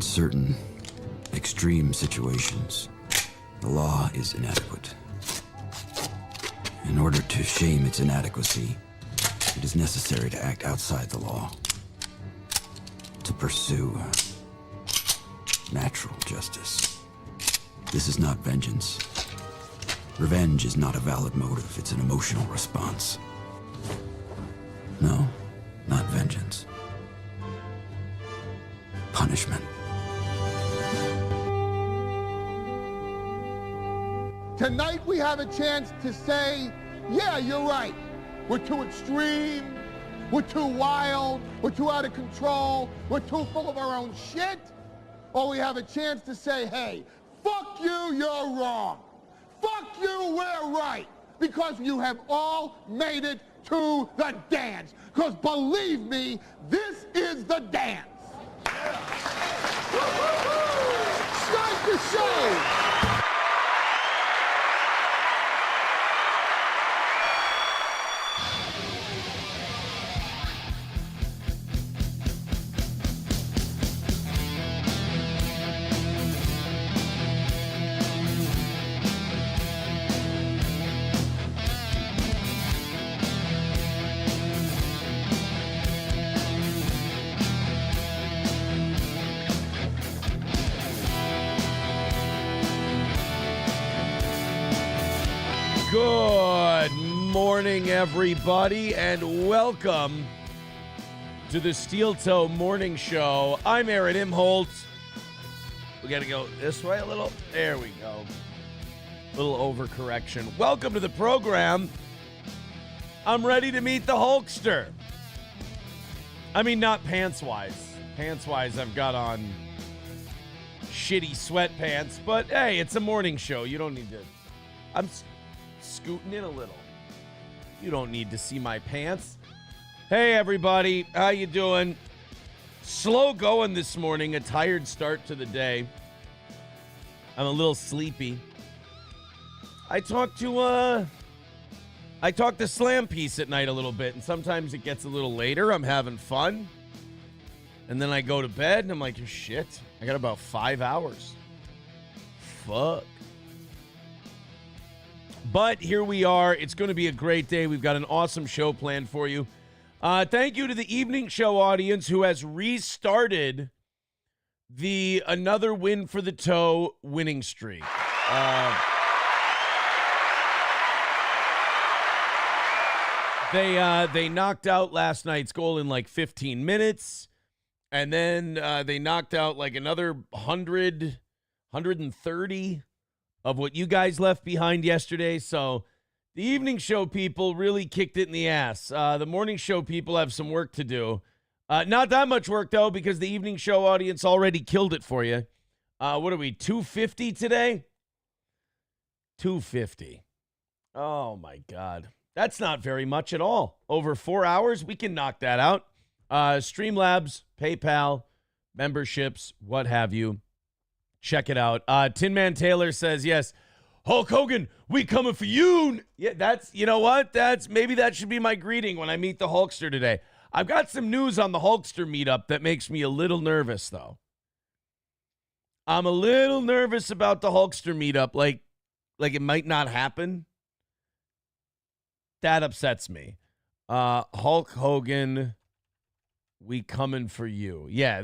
In certain extreme situations, the law is inadequate. In order to shame its inadequacy, it is necessary to act outside the law, to pursue natural justice. This is not vengeance. Revenge is not a valid motive, it's an emotional response. No, not vengeance. Punishment. Tonight we have a chance to say, yeah, you're right. We're too extreme, we're too wild, we're too out of control, we're too full of our own shit. Or we have a chance to say, hey, fuck you, you're wrong. Fuck you, we're right. Because you have all made it to the dance. Because believe me, this is the dance. Start the show. Good morning, everybody, and welcome to the Steel Toe Morning Show. I'm Aaron Imholt. We got to go this way a little. There we go. Little overcorrection. Welcome to the program. I'm ready to meet the Hulkster. I mean, not pants-wise. Pants-wise, I've got on shitty sweatpants, but hey, it's a morning show. You don't need to. I'm scooting in a little. You don't need to see my pants. Hey everybody, how you doing? Slow going this morning, a tired start to the day. I'm a little sleepy. I talk to Slam Piece at night a little bit, and sometimes it gets a little later. I'm having fun. And then I go to bed and I'm like, shit, I got about 5 hours. Fuck. But here we are. It's going to be a great day. We've got an awesome show planned for you. Thank you to the evening show audience who has restarted the Another Win for the Toe winning streak. They knocked out last night's goal in like 15 minutes. And then they knocked out like another 100, 130 of what you guys left behind yesterday. So the evening show people really kicked it in the ass. The morning show people have some work to do. Not that much work, though, because the evening show audience already killed it for you. What are we, 250 today? 250. Oh, my God. That's not very much at all. Over 4 hours, we can knock that out. Streamlabs, PayPal, memberships, what have you. Check it out. Tin Man Taylor says, yes, Hulk Hogan, we coming for you. Yeah, that's, you know what? Maybe that should be my greeting when I meet the Hulkster today. I've got some news on the Hulkster meetup that makes me a little nervous, though. I'm a little nervous about the Hulkster meetup. Like it might not happen. That upsets me. Hulk Hogan, we coming for you. Yeah,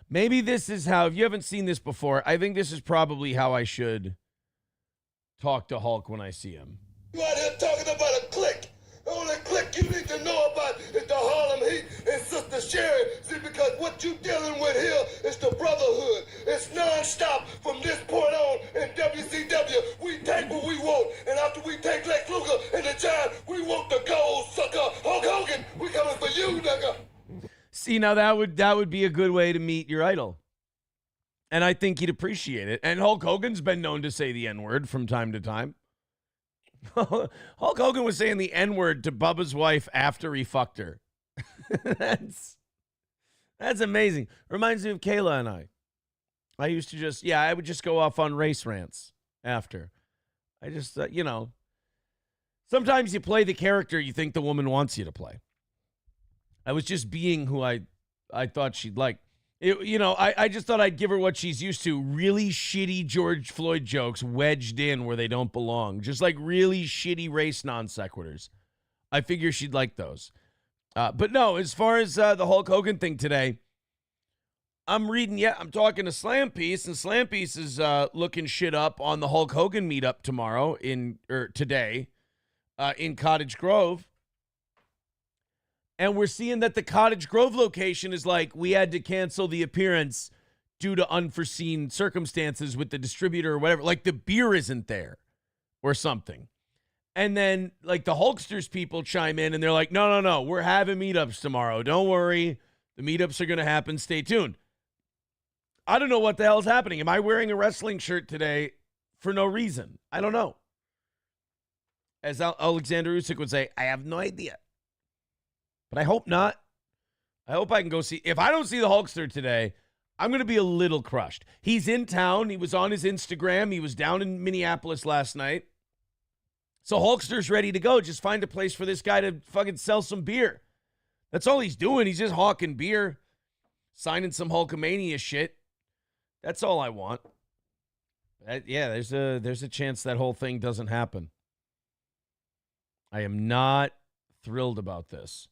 maybe this is how, if you haven't seen this before, I think this is probably how I should talk to Hulk when I see him. You out here talking about a clique. The only clique you need to know about is the Harlem Heat and Sister Sherry. See, because what you dealing with here is the brotherhood. It's nonstop from this point on in WCW. We take what we want, and after we take Lex Luger and the Giant, we want the gold, sucker. Hulk Hogan, we coming for you, nigga. See, now that would be a good way to meet your idol. And I think he'd appreciate it. And Hulk Hogan's been known to say the N-word from time to time. Hulk Hogan was saying the N-word to Bubba's wife after he fucked her. That's amazing. Reminds me of Kayla and I. I used to I would just go off on race rants after. I just, sometimes you play the character you think the woman wants you to play. I was just being who I thought she'd like. I just thought I'd give her what she's used to. Really shitty George Floyd jokes wedged in where they don't belong. Just like really shitty race non sequiturs. I figure she'd like those. But no, as far as the Hulk Hogan thing today, I'm talking to Slam Piece, and Slam Piece is looking shit up on the Hulk Hogan meetup today in Cottage Grove. And we're seeing that the Cottage Grove location is like, we had to cancel the appearance due to unforeseen circumstances with the distributor or whatever. Like the beer isn't there or something. And then like the Hulksters people chime in and they're like, no, we're having meetups tomorrow. Don't worry. The meetups are going to happen. Stay tuned. I don't know what the hell is happening. Am I wearing a wrestling shirt today for no reason? I don't know. As Alexander Usyk would say, I have no idea. But I hope not. I hope I can go see. If I don't see the Hulkster today, I'm going to be a little crushed. He's in town. He was on his Instagram. He was down in Minneapolis last night. So Hulkster's ready to go. Just find a place for this guy to fucking sell some beer. That's all he's doing. He's just hawking beer, signing some Hulkamania shit. That's all I want. There's a chance that whole thing doesn't happen. I am not thrilled about this.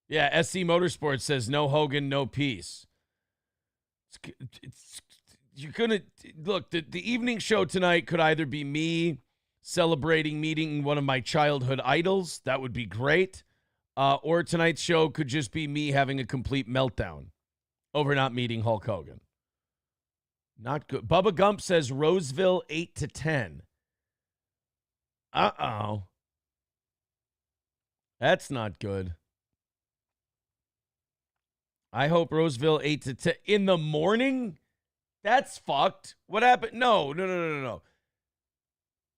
Yeah, SC Motorsports says no Hogan, no peace. You're gonna look. The evening show tonight could either be me celebrating meeting one of my childhood idols. That would be great. Or tonight's show could just be me having a complete meltdown over not meeting Hulk Hogan. Not good. Bubba Gump says Roseville 8 to 10. Uh-oh. That's not good. I hope Roseville 8 to 10 in the morning. That's fucked. What happened? No.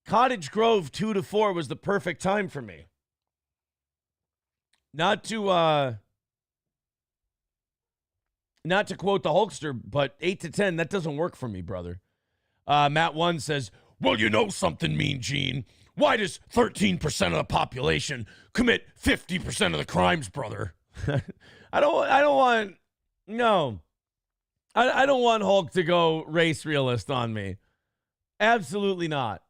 Cottage Grove 2 to 4 was the perfect time for me. Not to quote the Hulkster, but 8 to 10, that doesn't work for me, brother. Matt 1 says, well, you know something, Mean Gene. Why does 13% of the population commit 50% of the crimes, brother? I don't want Hulk to go race realist on me. Absolutely not.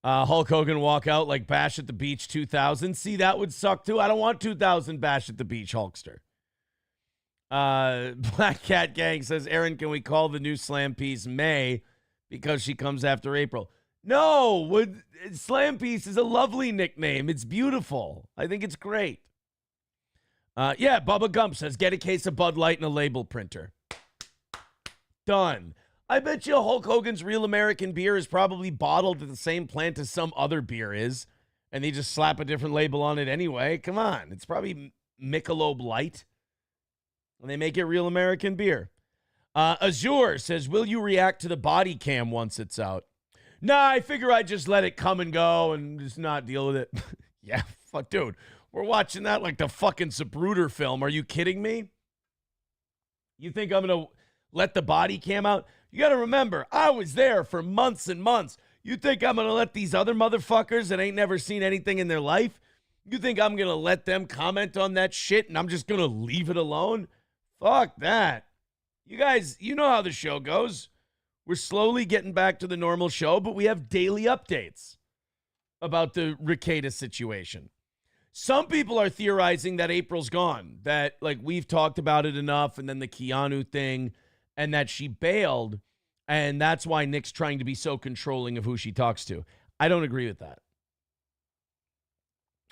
Hulk Hogan walk out like Bash at the Beach 2000. See, that would suck too. I don't want 2000 Bash at the Beach Hulkster. Black Cat Gang says, Aaron, can we call the new Slam Piece May because she comes after April? No, Slam Piece is a lovely nickname. It's beautiful. I think it's great. Bubba Gump says, get a case of Bud Light and a label printer. Done. I bet you Hulk Hogan's Real American Beer is probably bottled at the same plant as some other beer is, and they just slap a different label on it anyway. Come on. It's probably Michelob Light, and they make it Real American Beer. Azure says, will you react to the body cam once it's out? Nah, I figure I'd just let it come and go and just not deal with it. Yeah, fuck, dude. We're watching that like the fucking Zapruder film. Are you kidding me? You think I'm going to let the body cam out? You got to remember, I was there for months and months. You think I'm going to let these other motherfuckers that ain't never seen anything in their life? You think I'm going to let them comment on that shit and I'm just going to leave it alone? Fuck that. You guys, you know how the show goes. We're slowly getting back to the normal show, but we have daily updates about the Ricada situation. Some people are theorizing that April's gone, that like we've talked about it enough, and then the Keanu thing, and that she bailed, and that's why Nick's trying to be so controlling of who she talks to. I don't agree with that.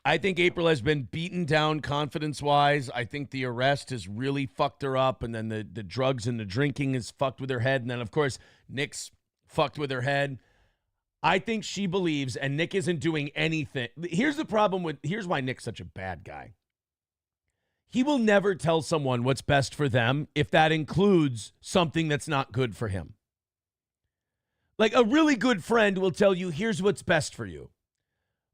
I think April has been beaten down confidence-wise. I think the arrest has really fucked her up, and then the drugs and the drinking has fucked with her head, and then, of course, Nick's fucked with her head. I think she believes, and Nick isn't doing anything. Here's why Nick's such a bad guy. He will never tell someone what's best for them if that includes something that's not good for him. Like a really good friend will tell you, here's what's best for you.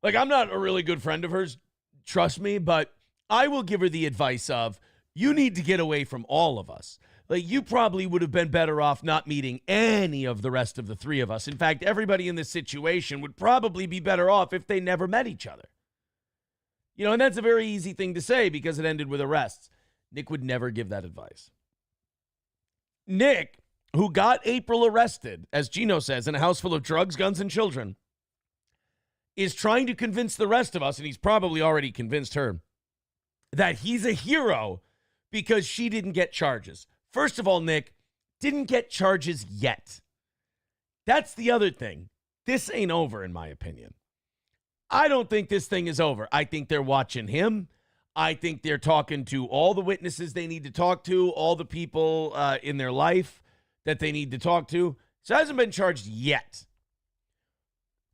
Like, I'm not a really good friend of hers, trust me, but I will give her the advice of, you need to get away from all of us. Like, you probably would have been better off not meeting any of the rest of the three of us. In fact, everybody in this situation would probably be better off if they never met each other. You know, and that's a very easy thing to say because it ended with arrests. Nick would never give that advice. Nick, who got April arrested, as Gino says, in a house full of drugs, guns, and children, is trying to convince the rest of us, and he's probably already convinced her, that he's a hero because she didn't get charges. First of all, Nick, didn't get charges yet. That's the other thing. This ain't over, in my opinion. I don't think this thing is over. I think they're watching him. I think they're talking to all the witnesses they need to talk to, all the people in their life that they need to talk to. So he hasn't been charged yet.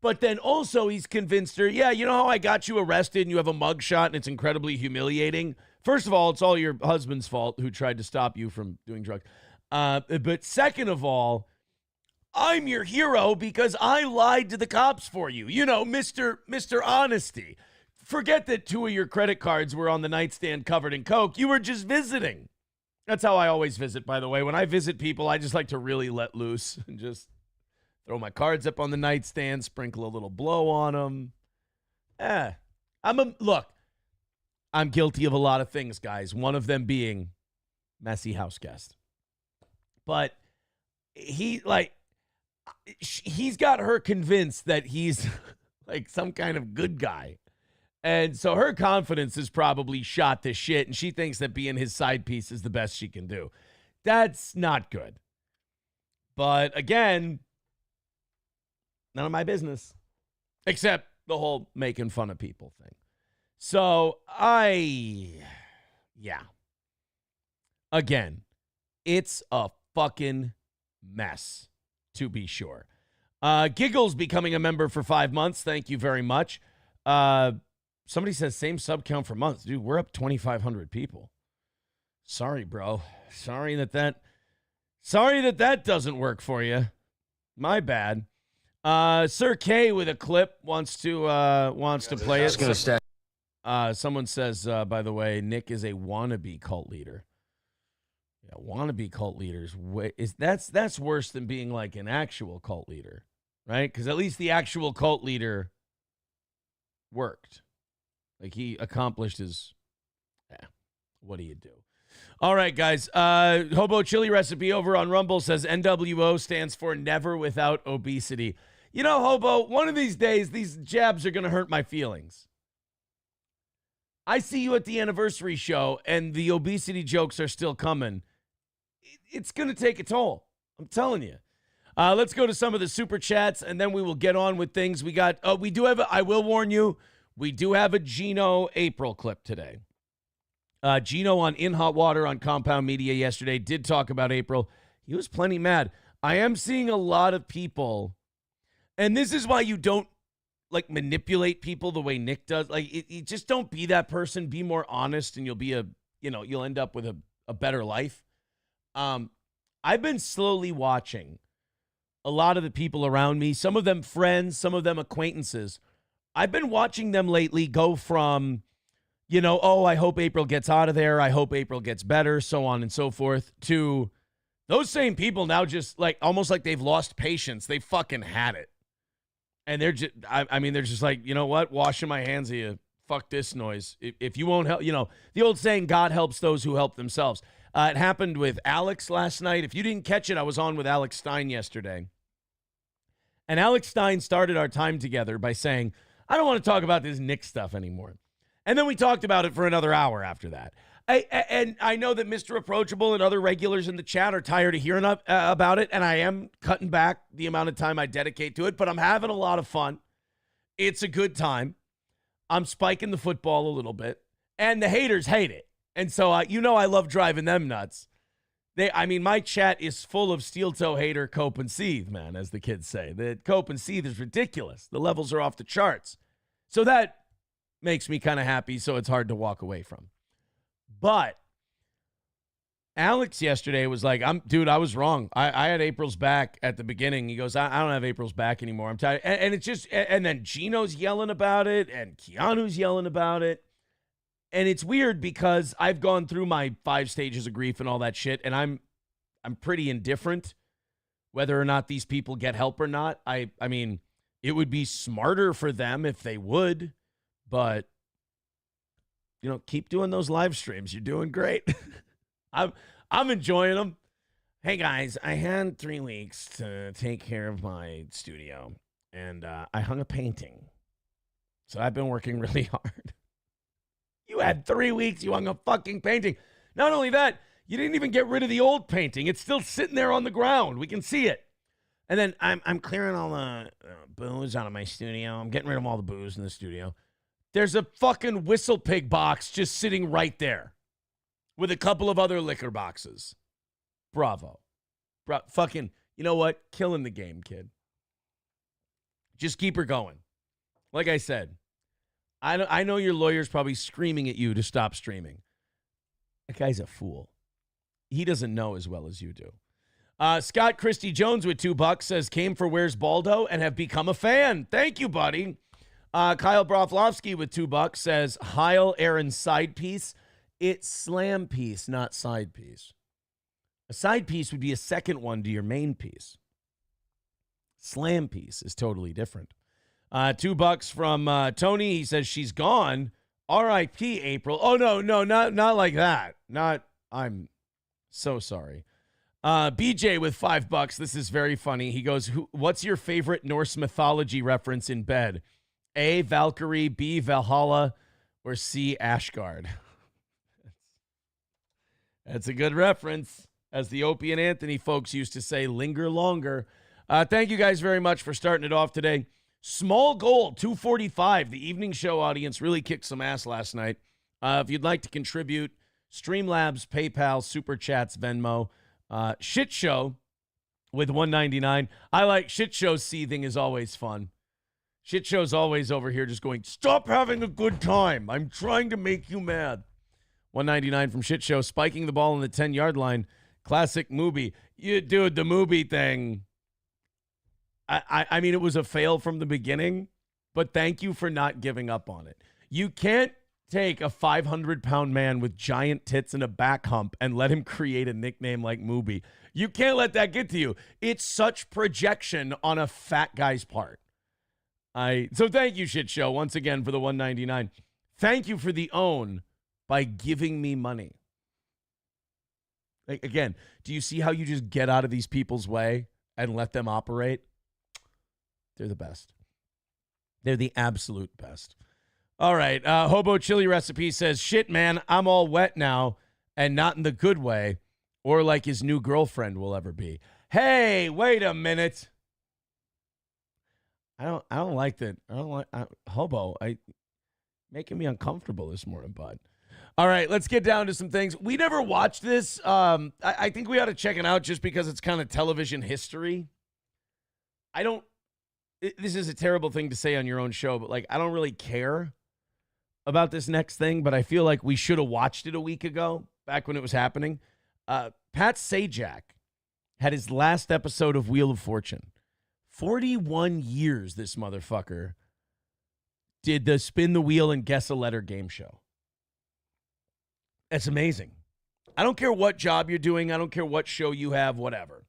But then also he's convinced her, yeah, you know how I got you arrested and you have a mugshot and it's incredibly humiliating? First of all, it's all your husband's fault who tried to stop you from doing drugs. But second of all, I'm your hero because I lied to the cops for you. You know, Mr. Honesty. Forget that 2 of your credit cards were on the nightstand covered in coke. You were just visiting. That's how I always visit, by the way. When I visit people, I just like to really let loose and just throw my cards up on the nightstand, sprinkle a little blow on them. Look, I'm guilty of a lot of things, guys. One of them being messy house guest. But he's got her convinced that he's like some kind of good guy. And so her confidence is probably shot to shit, and she thinks that being his side piece is the best she can do. That's not good. But again, none of my business, except the whole making fun of people thing. So again, it's a fucking mess, to be sure. Giggles becoming a member for 5 months. Thank you very much. Somebody says same sub count for months. Dude, we're up 2,500 people. Sorry, bro. Sorry that doesn't work for you. My bad. Sir K with a clip wants to play it. Someone says, by the way, Nick is a wannabe cult leader. Yeah, wannabe cult leaders. That's worse than being like an actual cult leader, right? Because at least the actual cult leader worked. Like he accomplished his. What do you do? All right, guys. Hobo Chili Recipe over on Rumble says NWO stands for Never Without Obesity. You know, Hobo, one of these days, these jabs are going to hurt my feelings. I see you at the anniversary show, and the obesity jokes are still coming. It's going to take a toll. I'm telling you. Let's go to some of the super chats, and then we will get on with things. I will warn you, we do have a Gino April clip today. Gino on In Hot Water on Compound Media yesterday did talk about April. He was plenty mad. I am seeing a lot of people, and this is why you don't like manipulate people the way Nick does. Like, you just don't be that person. Be more honest, and you'll end up with a better life. I've been slowly watching a lot of the people around me, some of them friends, some of them acquaintances. I've been watching them lately go from, I hope April gets out of there. I hope April gets better, so on and so forth, to those same people now just like almost like they've lost patience. They fucking had it. And they're just, they're just like, you know what? Washing my hands of you. Fuck this noise. If you won't help, the old saying, God helps those who help themselves. It happened with Alex last night. If you didn't catch it, I was on with Alex Stein yesterday. And Alex Stein started our time together by saying, I don't want to talk about this Nick stuff anymore. And then we talked about it for another hour after that. And I know that Mr. Approachable and other regulars in the chat are tired of hearing about it, and I am cutting back the amount of time I dedicate to it, but I'm having a lot of fun. It's a good time. I'm spiking the football a little bit, and the haters hate it. And so, I love driving them nuts. My chat is full of steel toe hater cope and seethe, man, as the kids say. The cope and seethe is ridiculous. The levels are off the charts. So that makes me kind of happy, so it's hard to walk away from. But Alex yesterday was like, I was wrong. I had April's back at the beginning. He goes, I don't have April's back anymore. I'm tired. And it's just, and then Gino's yelling about it, and Keanu's yelling about it. And it's weird because I've gone through my 5 stages of grief and all that shit, and I'm pretty indifferent whether or not these people get help or not. I mean, it would be smarter for them if they would, but keep doing those live streams. You're doing great. I'm enjoying them. Hey guys, I had 3 weeks to take care of my studio, and I hung a painting. So I've been working really hard. You had 3 weeks, you hung a fucking painting. Not only that, you didn't even get rid of the old painting. It's still sitting there on the ground. We can see it. And then I'm clearing all the booze out of my studio. I'm getting rid of all the booze in the studio. There's a fucking Whistle Pig box just sitting right there with a couple of other liquor boxes. Bravo. Fucking, you know what? Killing the game, kid. Just keep her going. Like I said, I know your lawyer's probably screaming at you to stop streaming. That guy's a fool. He doesn't know as well as you do. Scott Christie Jones with $2 says, came for Where's Baldo and have become a fan. Thank you, buddy. Kyle Broflovsky with $2 says, Heil Aaron's side piece. It's slam piece, not side piece. A side piece would be a second one to your main piece. Slam piece is totally different. $2 from Tony. He says, she's gone. R.I.P. April. Oh, no, not like that. I'm so sorry. BJ with $5. This is very funny. He goes, what's your favorite Norse mythology reference in bed? A, Valkyrie, B, Valhalla, or C, Ashgard? That's a good reference. As the Opie and Anthony folks used to say, linger longer. Thank you guys very much for starting it off today. Small goal, 245. The evening show audience really kicked some ass last night. If you'd like to contribute, Streamlabs, PayPal, Super Chats, Venmo. Shit Show with $1.99. I like Shit Show seething is always fun. Shit Show's always over here just going, stop having a good time. I'm trying to make you mad. $1.99 from Shit Show, spiking the ball on the 10-yard line. Classic movie. Dude, the movie thing. I mean, it was a fail from the beginning, but thank you for not giving up on it. You can't take a 500-pound man with giant tits and a back hump and let him create a nickname like Mooby. You can't let that get to you. It's such projection on a fat guy's part. So thank you, Shit Show, once again for the $1.99. Thank you for the own by giving me money. Again, do you see how you just get out of these people's way and let them operate? They're the best. They're the absolute best. All right. Hobo Chili Recipe says, shit, man, I'm all wet now and not in the good way or like his new girlfriend will ever be. Hey, wait a minute. I don't like that. Hobo, making me uncomfortable this morning, bud. All right, let's get down to some things. We never watched this. I think we ought to check it out just because it's kind of television history. This is a terrible thing to say on your own show, but I don't really care about this next thing, but I feel like we should have watched it a week ago, back when it was happening. Pat Sajak had his last episode of Wheel of Fortune. 41 years this motherfucker did the spin the wheel and guess a letter game show. That's amazing. I don't care what job you're doing. I don't care what show you have, whatever.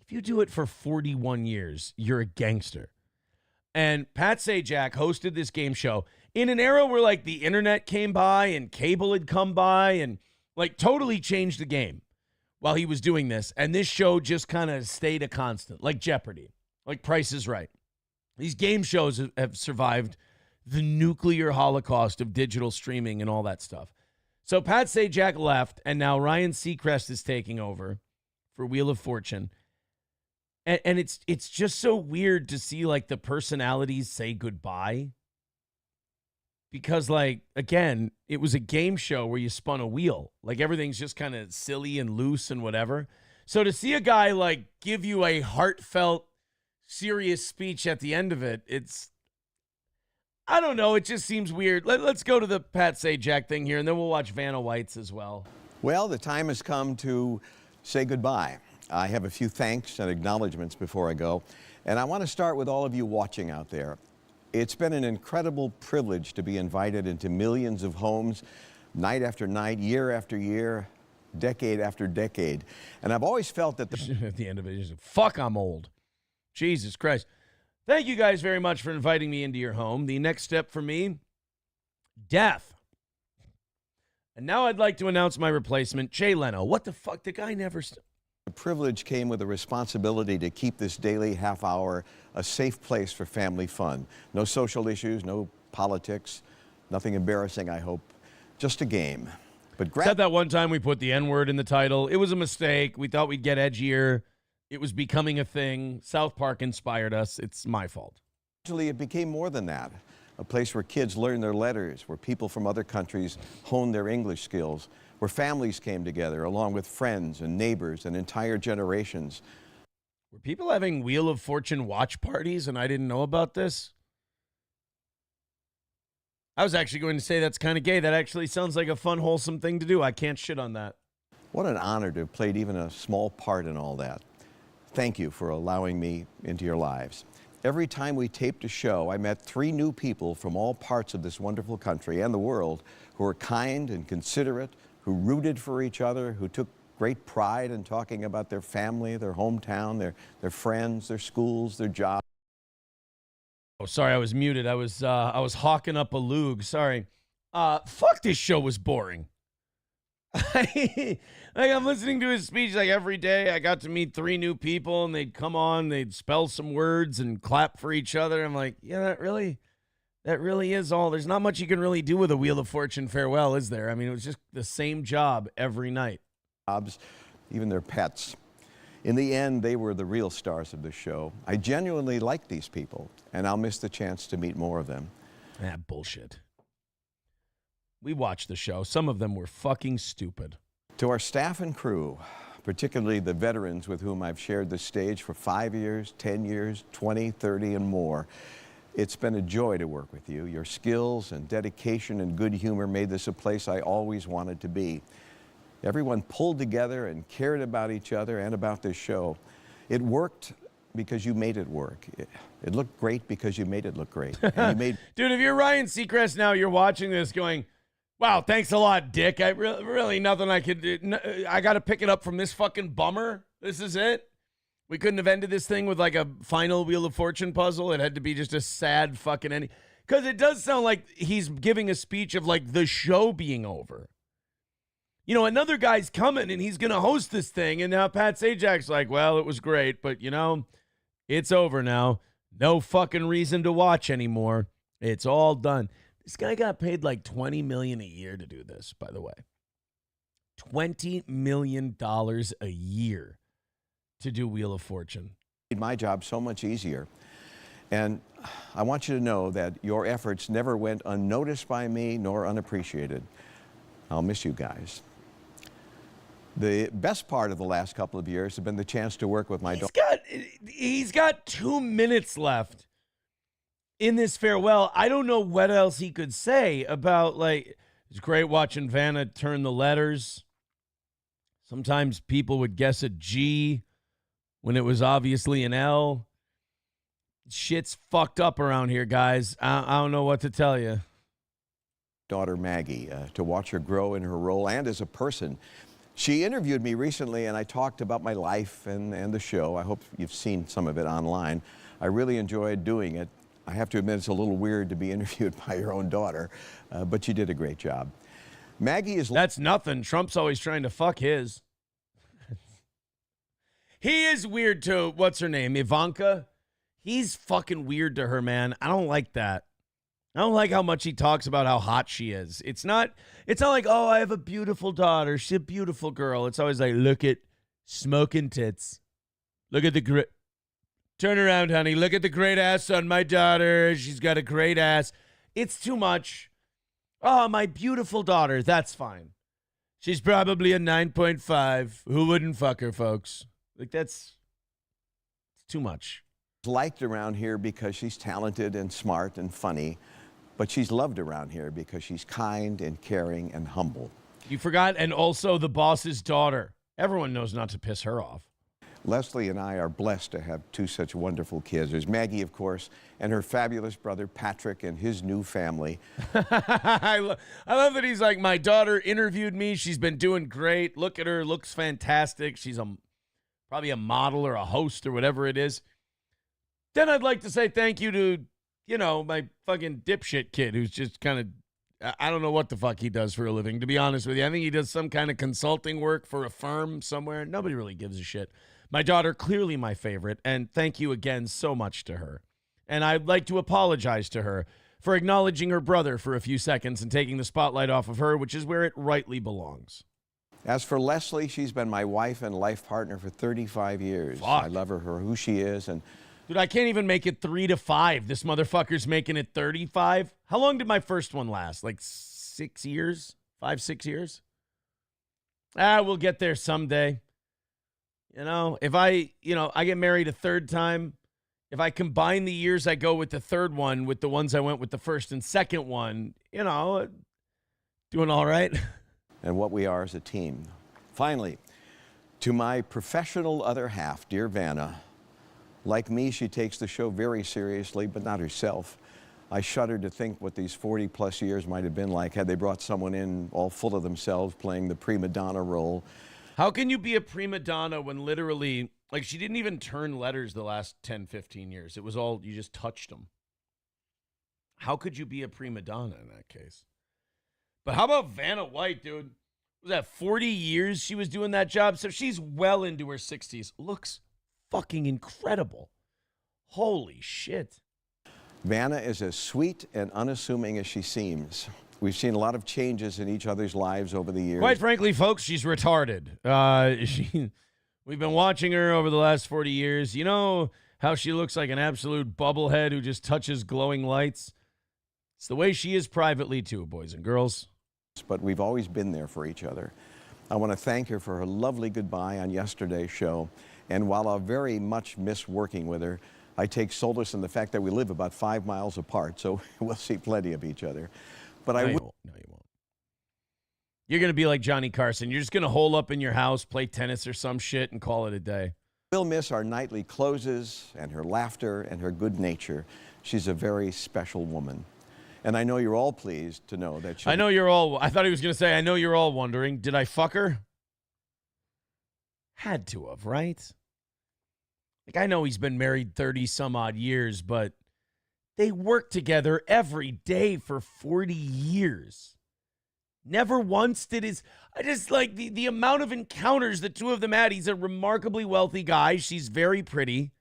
If you do it for 41 years, you're a gangster. And Pat Sajak hosted this game show in an era where the internet came by and cable had come by and totally changed the game while he was doing this. And this show just kind of stayed a constant, like Jeopardy, like Price is Right. These game shows have survived the nuclear holocaust of digital streaming and all that stuff. So Pat Sajak left, and now Ryan Seacrest is taking over for Wheel of Fortune. And it's just so weird to see the personalities say goodbye. Because again, it was a game show where you spun a wheel. Everything's just kind of silly and loose and whatever. So to see a guy give you a heartfelt, serious speech at the end of it, I don't know. It just seems weird. Let's go to the Pat Sajak thing here, and then we'll watch Vanna White's as well. Well, the time has come to say goodbye. I have a few thanks and acknowledgments before I go, and I want to start with all of you watching out there. It's been an incredible privilege to be invited into millions of homes, night after night, year after year, decade after decade. And I've always felt that at the end of it, he's like, fuck, I'm old. Jesus Christ. Thank you guys very much for inviting me into your home. The next step for me, death. And now I'd like to announce my replacement, Jay Leno. What the fuck? The guy never... The privilege came with a responsibility to keep this daily half hour a safe place for family fun. No social issues, no politics, nothing embarrassing, I hope. Just a game. But Said that one time we put the N-word in the title. It was a mistake. We thought we'd get edgier. It was becoming a thing. South Park inspired us. It's my fault. Actually, it became more than that. A place where kids learn their letters, where people from other countries hone their English skills, where families came together along with friends and neighbors and entire generations. Were people having Wheel of Fortune watch parties and I didn't know about this? I was actually going to say that's kind of gay. That actually sounds like a fun, wholesome thing to do. I can't shit on that. What an honor to have played even a small part in all that. Thank you for allowing me into your lives. Every time we taped a show, I met 3 new people from all parts of this wonderful country and the world who were kind and considerate, who rooted for each other, who took great pride in talking about their family, their hometown, their friends, their schools, their jobs. Oh, sorry, I was muted. I was hawking up a lug. Sorry. Fuck, this show was boring. Like, I'm listening to his speech like every day. I got to meet 3 new people, and they'd come on, they'd spell some words and clap for each other. I'm like, yeah, that really is all. There's not much you can really do with a Wheel of Fortune farewell, is there? I mean, it was just the same job every night. Jobs, even their pets. In the end, they were the real stars of the show. I genuinely like these people, and I'll miss the chance to meet more of them. Ah, bullshit. We watched the show. Some of them were fucking stupid. To our staff and crew, particularly the veterans with whom I've shared the stage for 5 years, 10 years, 20, 30, and more, it's been a joy to work with you. Your skills and dedication and good humor made this a place I always wanted to be. Everyone pulled together and cared about each other and about this show. It worked because you made it work. It looked great because you made it look great. And you made Dude, if you're Ryan Seacrest now, you're watching this going, wow, thanks a lot, Dick. I really nothing I could do. I got to pick it up from this fucking bummer. This is it. We couldn't have ended this thing with like a final Wheel of Fortune puzzle. It had to be just a sad fucking ending. Because it does sound like he's giving a speech of like the show being over. You know, another guy's coming and he's going to host this thing. And now Pat Sajak's like, well, it was great, but you know, it's over now. No fucking reason to watch anymore. It's all done. This guy got paid like $20 million a year to do this, by the way. $20 million a year to do Wheel of Fortune. Made my job so much easier. And I want you to know that your efforts never went unnoticed by me nor unappreciated. I'll miss you guys. The best part of the last couple of years has been the chance to work with my daughter. He's got 2 minutes left in this farewell. I don't know what else he could say about, like, it's great watching Vanna turn the letters. Sometimes people would guess a G when it was obviously an L. Shit's fucked up around here, guys. I don't know what to tell you. Daughter Maggie, to watch her grow in her role and as a person. She interviewed me recently, and I talked about my life and the show. I hope you've seen some of it online. I really enjoyed doing it. I have to admit it's a little weird to be interviewed by your own daughter, but you did a great job. Maggie is... That's nothing. Trump's always trying to fuck his. He is weird to, what's her name, Ivanka? He's fucking weird to her, man. I don't like that. I don't like how much he talks about how hot she is. It's not like, oh, I have a beautiful daughter. She's a beautiful girl. It's always like, look at smoking tits. Look at the great... Turn around, honey. Look at the great ass on my daughter. She's got a great ass. It's too much. Oh, my beautiful daughter. That's fine. She's probably a 9.5. Who wouldn't fuck her, folks? Like, it's too much. Liked around here because she's talented and smart and funny, but she's loved around here because she's kind and caring and humble. You forgot, and also the boss's daughter. Everyone knows not to piss her off. Leslie and I are blessed to have 2 such wonderful kids. There's Maggie, of course, and her fabulous brother Patrick and his new family. I love that he's like, my daughter interviewed me. She's been doing great. Look at her. Looks fantastic. She's probably a model or a host or whatever it is. Then I'd like to say thank you to, you know, my fucking dipshit kid who's just kind of, I don't know what the fuck he does for a living, to be honest with you. I think he does some kind of consulting work for a firm somewhere. Nobody really gives a shit. My daughter, clearly my favorite, and thank you again so much to her. And I'd like to apologize to her for acknowledging her brother for a few seconds and taking the spotlight off of her, which is where it rightly belongs. As for Leslie, she's been my wife and life partner for 35 years. Fuck. I love her for who she is, and Dude, I can't even make it 3 to 5. This motherfucker's making it 35. How long did my first one last? Like 6 years? 5, 6 years? We'll get there someday. If I get married a third time, if I combine the years I go with the third one with the ones I went with the first and second one, doing all right. and what we are as a team. Finally, to my professional other half, dear Vanna, like me, she takes the show very seriously, but not herself. I shudder to think what these 40-plus years might have been like had they brought someone in all full of themselves playing the prima donna role. How can you be a prima donna when literally, like, she didn't even turn letters the last 10, 15 years? It was all, you just touched them. How could you be a prima donna in that case? But how about Vanna White, dude? Was that 40 years she was doing that job? So she's well into her 60s. Looks fucking incredible. Holy shit. Vanna is as sweet and unassuming as she seems. We've seen a lot of changes in each other's lives over the years. Quite frankly, folks, she's retarded. We've been watching her over the last 40 years. You know how she looks like an absolute bubblehead who just touches glowing lights? It's the way she is privately, too, boys and girls. But we've always been there for each other. I want to thank her for her lovely goodbye on yesterday's show. And while I very much miss working with her, I take solace in the fact that we live about 5 miles apart, so we'll see plenty of each other. But No, you won't. You're going to be like Johnny Carson. You're just going to hole up in your house, play tennis or some shit, and call it a day. will miss our nightly closes and her laughter and her good nature. She's a very special woman. And I know you're all pleased to know that she... I thought he was going to say, I know you're all wondering, did I fuck her? Had to have, right? Like, I know he's been married 30 some odd years, but they worked together every day for 40 years. Never once did his... I just like the amount of encounters the two of them had. He's a remarkably wealthy guy. She's very pretty.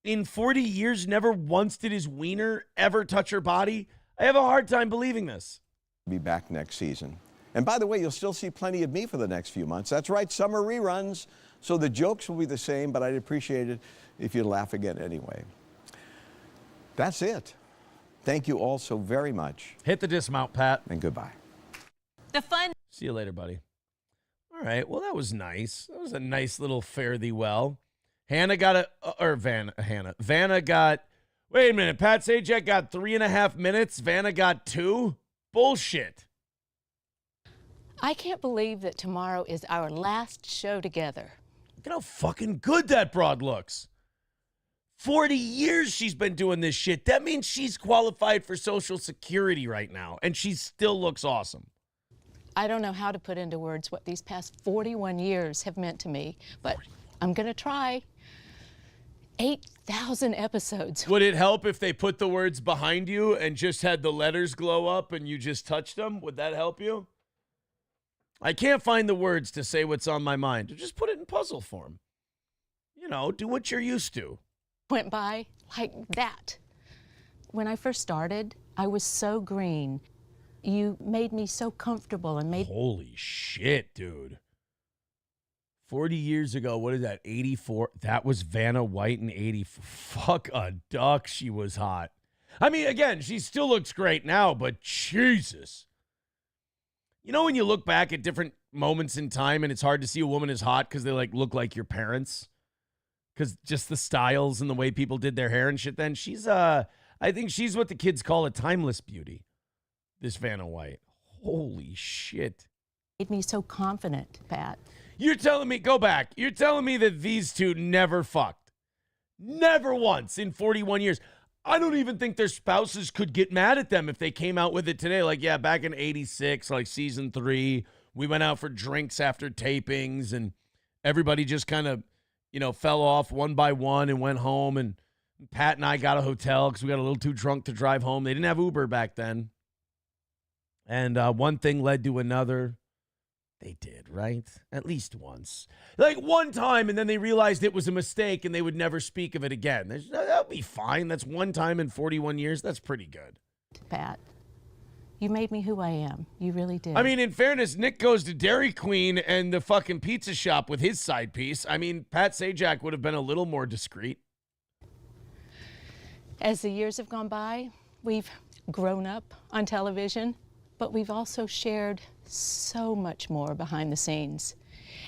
In 40 years, never once did his wiener ever touch her body. I have a hard time believing this. Be back next season. And by the way, you'll still see plenty of me for the next few months. That's right, summer reruns. So the jokes will be the same, but I'd appreciate it if you'd laugh again anyway. That's it. Thank you all so very much. Hit the dismount, Pat. And goodbye. The fun. See you later, buddy. All right, well, that was nice. That was a nice little fare thee well. Vanna got, wait a minute, Pat Sajak got 3.5 minutes. Vanna got 2? Bullshit. I can't believe that tomorrow is our last show together. Look at how fucking good that broad looks. 40 years she's been doing this shit. That means she's qualified for Social Security right now, and she still looks awesome. I don't know how to put into words what these past 41 years have meant to me, but I'm going to try. 8,000 episodes. Would it help if they put the words behind you and just had the letters glow up and you just touched them? Would that help you? I can't find the words to say what's on my mind. Just put it in puzzle form. You know, do what you're used to. Went by like that. When I first started, I was so green. You made me so comfortable and made... Holy shit, dude. 40 years ago, what is that, 84? That was Vanna White in 84. Fuck a duck, she was hot. I mean, again, she still looks great now, but Jesus. You know when you look back at different moments in time and it's hard to see a woman as hot because they like look like your parents? Because just the styles and the way people did their hair and shit then. She's, I think she's what the kids call a timeless beauty. This Vanna White. Holy shit. Made me so confident, Pat. You're telling me, go back. You're telling me that these two never fucked. Never once in 41 years. I don't even think their spouses could get mad at them if they came out with it today. Like, yeah, back in 86, like season 3, we went out for drinks after tapings and everybody just kind of, you know, fell off one by one and went home. And Pat and I got a hotel because we got a little too drunk to drive home. They didn't have Uber back then. And one thing led to another. They did, right? At least once. Like one time, and then they realized it was a mistake and they would never speak of it again. That'll be fine. That's one time in 41 years. That's pretty good. Pat, you made me who I am. You really did. I mean, in fairness, Nick goes to Dairy Queen and the fucking pizza shop with his side piece. I mean, Pat Sajak would have been a little more discreet. As the years have gone by, we've grown up on television, but we've also shared so much more behind the scenes.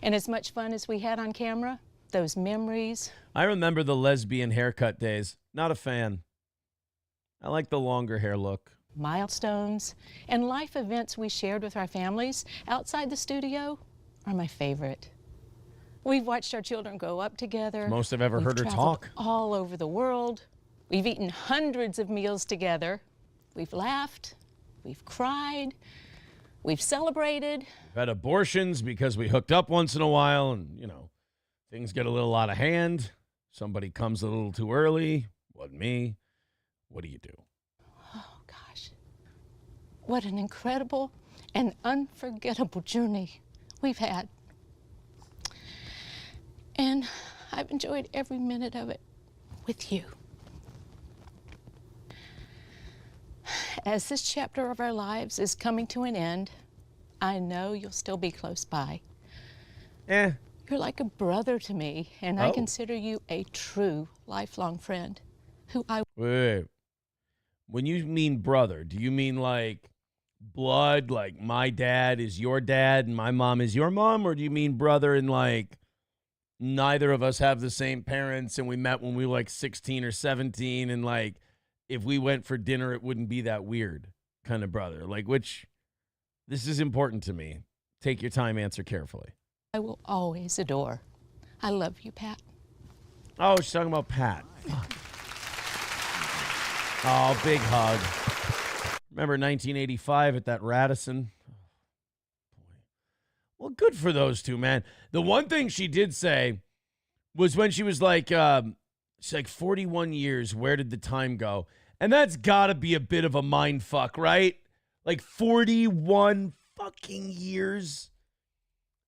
And as much fun as we had on camera, those memories. I remember the lesbian haircut days. Not a fan. I like the longer hair look. Milestones and life events we shared with our families outside the studio are my favorite. We've watched our children grow up together. Most I've ever We've heard her traveled talk. all over the world. We've eaten hundreds of meals together. We've laughed. We've cried. We've celebrated. We've had abortions because we hooked up once in a while and, things get a little out of hand. Somebody comes a little too early. Wasn't me. What do you do? Oh, gosh. What an incredible and unforgettable journey we've had. And I've enjoyed every minute of it with you. As this chapter of our lives is coming to an end, I know you'll still be close by. You're like a brother to me, and I consider you a true lifelong friend who I... Wait. When you mean brother, do you mean like blood, like my dad is your dad and my mom is your mom? Or do you mean brother and like neither of us have the same parents and we met when we were like 16 or 17 and like if we went for dinner, it wouldn't be that weird kind of brother? Like, which, this is important to me. Take your time, answer carefully. I will always adore. I love you, Pat. Oh, she's talking about Pat. Oh, big hug. Remember 1985 at that Radisson? Boy. Well, good for those two, man. The one thing she did say was when she was like, she's like 41 years, where did the time go? And that's got to be a bit of a mind fuck, right? Like 41 fucking years.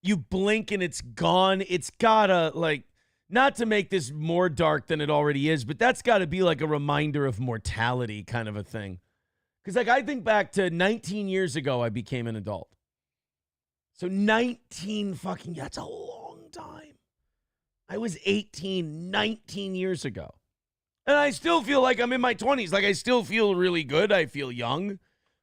You blink and it's gone. It's got to, like, not to make this more dark than it already is, but that's got to be like a reminder of mortality kind of a thing. Because, like, I think back to 19 years ago, I became an adult. So 19 fucking, that's a long time. I was 18, 19 years ago. And I still feel like I'm in my 20s. Like, I still feel really good. I feel young.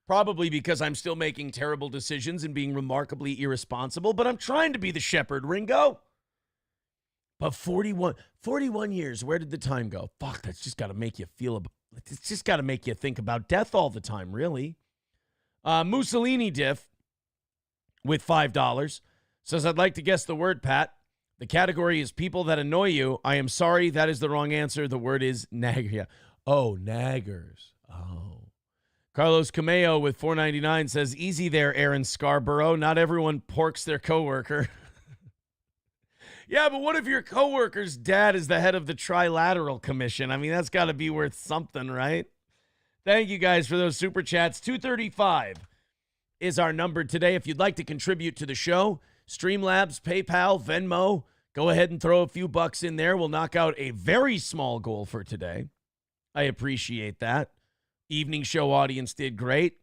Probably because I'm still making terrible decisions and being remarkably irresponsible. But I'm trying to be the shepherd, Ringo. But 41 years, where did the time go? Fuck, that's just got to make you feel, it's just got to make you think about death all the time, really. Mussolini Diff with $5 says, I'd like to guess the word, Pat. The category is people that annoy you. I am sorry, that is the wrong answer. The word is nagger. Oh, naggers. Oh. Carlos Cameo with $4.99 says, easy there, Aaron Scarborough. Not everyone porks their coworker. Yeah, but what if your coworker's dad is the head of the Trilateral Commission? I mean, that's got to be worth something, right? Thank you guys for those super chats. 235 is our number today. If you'd like to contribute to the show, Streamlabs, PayPal, Venmo, go ahead and throw a few bucks in there. We'll knock out a very small goal for today. I appreciate that. Evening show audience did great.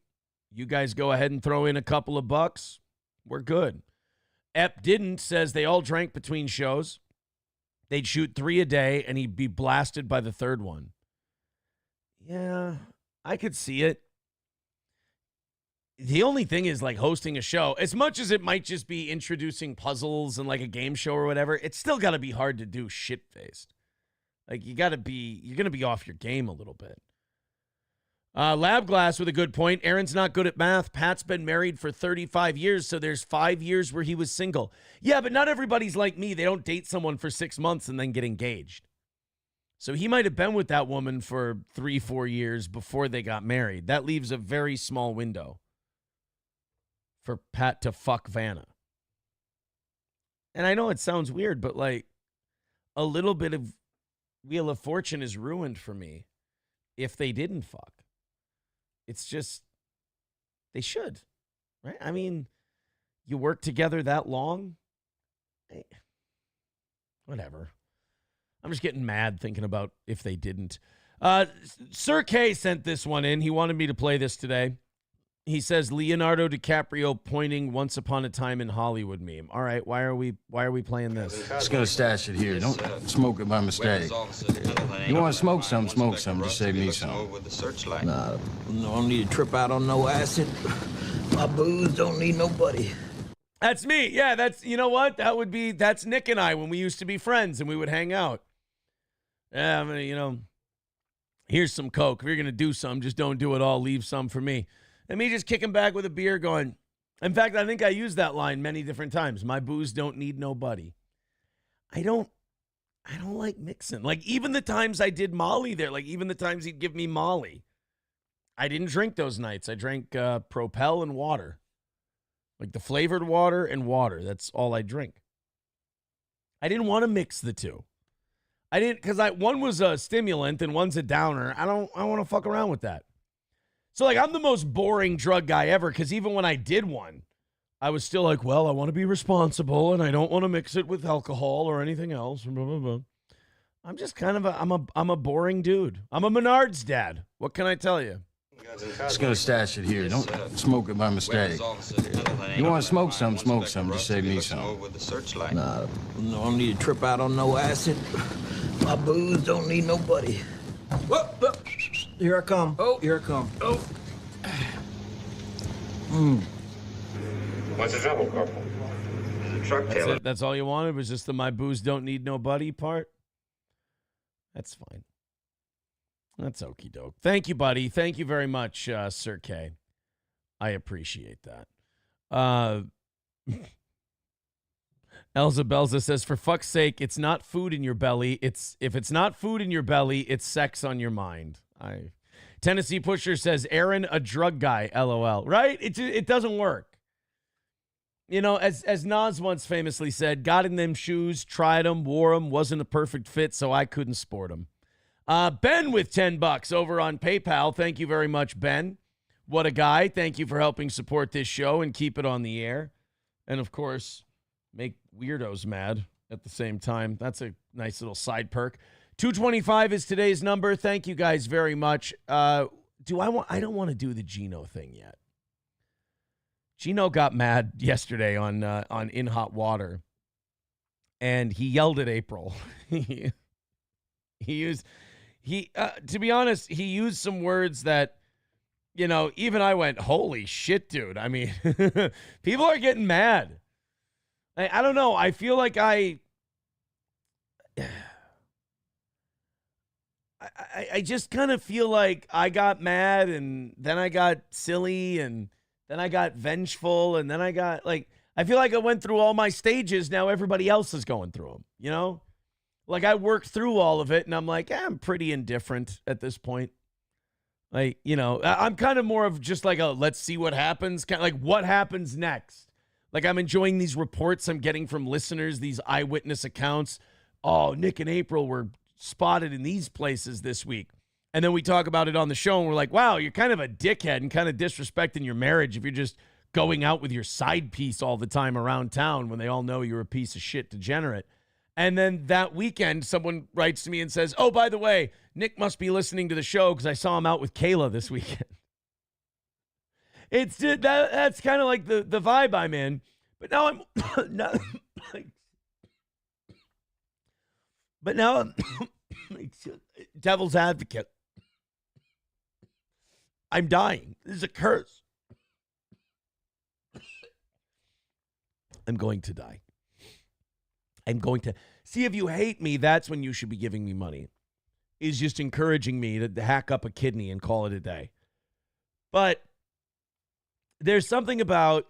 You guys go ahead and throw in a couple of bucks. We're good. Ep didn't, says they all drank between shows. They'd shoot 3 a day, and he'd be blasted by the third one. Yeah, I could see it. The only thing is, like, hosting a show, as much as it might just be introducing puzzles and, like, a game show or whatever, it's still got to be hard to do shit-faced. Like, you're going to be off your game a little bit. Lab Glass with a good point. Aaron's not good at math. Pat's been married for 35 years, so there's 5 years where he was single. Yeah, but not everybody's like me. They don't date someone for 6 months and then get engaged. So he might have been with that woman for 3-4 years before they got married. That leaves a very small window for Pat to fuck Vanna. And I know it sounds weird, but like a little bit of Wheel of Fortune is ruined for me if they didn't fuck. It's just, they should. right? I mean, you work together that long? Whatever. I'm just getting mad thinking about if they didn't. Sir K sent this one in. He wanted me to play this today. He says Leonardo DiCaprio pointing Once Upon a Time in Hollywood meme. All right, why are we playing this? Just gonna stash it here. Don't smoke it by mistake. You want to smoke some, just save me some. Nah, don't need to trip out on no acid. My booze don't need nobody. That's me. Yeah, that's, you know what? That's Nick and I when we used to be friends and we would hang out. Yeah, I mean, here's some Coke. If you're going to do some, just don't do it all. Leave some for me. And me just kicking back with a beer going, in fact, I think I used that line many different times. My booze don't need nobody. I don't like mixing. Like, even the times I did Molly there, like even the times he'd give me Molly, I didn't drink those nights. I drank Propel and water. Like the flavored water and water. That's all I drink. I didn't want to mix the two. I didn't, because one was a stimulant and one's a downer. I don't want to fuck around with that. So, like, I'm the most boring drug guy ever, because even when I did one, I was still like, well, I want to be responsible and I don't want to mix it with alcohol or anything else. Blah, blah, blah. I'm just kind of I'm a boring dude. I'm a Menard's dad. What can I tell you? Just gonna stash it here. Don't smoke it by mistake. You want to smoke some, just save me some. Nah, don't need to trip out on no acid. My booze don't need nobody. Whoop. Here I come. Oh, here I come. Oh. What's the trouble, Corporal? The truck tailor. That's all you wanted, was just the my booze don't need nobody part? That's fine. That's okie doke. Thank you, buddy. Thank you very much, Sir K. I appreciate that. Elza Belza says, for fuck's sake, it's not food in your belly. If it's not food in your belly, it's sex on your mind. Tennessee Pusher says, Aaron, a drug guy, LOL. Right? It doesn't work. You know, as Nas once famously said, got in them shoes, tried them, wore them, wasn't a perfect fit, so I couldn't sport them. Ben with $10 over on PayPal. Thank you very much, Ben. What a guy. Thank you for helping support this show and keep it on the air. And, of course, make weirdos mad at the same time. That's a nice little side perk. 225 is today's number. Thank you guys very much. I don't want to do the Gino thing yet. Gino got mad yesterday on In Hot Water, and he yelled at April. To be honest, he used some words that, you know, even I went, holy shit, dude. I mean, people are getting mad. I don't know. I feel like I just kind of feel like I got mad, and then I got silly, and then I got vengeful, and then I got, like, I feel like I went through all my stages. Now everybody else is going through them, you know? Like, I worked through all of it, and I'm like, I'm pretty indifferent at this point. Like, you know, I'm kind of more of just like a let's see what happens, kind of like what happens next. Like, I'm enjoying these reports I'm getting from listeners, these eyewitness accounts. Oh, Nick and April were spotted in these places this week. And then we talk about it on the show, and we're like, wow, you're kind of a dickhead and kind of disrespecting your marriage if you're just going out with your side piece all the time around town when they all know you're a piece of shit degenerate. And then that weekend, someone writes to me and says, oh, by the way, Nick must be listening to the show because I saw him out with Kayla this weekend. That's kind of like the vibe I'm in. But now I'm devil's advocate. I'm dying. This is a curse. I'm going to die. I'm going to see, if you hate me, that's when you should be giving me money, is just encouraging me to hack up a kidney and call it a day. But there's something about,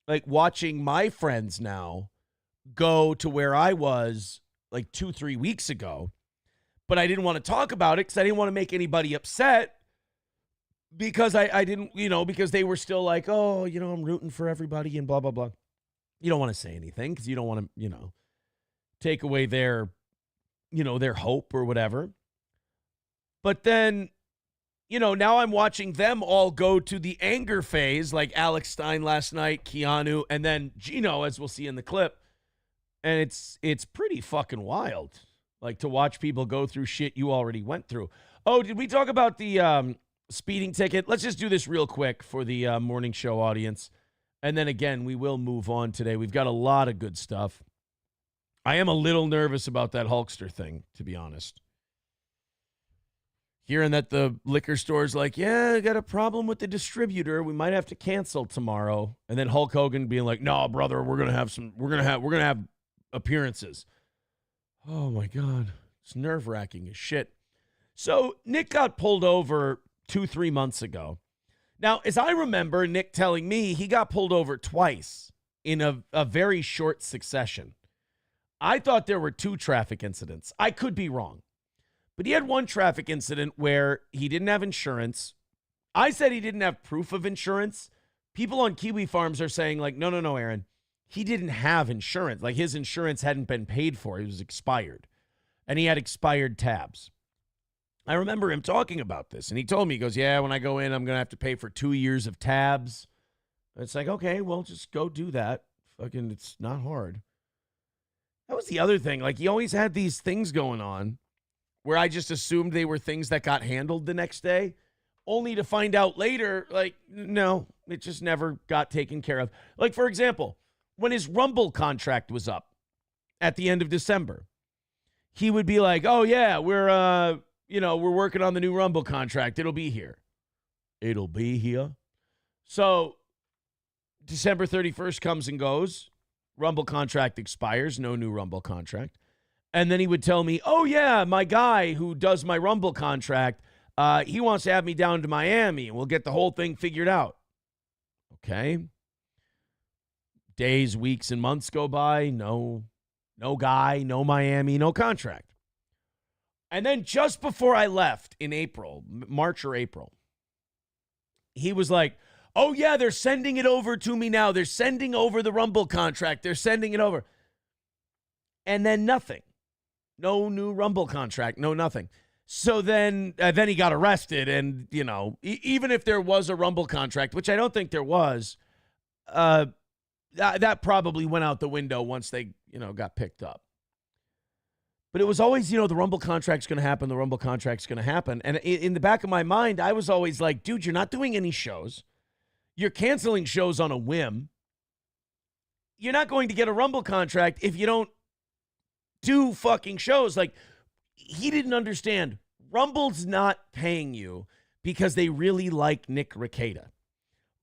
like, watching my friends now go to where I was like 2-3 weeks ago, but I didn't want to talk about it because I didn't want to make anybody upset, because I didn't, you know, because they were still like, oh, you know, I'm rooting for everybody and blah, blah, blah. You don't want to say anything because you don't want to, you know, take away their, you know, their hope or whatever. But then now I'm watching them all go to the anger phase, like Alex Stein last night, Keanu, and then Gino, as we'll see in the clip. And it's pretty fucking wild, like, to watch people go through shit you already went through. Oh, did we talk about the speeding ticket? Let's just do this real quick for the morning show audience. And then, again, we will move on today. We've got a lot of good stuff. I am a little nervous about that Hulkster thing, to be honest. Hearing that the liquor store's like, yeah, I got a problem with the distributor. We might have to cancel tomorrow. And then Hulk Hogan being like, no, brother, we're gonna have appearances. Oh my God. It's nerve-wracking as shit. So Nick got pulled over 2-3 months ago. Now, as I remember Nick telling me, he got pulled over twice in a very short succession. I thought there were 2 traffic incidents. I could be wrong. But he had one traffic incident where he didn't have insurance. I said he didn't have proof of insurance. People on Kiwi Farms are saying, like, no, Aaron. He didn't have insurance. Like, his insurance hadn't been paid for. It was expired. And he had expired tabs. I remember him talking about this. And he told me, he goes, yeah, when I go in, I'm going to have to pay for 2 years of tabs. It's like, okay, well, just go do that. Fucking, it's not hard. That was the other thing. Like, he always had these things going on where I just assumed they were things that got handled the next day, only to find out later, like, no, it just never got taken care of. Like, for example, when his Rumble contract was up at the end of December, he would be like, oh, yeah, we're working on the new Rumble contract. It'll be here. It'll be here. So December 31st comes and goes. Rumble contract expires. No new Rumble contract. And then he would tell me, oh, yeah, my guy who does my Rumble contract, he wants to have me down to Miami, and we'll get the whole thing figured out. Okay. Days, weeks, and months go by. No guy, no Miami, no contract. And then just before I left in April, March or April, he was like, oh, yeah, they're sending it over to me now. They're sending over the Rumble contract. They're sending it over. And then nothing. No new Rumble contract, no nothing. So then he got arrested, and, even if there was a Rumble contract, which I don't think there was, that probably went out the window once they, got picked up. But it was always, the Rumble contract's going to happen, the Rumble contract's going to happen. And in the back of my mind, I was always like, dude, you're not doing any shows. You're canceling shows on a whim. You're not going to get a Rumble contract if you don't do fucking shows. Like, he didn't understand. Rumble's not paying you because they really like Nick Rekieta.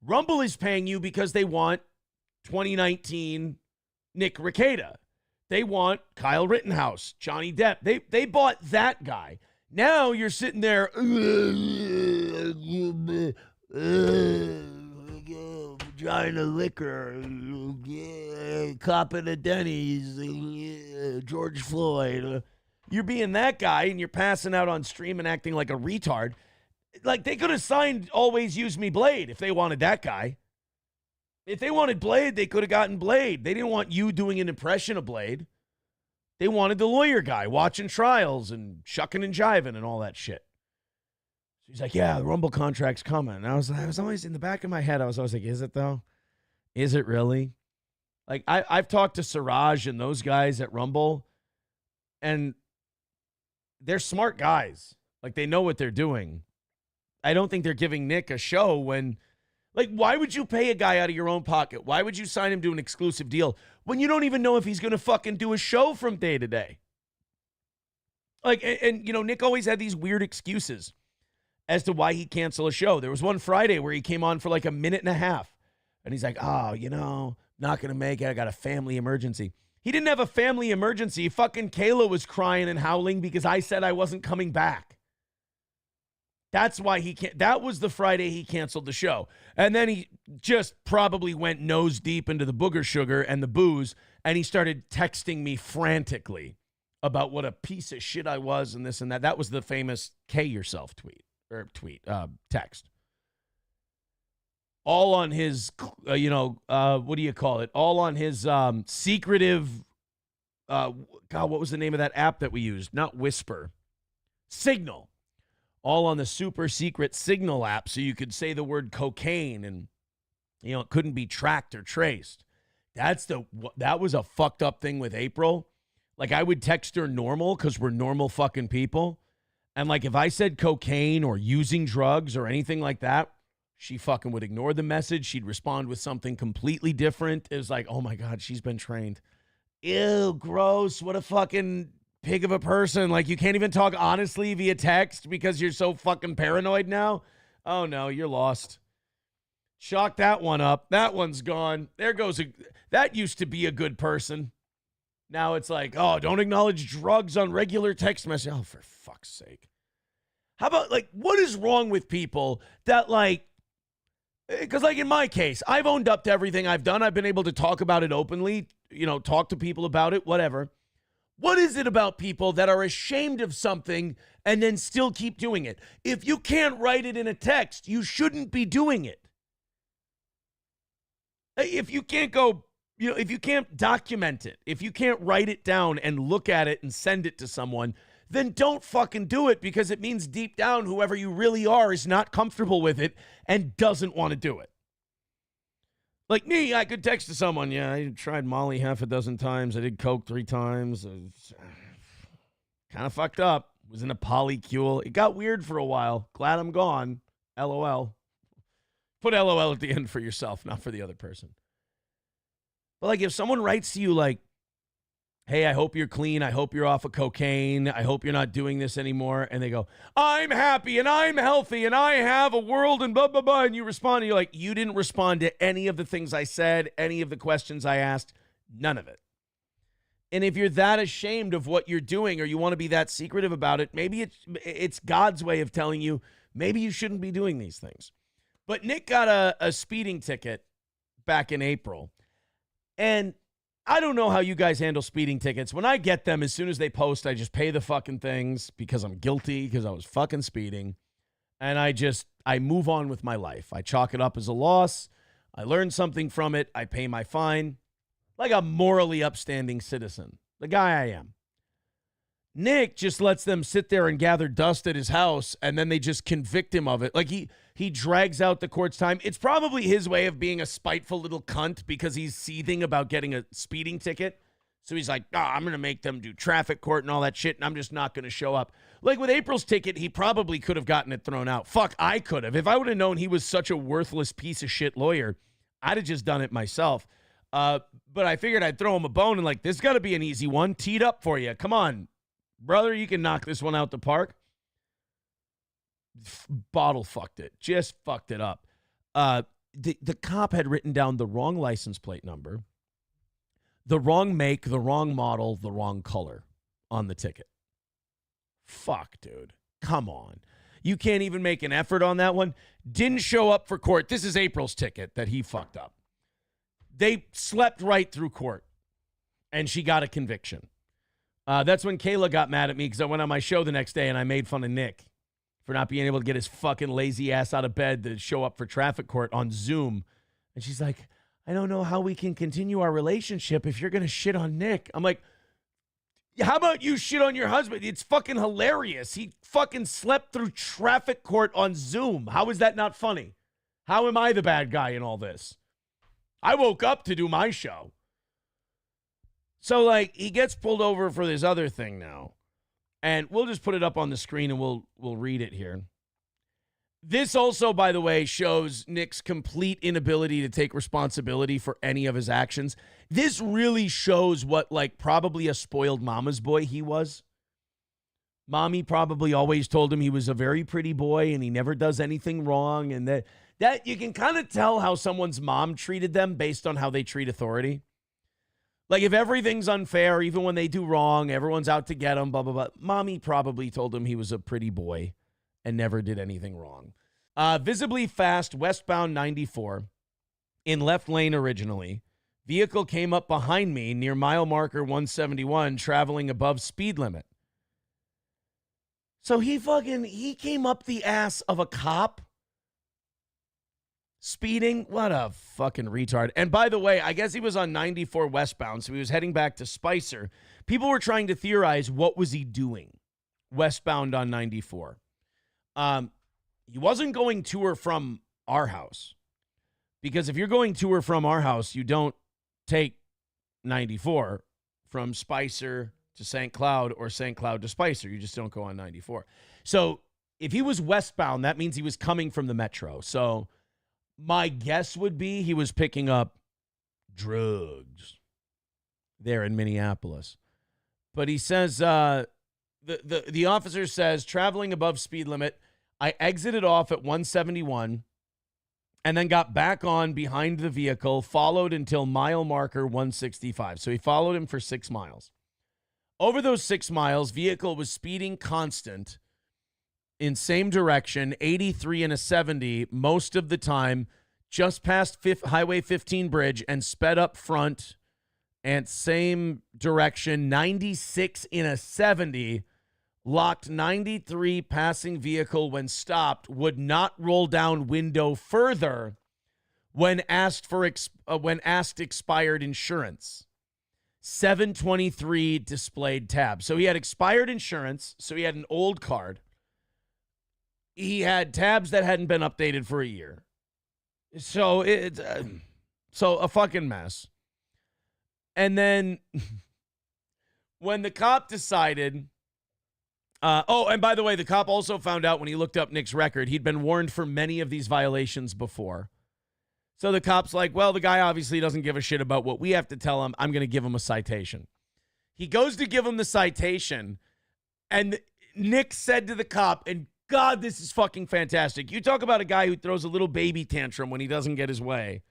Rumble is paying you because they want 2019 Nick Rekieta. They want Kyle Rittenhouse, Johnny Depp. They bought that guy. Now you're sitting there, vagina liquor, cop at a Denny's, George Floyd. You're being that guy, and you're passing out on stream and acting like a retard. Like, they could have signed Always Use Me Blade if they wanted that guy. If they wanted Blade, they could have gotten Blade. They didn't want you doing an impression of Blade. They wanted the lawyer guy watching trials and shucking and jiving and all that shit. So he's like, yeah, the Rumble contract's coming. And I was always in the back of my head, I was always like, is it though? Is it really? Like, I've talked to Siraj and those guys at Rumble, and they're smart guys. Like, they know what they're doing. I don't think they're giving Nick a show when, like, why would you pay a guy out of your own pocket? Why would you sign him to an exclusive deal when you don't even know if he's going to fucking do a show from day to day? Like, and Nick always had these weird excuses as to why he canceled a show. There was one Friday where he came on for like a minute and a half, and he's like, oh, not going to make it. I got a family emergency. He didn't have a family emergency. Fucking Kayla was crying and howling because I said I wasn't coming back. That's why he can't. That was the Friday he canceled the show. And then he just probably went nose deep into the booger sugar and the booze, and he started texting me frantically about what a piece of shit I was and this and that. That was the famous K yourself text. All on his, what do you call it? All on his secretive, God, what was the name of that app that we used? Not Whisper. Signal. all on the super secret Signal app so you could say the word cocaine and, you know, it couldn't be tracked or traced. That was a fucked up thing with April. Like, I would text her normal because we're normal fucking people. And, like, if I said cocaine or using drugs or anything like that, she fucking would ignore the message. She'd respond with something completely different. It was like, oh, my God, she's been trained. Ew, gross. What a fucking pig of a person. Like, you can't even talk honestly via text because you're so fucking paranoid now. Oh, no, you're lost. Chalk that one up. That one's gone. There goes that used to be a good person. Now it's like, oh, don't acknowledge drugs on regular text message. Oh, for fuck's sake. How about, like, what is wrong with people that, like, because, like, in my case, I've owned up to everything I've done. I've been able to talk about it openly, you know, talk to people about it, whatever. What is it about people that are ashamed of something and then still keep doing it? If you can't write it in a text, you shouldn't be doing it. If you can't go, you know, if you can't document it, if you can't write it down and look at it and send it to someone, then don't fucking do it, because it means deep down whoever you really are is not comfortable with it and doesn't want to do it. Like me, I could text to someone, yeah, I tried Molly half a dozen times. I did Coke 3 times. Kind of fucked up. Was in a polycule. It got weird for a while. Glad I'm gone. LOL. Put LOL at the end for yourself, not for the other person. But, like, if someone writes to you like, hey, I hope you're clean. I hope you're off of cocaine. I hope you're not doing this anymore. And they go, I'm happy and I'm healthy and I have a world and blah, blah, blah. And you respond and you're like, you didn't respond to any of the things I said, any of the questions I asked, none of it. And if you're that ashamed of what you're doing or you want to be that secretive about it, maybe it's God's way of telling you maybe you shouldn't be doing these things. But Nick got a speeding ticket back in April. And I don't know how you guys handle speeding tickets. When I get them, as soon as they post, I just pay the fucking things because I'm guilty, because I was fucking speeding. And I move on with my life. I chalk it up as a loss. I learn something from it. I pay my fine. Like a morally upstanding citizen. The guy I am. Nick just lets them sit there and gather dust at his house, and then they just convict him of it. Like, he drags out the court's time. It's probably his way of being a spiteful little cunt because he's seething about getting a speeding ticket. So he's like, I'm going to make them do traffic court and all that shit, and I'm just not going to show up. Like with April's ticket, he probably could have gotten it thrown out. Fuck, I could have. If I would have known he was such a worthless piece of shit lawyer, I'd have just done it myself. But I figured I'd throw him a bone and, like, this got to be an easy one. Teed up for you. Come on, brother, you can knock this one out the park. Bottle fucked it. Just fucked it up. The cop had written down the wrong license plate number, the wrong make, the wrong model, the wrong color on the ticket. Fuck, dude. Come on. You can't even make an effort on that one. Didn't show up for court. This is April's ticket that he fucked up. They slept right through court, and she got a conviction. That's when Kayla got mad at me because I went on my show the next day and I made fun of Nick for not being able to get his fucking lazy ass out of bed to show up for traffic court on Zoom. And she's like, I don't know how we can continue our relationship if you're going to shit on Nick. I'm like, how about you shit on your husband? It's fucking hilarious. He fucking slept through traffic court on Zoom. How is that not funny? How am I the bad guy in all this? I woke up to do my show. So, like, he gets pulled over for this other thing now. And we'll just put it up on the screen and we'll read it here. This also, by the way, shows Nick's complete inability to take responsibility for any of his actions. This really shows what, like, probably a spoiled mama's boy he was. Mommy probably always told him he was a very pretty boy and he never does anything wrong. And that you can kind of tell how someone's mom treated them based on how they treat authority. Like, if everything's unfair, even when they do wrong, everyone's out to get them, blah, blah, blah. Mommy probably told him he was a pretty boy and never did anything wrong. Visibly fast, westbound 94, in left lane originally. Vehicle came up behind me near mile marker 171, traveling above speed limit. So he came up the ass of a cop. Speeding? What a fucking retard. And by the way, I guess he was on 94 westbound, so he was heading back to Spicer. People were trying to theorize what was he doing westbound on 94. He wasn't going to or from our house. Because if you're going to or from our house, you don't take 94 from Spicer to St. Cloud or St. Cloud to Spicer. You just don't go on 94. So if he was westbound, that means he was coming from the metro. So my guess would be he was picking up drugs there in Minneapolis. But he says, the officer says, traveling above speed limit, I exited off at 171 and then got back on behind the vehicle, followed until mile marker 165. So he followed him for 6 miles. Over those 6 miles, vehicle was speeding constant in same direction, 83 and a 70 most of the time, just past Highway 15 bridge and sped up front and same direction, 96 in a 70, locked 93 passing vehicle when stopped, would not roll down window further when asked expired insurance. 723 displayed tab. So he had expired insurance, so he had an old card. He had tabs that hadn't been updated for a year. So it's a fucking mess. And then when the cop decided, and by the way, the cop also found out when he looked up Nick's record, he'd been warned for many of these violations before. So the cop's like, well, the guy obviously doesn't give a shit about what we have to tell him. I'm going to give him a citation. He goes to give him the citation, and Nick said to the cop, and God, this is fucking fantastic. You talk about a guy who throws a little baby tantrum when he doesn't get his way,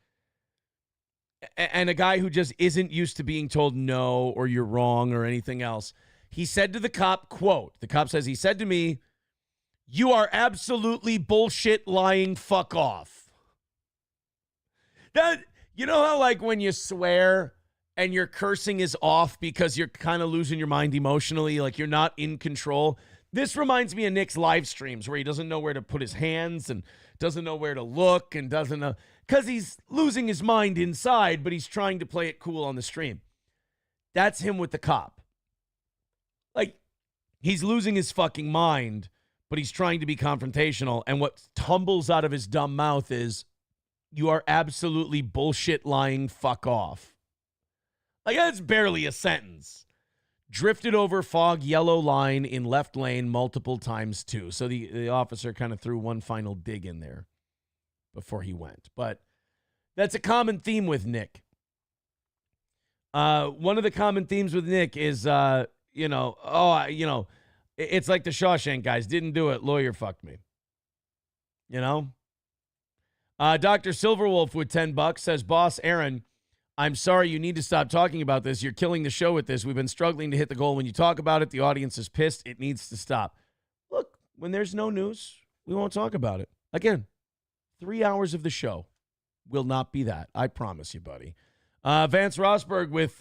and a guy who just isn't used to being told no or you're wrong or anything else. He said to the cop, quote, the cop says, he said to me, "You are absolutely bullshit lying, fuck off." That, you know how like when you swear and your cursing is off because you're kind of losing your mind emotionally, like you're not in control? This reminds me of Nick's live streams where he doesn't know where to put his hands and doesn't know where to look and doesn't know, because he's losing his mind inside, but he's trying to play it cool on the stream. That's him with the cop. Like, he's losing his fucking mind, but he's trying to be confrontational. And what tumbles out of his dumb mouth is, "You are absolutely bullshit lying, fuck off." Like, that's barely a sentence. Drifted over fog yellow line in left lane multiple times too. So the officer kind of threw one final dig in there before he went. But that's a common theme with Nick. One of the common themes with Nick is, it's like the Shawshank guys. Didn't do it. Lawyer fucked me. You know? Dr. Silverwolf with $10 says, "Boss Aaron, I'm sorry, you need to stop talking about this. You're killing the show with this. We've been struggling to hit the goal. When you talk about it, the audience is pissed. It needs to stop." Look, when there's no news, we won't talk about it. Again, 3 hours of the show will not be that. I promise you, buddy. Vance Rosberg with,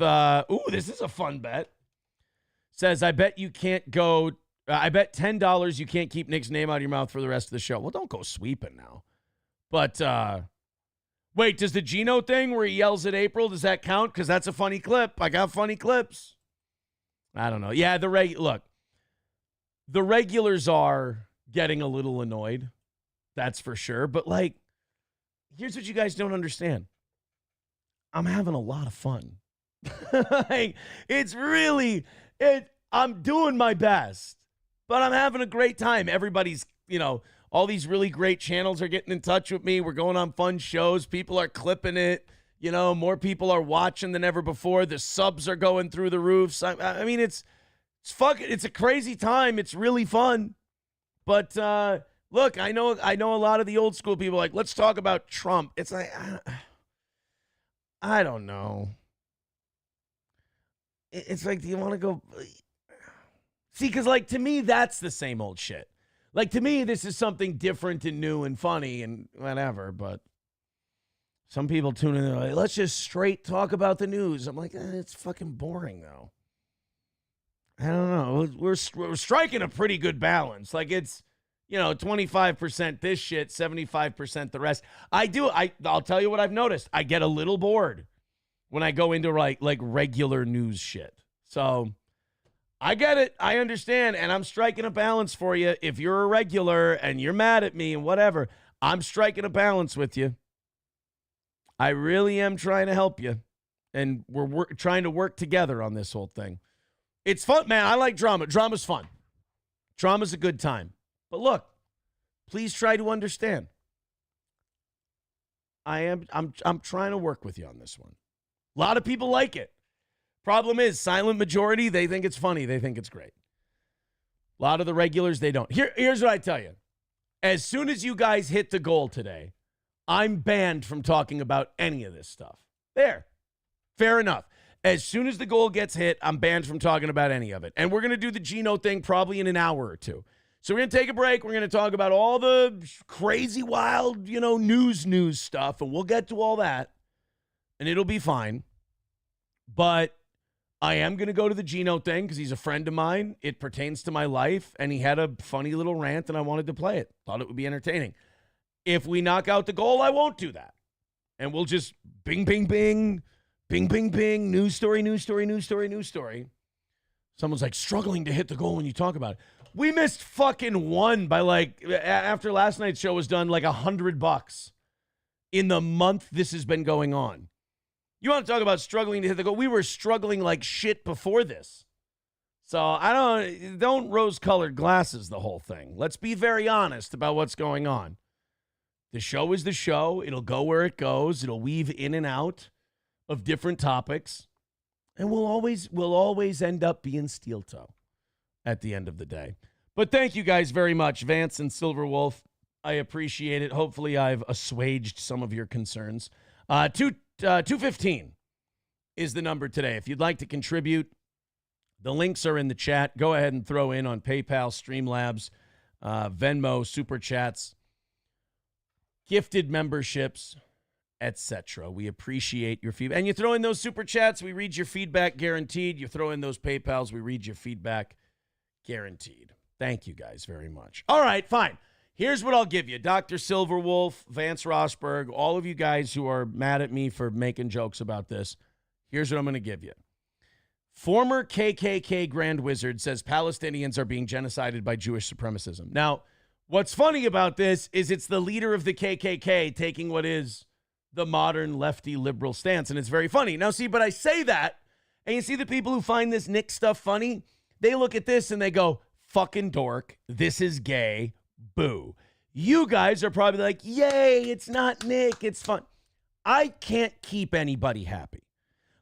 this is a fun bet. Says, I bet $10 you can't keep Nick's name out of your mouth for the rest of the show. Well, don't go sweeping now. But, wait, does the Gino thing where he yells at April, does that count? Because that's a funny clip. I got funny clips. I don't know. Yeah, the regulars are getting a little annoyed. That's for sure. But, like, here's what you guys don't understand. I'm having a lot of fun. Like, I'm doing my best. But I'm having a great time. Everybody's, all these really great channels are getting in touch with me. We're going on fun shows. People are clipping it. More people are watching than ever before. The subs are going through the roofs. I mean, it's a crazy time. It's really fun. But look, I know a lot of the old school people are like, let's talk about Trump. It's like, I don't know. It's like, do you want to go? See, because like to me, that's the same old shit. Like, to me, this is something different and new and funny and whatever, but some people tune in and they're like, let's just straight talk about the news. I'm like, it's fucking boring, though. I don't know. We're striking a pretty good balance. Like, it's, 25% this shit, 75% the rest. I'll tell you what I've noticed. I get a little bored when I go into, like regular news shit. So I get it. I understand. And I'm striking a balance for you. If you're a regular and you're mad at me and whatever, I'm striking a balance with you. I really am trying to help you. And we're trying to work together on this whole thing. It's fun, man. I like drama. Drama's fun. Drama's a good time. But look, please try to understand. I'm trying to work with you on this one. A lot of people like it. Problem is, silent majority, they think it's funny. They think it's great. A lot of the regulars, they don't. Here's what I tell you. As soon as you guys hit the goal today, I'm banned from talking about any of this stuff. There. Fair enough. As soon as the goal gets hit, I'm banned from talking about any of it. And we're going to do the Geno thing probably in an hour or two. So we're going to take a break. We're going to talk about all the crazy, wild, news stuff. And we'll get to all that. And it'll be fine. But I am going to go to the Geno thing because he's a friend of mine. It pertains to my life. And he had a funny little rant and I wanted to play it. Thought it would be entertaining. If we knock out the goal, I won't do that. And we'll just bing, bing, bing. Bing, bing, bing, news story, news story, news story, news story. Someone's like struggling to hit the goal when you talk about it. We missed fucking one by after last night's show was done, $100 in the month this has been going on. You want to talk about struggling to hit the goal? We were struggling like shit before this. So don't rose-colored glasses the whole thing. Let's be very honest about what's going on. The show is the show. It'll go where it goes. It'll weave in and out of different topics, and we'll always end up being steel toe at the end of the day. But thank you guys very much, Vance and Silver Wolf. I appreciate it. Hopefully I've assuaged some of your concerns. 215 is the number today. If you'd like to contribute, the links are in the chat. Go ahead and throw in on PayPal, Streamlabs, Venmo, Super Chats, gifted memberships, etc. We appreciate your feedback. And you throw in those Super Chats, we read your feedback guaranteed. You throw in those PayPals, we read your feedback guaranteed. Thank you guys very much. All right, fine. Here's what I'll give you. Dr. Silverwolf, Vance Rosberg, all of you guys who are mad at me for making jokes about this, here's what I'm going to give you. Former KKK Grand Wizard says Palestinians are being genocided by Jewish supremacism. Now, what's funny about this is it's the leader of the KKK taking what is the modern lefty liberal stance, and it's very funny. Now, see, but I say that, and you see the people who find this Nick stuff funny, they look at this and they go, fucking dork, this is gay, boo. You guys are probably like, yay, it's not Nick, it's fun. I can't keep anybody happy.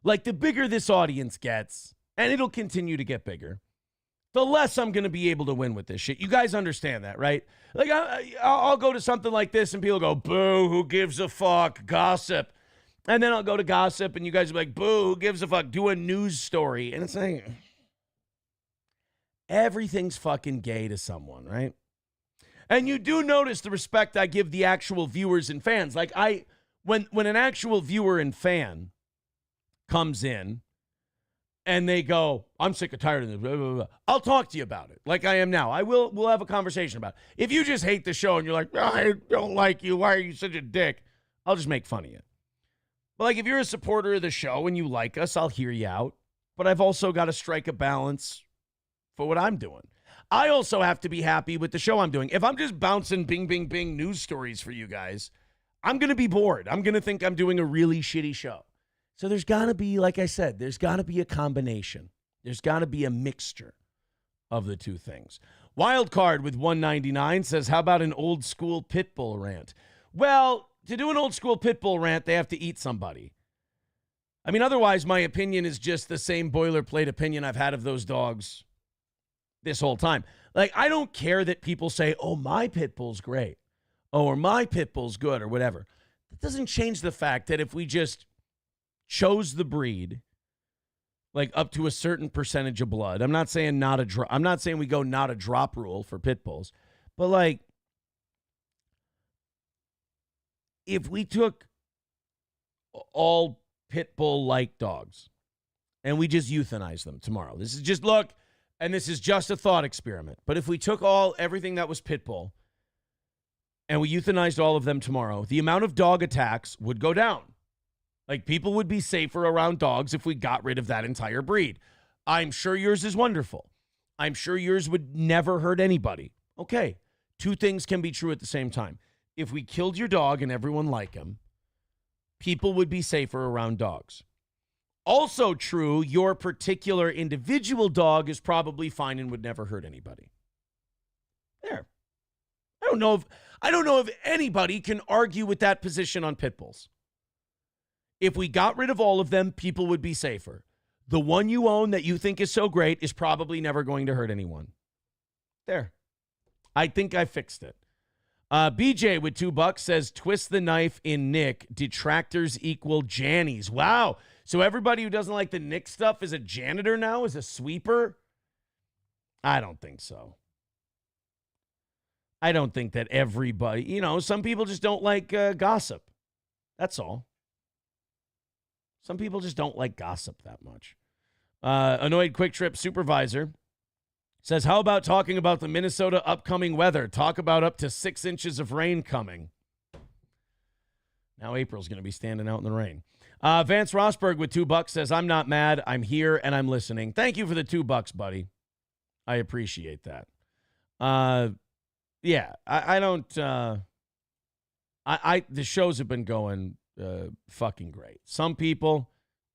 Like, the bigger this audience gets, and it'll continue to get bigger, the less I'm going to be able to win with this shit. You guys understand that, right? Like, I'll go to something like this and people go, boo, who gives a fuck, gossip. And then I'll go to gossip and you guys will be like, boo, who gives a fuck, do a news story. And it's like, everything's fucking gay to someone, right? And you do notice the respect I give the actual viewers and fans. Like, when an actual viewer and fan comes in, and they go, I'm sick or tired of this, blah, blah, blah, I'll talk to you about it like I am now. We'll have a conversation about it. If you just hate the show and you're like, I don't like you, why are you such a dick? I'll just make fun of you. But like, if you're a supporter of the show and you like us, I'll hear you out. But I've also got to strike a balance for what I'm doing. I also have to be happy with the show I'm doing. If I'm just bouncing bing, bing, bing news stories for you guys, I'm going to be bored. I'm going to think I'm doing a really shitty show. So there's got to be, like I said, there's got to be a combination. There's got to be a mixture of the two things. Wildcard with 199 says, how about an old school pit bull rant? Well, to do an old school pit bull rant, they have to eat somebody. I mean, otherwise, my opinion is just the same boilerplate opinion I've had of those dogs this whole time. Like, I don't care that people say, oh, my pit bull's great. Oh, or my pit bull's good or whatever. That doesn't change the fact that if we just chose the breed, like up to a certain percentage of blood. I'm not saying I'm not saying we go not a drop rule for pit bulls, but like if we took all pit bull like dogs and we just euthanize them tomorrow. This is just this is just a thought experiment. But if we took everything that was pit bull and we euthanized all of them tomorrow, the amount of dog attacks would go down. Like, people would be safer around dogs if we got rid of that entire breed. I'm sure yours is wonderful. I'm sure yours would never hurt anybody. Okay, two things can be true at the same time. If we killed your dog and everyone liked him, people would be safer around dogs. Also true, your particular individual dog is probably fine and would never hurt anybody. There. I don't know if anybody can argue with that position on pit bulls. If we got rid of all of them, people would be safer. The one you own that you think is so great is probably never going to hurt anyone. There. I think I fixed it. BJ with $2 says, twist the knife in Nick. Detractors equal Jannies. Wow. So everybody who doesn't like the Nick stuff is a janitor now, is a sweeper? I don't think so. I don't think that everybody, some people just don't like gossip. That's all. Some people just don't like gossip that much. Annoyed Quick Trip Supervisor says, how about talking about the Minnesota upcoming weather? Talk about up to 6 inches of rain coming. Now April's going to be standing out in the rain. Vance Rosberg with $2 says, I'm not mad. I'm here and I'm listening. Thank you for the $2, buddy. I appreciate that. Yeah, I don't. The shows have been going fucking great. Some people,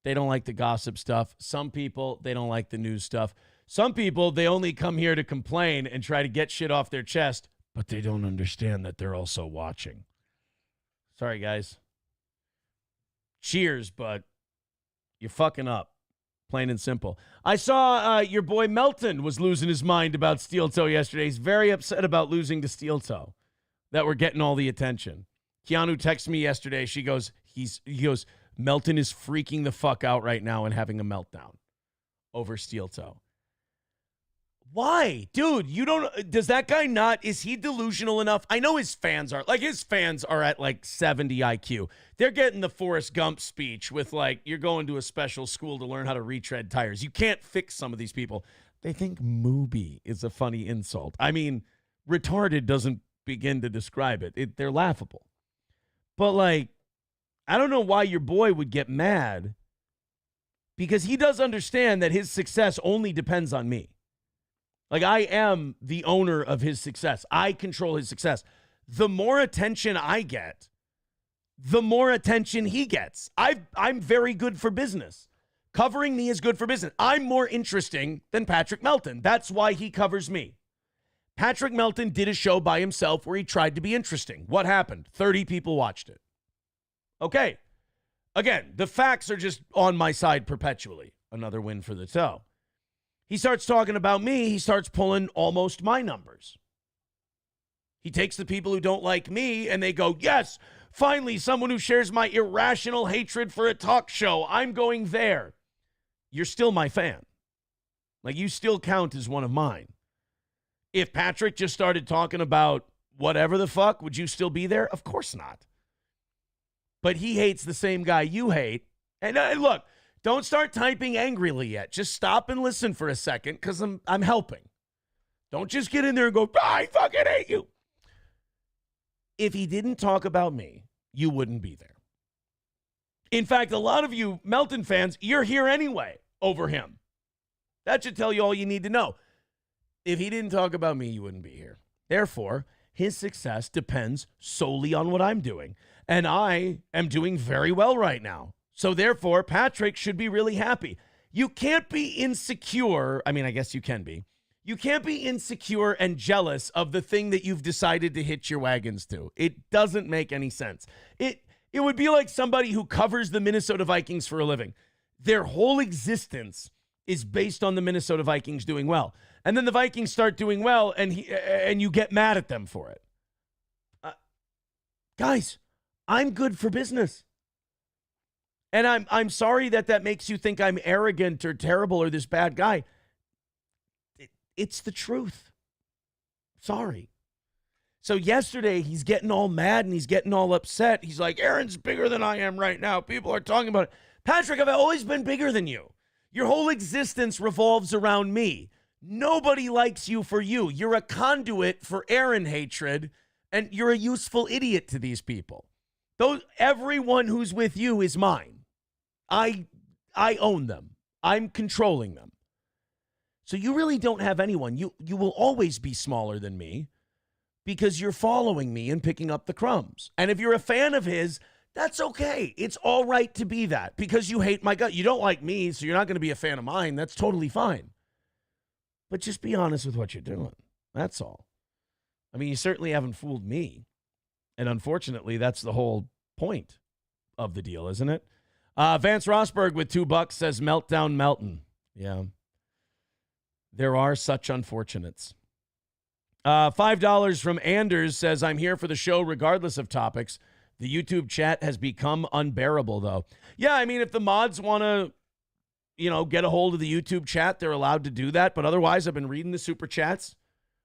they don't like the gossip stuff. Some people, they don't like the news stuff. Some people, they only come here to complain and try to get shit off their chest, but they don't understand that they're also watching. Sorry, guys. Cheers, but you're fucking up. Plain and simple. I saw your boy Melton was losing his mind about Steel Toe yesterday. He's very upset about losing to Steel Toe, that we're getting all the attention. Keanu texted me yesterday. He goes, Melton is freaking the fuck out right now and having a meltdown over Steel Toe. Why? Dude, does that guy not, is he delusional enough? I know his fans are at like 70 IQ. They're getting the Forrest Gump speech with like, you're going to a special school to learn how to retread tires. You can't fix some of these people. They think mooby is a funny insult. I mean, retarded doesn't begin to describe it. They're laughable. But like, I don't know why your boy would get mad, because he does understand that his success only depends on me. Like, I am the owner of his success. I control his success. The more attention I get, the more attention he gets. I'm very good for business. Covering me is good for business. I'm more interesting than Patrick Melton. That's why he covers me. Patrick Melton did a show by himself where he tried to be interesting. What happened? 30 people watched it. Okay. Again, the facts are just on my side perpetually. Another win for the toe. He starts talking about me. He starts pulling almost my numbers. He takes the people who don't like me and they go, yes, finally, someone who shares my irrational hatred for a talk show. I'm going there. You're still my fan. Like, you still count as one of mine. If Patrick just started talking about whatever the fuck, would you still be there? Of course not. But he hates the same guy you hate. And look, don't start typing angrily yet. Just stop and listen for a second, because I'm helping. Don't just get in there and go, I fucking hate you. If he didn't talk about me, you wouldn't be there. In fact, a lot of you Melton fans, you're here anyway over him. That should tell you all you need to know. If he didn't talk about me, you wouldn't be here. Therefore, his success depends solely on what I'm doing. And I am doing very well right now. So therefore, Patrick should be really happy. You can't be insecure. I mean, I guess you can be. You can't be insecure and jealous of the thing that you've decided to hitch your wagons to. It doesn't make any sense. It would be like somebody who covers the Minnesota Vikings for a living. Their whole existence is based on the Minnesota Vikings doing well. And then the Vikings start doing well, and you get mad at them for it. Guys, I'm good for business. And I'm sorry that makes you think I'm arrogant or terrible or this bad guy. It's the truth. Sorry. So yesterday, he's getting all mad and he's getting all upset. He's like, Aaron's bigger than I am right now. People are talking about it. Patrick, I've always been bigger than you. Your whole existence revolves around me. Nobody likes you for you. You're a conduit for Aaron hatred, and you're a useful idiot to these people. Everyone who's with you is mine. I own them. I'm controlling them. So you really don't have anyone. You will always be smaller than me because you're following me and picking up the crumbs. And if you're a fan of his, that's okay. It's all right to be that because you hate my gut. You don't like me, so you're not going to be a fan of mine. That's totally fine. But just be honest with what you're doing. That's all. I mean, you certainly haven't fooled me. And unfortunately, that's the whole point of the deal, isn't it? Vance Rosberg with $2 says, Meltdown Melton. Yeah. There are such unfortunates. $5 from Anders says, I'm here for the show regardless of topics. The YouTube chat has become unbearable, though. Yeah, I mean, if the mods want to, get a hold of the YouTube chat, they're allowed to do that. But otherwise, I've been reading the super chats.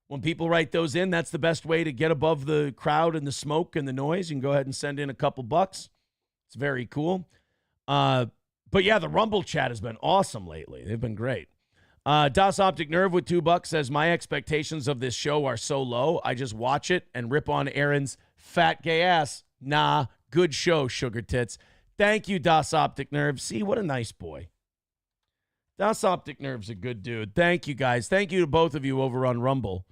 When people write those in, that's the best way to get above the crowd and the smoke and the noise. You can go ahead and send in a couple bucks. It's very cool. But yeah, the Rumble chat has been awesome lately. They've been great. Das Optic Nerve with $2 says, my expectations of this show are so low. I just watch it and rip on Aaron's fat gay ass. Nah, good show, sugar tits. Thank you, Das Optic Nerve. See, what a nice boy. Das Optic Nerve's a good dude. Thank you, guys. Thank you to both of you over on Rumble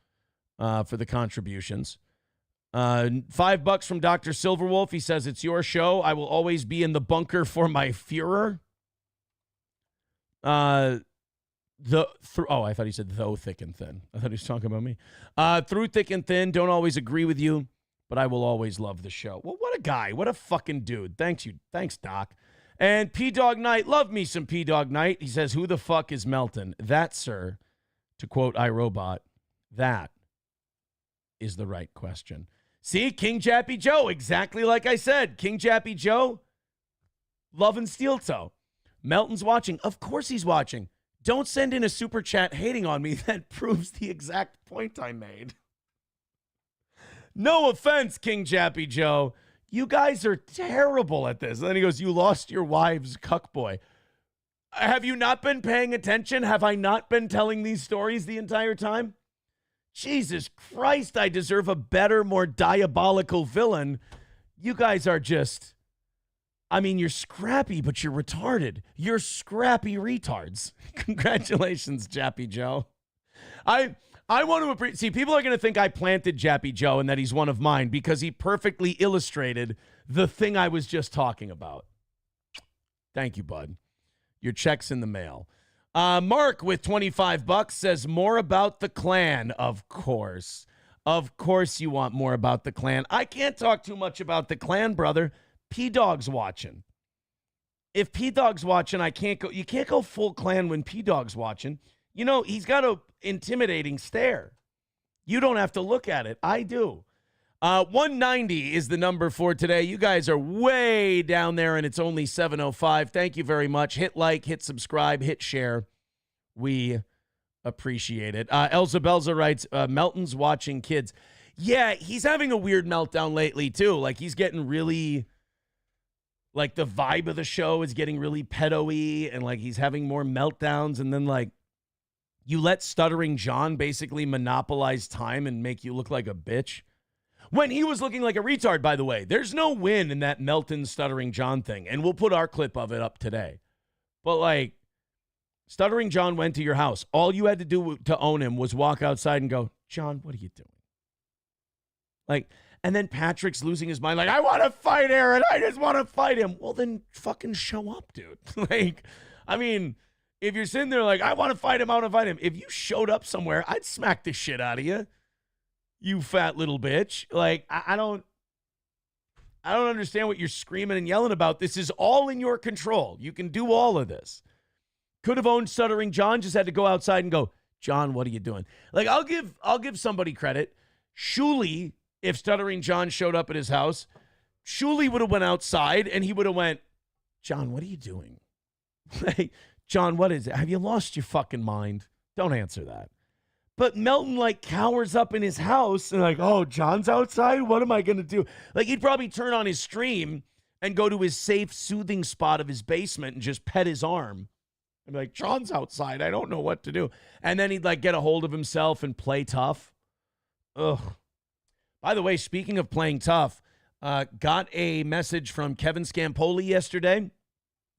for the contributions. $5 from Dr. Silverwolf. He says, it's your show. I will always be in the bunker for my Führer. I thought he said though thick and thin. I thought he was talking about me. Through thick and thin, don't always agree with you, but I will always love the show. Well, what a guy. What a fucking dude. Thanks, Doc. And P-Dog Knight, love me some P-Dog Knight. He says, who the fuck is Melton? That, sir, to quote iRobot, that is the right question. See, King Jappy Joe, exactly like I said. King Jappy Joe, loving Steel Toe. Melton's watching. Of course he's watching. Don't send in a super chat hating on me. That proves the exact point I made. No offense, King Jappy Joe. You guys are terrible at this. And then he goes, you lost your wives, cuckboy. Have you not been paying attention? Have I not been telling these stories the entire time? Jesus Christ, I deserve a better, more diabolical villain. You guys are just, you're scrappy, but you're retarded. You're scrappy retards. Congratulations, Jappy Joe. I want to appreciate. See, people are going to think I planted Jappy Joe and that he's one of mine because he perfectly illustrated the thing I was just talking about. Thank you, bud. Your check's in the mail. Mark with $25 says, more about the clan, of course. Of course you want more about the clan. I can't talk too much about the clan, brother. P-Dog's watching. If P-Dog's watching, I can't go. You can't go full clan when P-Dog's watching. He's got a intimidating stare. You don't have to look at it. I do. 190 is the number for today. You guys are way down there, and it's only 7:05. Thank you very much. Hit like, hit subscribe, hit share. We appreciate it. Elza Belza writes, Melton's watching kids. Yeah, he's having a weird meltdown lately, too. Like, he's getting really, like, the vibe of the show is getting really pedo-y, and, like, he's having more meltdowns, and then, like, you let Stuttering John basically monopolize time and make you look like a bitch. When he was looking like a retard, by the way. There's no win in that Melton Stuttering John thing. And we'll put our clip of it up today. But, like, Stuttering John went to your house. All you had to do to own him was walk outside and go, John, what are you doing? Like, and then Patrick's losing his mind. Like, I want to fight Aaron. I just want to fight him. Well, then fucking show up, dude. If you're sitting there like, I want to fight him, I want to fight him. If you showed up somewhere, I'd smack the shit out of you. You fat little bitch. Like, I don't understand what you're screaming and yelling about. This is all in your control. You can do all of this. Could have owned Stuttering John, just had to go outside and go, John, what are you doing? Like, I'll give somebody credit. Shuley, if Stuttering John showed up at his house, Shuley would have went outside and he would have went, John, what are you doing? Like, John, what is it? Have you lost your fucking mind? Don't answer that. But Melton, like, cowers up in his house and like, oh, John's outside? What am I going to do? Like, he'd probably turn on his stream and go to his safe, soothing spot of his basement and just pet his arm. And be like, John's outside. I don't know what to do. And then he'd, like, get a hold of himself and play tough. Ugh. By the way, speaking of playing tough, got a message from Kevin Scampoli yesterday.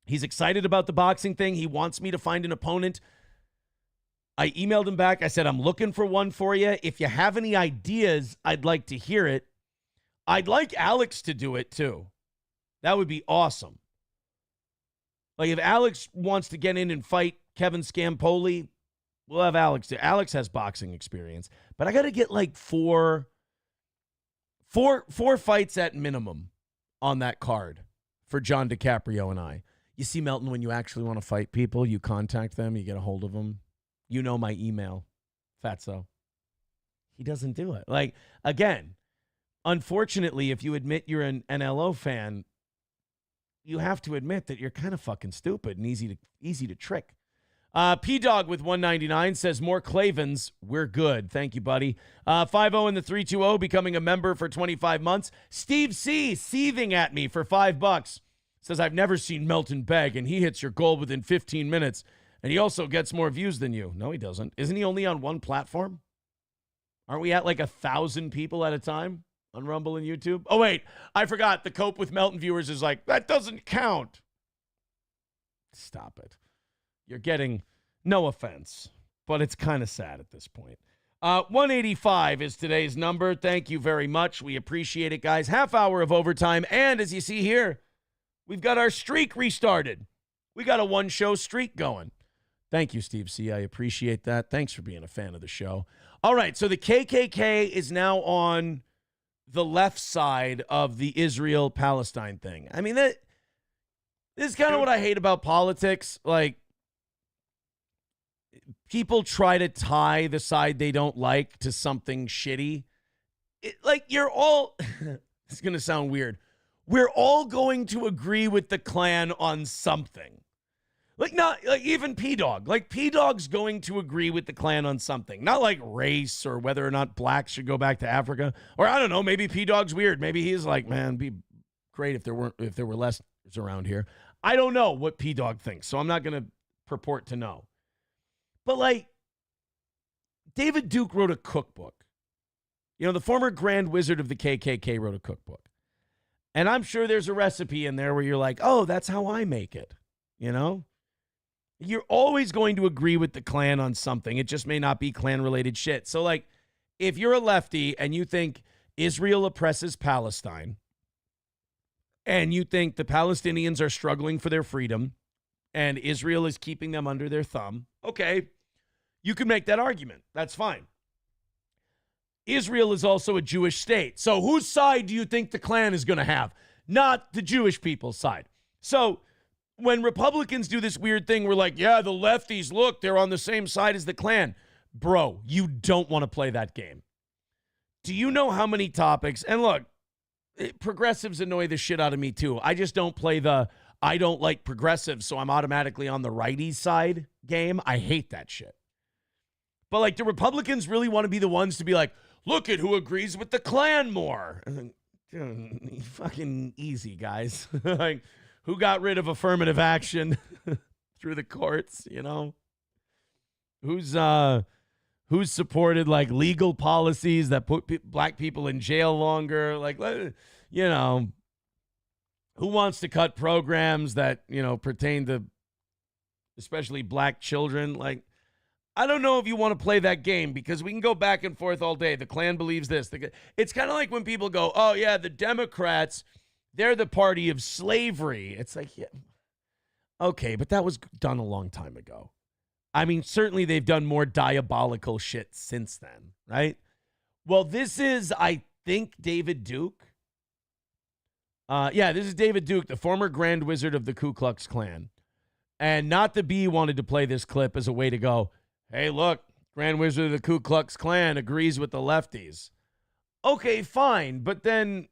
He's excited about the boxing thing. He wants me to find an opponent. I emailed him back. I said, I'm looking for one for you. If you have any ideas, I'd like to hear it. I'd like Alex to do it too. That would be awesome. Like if Alex wants to get in and fight Kevin Scampoli, we'll have Alex do. Alex has boxing experience, but I got to get like four fights at minimum on that card for John DiCaprio and I. You see, Melton, when you actually want to fight people, you contact them, you get a hold of them. You know my email, Fatso. He doesn't do it. Like, again, unfortunately, if you admit you're an NLO fan, you have to admit that you're kind of fucking stupid and easy to trick. P-Dog with 199 says, more Clavens. We're good. Thank you, buddy. 5-0 in the 320, becoming a member for 25 months. Steve C. seething at me for $5. Says, I've never seen Melton beg, and he hits your goal within 15 minutes. And he also gets more views than you. No, he doesn't. Isn't he only on one platform? Aren't we at like 1,000 people at a time on Rumble and YouTube? Oh, wait. I forgot. The Cope with Melton viewers is like, that doesn't count. Stop it. You're getting no offense, but it's kind of sad at this point. 185 is today's number. Thank you very much. We appreciate it, guys. Half hour of overtime. And as you see here, we've got our streak restarted. We got a one-show streak going. Thank you, Steve C. I appreciate that. Thanks for being a fan of the show. All right, so the KKK is now on the left side of the Israel-Palestine thing. I mean, this is kind of what I hate about politics. Like, people try to tie the side they don't like to something shitty. You're all, it's going to sound weird. We're all going to agree with the Klan on something. Not like even P-Dog. Like P-Dog's going to agree with the Klan on something. Not like race or whether or not blacks should go back to Africa. Or I don't know, maybe P-Dog's weird. Maybe he's like, man, it'd be great if there were less around here. I don't know what P-Dog thinks, so I'm not going to purport to know. But like David Duke wrote a cookbook. You know, the former Grand Wizard of the KKK wrote a cookbook. And I'm sure there's a recipe in there where you're like, oh, that's how I make it. You know? You're always going to agree with the Klan on something. It just may not be Klan-related shit. So, like, if you're a lefty and you think Israel oppresses Palestine and you think the Palestinians are struggling for their freedom and Israel is keeping them under their thumb, okay, you can make that argument. That's fine. Israel is also a Jewish state. So whose side do you think the Klan is going to have? Not the Jewish people's side. So when Republicans do this weird thing, we're like, yeah, the lefties, look, they're on the same side as the Klan. Bro, you don't want to play that game. Do you know how many topics? And look, progressives annoy the shit out of me too. I just don't play the I don't like progressives, so I'm automatically on the righties side game. I hate that shit. But like, do Republicans really want to be the ones to be like, look at who agrees with the Klan more? Fucking easy, guys. Like, who got rid of affirmative action through the courts, you know? Who's supported, like, legal policies that put black people in jail longer? Like, you know, who wants to cut programs that, you know, pertain to especially black children? Like, I don't know if you want to play that game because we can go back and forth all day. The Klan believes this. It's kind of like when people go, oh, yeah, the Democrats, they're the party of slavery. It's like, yeah, okay, but that was done a long time ago. I mean, certainly they've done more diabolical shit since then, right? Well, this is, I think, David Duke. Yeah, this is David Duke, the former Grand Wizard of the Ku Klux Klan. And Not the Bee wanted to play this clip as a way to go, hey, look, Grand Wizard of the Ku Klux Klan agrees with the lefties. Okay, fine, but then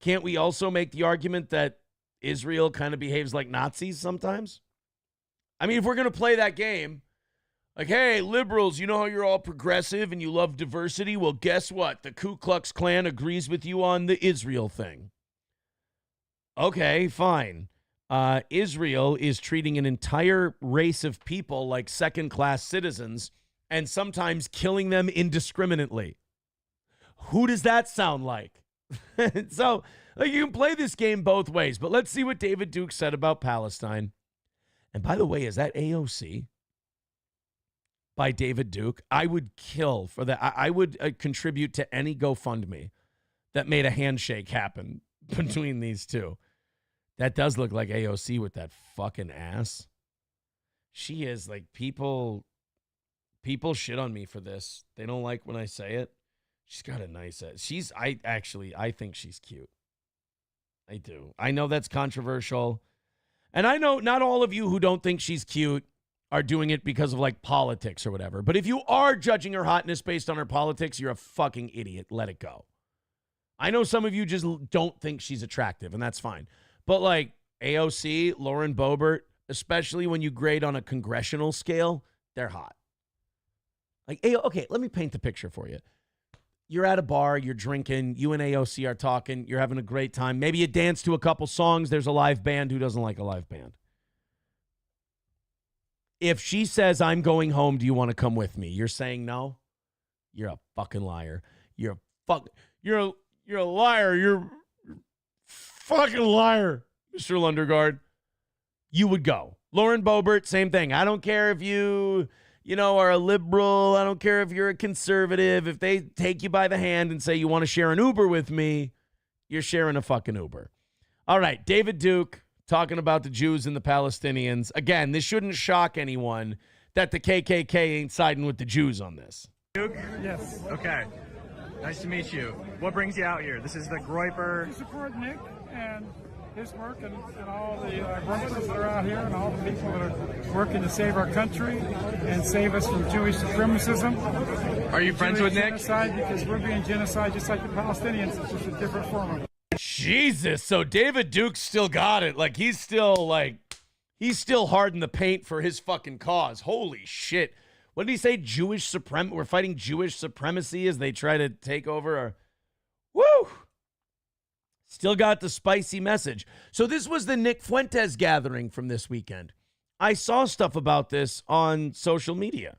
can't we also make the argument that Israel kind of behaves like Nazis sometimes? I mean, if we're going to play that game, like, hey, liberals, you know how you're all progressive and you love diversity? Well, guess what? The Ku Klux Klan agrees with you on the Israel thing. Okay, fine. Israel is treating an entire race of people like second-class citizens and sometimes killing them indiscriminately. Who does that sound like? So, like, you can play this game both ways, but let's see what David Duke said about Palestine. And by the way, is that AOC? by David Duke, I would kill for that. I would contribute to any GoFundMe that made a handshake happen between these two. That does look like AOC with that fucking ass. She is like, people shit on me for this. They don't like when I say it. She's got a nice ass. I think she's cute. I do. I know that's controversial. And I know not all of you who don't think she's cute are doing it because of like politics or whatever. But if you are judging her hotness based on her politics, you're a fucking idiot. Let it go. I know some of you just don't think she's attractive, and that's fine. But like AOC, Lauren Boebert, especially when you grade on a congressional scale, they're hot. Like, okay, let me paint the picture for you. You're at a bar, you're drinking, you and AOC are talking, you're having a great time. Maybe you dance to a couple songs. There's a live band. Who doesn't like a live band? If she says, I'm going home, do you want to come with me? You're saying no? You're a fucking liar. You're a liar. You're fucking liar, Mr. Lundergaard. You would go. Lauren Boebert, same thing. I don't care if you are a liberal. I don't care if you're a conservative. If they take you by the hand and say you want to share an Uber with me, you're sharing a fucking Uber. All right, David Duke talking about the Jews and the Palestinians. Again, this shouldn't shock anyone that the KKK ain't siding with the Jews on this. Duke? Yes. Okay. Nice to meet you. What brings you out here? This is the Groyper. To support Nick and his work and all the workers that are out here and all the people that are working to save our country and save us from Jewish supremacism. Are you friends with Nick? Genocide, because we're being genocide just like the Palestinians. It's just a different form of it. Jesus. So David Duke still got it. Like he's still hard in the paint for his fucking cause. Holy shit. What did he say? We're fighting Jewish supremacy as they try to take over. Woo! Still got the spicy message. So this was the Nick Fuentes gathering from this weekend. I saw stuff about this on social media.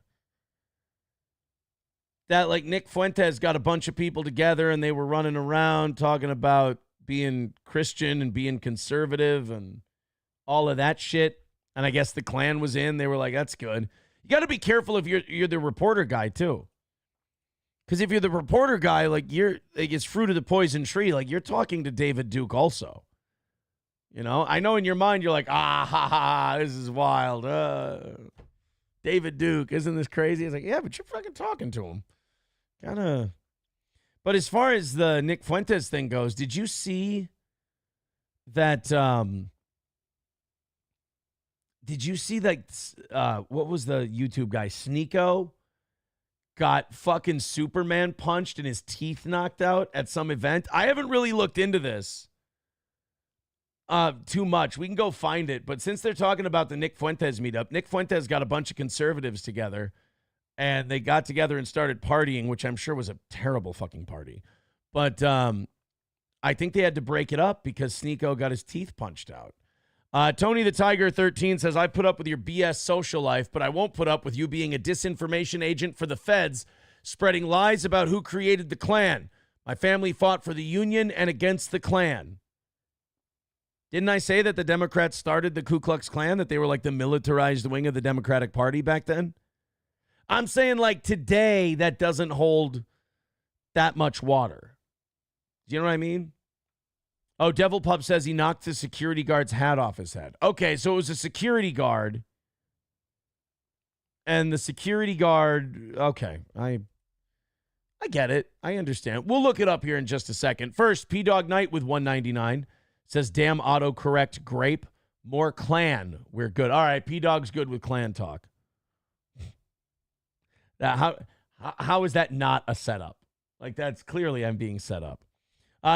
That like Nick Fuentes got a bunch of people together and they were running around talking about being Christian and being conservative and all of that shit. And I guess the Klan was in. They were like, that's good. You got to be careful if you're the reporter guy too. Because if you're the reporter guy, it's fruit of the poison tree. Like you're talking to David Duke also. You know, I know in your mind you're like, this is wild. David Duke, isn't this crazy? It's like, yeah, but you're fucking talking to him. But as far as the Nick Fuentes thing goes, did you see that? What was the YouTube guy? Sneeko got fucking Superman punched and his teeth knocked out at some event. I haven't really looked into this too much. We can go find it. But since they're talking about the Nick Fuentes meetup, Nick Fuentes got a bunch of conservatives together and they got together and started partying, which I'm sure was a terrible fucking party. But I think they had to break it up because Sneeko got his teeth punched out. Tony the Tiger 13 says, I put up with your BS social life, but I won't put up with you being a disinformation agent for the feds, spreading lies about who created the Klan. My family fought for the Union and against the Klan. Didn't I say that the Democrats started the Ku Klux Klan, that they were like the militarized wing of the Democratic Party back then? I'm saying like today that doesn't hold that much water. Do you know what I mean? Oh, Devil Pup says he knocked the security guard's hat off his head. Okay, so it was a security guard. And the security guard, okay, I get it. I understand. We'll look it up here in just a second. First, P-Dog Knight with 199 says, damn autocorrect grape. More Klan. We're good. All right, P-Dog's good with Klan talk. How is that not a setup? Like, that's clearly I'm being set up.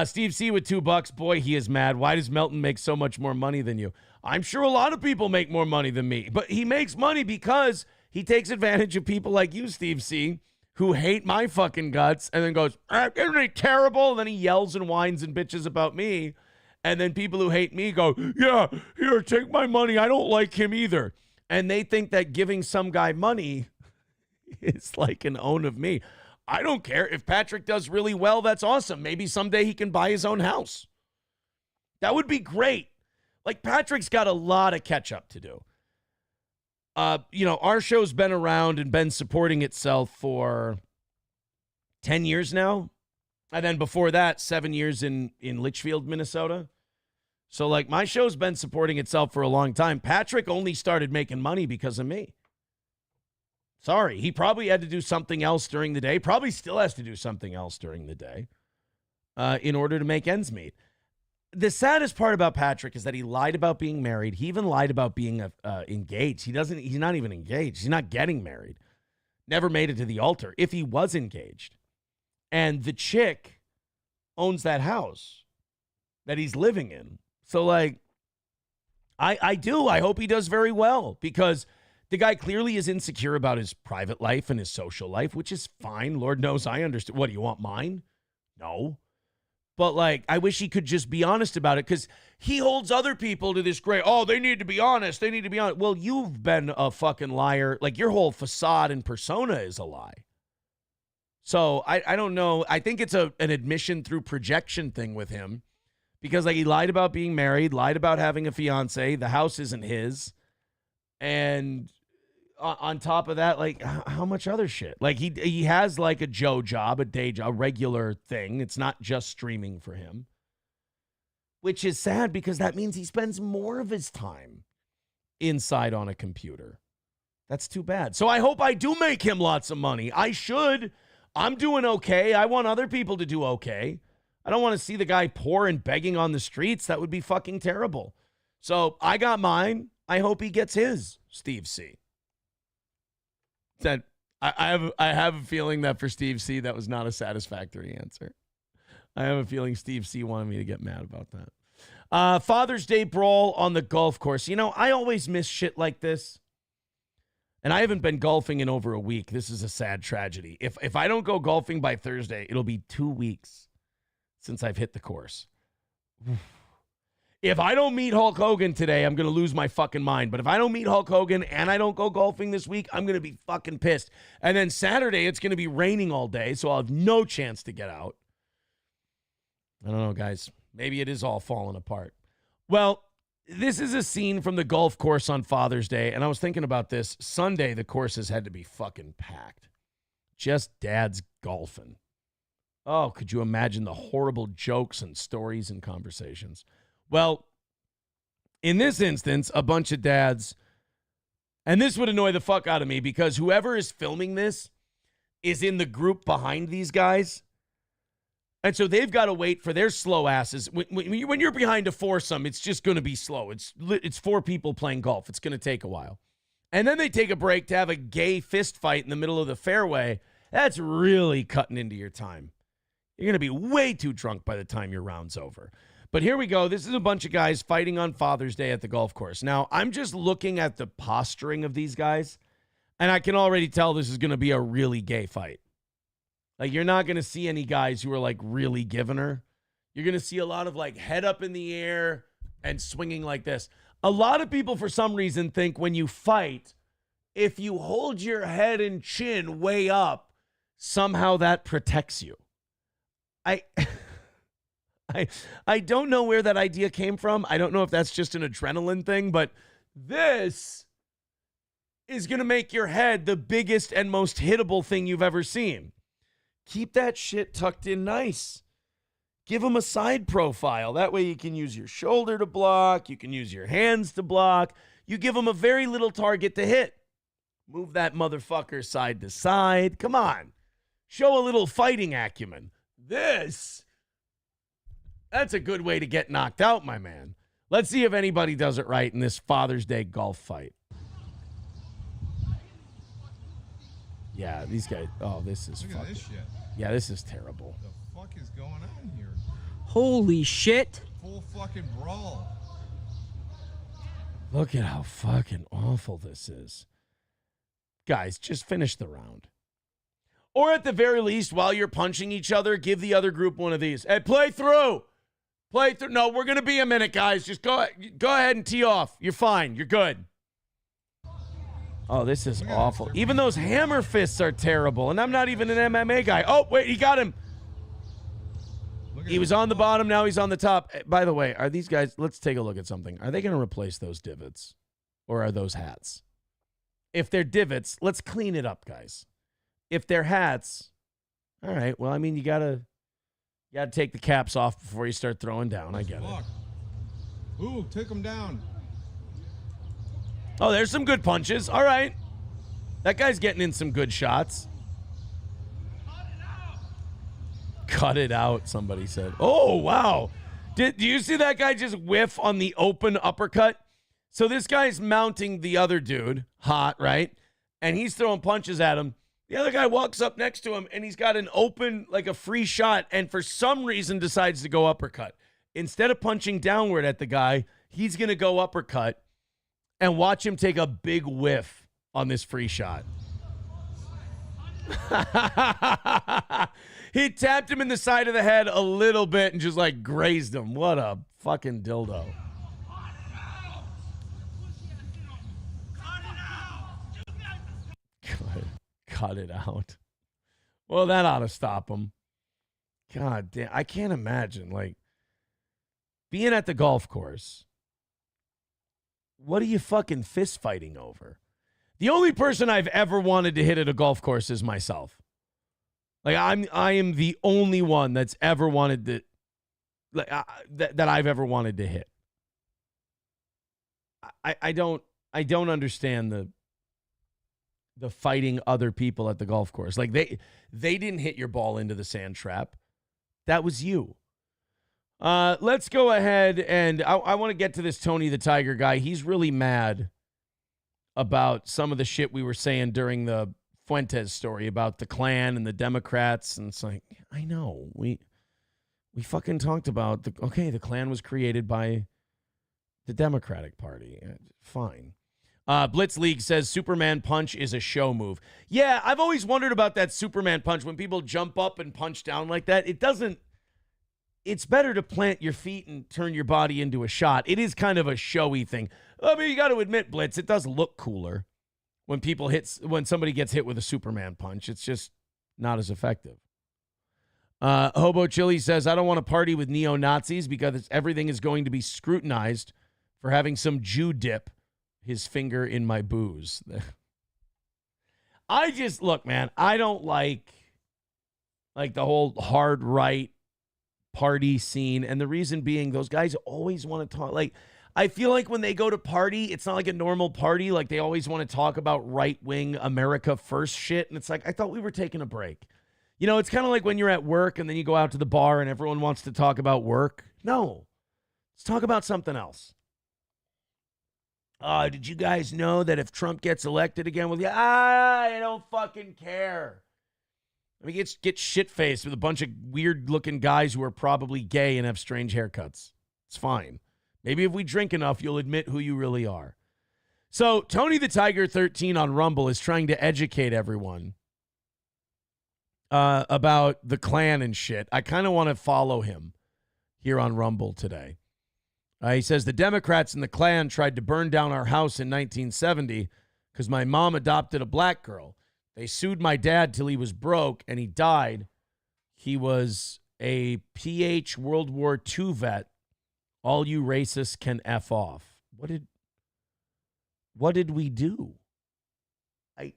Steve C with $2. Boy, he is mad. Why does Melton make so much more money than you? I'm sure a lot of people make more money than me, but he makes money because he takes advantage of people like you, Steve C, who hate my fucking guts and then goes, isn't it terrible? And then he yells and whines and bitches about me. And then people who hate me go, yeah, here, take my money. I don't like him either. And they think that giving some guy money is like an own of me. I don't care. If Patrick does really well, that's awesome. Maybe someday he can buy his own house. That would be great. Like, Patrick's got a lot of catch up to do. our show's been around and been supporting itself for 10 years now. And then before that, 7 years in Litchfield, Minnesota. So, like, my show's been supporting itself for a long time. Patrick only started making money because of me. Sorry, he probably had to do something else during the day. Probably still has to do something else during the day in order to make ends meet. The saddest part about Patrick is that he lied about being married. He even lied about being engaged. He's not even engaged. He's not getting married. Never made it to the altar if he was engaged. And the chick owns that house that he's living in. So, like, I hope he does very well, because the guy clearly is insecure about his private life and his social life, which is fine. Lord knows I understand. What, do you want mine? No. But, like, I wish he could just be honest about it, because he holds other people to this great, they need to be honest. They need to be honest. Well, you've been a fucking liar. Like, your whole facade and persona is a lie. So, I don't know. I think it's an admission through projection thing with him, because, like, he lied about being married, lied about having a fiance. The house isn't his. And on top of that, like, how much other shit? Like, he has, like, a Joe job, a day job, a regular thing. It's not just streaming for him, which is sad, because that means he spends more of his time inside on a computer. That's too bad. So I hope I do make him lots of money. I should. I'm doing okay. I want other people to do okay. I don't want to see the guy poor and begging on the streets. That would be fucking terrible. So I got mine. I hope he gets his, Steve C. That I have a feeling that for Steve C, that was not a satisfactory answer. I have a feeling Steve C wanted me to get mad about that. Father's Day brawl on the golf course. You know, I always miss shit like this. And I haven't been golfing in over a week. This is a sad tragedy. If I don't go golfing by Thursday, it'll be 2 weeks since I've hit the course. If I don't meet Hulk Hogan today, I'm going to lose my fucking mind. But if I don't meet Hulk Hogan and I don't go golfing this week, I'm going to be fucking pissed. And then Saturday, it's going to be raining all day, so I'll have no chance to get out. I don't know, guys. Maybe it is all falling apart. Well, this is a scene from the golf course on Father's Day, and I was thinking about this. Sunday, the courses had to be fucking packed. Just dads golfing. Oh, could you imagine the horrible jokes and stories and conversations? Well, in this instance, a bunch of dads, and this would annoy the fuck out of me, because whoever is filming this is in the group behind these guys. And so they've got to wait for their slow asses. When you're behind a foursome, it's just going to be slow. It's 4 people playing golf. It's going to take a while. And then they take a break to have a gay fist fight in the middle of the fairway. That's really cutting into your time. You're going to be way too drunk by the time your round's over. But here we go. This is a bunch of guys fighting on Father's Day at the golf course. Now, I'm just looking at the posturing of these guys, and I can already tell this is going to be a really gay fight. Like, you're not going to see any guys who are, like, really giving her. You're going to see a lot of, like, head up in the air and swinging like this. A lot of people, for some reason, think when you fight, if you hold your head and chin way up, somehow that protects you. I don't know where that idea came from. I don't know if that's just an adrenaline thing, but this is going to make your head the biggest and most hittable thing you've ever seen. Keep that shit tucked in nice. Give them a side profile. That way you can use your shoulder to block. You can use your hands to block. You give them a very little target to hit. Move that motherfucker side to side. Come on. Show a little fighting acumen. That's a good way to get knocked out, my man. Let's see if anybody does it right in this Father's Day golf fight. Yeah, these guys. Oh, this is fucking. This shit. Yeah, this is terrible. What the fuck is going on here? Holy shit. Full fucking brawl. Look at how fucking awful this is. Guys, just finish the round. Or at the very least, while you're punching each other, give the other group one of these. Hey, play through. Play through. No, we're going to be a minute, guys. Just go ahead and tee off. You're fine. You're good. Oh, this is awful. Even those hammer fists are terrible, and I'm not even an MMA guy. Oh, wait, he got him. He was on the bottom, now he's on the top. By the way, are these guys, let's take a look at something. Are they going to replace those divots, or are those hats? If they're divots, let's clean it up, guys. If they're hats, all right. Well, I mean, you gotta take the caps off before you start throwing down. I get it. Ooh, took him down. Oh, there's some good punches. All right. That guy's getting in some good shots. Cut it out, somebody said. Oh, wow. Do you see that guy just whiff on the open uppercut? So this guy's mounting the other dude, hot, right? And he's throwing punches at him. The other guy walks up next to him, and he's got an open, like a free shot, and for some reason decides to go uppercut. Instead of punching downward at the guy, he's going to go uppercut and watch him take a big whiff on this free shot. He tapped him in the side of the head a little bit and just like grazed him. What a fucking dildo. Cut it out. Well, that ought to stop him. God damn. I can't imagine, like, being at the golf course. What are you fucking fist fighting over? The only person I've ever wanted to hit at a golf course is myself. Like, I am the only one that's ever wanted to, like, that I've ever wanted to hit. I don't understand the fighting other people at the golf course. Like, they didn't hit your ball into the sand trap. That was you. Let's go ahead and I want to get to this Tony the Tiger guy. He's really mad about some of the shit we were saying during the Fuentes story about the Klan and the Democrats. And it's like, I know. We fucking talked about the Klan was created by the Democratic Party. Fine. Blitz League says Superman punch is a show move. Yeah, I've always wondered about that Superman punch when people jump up and punch down like that. It's better to plant your feet and turn your body into a shot. It is kind of a showy thing. I mean, you got to admit, Blitz, it does look cooler when somebody gets hit with a Superman punch. It's just not as effective. Hobo Chili says, I don't want to party with neo-Nazis because everything is going to be scrutinized for having some Jew dip his finger in my booze. Look, man, I don't like the whole hard right party scene. And the reason being, those guys always want to talk. Like, I feel like when they go to party, it's not like a normal party. Like, they always want to talk about right-wing America first shit. And it's like, I thought we were taking a break. You know, it's kind of like when you're at work and then you go out to the bar and everyone wants to talk about work. No, let's talk about something else. Did you guys know that if Trump gets elected again, I don't fucking care. I mean, get shit-faced with a bunch of weird-looking guys who are probably gay and have strange haircuts. It's fine. Maybe if we drink enough, you'll admit who you really are. So Tony the Tiger 13 on Rumble is trying to educate everyone about the Klan and shit. I kind of want to follow him here on Rumble today. He says, the Democrats and the Klan tried to burn down our house in 1970 because my mom adopted a black girl. They sued my dad till he was broke, and he died. He was a PH World War II vet. All you racists can F off. What did we do? I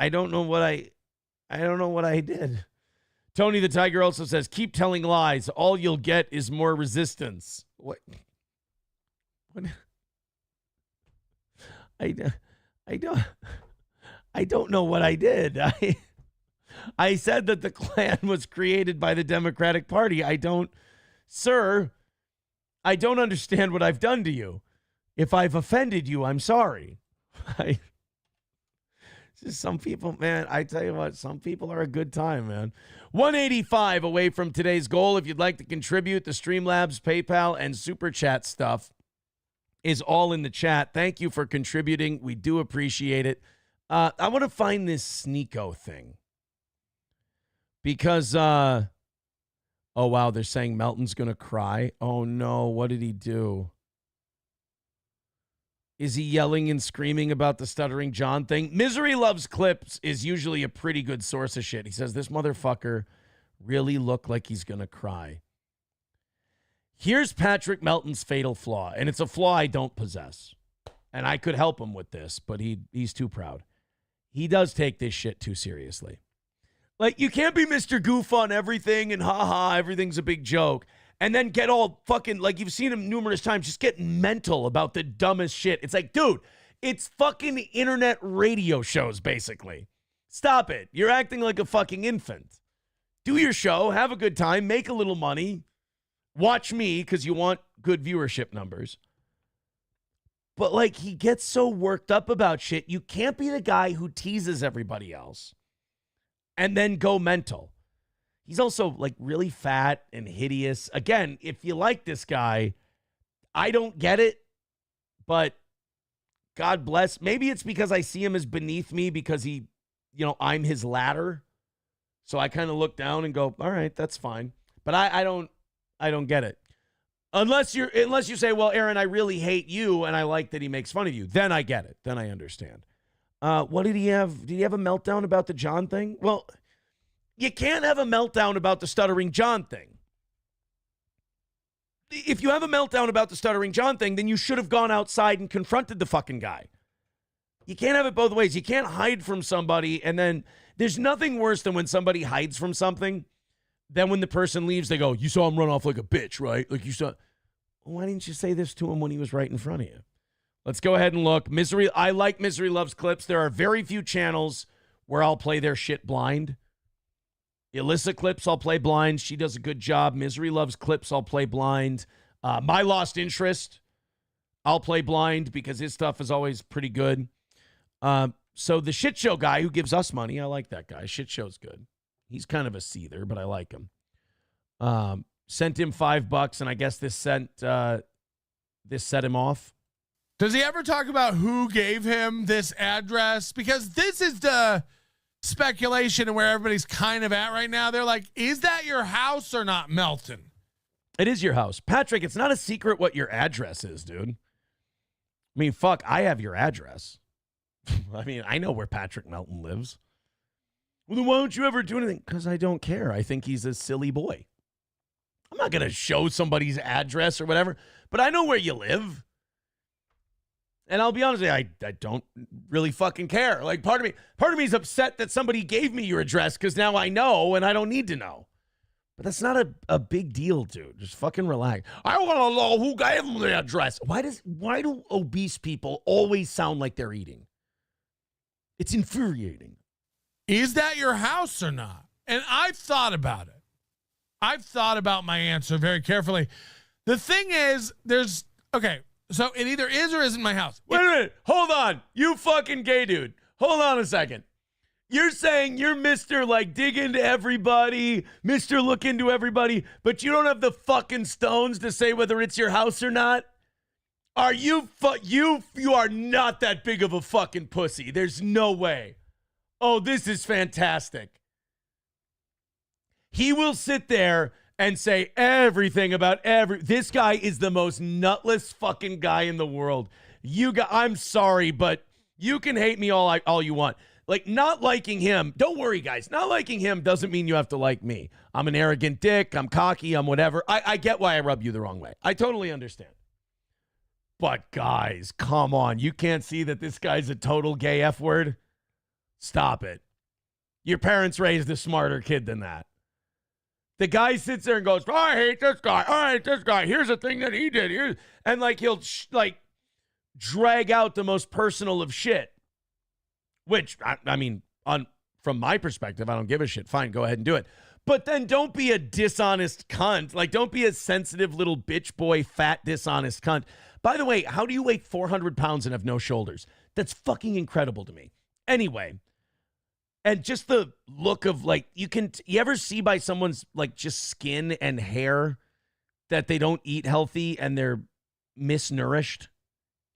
don't know what I don't know what I did. Tony the Tiger also says, keep telling lies. All you'll get is more resistance. What? I don't know what I did. I said that the Klan was created by the Democratic Party. Sir, I don't understand what I've done to you. If I've offended you, I'm sorry. Some people, man, I tell you what, some people are a good time, man. 185 away from today's goal. If you'd like to contribute, the Streamlabs, PayPal, and Super Chat stuff is all in the chat. Thank you for contributing. We do appreciate it. I want to find this Sneeko thing. Because, oh, wow, they're saying Melton's going to cry. Oh, no, what did he do? Is he yelling and screaming about the Stuttering John thing? Misery Loves Clips is usually a pretty good source of shit. He says, this motherfucker really looked like he's going to cry. Here's Patrick Melton's fatal flaw, and it's a flaw I don't possess. and I could help him with this, but he's too proud. He does take this shit too seriously. Like, you can't be Mr. Goof on everything and haha, everything's a big joke. And then get all fucking, like, you've seen him numerous times, just get mental about the dumbest shit. It's like, dude, it's fucking internet radio shows, basically. Stop it. You're acting like a fucking infant. Do your show, have a good time, make a little money. Watch me, because you want good viewership numbers. But, like, he gets so worked up about shit. You can't be the guy who teases everybody else and then go mental. He's also, like, really fat and hideous. Again, if you like this guy, I don't get it, but God bless. Maybe it's because I see him as beneath me because I'm his ladder. So I kind of look down and go, all right, that's fine. But I don't get it. Unless you say, well, Aaron, I really hate you and I like that he makes fun of you. Then I get it. Then I understand. What did he have? Did he have a meltdown about the John thing? Well, you can't have a meltdown about the Stuttering John thing. If you have a meltdown about the Stuttering John thing, then you should have gone outside and confronted the fucking guy. You can't have it both ways. You can't hide from somebody, and then there's nothing worse than when somebody hides from something. Then when the person leaves, they go, you saw him run off like a bitch, right? Like you saw. Why didn't you say this to him when he was right in front of you? Let's go ahead and look. I like Misery Loves Clips. There are very few channels where I'll play their shit blind. Alyssa Clips, I'll play blind. She does a good job. Misery Loves Clips, I'll play blind. My Lost Interest, I'll play blind because his stuff is always pretty good. So the Shit Show guy who gives us money, I like that guy. Shit Show's good. He's kind of a seether, but I like him. Sent him $5, and I guess this set him off. Does he ever talk about who gave him this address? Because this is the speculation and where everybody's kind of at right now. They're like, is that your house or not, Melton? It is your house. Patrick, it's not a secret what your address is, dude. I mean, fuck, I have your address. I mean, I know where Patrick Melton lives. Well, then why don't you ever do anything? Because I don't care. I think he's a silly boy. I'm not going to show somebody's address or whatever, but I know where you live. And I'll be honest with you, I don't really fucking care. Like, part of me is upset that somebody gave me your address because now I know and I don't need to know. But that's not a big deal, dude. Just fucking relax. I want to know who gave him the address. Why do obese people always sound like they're eating? It's infuriating. Is that your house or not? And I've thought about it. I've thought about my answer very carefully. The thing is, okay, so it either is or isn't my house. Wait a minute. Hold on. You fucking gay dude. Hold on a second. You're saying you're Mr. like dig into everybody, Mr. look into everybody, but you don't have the fucking stones to say whether it's your house or not? Are you you are not that big of a fucking pussy. There's no way. Oh, this is fantastic. He will sit there and say everything about this guy is the most nutless fucking guy in the world. I'm sorry, but you can hate me all you want. Like, not liking him, don't worry, guys. Not liking him doesn't mean you have to like me. I'm an arrogant dick. I'm cocky. I'm whatever. I get why I rub you the wrong way. I totally understand. But, guys, come on. You can't see that this guy's a total gay F word? Stop it. Your parents raised a smarter kid than that. The guy sits there and goes, oh, I hate this guy. I hate this guy. Here's the thing that he did. And, like, he'll, drag out the most personal of shit. Which, I mean, from my perspective, I don't give a shit. Fine, go ahead and do it. But then don't be a dishonest cunt. Like, don't be a sensitive little bitch boy, fat, dishonest cunt. By the way, how do you weigh 400 pounds and have no shoulders? That's fucking incredible to me. Anyway, and just the look of, like, you ever see by someone's, like, just skin and hair that they don't eat healthy and they're misnourished?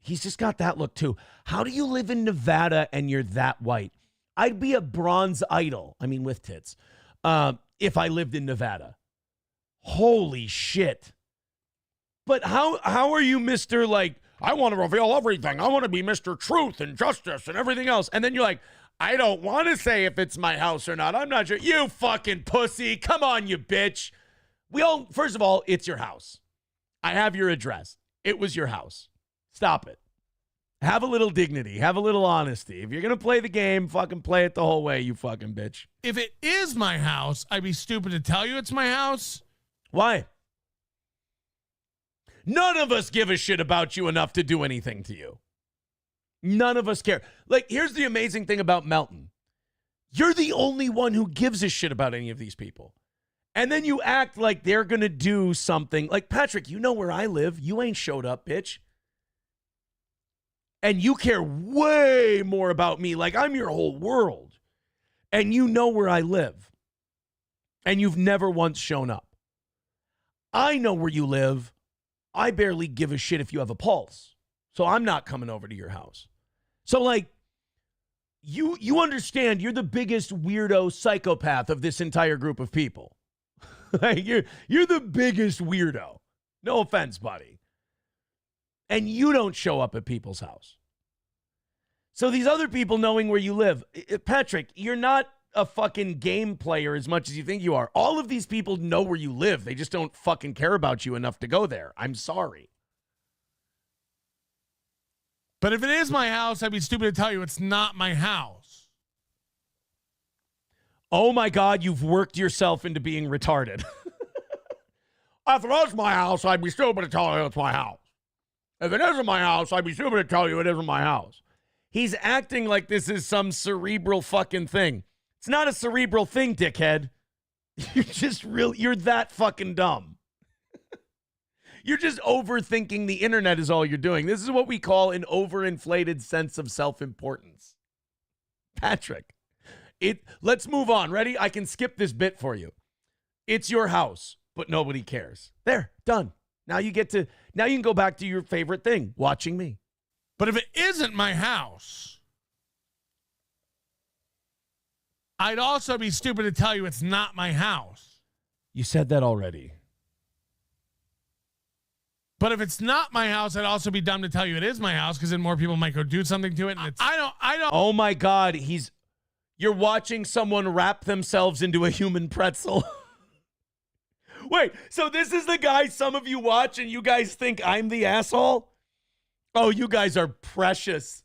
He's just got that look, too. How do you live in Nevada and you're that white? I'd be a bronze idol, I mean, with tits, if I lived in Nevada. Holy shit. But how are you Mr. like, I want to reveal everything. I want to be Mr. Truth and Justice and everything else. And then you're like, I don't want to say if it's my house or not. I'm not sure. You fucking pussy. Come on, you bitch. First of all, it's your house. I have your address. It was your house. Stop it. Have a little dignity. Have a little honesty. If you're going to play the game, fucking play it the whole way, you fucking bitch. If it is my house, I'd be stupid to tell you it's my house. Why? None of us give a shit about you enough to do anything to you. None of us care. Like, here's the amazing thing about Melton. You're the only one who gives a shit about any of these people. And then you act like they're going to do something. Like, Patrick, you know where I live. You ain't showed up, bitch. And you care way more about me. Like, I'm your whole world. And you know where I live. And you've never once shown up. I know where you live. I barely give a shit if you have a pulse. So I'm not coming over to your house. So, like, you understand you're the biggest weirdo psychopath of this entire group of people. Like, you're the biggest weirdo. No offense, buddy. And you don't show up at people's house. So these other people knowing where you live, Patrick, you're not a fucking game player as much as you think you are. All of these people know where you live. They just don't fucking care about you enough to go there. I'm sorry. But if it is my house, I'd be stupid to tell you it's not my house. Oh my God, you've worked yourself into being retarded. If it is my house, I'd be stupid to tell you it's my house. If it isn't my house, I'd be stupid to tell you it isn't my house. He's acting like this is some cerebral fucking thing. It's not a cerebral thing, dickhead. You're that fucking dumb. You're just overthinking the internet is all you're doing. This is what we call an overinflated sense of self-importance. Patrick, let's move on. Ready? I can skip this bit for you. It's your house, but nobody cares. There, done. Now you can go back to your favorite thing, watching me. But if it isn't my house, I'd also be stupid to tell you it's not my house. You said that already. But if it's not my house, I'd also be dumb to tell you it is my house because then more people might go do something to it. And I don't. Oh my God, you're watching someone wrap themselves into a human pretzel. Wait, so this is the guy some of you watch and you guys think I'm the asshole? Oh, you guys are precious.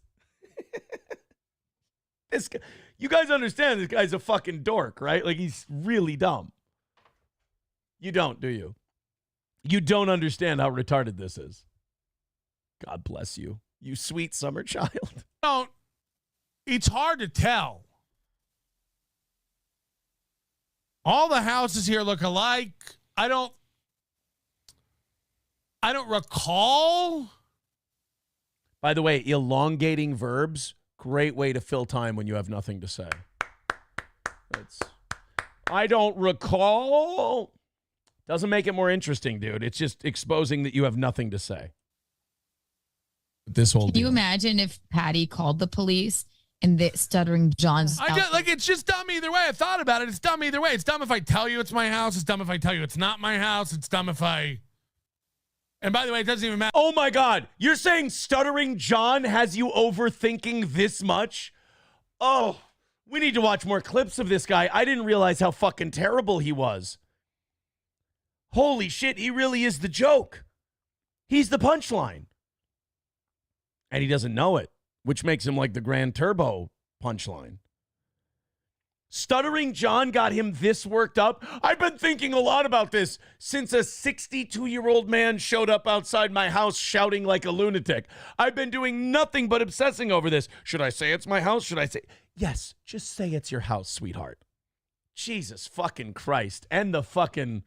This guy, you guys understand this guy's a fucking dork, right? Like, he's really dumb. You don't, do you? You don't understand how retarded this is. God bless you, you sweet summer child. Don't. It's hard to tell. All the houses here look alike. I don't recall. By the way, elongating verbs, great way to fill time when you have nothing to say. I don't recall. Doesn't make it more interesting, dude. It's just exposing that you have nothing to say. This whole Can you imagine if Patty called the police and the stuttering John's it's just dumb either way. I thought about it. It's dumb either way. It's dumb if I tell you it's my house. It's dumb if I tell you it's not my house. It's dumb if I... And by the way, it doesn't even matter. Oh my God. You're saying stuttering John has you overthinking this much? Oh, we need to watch more clips of this guy. I didn't realize how fucking terrible he was. Holy shit, he really is the joke. He's the punchline. And he doesn't know it, which makes him like the Grand Turbo punchline. Stuttering John got him this worked up. I've been thinking a lot about this since a 62-year-old man showed up outside my house shouting like a lunatic. I've been doing nothing but obsessing over this. Should I say it's my house? Should I say... Yes, just say it's your house, sweetheart. Jesus fucking Christ. And the fucking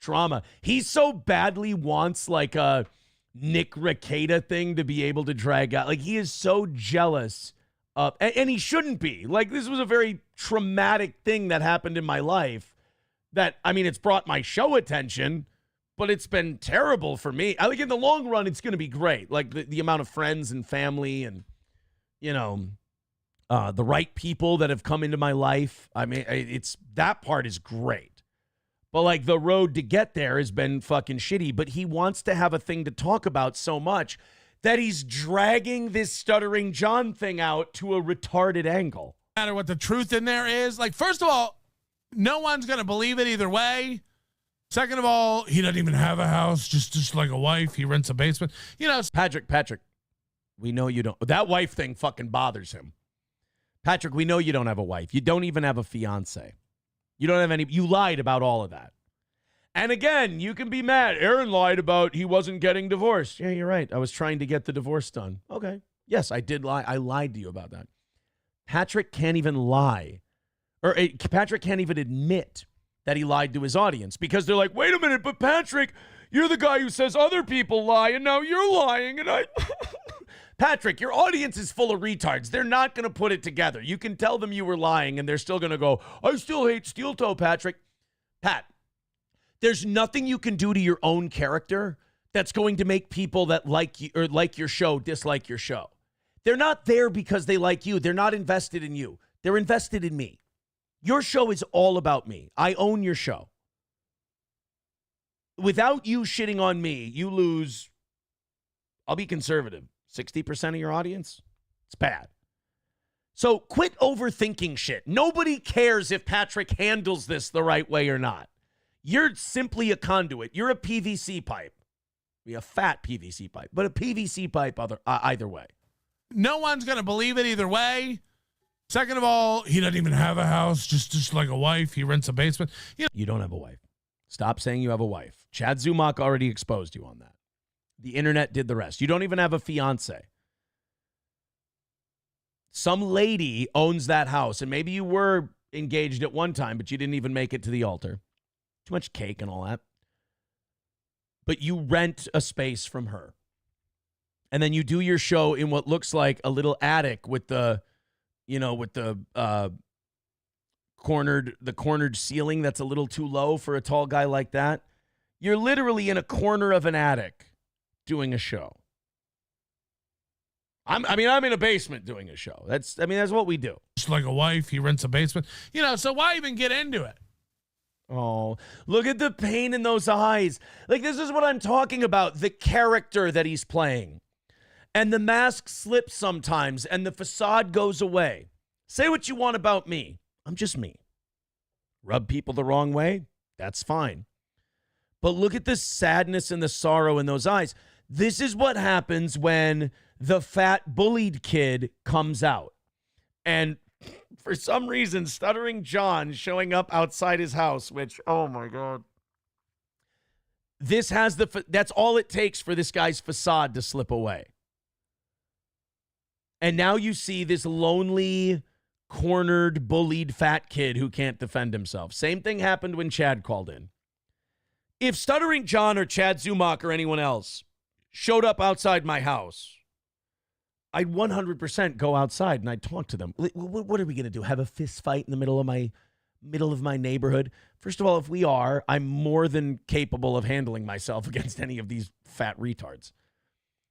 drama. He so badly wants like a Nick Rekieta thing to be able to drag out. Like, he is so jealous. And he shouldn't be. Like, this was a very traumatic thing that happened in my life that, I mean, it's brought my show attention, but it's been terrible for me. I think in the long run, it's going to be great. Like, the amount of friends and family and, you know, the right people that have come into my life. I mean, that part is great. But, like, the road to get there has been fucking shitty. But he wants to have a thing to talk about so much that he's dragging this stuttering John thing out to a retarded angle. No matter what the truth in there is. Like, first of all, no one's going to believe it either way. Second of all, he doesn't even have a house, just like a wife. He rents a basement. You know, Patrick, We know you don't. That wife thing fucking bothers him. Patrick, we know you don't have a wife. You don't even have a fiance. You don't have any. You lied about all of that. And again, you can be mad. Aaron lied about he wasn't getting divorced. Yeah, you're right. I was trying to get the divorce done. Okay. Yes, I did lie. I lied to you about that. Patrick can't even lie. Or Patrick can't even admit that he lied to his audience because they're like, wait a minute, but Patrick, you're the guy who says other people lie, and now you're lying, and I... Patrick, your audience is full of retards. They're not going to put it together. You can tell them you were lying, and they're still going to go, I still hate Steel Toe, Patrick. Pat, there's nothing you can do to your own character that's going to make people that like you or like your show dislike your show. They're not there because they like you. They're not invested in you. They're invested in me. Your show is all about me. I own your show. Without you shitting on me, you lose, I'll be conservative, 60% of your audience. It's bad. So quit overthinking shit. Nobody cares if Patrick handles this the right way or not. You're simply a conduit. You're a PVC pipe. A fat PVC pipe, but a PVC pipe either way. No one's going to believe it either way. Second of all, he doesn't even have a house, just like a wife. He rents a basement. You don't have a wife. Stop saying you have a wife. Chad Zumach already exposed you on that. The internet did the rest. You don't even have a fiance. Some lady owns that house, and maybe you were engaged at one time, but you didn't even make it to the altar. Too much cake and all that. But you rent a space from her. And then you do your show in what looks like a little attic with the cornered ceiling that's a little too low for a tall guy like that. You're literally in a corner of an attic doing a show. I'm in a basement doing a show. That's what we do. Just like a wife, he rents a basement. So why even get into it? Oh, look at the pain in those eyes. Like, this is what I'm talking about. The character that he's playing. And the mask slips sometimes, and the facade goes away. Say what you want about me. I'm just me. Rub people the wrong way? That's fine. But look at the sadness and the sorrow in those eyes. This is what happens when the fat bullied kid comes out. And for some reason, Stuttering John showing up outside his house, which, oh my God. That's all it takes for this guy's facade to slip away. And now you see this lonely, cornered, bullied fat kid who can't defend himself. Same thing happened when Chad called in. If Stuttering John or Chad Zumach or anyone else showed up outside my house, I'd 100% go outside and I'd talk to them. What are we going to do? Have a fist fight in the middle of my neighborhood? First of all, if we are, I'm more than capable of handling myself against any of these fat retards.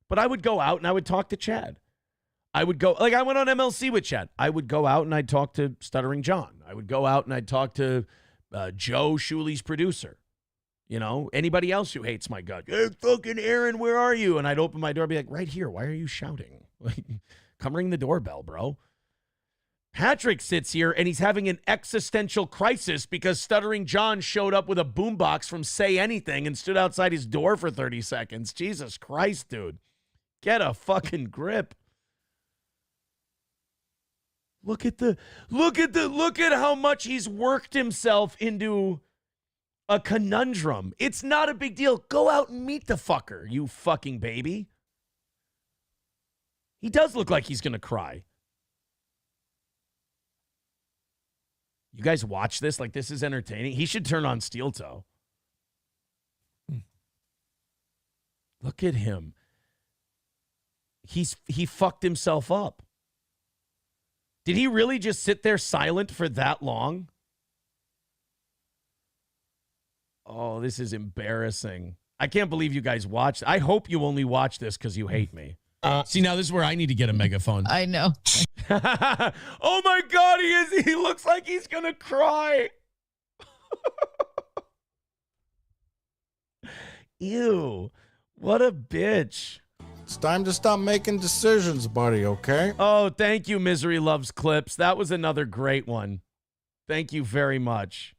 But I would go out and I would talk to Chad. I would go, like I went on MLC with Chad. I would go out and I'd talk to Stuttering John. I would go out and I'd talk to Joe Shuley's producer. Anybody else who hates my gut. Hey, fucking Aaron, where are you? And I'd open my door and be like, right here. Why are you shouting? Like, come ring the doorbell, bro. Patrick sits here and he's having an existential crisis because Stuttering John showed up with a boombox from Say Anything and stood outside his door for 30 seconds. Jesus Christ, dude. Get a fucking grip. Look at how much he's worked himself into a conundrum. It's not a big deal. Go out and meet the fucker, you fucking baby. He does look like he's going to cry. You guys watch this? Like, this is entertaining. He should turn on Steel Toe. Look at him. He fucked himself up. Did he really just sit there silent for that long? Oh, this is embarrassing. I can't believe you guys watched. I hope you only watch this because you hate me. See, now this is where I need to get a megaphone. I know. Oh my God, he looks like he's going to cry. Ew, what a bitch. It's time to stop making decisions, buddy, okay? Oh, thank you, Misery Loves Clips. That was another great one. Thank you very much.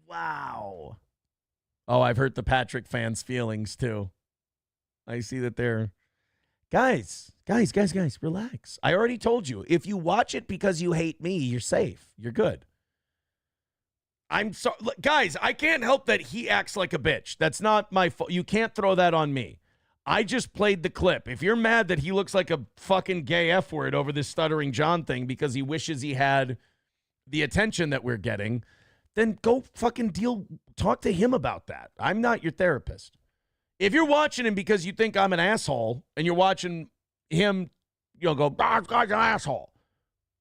Wow. Oh, I've hurt the Patrick fans' feelings, too. I see that they're Guys, relax. I already told you. If you watch it because you hate me, you're safe. You're good. I'm sorry. Guys, I can't help that he acts like a bitch. That's not my fault. You can't throw that on me. I just played the clip. If you're mad that he looks like a fucking gay F word over this Stuttering John thing because he wishes he had the attention that we're getting, then go fucking talk to him about that. I'm not your therapist. If you're watching him because you think I'm an asshole and you're watching him, you'll go, this guy's an asshole.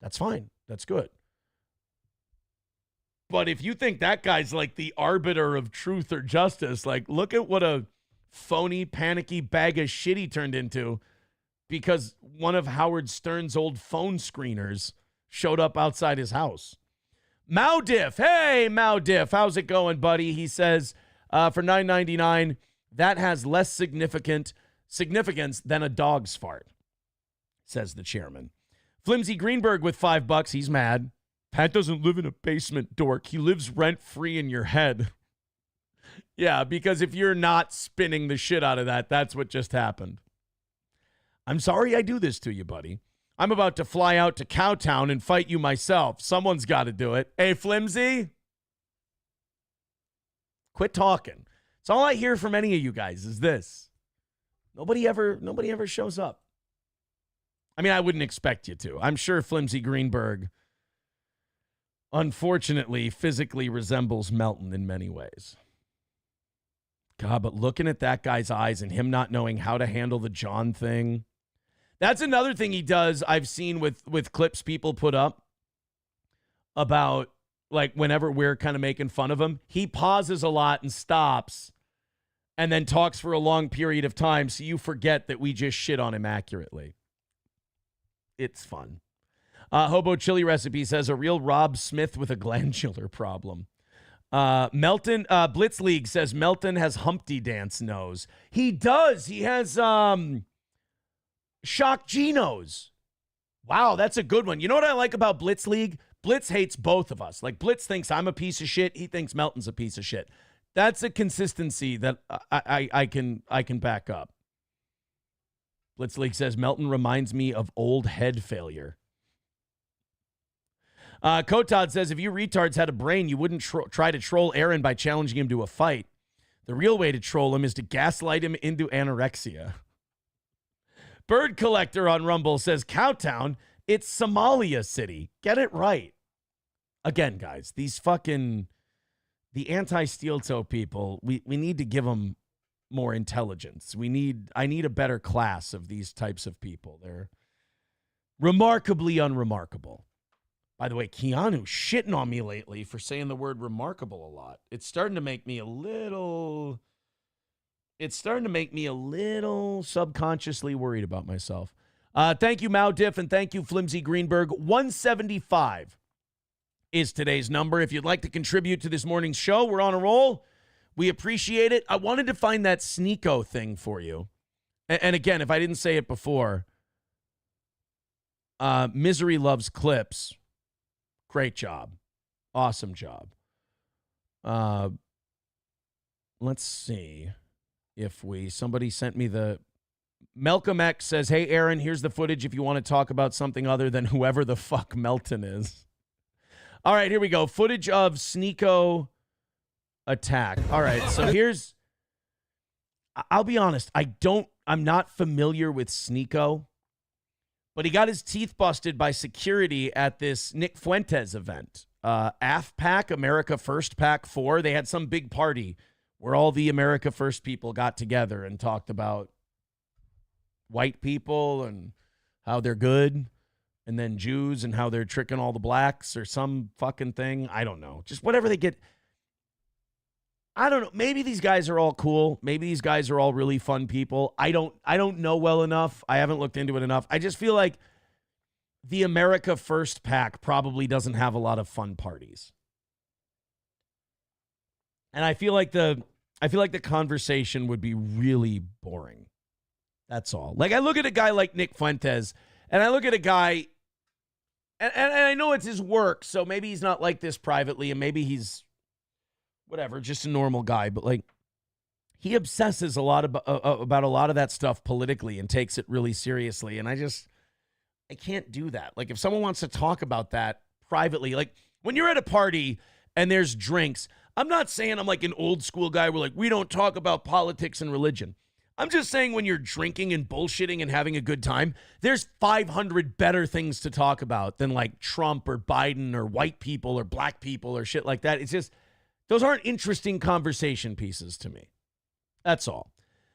That's fine. That's good. But if you think that guy's like the arbiter of truth or justice, like look at what a phony, panicky bag of shit he turned into because one of Howard Stern's old phone screeners showed up outside his house. Maudiff. Hey, Maudiff. How's it going, buddy? He says, for $9.99, that has less significance than a dog's fart, says the chairman. Flimsy Greenberg with $5. He's mad. Pat doesn't live in a basement, dork. He lives rent-free in your head. Yeah, because if you're not spinning the shit out of that, that's what just happened. I'm sorry I do this to you, buddy. I'm about to fly out to Cowtown and fight you myself. Someone's got to do it. Hey, Flimsy? Quit talking. It's all I hear from any of you guys is this. Nobody ever shows up. I mean, I wouldn't expect you to. I'm sure Flimsy Greenberg, unfortunately, physically resembles Melton in many ways. God, but looking at that guy's eyes and him not knowing how to handle the John thing, that's another thing he does I've seen with clips people put up about, like, whenever we're kind of making fun of him, he pauses a lot and stops and then talks for a long period of time so you forget that we just shit on him accurately. It's fun. Hobo Chili Recipe says, a real Rob Smith with a glandular problem. Melton, Blitz League says, Melton has Humpty Dance nose. He does. He has Shock G nose. Wow, that's a good one. You know what I like about Blitz League? Blitz hates both of us. Like, Blitz thinks I'm a piece of shit. He thinks Melton's a piece of shit. That's a consistency that I can back up. Blitz League says, Melton reminds me of old head failure. Kotad says, if you retards had a brain, you wouldn't try to troll Aaron by challenging him to a fight. The real way to troll him is to gaslight him into anorexia. Bird Collector on Rumble says, Cowtown, it's Somalia City. Get it right. Again, guys, these fucking, the anti-steel toe people, we need to give them more intelligence. I need a better class of these types of people. They're remarkably unremarkable. By the way, Keanu shitting on me lately for saying the word remarkable a lot. It's starting to make me a little subconsciously worried about myself. Thank you, Maudiff, and thank you, Flimsy Greenberg. 175 is today's number. If you'd like to contribute to this morning's show, we're on a roll. We appreciate it. I wanted to find that Sneeko thing for you. And again, if I didn't say it before, Misery Loves Clips. Great job. Awesome job. Let's see if somebody sent me the, Malcolm X says, hey, Aaron, here's the footage if you want to talk about something other than whoever the fuck Melton is. All right, here we go. Footage of Sneeko attack. All right, so I'll be honest. I'm not familiar with Sneeko. But he got his teeth busted by security at this Nick Fuentes event. AFPAC, America First PAC 4, they had some big party where all the America First people got together and talked about white people and how they're good, and then Jews and how they're tricking all the blacks or some fucking thing. I don't know. Just whatever they get. I don't know. Maybe these guys are all cool. Maybe these guys are all really fun people. I don't know well enough. I haven't looked into it enough. I just feel like the America First PAC probably doesn't have a lot of fun parties. And I feel like the conversation would be really boring. That's all. Like, I look at a guy like Nick Fuentes, and I look at a guy, and I know it's his work, so maybe he's not like this privately, and maybe he's whatever, just a normal guy. But, like, he obsesses a lot about a lot of that stuff politically and takes it really seriously. And I can't do that. Like, if someone wants to talk about that privately, like when you're at a party and there's drinks, I'm not saying I'm like an old school guy where like, we don't talk about politics and religion. I'm just saying when you're drinking and bullshitting and having a good time, there's 500 better things to talk about than like Trump or Biden or white people or black people or shit like that. It's just, those aren't interesting conversation pieces to me. That's all.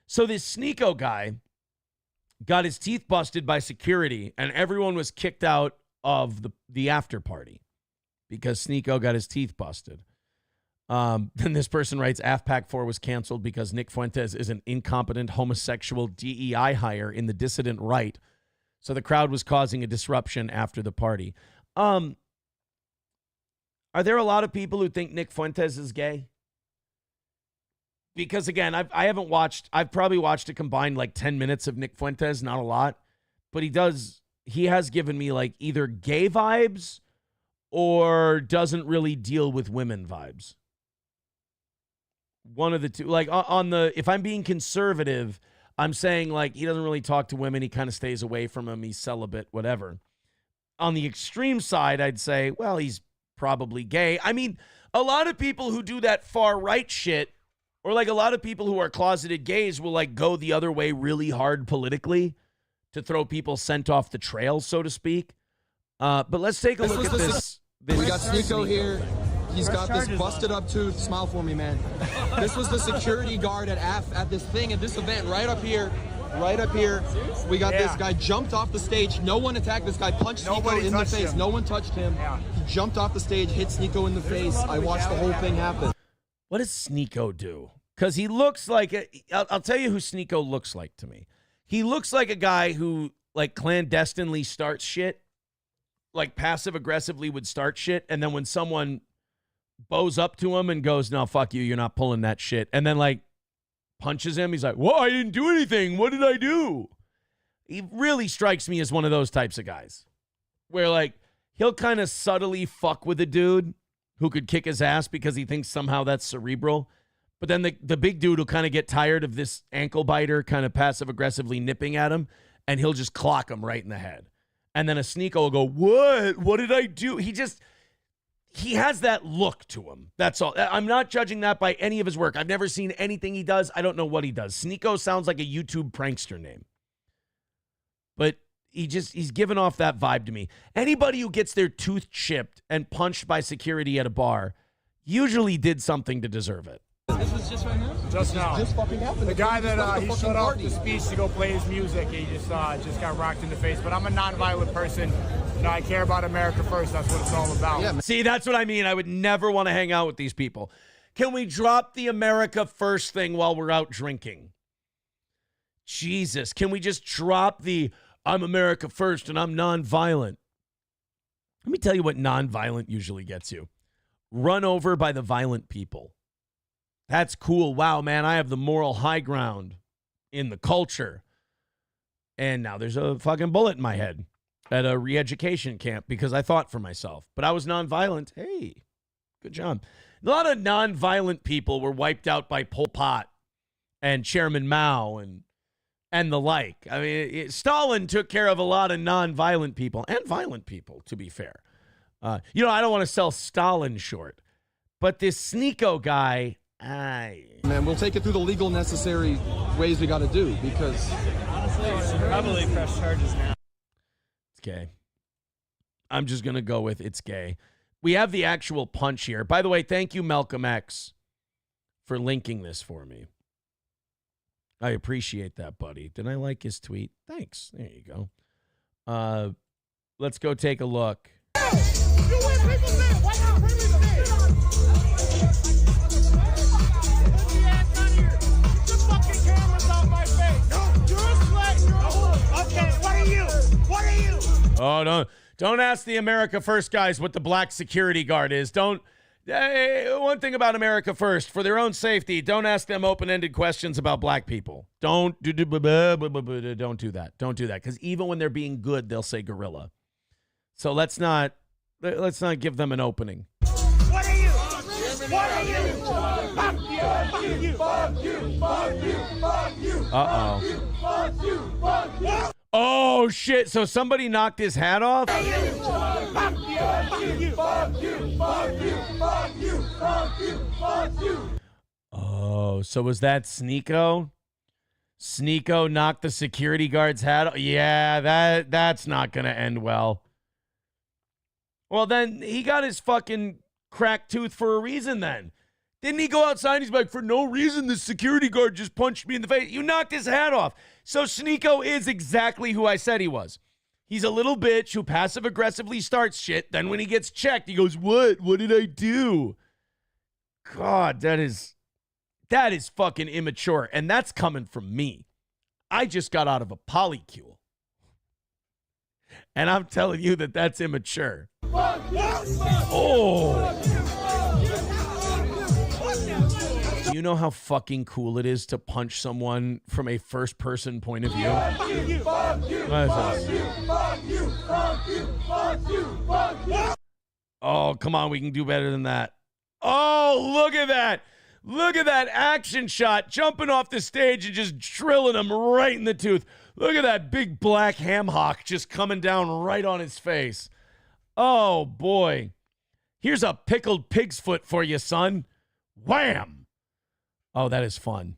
So this Sneeko guy got his teeth busted by security and everyone was kicked out of the after party because Sneeko got his teeth busted. Then this person writes, AFPAC 4 was canceled because Nick Fuentes is an incompetent homosexual DEI hire in the dissident right. So the crowd was causing a disruption after the party. Are there a lot of people who think Nick Fuentes is gay? Because again, I've probably watched a combined like 10 minutes of Nick Fuentes, not a lot, but he has given me like either gay vibes or doesn't really deal with women vibes. One of the two, like if I'm being conservative, I'm saying like he doesn't really talk to women. He kind of stays away from them. He's celibate, whatever. On the extreme side, I'd say, well, he's probably gay. I mean, a lot of people who do that far right shit, or like a lot of people who are closeted gays will like go the other way really hard politically to throw people sent off the trail, so to speak. But let's take a look at this. We got Sneeko here. He's got this busted up tooth. Smile for me, man. This was the security guard at this thing, at this event, right up here. Right up here. We got this guy jumped off the stage. No one attacked this guy. Punched Sneeko in the face. No one touched him. He jumped off the stage, hit Sneeko in the face. I watched the whole thing happen. What does Sneeko do? Because he looks like I'll tell you who Sneeko looks like to me. He looks like a guy who like clandestinely starts shit, like passive aggressively would start shit, and then when someone bows up to him and goes, no, fuck you, you're not pulling that shit, and then like punches him, he's like, well, I didn't do anything, what did I do? He really strikes me as one of those types of guys where like he'll kind of subtly fuck with a dude who could kick his ass because he thinks somehow that's cerebral, but then the big dude will kind of get tired of this ankle biter kind of passive aggressively nipping at him, and he'll just clock him right in the head. And then a Sneeko will go, what did I do? He has that look to him. That's all. I'm not judging that by any of his work. I've never seen anything he does. I don't know what he does. Sneeko sounds like a YouTube prankster name. But he's given off that vibe to me. Anybody who gets their tooth chipped and punched by security at a bar usually did something to deserve it. This was just right now? Just now. Just fucking happened. The guy that he shut off the speech to go play his music, he just got rocked in the face. But I'm a non-violent person. You know, I care about America first. That's what it's all about. Yeah, see, that's what I mean. I would never want to hang out with these people. Can we drop the America first thing while we're out drinking? Jesus, can we just drop the I'm America first and I'm non-violent? Let me tell you what non-violent usually gets you. Run over by the violent people. That's cool. Wow, man, I have the moral high ground in the culture. And now there's a fucking bullet in my head at a re-education camp because I thought for myself. But I was nonviolent. Hey, good job. A lot of nonviolent people were wiped out by Pol Pot and Chairman Mao and the like. I mean, Stalin took care of a lot of nonviolent people and violent people, to be fair. I don't want to sell Stalin short. But this Sneeko guy... Man, we'll take it through the legal necessary ways we got to do because honestly, probably press charges now. It's gay. I'm just going to go with it's gay. We have the actual punch here. By the way, thank you, Malcolm X, for linking this for me. I appreciate that, buddy. Did I like his tweet? Thanks. There you go. Let's go take a look. Oh, don't ask the America First guys what the black security guard is. One thing about America First, for their own safety, don't ask them open-ended questions about black people. Don't do that. Don't do that, because even when they're being good, they'll say gorilla. So let's not give them an opening. What are you? What are you? Uh-oh. Oh, shit. So somebody knocked his hat off? Oh, so was that Sneeko? Sneeko knocked the security guard's hat off? Yeah, that's not going to end well. Well, then he got his fucking cracked tooth for a reason then. Didn't he go outside and he's like, for no reason, the security guard just punched me in the face. You knocked his hat off. So Sneeko is exactly who I said he was. He's a little bitch who passive-aggressively starts shit. Then when he gets checked, he goes, what? What did I do? God, that is fucking immature. And that's coming from me. I just got out of a polycule. And I'm telling you that that's immature. Oh. Do you know how fucking cool it is to punch someone from a first-person point of view? Oh, come on, we can do better than that. Oh, look at that. Look at that action shot, jumping off the stage and just drilling him right in the tooth. Look at that big black ham hock just coming down right on his face. Oh, boy. Here's a pickled pig's foot for you, son. Wham! Oh, that is fun.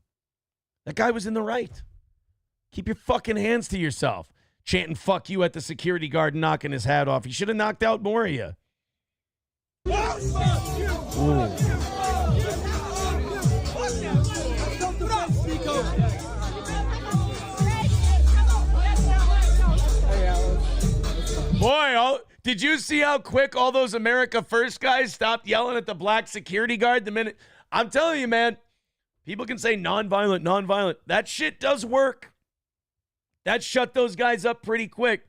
That guy was in the right. Keep your fucking hands to yourself. Chanting fuck you at the security guard and knocking his hat off. He should have knocked out more of you. Ooh. Boy, did you see how quick all those America First guys stopped yelling at the black security guard the minute? I'm telling you, man, people can say nonviolent, nonviolent. That shit does work. That shut those guys up pretty quick.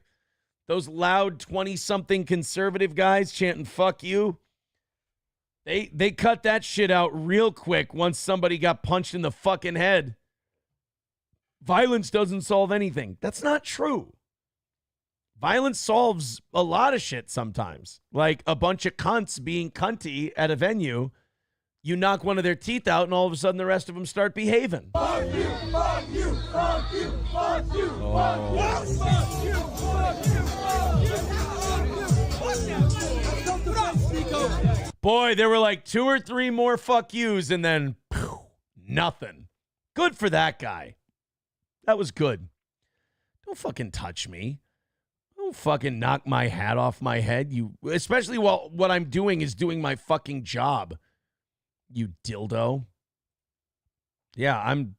Those loud 20-something conservative guys chanting fuck you. They cut that shit out real quick once somebody got punched in the fucking head. Violence doesn't solve anything. That's not true. Violence solves a lot of shit sometimes. Like a bunch of cunts being cunty at a venue. You knock one of their teeth out and all of a sudden the rest of them start behaving. Fuck you, fuck you, fuck you, fuck you, fuck you, fuck you, fuck you, boy, there were like 2 or 3 more fuck yous and then nothing. Good for that guy. That was good. Don't fucking touch me. Don't fucking knock my hat off my head. Especially while what I'm doing is doing my fucking job. You dildo. Yeah, I'm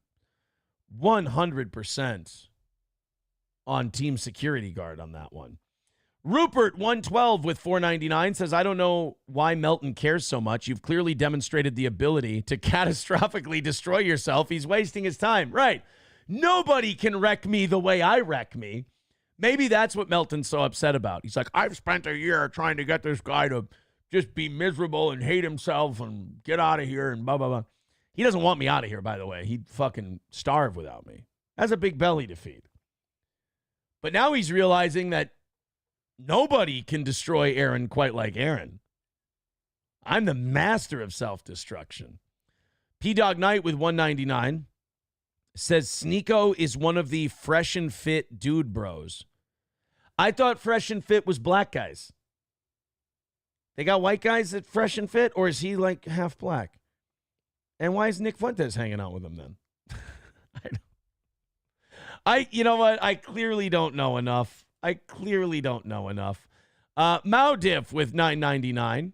100% on Team Security Guard on that one. Rupert 112 with $4.99 says, I don't know why Melton cares so much. You've clearly demonstrated the ability to catastrophically destroy yourself. He's wasting his time. Right. Nobody can wreck me the way I wreck me. Maybe that's what Melton's so upset about. He's like, I've spent a year trying to get this guy to just be miserable and hate himself and get out of here and blah, blah, blah. He doesn't want me out of here, by the way. He'd fucking starve without me. That's a big belly to feed. But now he's realizing that nobody can destroy Aaron quite like Aaron. I'm the master of self-destruction. P-Dog Knight with $1.99 says Sneeko is one of the fresh and fit dude bros. I thought fresh and fit was black guys. They got white guys that fresh and fit, or is he like half black? And why is Nick Fuentes hanging out with him then? You know what? I clearly don't know enough. Maudiff with $9.99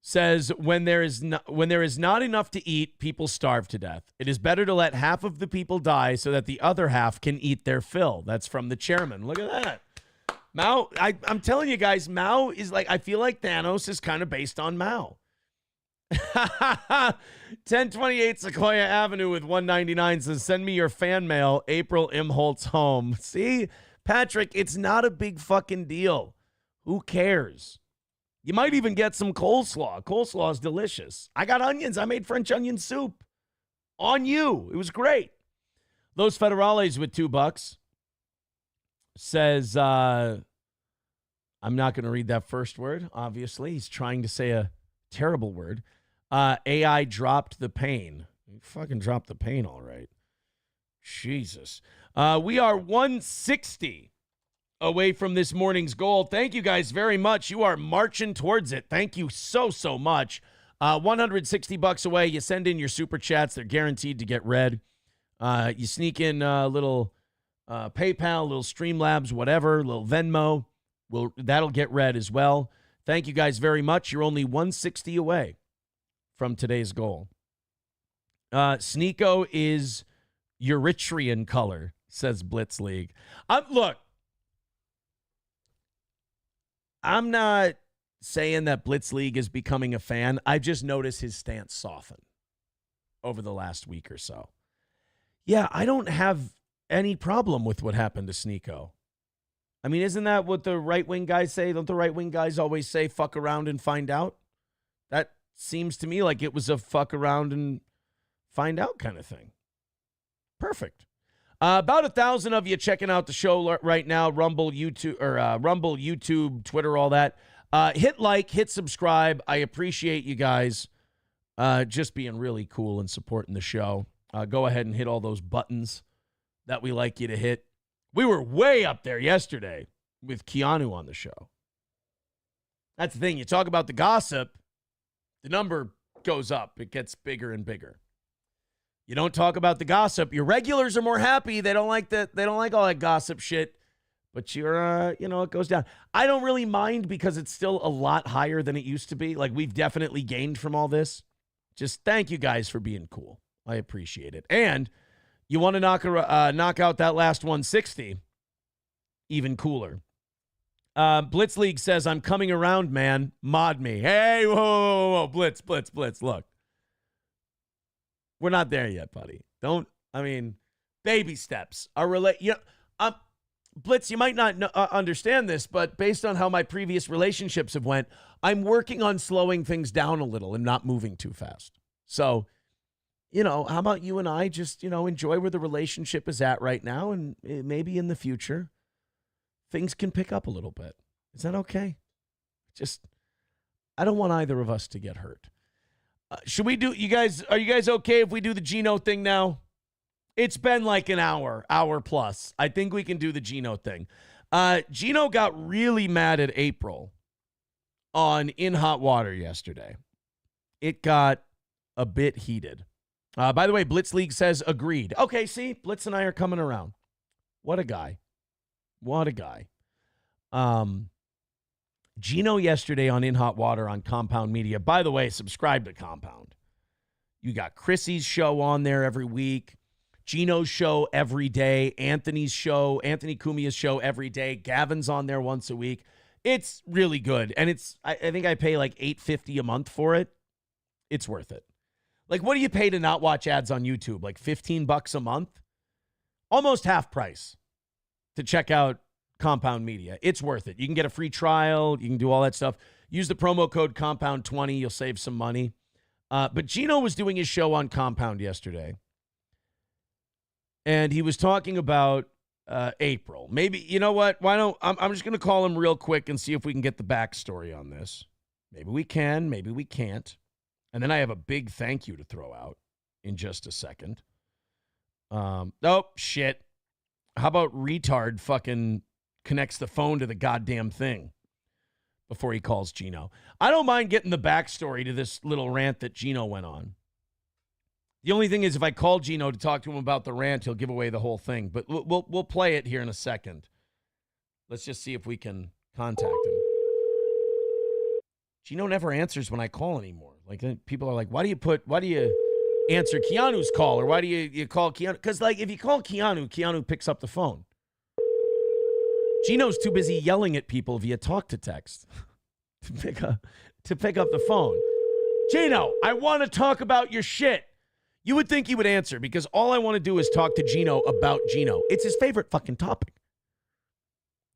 says, when there is not enough to eat, people starve to death. It is better to let half of the people die so that the other half can eat their fill. That's from the chairman. Look at that. Mao, I'm telling you guys, Mao is like, I feel like Thanos is kind of based on Mao. 1028 Sequoia Avenue with $1.99 says, send me your fan mail, April Imholtz home. See, Patrick, it's not a big fucking deal. Who cares? You might even get some coleslaw. Coleslaw is delicious. I got onions. I made French onion soup. On you. It was great. Los Federales with $2 says, I'm not going to read that first word, obviously. He's trying to say a terrible word. AI dropped the pain. You fucking dropped the pain, all right. Jesus. We are 160 away from this morning's goal. Thank you guys very much. You are marching towards it. Thank you so much. $160 away. You send in your super chats. They're guaranteed to get read. You sneak in a little PayPal, little Streamlabs, whatever, little Venmo. That'll get read as well. Thank you guys very much. You're only 160 away from today's goal. Sneeko is Eritrean color, says Blitz League. Look, I'm not saying that Blitz League is becoming a fan. I've just noticed his stance soften over the last week or so. Yeah, I don't have any problem with what happened to Sneeko. I mean, isn't that what the right-wing guys say? Don't the right-wing guys always say, fuck around and find out? That seems to me like it was a fuck around and find out kind of thing. Perfect. About 1,000 of you checking out the show right now. Rumble, YouTube, Twitter, all that. Hit like, hit subscribe. I appreciate you guys just being really cool and supporting the show. Go ahead and hit all those buttons that we like you to hit. We were way up there yesterday with Keanu on the show. That's the thing. You talk about the gossip, the number goes up. It gets bigger and bigger. You don't talk about the gossip. Your regulars are more happy. They don't like that. They don't like all that gossip shit. But it goes down. I don't really mind because it's still a lot higher than it used to be. Like, we've definitely gained from all this. Just thank you guys for being cool. I appreciate it. And you want to knock out that last 160, even cooler. Blitz League says, I'm coming around, man. Mod me. Hey, whoa. Blitz. Look. We're not there yet, buddy. Baby steps. Blitz, you might not understand this, but based on how my previous relationships have went, I'm working on slowing things down a little and not moving too fast. So, how about you and I just, enjoy where the relationship is at right now, and maybe in the future, things can pick up a little bit. Is that okay? I don't want either of us to get hurt. Are you guys okay if we do the Gino thing now? It's been like an hour plus. I think we can do the Gino thing. Gino got really mad at April on In Hot Water yesterday. It got a bit heated. By the way, Blitz League says agreed. Okay, see, Blitz and I are coming around. What a guy. Gino yesterday on In Hot Water on Compound Media. By the way, subscribe to Compound. You got Chrissy's show on there every week. Gino's show every day. Anthony Cumia's show every day. Gavin's on there once a week. It's really good. And I think I pay like $8.50 a month for it. It's worth it. Like, what do you pay to not watch ads on YouTube? Like $15 a month? Almost half price to check out Compound Media. It's worth it. You can get a free trial. You can do all that stuff. Use the promo code Compound20. You'll save some money. But Gino was doing his show on Compound yesterday. And he was talking about April. Maybe, you know what? I'm just going to call him real quick and see if we can get the backstory on this. Maybe we can. Maybe we can't. And then I have a big thank you to throw out in just a second. Oh, shit. How about retard fucking connects the phone to the goddamn thing before he calls Gino? I don't mind getting the backstory to this little rant that Gino went on. The only thing is, if I call Gino to talk to him about the rant, he'll give away the whole thing. But we'll play it here in a second. Let's just see if we can contact him. Gino never answers when I call anymore. Like, people are like, why do you answer Keanu's call? Or why do you call Keanu? Because, like, if you call Keanu picks up the phone. Gino's too busy yelling at people via talk to text to pick up the phone. Gino, I want to talk about your shit. You would think he would answer because all I want to do is talk to Gino about Gino. It's his favorite fucking topic.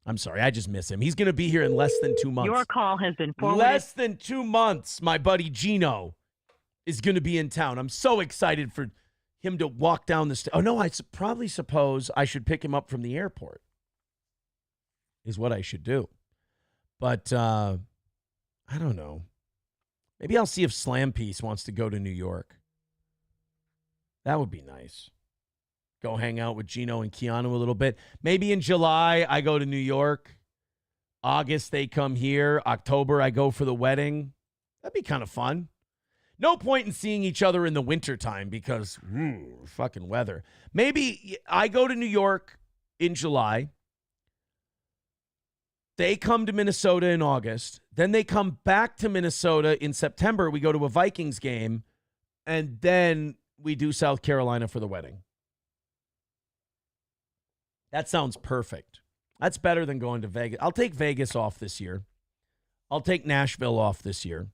I'm sorry, I just miss him. He's going to be here in less than 2 months. Your call has been forwarded. Less than 2 months, my buddy Gino is going to be in town. I'm so excited for him to walk down the stairs. Oh, no, I probably suppose I should pick him up from the airport is what I should do. But I don't know. Maybe I'll see if Slam Piece wants to go to New York. That would be nice. Go hang out with Gino and Keanu a little bit. Maybe in July, I go to New York. August, they come here. October, I go for the wedding. That'd be kind of fun. No point in seeing each other in the wintertime because fucking weather. Maybe I go to New York in July. They come to Minnesota in August. Then they come back to Minnesota in September. We go to a Vikings game. And then we do South Carolina for the wedding. That sounds perfect. That's better than going to Vegas. I'll take Vegas off this year. I'll take Nashville off this year.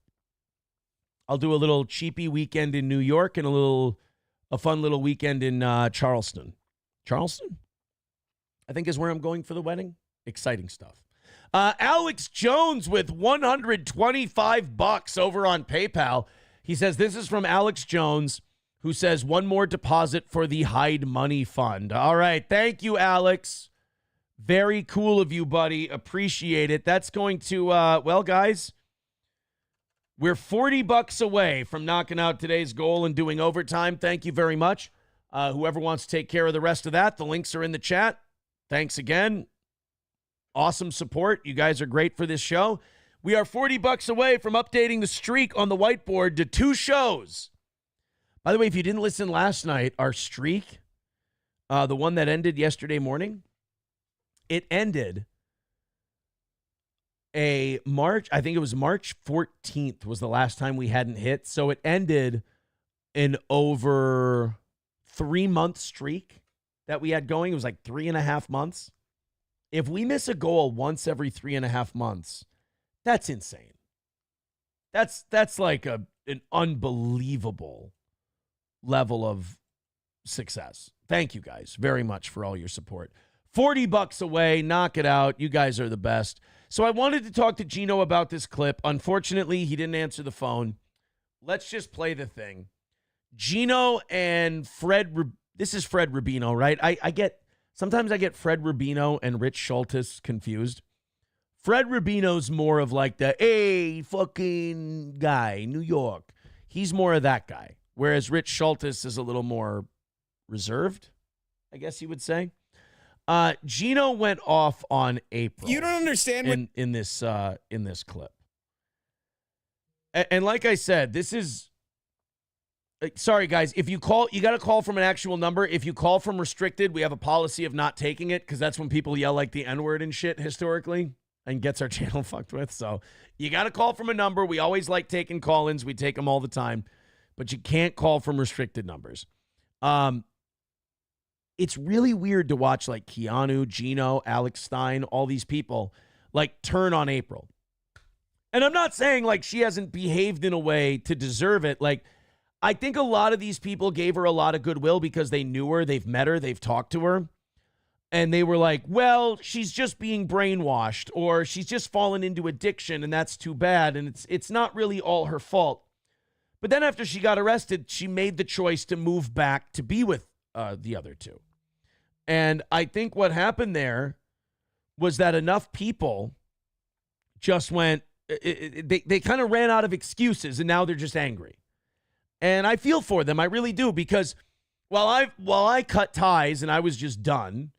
I'll do a little cheapy weekend in New York and a fun little weekend in Charleston. Charleston, I think, is where I'm going for the wedding. Exciting stuff. Alex Jones with $125 over on PayPal. He says, this is from Alex Jones, who says, one more deposit for the Hyde Money Fund. All right. Thank you, Alex. Very cool of you, buddy. Appreciate it. That's going to, well, guys, we're $40 away from knocking out today's goal and doing overtime. Thank you very much. Whoever wants to take care of the rest of that, the links are in the chat. Thanks again. Awesome support. You guys are great for this show. We are $40 away from updating the streak on the whiteboard to 2 shows. By the way, if you didn't listen last night, our streak, the one that ended yesterday morning, it ended I think it was March 14th was the last time we hadn't hit. So it ended an over 3-month streak that we had going. It was like 3.5 months. If we miss a goal once every 3.5 months, that's insane. That's like an unbelievable level of success. Thank you guys very much for all your support. $40 away. Knock it out. You guys are the best. So I wanted to talk to Gino about this clip. Unfortunately, he didn't answer the phone. Let's just play the thing. Gino and Fred. This is Fred Rubino, right? Sometimes I get Fred Rubino and Rich Schultes confused. Fred Rubino's more of like the, hey, fucking guy, New York. He's more of that guy. Whereas Rich Schultes is a little more reserved, I guess you would say. Gino went off on April. You don't understand in this clip. And like I said, this is, sorry guys, if you call, you got to call from an actual number. If you call from restricted, we have a policy of not taking it because that's when people yell like the N-word and shit historically and gets our channel fucked with. So you got to call from a number. We always like taking call-ins. We take them all the time, but you can't call from restricted numbers. It's really weird to watch like Keanu, Gino, Alex Stein, all these people like turn on April. And I'm not saying like she hasn't behaved in a way to deserve it. Like, I think a lot of these people gave her a lot of goodwill because they knew her, they've met her, they've talked to her. And they were like, well, she's just being brainwashed or she's just fallen into addiction and that's too bad. And it's not really all her fault. But then after she got arrested, she made the choice to move back to be with the other two. And I think what happened there was that enough people just went, they kind of ran out of excuses and now they're just angry. And I feel for them. I really do, because while I cut ties and I was just done,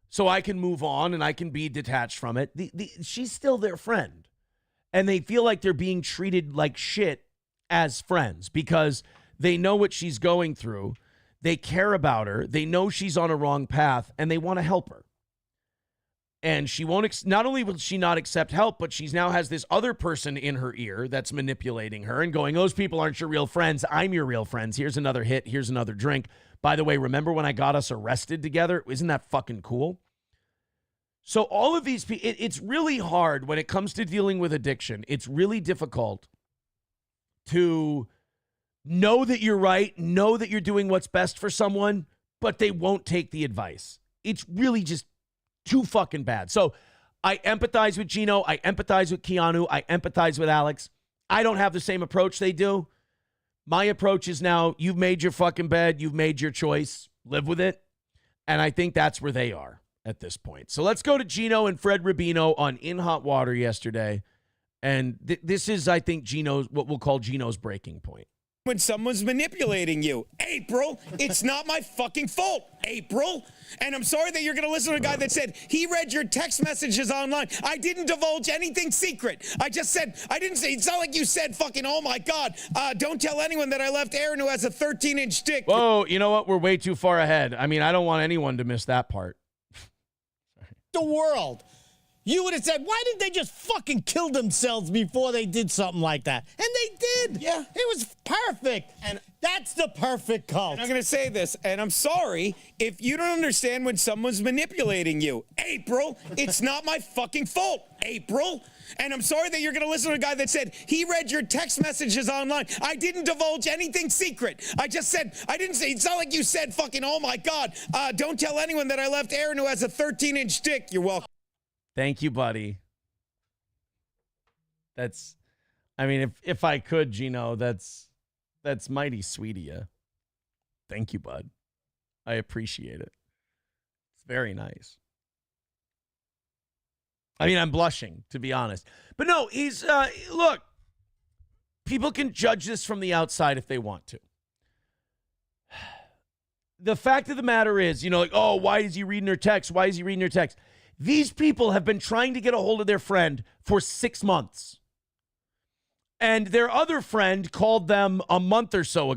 so I can move on and I can be detached from it, she's still their friend. And they feel like they're being treated like shit as friends because they know what she's going through. They care about her. They know she's on a wrong path and they want to help her. And she won't, not only will she not accept help, but she now has this other person in her ear that's manipulating her and going, those people aren't your real friends. I'm your real friends. Here's another hit. Here's another drink. By the way, remember when I got us arrested together? Isn't that fucking cool? So all of these people, it's really hard when it comes to dealing with addiction. It's really difficult to know that you're right, know that you're doing what's best for someone, but they won't take the advice. It's really just too fucking bad. So I empathize with Gino. I empathize with Keanu. I empathize with Alex. I don't have the same approach they do. My approach is now, you've made your fucking bed. You've made your choice. Live with it. And I think that's where they are at this point. So let's go to Gino and Fred Rubino on In Hot Water yesterday And this is, I think, what we'll call Gino's breaking point. When someone's manipulating you. April, it's not my fucking fault, April. And I'm sorry that you're going to listen to a guy that said he read your text messages online. I didn't divulge anything secret. I just said, I didn't say, it's not like you said fucking, oh my God, don't tell anyone that I left Aaron who has a 13-inch dick. Whoa, you know what? We're way too far ahead. I mean, I don't want anyone to miss that part. The world. You would have said, why didn't they just fucking kill themselves before they did something like that? And they did. Yeah. It was perfect. And that's the perfect cult. And I'm going to say this, and I'm sorry if you don't understand when someone's manipulating you. April, it's not my fucking fault, April. And I'm sorry that you're going to listen to a guy that said he read your text messages online. I didn't divulge anything secret. I just said, I didn't say, it's not like you said fucking, oh my God, don't tell anyone that I left Aaron who has a 13-inch dick. You're welcome. Thank you, buddy. I mean, if I could, Gino, that's mighty sweet of you. Thank you, bud. I appreciate it. It's very nice. I mean, I'm blushing, to be honest. But no, he's, look, people can judge this from the outside if they want to. The fact of the matter is, like, oh, why is he reading her text? Why is he reading her text? These people have been trying to get a hold of their friend for 6 months. And their other friend called them a month or two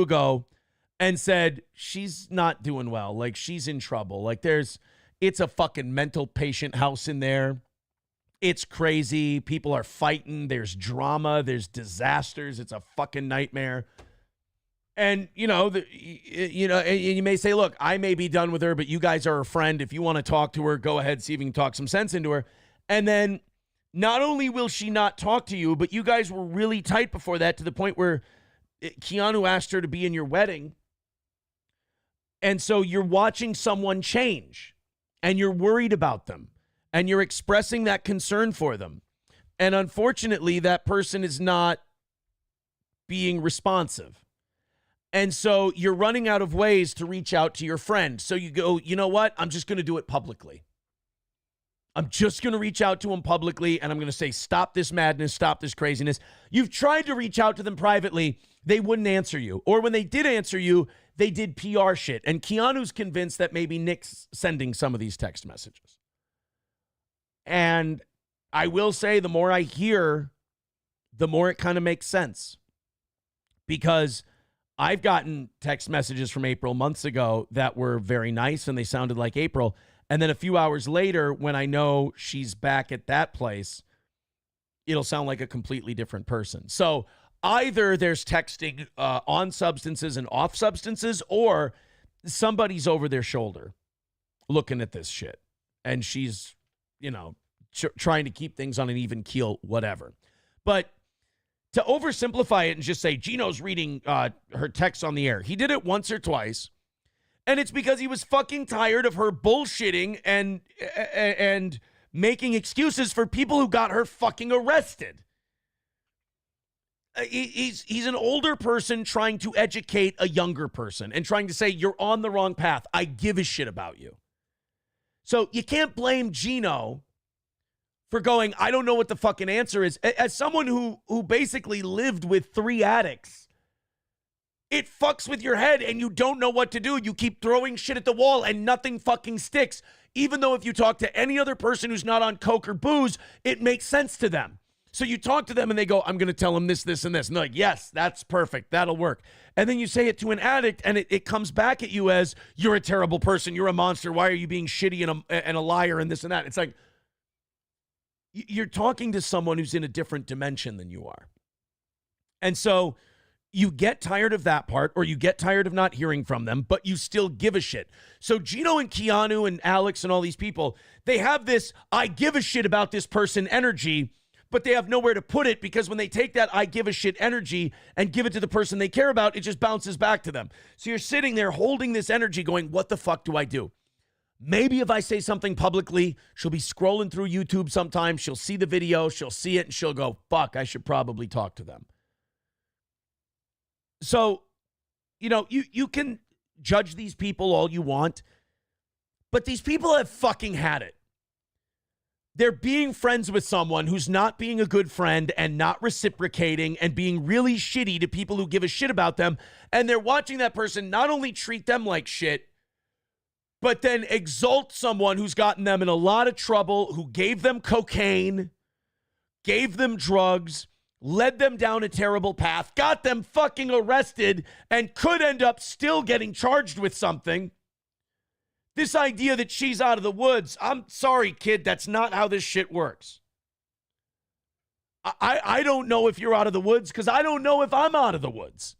ago, and said, she's not doing well. Like, she's in trouble. Like, it's a fucking mental patient house in there. It's crazy. People are fighting. There's drama. There's disasters. It's a fucking nightmare. And, you may say, look, I may be done with her, but you guys are her friend. If you want to talk to her, go ahead, see if you can talk some sense into her. And then not only will she not talk to you, but you guys were really tight before that, to the point where Keanu asked her to be in your wedding. And so you're watching someone change, and you're worried about them, and you're expressing that concern for them. And unfortunately, that person is not being responsive. And so you're running out of ways to reach out to your friend. So you go, you know what? I'm just going to do it publicly. I'm just going to reach out to him publicly, and I'm going to say, stop this madness, stop this craziness. You've tried to reach out to them privately. They wouldn't answer you. Or when they did answer you, they did PR shit. And Keanu's convinced that maybe Nick's sending some of these text messages. And I will say, the more I hear, the more it kind of makes sense. Because I've gotten text messages from April months ago that were very nice, and they sounded like April. And then a few hours later, when I know she's back at that place, it'll sound like a completely different person. So either there's texting on substances and off substances, or somebody's over their shoulder looking at this shit. And she's, trying to keep things on an even keel, whatever. But to oversimplify it and just say Gino's reading her texts on the air, he did it once or twice, and it's because he was fucking tired of her bullshitting and making excuses for people who got her fucking arrested. He's an older person trying to educate a younger person and trying to say, you're on the wrong path. I give a shit about you. So you can't blame Gino for going, I don't know what the fucking answer is. As someone who basically lived with 3 addicts, it fucks with your head and you don't know what to do. You keep throwing shit at the wall and nothing fucking sticks. Even though if you talk to any other person who's not on coke or booze, it makes sense to them. So you talk to them and they go, I'm going to tell them this, this, and this. And they're like, yes, that's perfect. That'll work. And then you say it to an addict and it comes back at you as, you're a terrible person. You're a monster. Why are you being shitty and a liar and this and that? It's like, you're talking to someone who's in a different dimension than you are. And so you get tired of that part, or you get tired of not hearing from them, but you still give a shit. So Gino and Keanu and Alex and all these people, they have this I give a shit about this person energy, but they have nowhere to put it, because when they take that I give a shit energy and give it to the person they care about, it just bounces back to them. So you're sitting there holding this energy going, what the fuck do I do? Maybe if I say something publicly, she'll be scrolling through YouTube sometime. She'll see the video, she'll see it, and she'll go, fuck, I should probably talk to them. So, you can judge these people all you want, but these people have fucking had it. They're being friends with someone who's not being a good friend and not reciprocating and being really shitty to people who give a shit about them. And they're watching that person not only treat them like shit, but then exalt someone who's gotten them in a lot of trouble, who gave them cocaine, gave them drugs, led them down a terrible path, got them fucking arrested, and could end up still getting charged with something. This idea that she's out of the woods, I'm sorry, kid, that's not how this shit works. I don't know if you're out of the woods because I don't know if I'm out of the woods.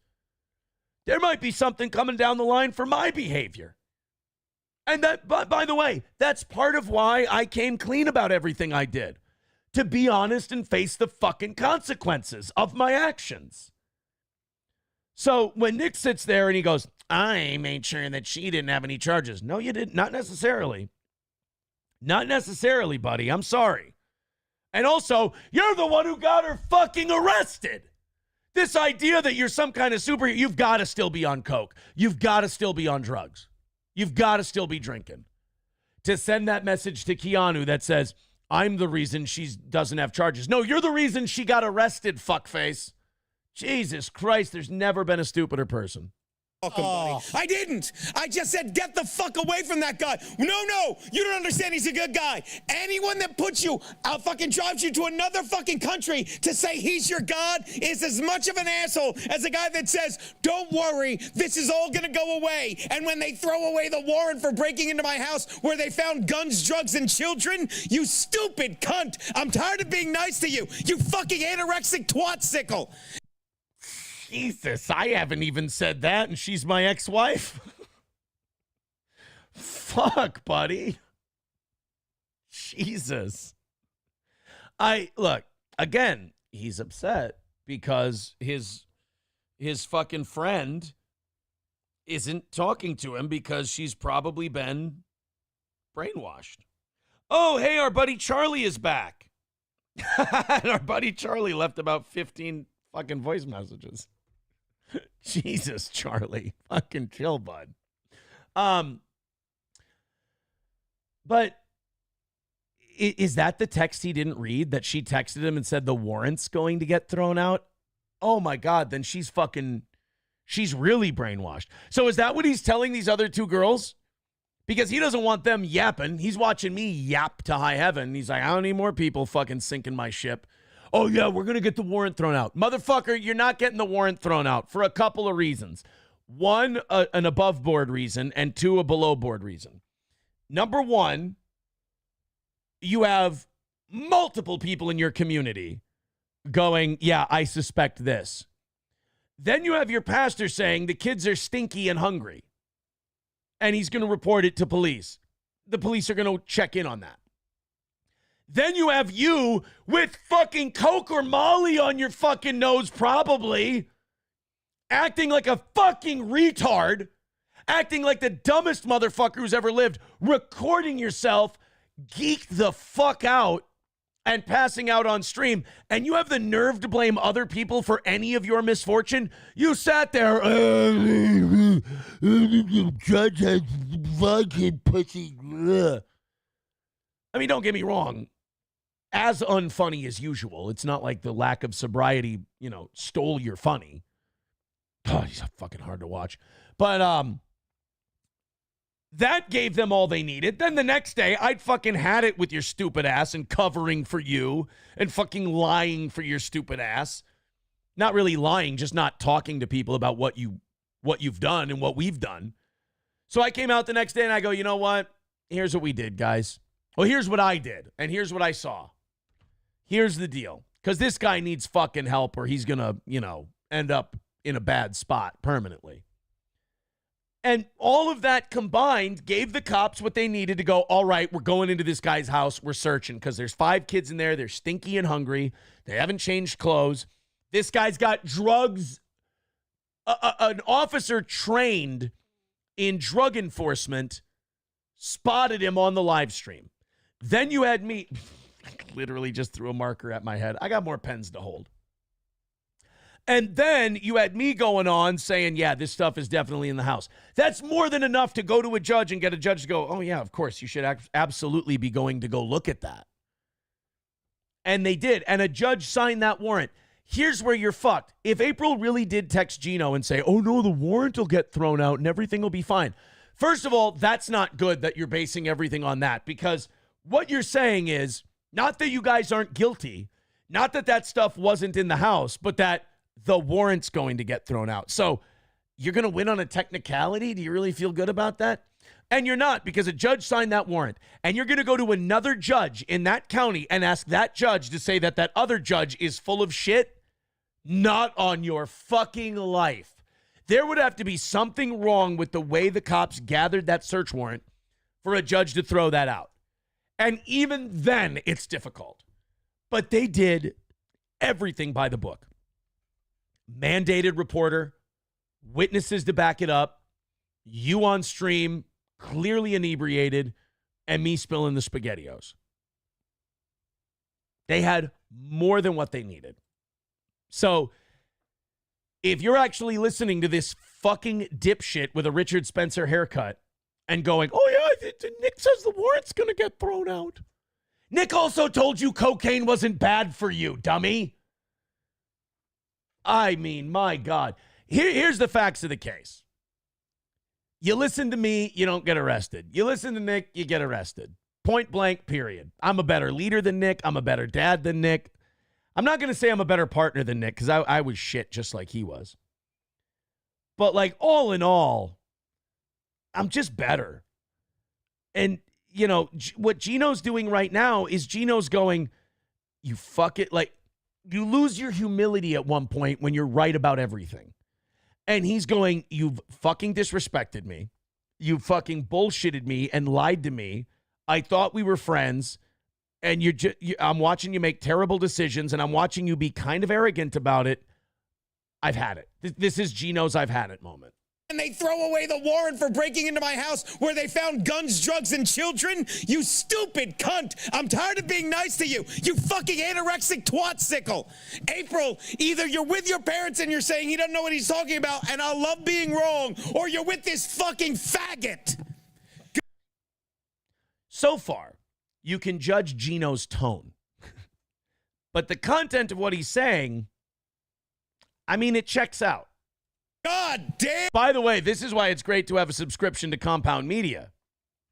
There might be something coming down the line for my behavior. And that, by the way, that's part of why I came clean about everything I did. To be honest and face the fucking consequences of my actions. So when Nick sits there and he goes, I made sure that she didn't have any charges. No, you didn't. Not necessarily. Not necessarily, buddy. I'm sorry. And also, you're the one who got her fucking arrested. This idea that you're some kind of superhero, you've got to still be on coke. You've got to still be on drugs. You've got to still be drinking. To send that message to Keanu that says, I'm the reason she doesn't have charges. No, you're the reason she got arrested, fuckface. Jesus Christ, there's never been a stupider person. Welcome, buddy. I didn't. I just said, get the fuck away from that guy. No, you don't understand. He's a good guy. Anyone that puts you out fucking drives you to another fucking country to say he's your God is as much of an asshole as a guy that says, don't worry, this is all going to go away. And when they throw away the warrant for breaking into my house where they found guns, drugs, and children, you stupid cunt. I'm tired of being nice to you. You fucking anorexic twat-sickle. Jesus, I haven't even said that, and she's my ex-wife. Fuck, buddy. Jesus. Look, again, he's upset because his fucking friend isn't talking to him because she's probably been brainwashed. Oh, hey, our buddy Charlie is back. And our buddy Charlie left about 15 fucking voice messages. Jesus, Charlie. Fucking chill, bud. But is that the text he didn't read that she texted him and said the warrant's going to get thrown out? Oh my God, then she's really brainwashed. So is that what he's telling these other two girls? Because he doesn't want them yapping. He's watching me yap to high heaven. He's like, I don't need more people fucking sinking my ship. Oh, yeah, we're going to get the warrant thrown out. Motherfucker, you're not getting the warrant thrown out for a couple of reasons. One, an above board reason, and two, a below board reason. Number one, you have multiple people in your community going, yeah, I suspect this. Then you have your pastor saying the kids are stinky and hungry, and he's going to report it to police. The police are going to check in on that. Then you have you with fucking coke or Molly on your fucking nose, probably, acting like a fucking retard, acting like the dumbest motherfucker who's ever lived, recording yourself, geeked the fuck out, and passing out on stream, and you have the nerve to blame other people for any of your misfortune? You sat there, judge has fucking pussy. I mean, don't get me wrong. As unfunny as usual. It's not like the lack of sobriety, stole your funny. Oh, he's fucking hard to watch. But that gave them all they needed. Then the next day, I'd fucking had it with your stupid ass and covering for you and fucking lying for your stupid ass. Not really lying, just not talking to people about what you've done and what we've done. So I came out the next day and I go, you know what? Here's what we did, guys. Well, here's what I did, and here's what I saw. Here's the deal. Because this guy needs fucking help or he's going to, end up in a bad spot permanently. And all of that combined gave the cops what they needed to go, all right, we're going into this guy's house. We're searching because there's 5 kids in there. They're stinky and hungry. They haven't changed clothes. This guy's got drugs. An officer trained in drug enforcement spotted him on the live stream. Then you had me... literally just threw a marker at my head. I got more pens to hold. And then you had me going on saying, yeah, this stuff is definitely in the house. That's more than enough to go to a judge and get a judge to go, oh, yeah, of course, you should absolutely be going to go look at that. And they did. And a judge signed that warrant. Here's where you're fucked. If April really did text Gino and say, oh, no, the warrant will get thrown out and everything will be fine. First of all, that's not good that you're basing everything on that, because what you're saying is not that you guys aren't guilty, not that that stuff wasn't in the house, but that the warrant's going to get thrown out. So you're going to win on a technicality? Do you really feel good about that? And you're not, because a judge signed that warrant. And you're going to go to another judge in that county and ask that judge to say that that other judge is full of shit? Not on your fucking life. There would have to be something wrong with the way the cops gathered that search warrant for a judge to throw that out. And even then, it's difficult. But they did everything by the book. Mandated reporter, witnesses to back it up, you on stream, clearly inebriated, and me spilling the SpaghettiOs. They had more than what they needed. So if you're actually listening to this fucking dipshit with a Richard Spencer haircut and going, oh yeah, Nick says the warrant's going to get thrown out. Nick also told you cocaine wasn't bad for you, dummy. I mean, my God. Here's the facts of the case. You listen to me, you don't get arrested. You listen to Nick, you get arrested. Point blank, period. I'm a better leader than Nick. I'm a better dad than Nick. I'm not going to say I'm a better partner than Nick, because I was shit just like he was. But like all in all, I'm just better. And, you know, what Gino's doing right now is Gino's going, you fuck it. Like, you lose your humility at one point when you're right about everything. And he's going, you've fucking disrespected me. You fucking bullshitted me and lied to me. I thought we were friends. And I'm watching you make terrible decisions, and I'm watching you be kind of arrogant about it. I've had it. This is Gino's I've had it moment. And they throw away the warrant for breaking into my house where they found guns, drugs, and children? You stupid cunt. I'm tired of being nice to you. You fucking anorexic twat-sickle. April, either you're with your parents and you're saying he doesn't know what he's talking about, and I love being wrong, or you're with this fucking faggot. So far, you can judge Gino's tone. But the content of what he's saying, I mean, it checks out. God damn. By the way, this is why it's great to have a subscription to Compound Media.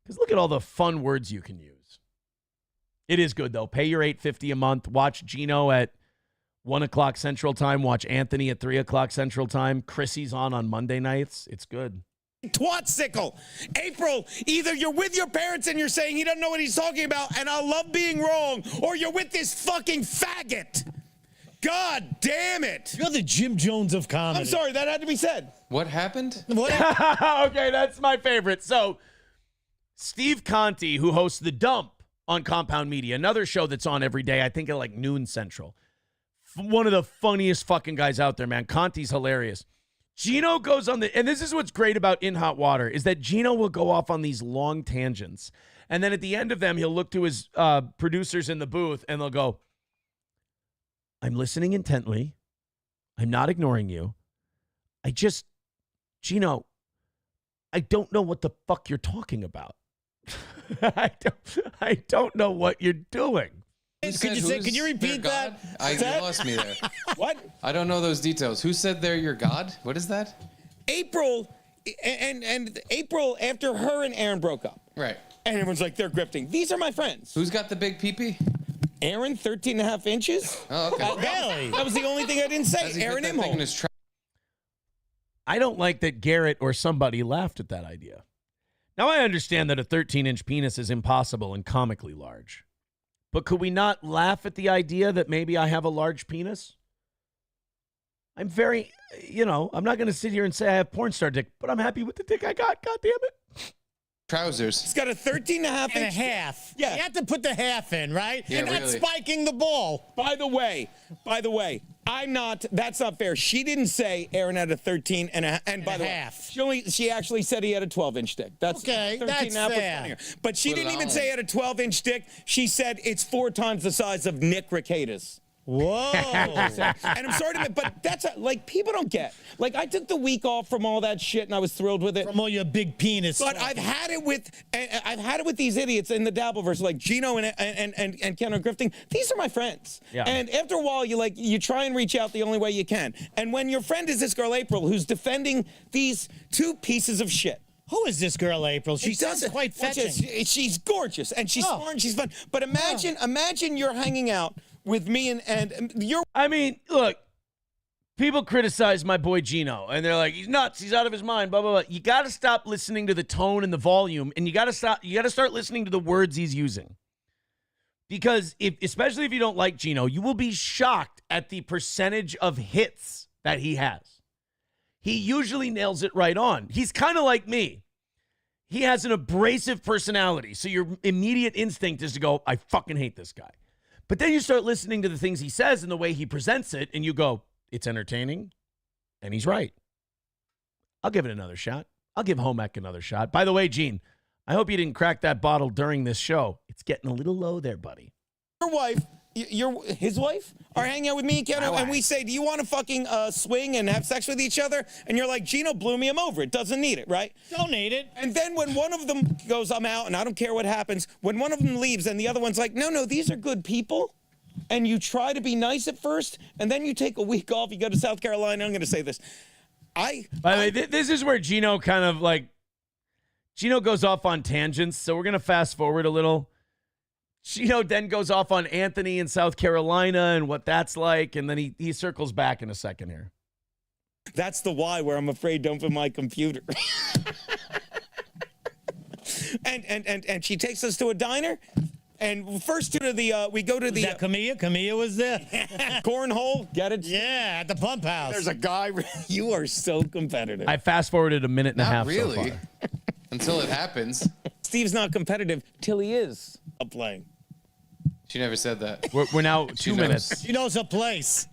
Because look at all the fun words you can use. It is good, though. Pay your $8.50 a month. Watch Gino at 1 o'clock Central Time. Watch Anthony at 3 o'clock Central Time. Chrissy's on Monday nights. It's good. Twat-sickle. April, either you're with your parents and you're saying he doesn't know what he's talking about, and I love being wrong, or you're with this fucking faggot. God damn it. You're the Jim Jones of comedy. I'm sorry, that had to be said. What happened? Okay, that's my favorite. So, Steve Conte, who hosts The Dump on Compound Media, another show that's on every day, I think at like noon Central. One of the funniest fucking guys out there, man. Conte's hilarious. Gino goes on and this is what's great about In Hot Water, is that Gino will go off on these long tangents. And then at the end of them, he'll look to his producers in the booth and they'll go, I'm listening intently. I'm not ignoring you. Gino, I don't know what the fuck you're talking about. I don't know what you're doing. Could you repeat that? You lost me there. What? I don't know those details. Who said they're your God? What is that? April, and April, after her and Aaron broke up. Right. And everyone's like, they're grifting. These are my friends. Who's got the big pee-pee? Aaron, 13 and a half inches. Oh, okay. Really? That was the only thing I didn't say. Aaron Imholt. I don't like that Garrett or somebody laughed at that idea. Now, I understand that a 13-inch penis is impossible and comically large. But could we not laugh at the idea that maybe I have a large penis? I'm very, I'm not going to sit here and say I have porn star dick, but I'm happy with the dick I got. God damn it. Trousers. He's got a 13 and a half and inch. a half. Yeah. You have to put the half in, right? Yeah, You're not really. spiking the ball. By the way, that's not fair. She didn't say Aaron had a 13 and a half. She actually said he had a 12-inch dick. That's okay. 13 That's and a half was fair. funnier. But she didn't even say he had a 12-inch dick. She said it's 4 times the size of Nick Rekieta's. Whoa. And I'm sorry to admit, but that's like people don't get. Like I took the week off from all that shit and I was thrilled with it. From all your big penis. But I've had it with these idiots in the Dabbleverse, like Gino and Ken are grifting. These are my friends. Yeah. And after a while, you try and reach out the only way you can. And when your friend is this girl April, who's defending these two pieces of shit. Who is this girl, April? She sounds quite fetching. She's gorgeous and she's smart and she's fun. But imagine you're hanging out with me and you're. I mean, look, people criticize my boy Gino, and they're like, he's nuts, he's out of his mind, blah, blah, blah. You got to stop listening to the tone and the volume, and you got to start listening to the words he's using. Because, especially if you don't like Gino, you will be shocked at the percentage of hits that he has. He usually nails it right on. He's kind of like me. He has an abrasive personality, so your immediate instinct is to go, I fucking hate this guy. But then you start listening to the things he says and the way he presents it, and you go, it's entertaining, and he's right. I'll give it another shot. I'll give home ec another shot. By the way, Gene, I hope you didn't crack that bottle during this show. It's getting a little low there, buddy. Your wife, his wife, are hanging out with me and Ken, and we say, do you want to fucking swing and have sex with each other? And you're like, Gino blew me, I'm over it. Doesn't need it, right? Don't need it. And then when one of them goes, I'm out, and I don't care what happens, when one of them leaves and the other one's like, no, these are good people, and you try to be nice at first, and then you take a week off, you go to South Carolina, I'm going to say this. By the way, this is where Gino kind of like, Gino goes off on tangents, so we're going to fast forward a little. Gino then goes off on Anthony in South Carolina and what that's like, and then he circles back in a second here. That's the why where I'm afraid don't put my computer. and she takes us to a diner, and first we go to the... Was that Camilla? Camilla was there? Cornhole, get it? Yeah, at the pump house. There's a guy... You are so competitive. I fast forwarded a minute and a half really. so far. Until it happens. Steve's not competitive till he is playing. She never said that. We're now 2 minutes. She knows her place.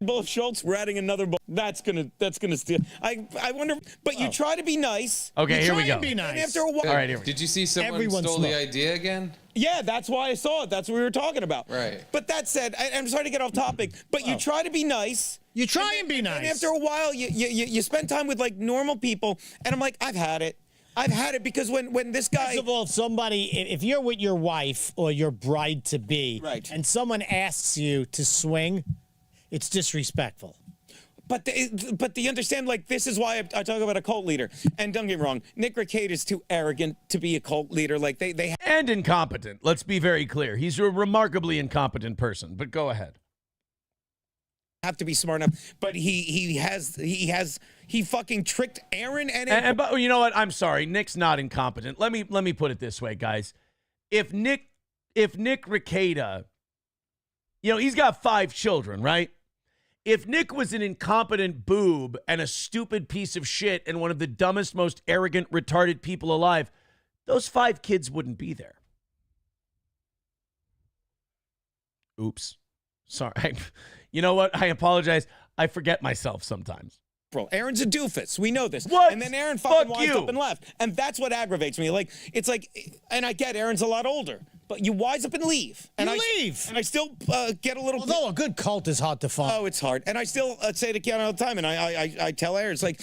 Both Schultz, we're adding another ball. That's gonna steal. I wonder, but you try to be nice. Okay, here we go. Be nice. And after a while, all right, here we go. Did you see someone stole the idea again? Yeah, that's why I saw it. That's what we were talking about. Right. But that said, I'm sorry to get off topic, but you try to be nice. You try and be nice. And after a while, you spend time with like normal people, and I'm like, I've had it. I've had it because when this guy... First of all, if you're with your wife or your bride-to-be, right, and someone asks you to swing, it's disrespectful. But do you understand, like, this is why I talk about a cult leader. And don't get me wrong, Nick Ricade is too arrogant to be a cult leader. Like, they and incompetent. Let's be very clear. He's a remarkably incompetent person, but go ahead. Have to be smart enough, but he fucking tricked Aaron and but you know what? I'm sorry, Nick's not incompetent. Let me put it this way, guys. If Nick Ricada, he's got 5 children, right? If Nick was an incompetent boob and a stupid piece of shit and one of the dumbest, most arrogant, retarded people alive, those 5 kids wouldn't be there. Oops. Sorry. You know what? I apologize. I forget myself sometimes. Aaron's a doofus. We know this. What? And then Aaron fucking wised up and left. And that's what aggravates me. Like, it's like, and I get Aaron's a lot older, but you wise up and leave. And leave. And I still get a little... Although a good cult is hard to find. Oh, it's hard. And I still say to Keanu all the time, and I tell Aaron, it's like,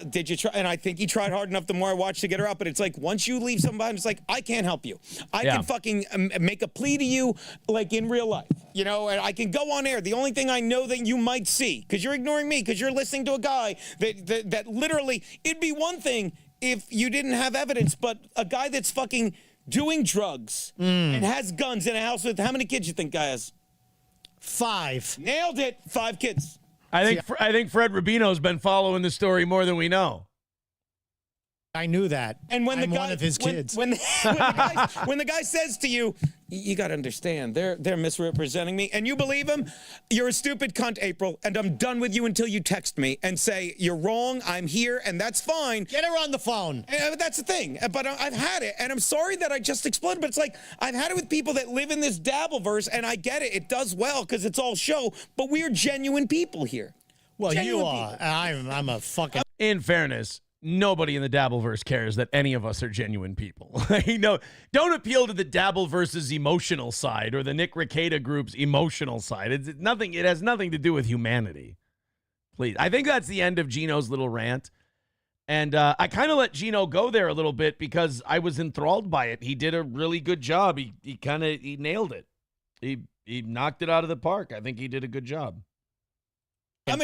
did you try? And I think he tried hard enough the more I watched to get her out, but it's like, once you leave somebody, it's like, I can't help you. I can fucking make a plea to you, like in real life. And I can go on air. The only thing I know that you might see, because you're ignoring me, because you're listening to a guy that literally, it'd be one thing if you didn't have evidence, but a guy that's fucking doing drugs and has guns in a house with, how many kids you think guy has? 5. Nailed it. 5 kids. I think Fred Rubino's been following the story more than we know. I knew that. And when I'm one of his kids. When the guy says to you, you got to understand, they're misrepresenting me, and you believe him, you're a stupid cunt, April, and I'm done with you until you text me and say, you're wrong, I'm here, and that's fine. Get her on the phone. That's the thing. But I've had it, and I'm sorry that I just exploded, but it's like, I've had it with people that live in this Dabbleverse, and I get it. It does well because it's all show, but we're genuine people here. Well, you are. I'm a fucking... In fairness, nobody in the Dabbleverse cares that any of us are genuine people. Don't appeal to the Dabbleverse's emotional side or the Nick Rekieta group's emotional side. It has nothing to do with humanity. Please. I think that's the end of Gino's little rant. And I kind of let Gino go there a little bit because I was enthralled by it. He did a really good job. He nailed it. He knocked it out of the park. I think he did a good job. I'm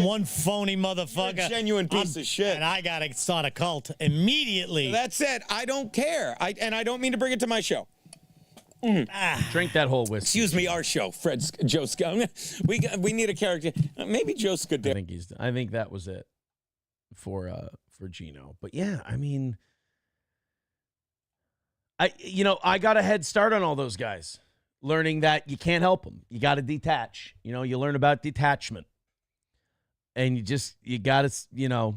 one phony motherfucker. You're a genuine piece of shit. And I got to start a cult immediately. That's it. I don't care. And I don't mean to bring it to my show. Drink that whole whiskey. Excuse me, our show, Joe Scott. We need a character. Maybe Joe Scott. I think that was it for Gino. But yeah, I mean, I got a head start on all those guys, learning that you can't help them. You got to detach. You learn about detachment. And you got to,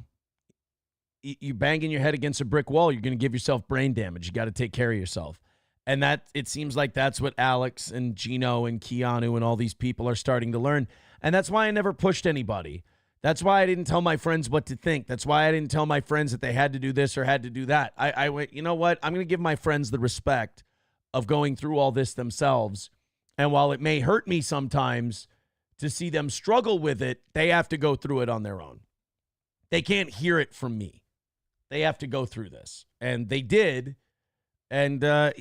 you're banging your head against a brick wall. You're going to give yourself brain damage. You got to take care of yourself. And it seems like that's what Alex and Gino and Keanu and all these people are starting to learn. And that's why I never pushed anybody. That's why I didn't tell my friends what to think. That's why I didn't tell my friends that they had to do this or had to do that. I went, you know what? I'm going to give my friends the respect of going through all this themselves. And while it may hurt me sometimes to see them struggle with it, they have to go through it on their own. They can't hear it from me. They have to go through this. And they did. And, I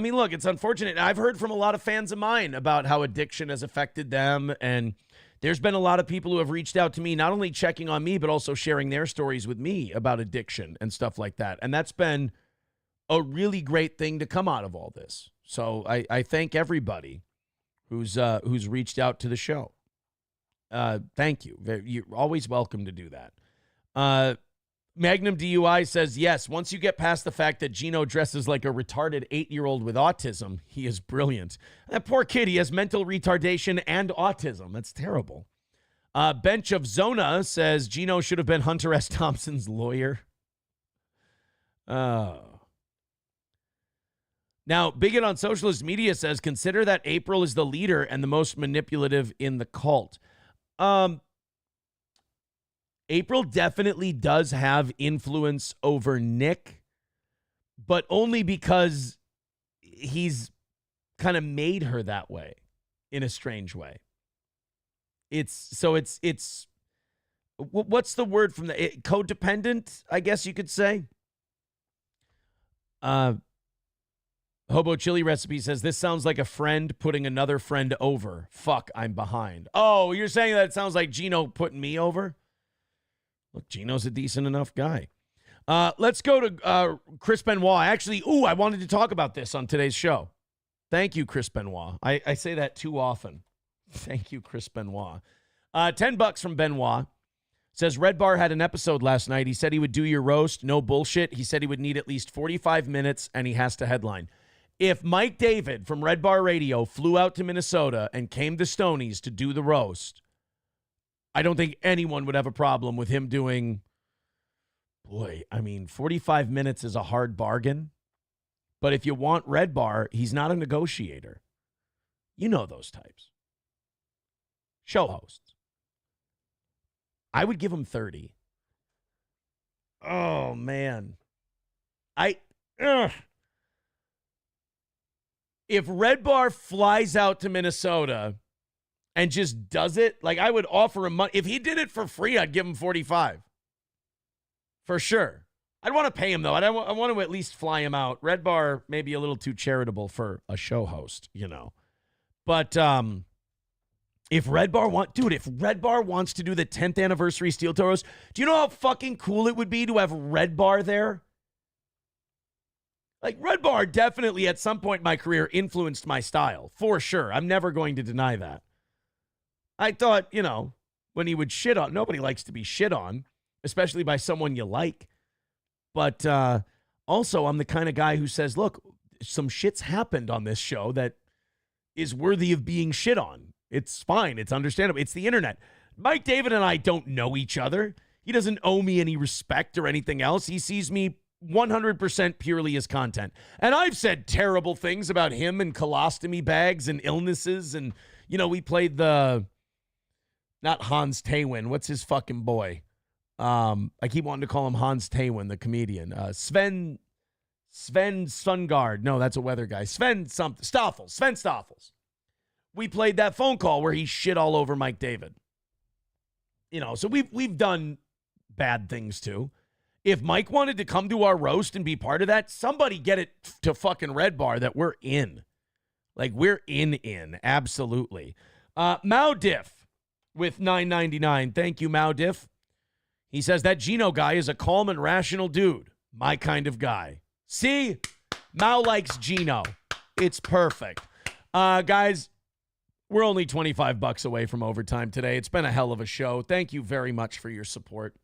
mean, look, it's unfortunate. I've heard from a lot of fans of mine about how addiction has affected them. And there's been a lot of people who have reached out to me, not only checking on me, but also sharing their stories with me about addiction and stuff like that. And that's been a really great thing to come out of all this. So I thank everybody who's reached out to the show. Thank you. You're always welcome to do that. Magnum DUI says, yes, once you get past the fact that Gino dresses like a retarded 8-year-old with autism, he is brilliant. That poor kid, he has mental retardation and autism. That's terrible. Bench of Zona says Gino should have been Hunter S. Thompson's lawyer. Now, Bigot on Socialist Media says, consider that April is the leader and the most manipulative in the cult. April definitely does have influence over Nick, but only because he's kind of made her that way in a strange way. It's what's the word from codependent, I guess you could say. Hobo Chili Recipe says, this sounds like a friend putting another friend over. Fuck, I'm behind. Oh, you're saying that it sounds like Gino putting me over? Look, Gino's a decent enough guy. Let's go to Chris Benoit. Actually, I wanted to talk about this on today's show. Thank you, Chris Benoit. I say that too often. Thank you, Chris Benoit. $10 from Benoit. Says, Red Bar had an episode last night. He said he would do your roast. No bullshit. He said he would need at least 45 minutes, and he has to headline. If Mike David from Red Bar Radio flew out to Minnesota and came to Stoney's to do the roast, I don't think anyone would have a problem with him doing, 45 minutes is a hard bargain. But if you want Red Bar, he's not a negotiator. You know those types. Show hosts. I would give him 30. Oh, man. If Red Bar flies out to Minnesota and just does it, I would offer him money. If he did it for free, I'd give him 45. For sure. I'd want to pay him, though. I want to at least fly him out. Red Bar may be a little too charitable for a show host, But if Red Bar wants to do the 10th anniversary Steel Toe Roast, do you know how fucking cool it would be to have Red Bar there? Red Bar definitely at some point in my career influenced my style, for sure. I'm never going to deny that. I thought, when he would shit on, nobody likes to be shit on, especially by someone you like. But also, I'm the kind of guy who says, look, some shit's happened on this show that is worthy of being shit on. It's fine. It's understandable. It's the internet. Mike David and I don't know each other. He doesn't owe me any respect or anything else. He sees me 100% purely as content. And I've said terrible things about him and colostomy bags and illnesses. And, we played not Hans Taywin. What's his fucking boy? I keep wanting to call him Hans Taywin, the comedian. Sven Sungard. No, that's a weather guy. Sven Stoffels. We played that phone call where he shit all over Mike David. So we've done bad things too. If Mike wanted to come to our roast and be part of that, somebody get it to fucking Red Bar that we're in. Like, we're in. Absolutely. Mao Diff with $9.99. Thank you, Mao Diff. He says that Gino guy is a calm and rational dude. My kind of guy. See? Mao likes Gino. It's perfect. Guys, we're only $25 away from overtime today. It's been a hell of a show. Thank you very much for your support.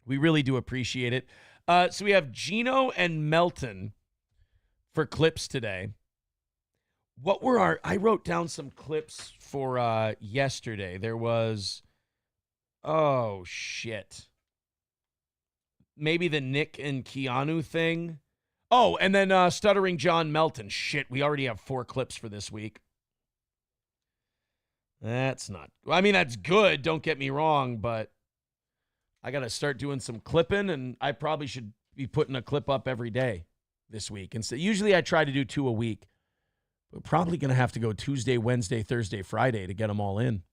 We really do appreciate it. So we have Gino and Melton for clips today. I wrote down some clips for yesterday. There was, oh, shit. Maybe the Nick and Keanu thing. Oh, and then Stuttering John Melton. Shit, we already have 4 clips for this week. That's good, don't get me wrong, but I got to start doing some clipping, and I probably should be putting a clip up every day this week. And so usually I try to do 2 a week. We're probably going to have to go Tuesday, Wednesday, Thursday, Friday to get them all in.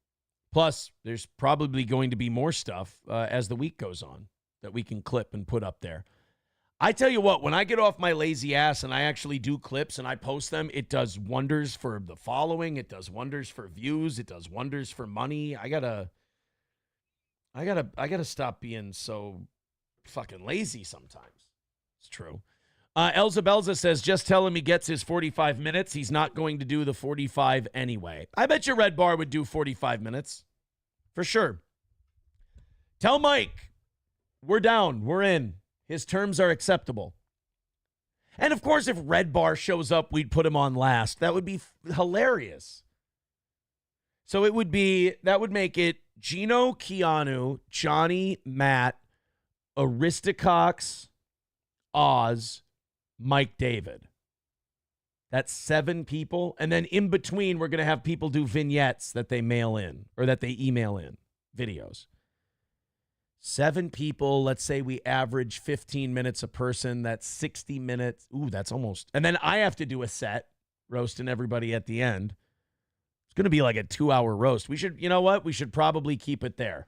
Plus, there's probably going to be more stuff as the week goes on that we can clip and put up there. I tell you what, when I get off my lazy ass and I actually do clips and I post them, it does wonders for the following. It does wonders for views. It does wonders for money. I gotta stop being so fucking lazy sometimes. It's true. Elza Belza says, just tell him he gets his 45 minutes. He's not going to do the 45 anyway. I bet you Red Bar would do 45 minutes. For sure. Tell Mike, we're down. We're in. His terms are acceptable. And of course, if Red Bar shows up, we'd put him on last. That would be hilarious. So that would make it Gino, Keanu, Johnny, Matt, Aristocox, Oz, Mike David. That's 7 people. And then in between, we're going to have people do vignettes that they mail in or that they email in, videos. 7 people. Let's say we average 15 minutes a person. That's 60 minutes. Ooh, that's almost. And then I have to do a set, roasting everybody at the end. It's going to be like a 2-hour roast. We should, you know what? We should probably keep it there.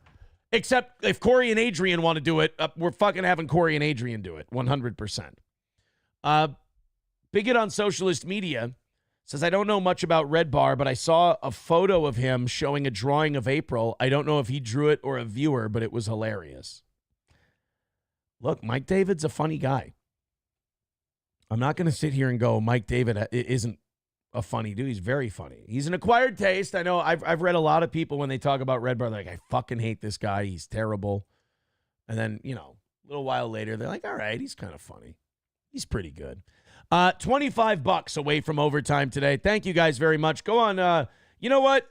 Except if Corey and Adrian want to do it, we're fucking having Corey and Adrian do it, 100%. Bigot on Socialist Media says, I don't know much about Red Bar, but I saw a photo of him showing a drawing of April. I don't know if he drew it or a viewer, but it was hilarious. Look, Mike David's a funny guy. I'm not going to sit here and go, Mike David isn't a funny dude. He's very funny. He's an acquired taste. I know I've read a lot of people when they talk about Red Bar, they're like, I fucking hate this guy. He's terrible. And then, a little while later, they're like, all right, he's kind of funny. He's pretty good. $25 away from overtime today. Thank you guys very much. Go on. You know what?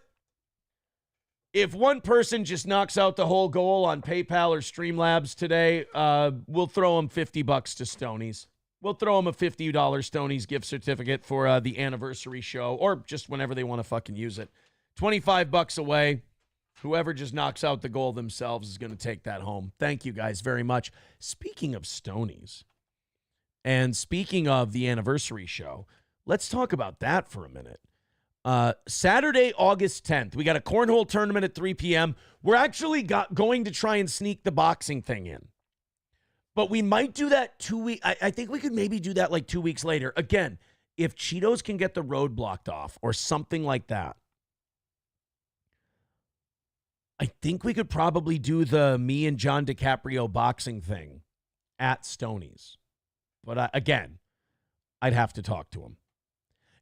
If one person just knocks out the whole goal on PayPal or Streamlabs today, we'll throw them $50 to Stoney's. We'll throw them a $50 Stoney's gift certificate for the anniversary show or just whenever they want to fucking use it. $25 away. Whoever just knocks out the goal themselves is going to take that home. Thank you guys very much. Speaking of Stoney's, and speaking of the anniversary show, let's talk about that for a minute. Saturday, August 10th, we got a cornhole tournament at 3 p.m. We're actually going to try and sneak the boxing thing in. But we might do that 2 weeks. I think we could maybe do that like 2 weeks later. Again, if Cheetos can get the road blocked off or something like that, I think we could probably do the me and John DiCaprio boxing thing at Stoney's. But again, I'd have to talk to him.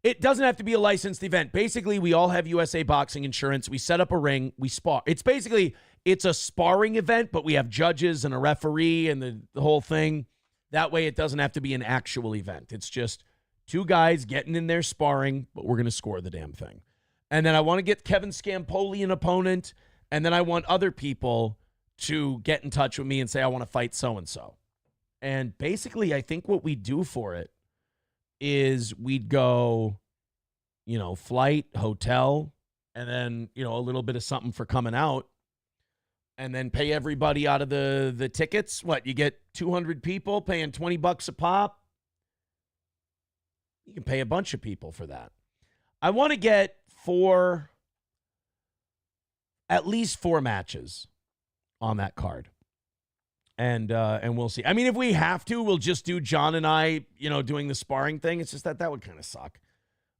It doesn't have to be a licensed event. Basically, we all have USA Boxing insurance. We set up a ring. We spar. It's a sparring event, but we have judges and a referee and the whole thing. That way, it doesn't have to be an actual event. It's just 2 guys getting in there sparring, but we're going to score the damn thing. And then I want to get Kevin Scampoli an opponent, and then I want other people to get in touch with me and say, I want to fight so-and-so. And basically, I think what we do for it is we'd go, flight, hotel, and then, a little bit of something for coming out. and then pay everybody out of the tickets. What, you get 200 people paying $20 a pop? You can pay a bunch of people for that. I want to get at least four matches on that card. And we'll see. I mean, if we have to, we'll just do John and I, doing the sparring thing. It's just that would kind of suck.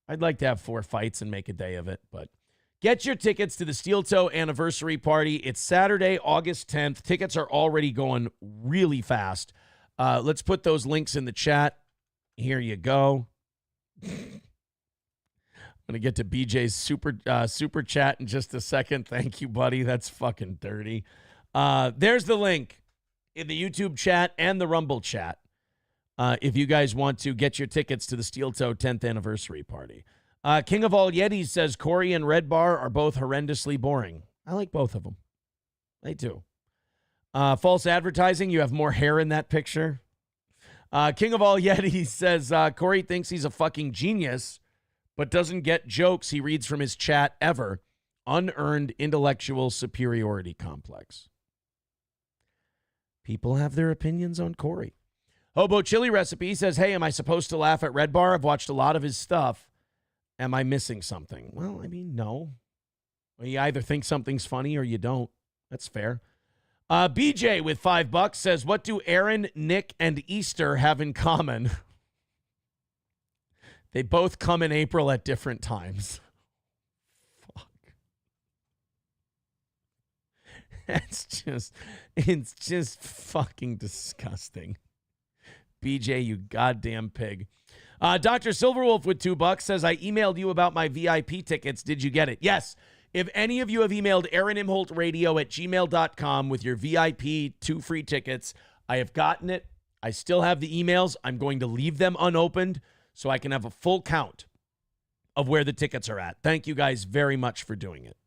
I'd like to have 4 fights and make a day of it. But get your tickets to the Steel Toe anniversary party. It's Saturday, August 10th. Tickets are already going really fast. Let's put those links in the chat. Here you go. I'm going to get to BJ's super chat in just a second. Thank you, buddy. That's fucking dirty. There's the link in the YouTube chat and the Rumble chat. If you guys want to get your tickets to the Steel Toe 10th anniversary party. King of All Yetis says Corey and Red Bar are both horrendously boring. I like both of them. I do. False advertising. You have more hair in that picture. King of All Yetis says Corey thinks he's a fucking genius, but doesn't get jokes he reads from his chat ever. Unearned intellectual superiority complex. People have their opinions on Corey. Hobo Chili Recipe says, hey, am I supposed to laugh at Red Bar? I've watched a lot of his stuff. Am I missing something? Well, I mean, no. Well, you either think something's funny or you don't. That's fair. BJ with $5 says, what do Aaron, Nick, and Easter have in common? They both come in April at different times. It's just fucking disgusting. BJ, you goddamn pig. Dr. Silverwolf with $2 says, I emailed you about my VIP tickets. Did you get it? Yes. If any of you have emailed AaronImholtRadio@gmail.com with your VIP 2 free tickets, I have gotten it. I still have the emails. I'm going to leave them unopened so I can have a full count of where the tickets are at. Thank you guys very much for doing it.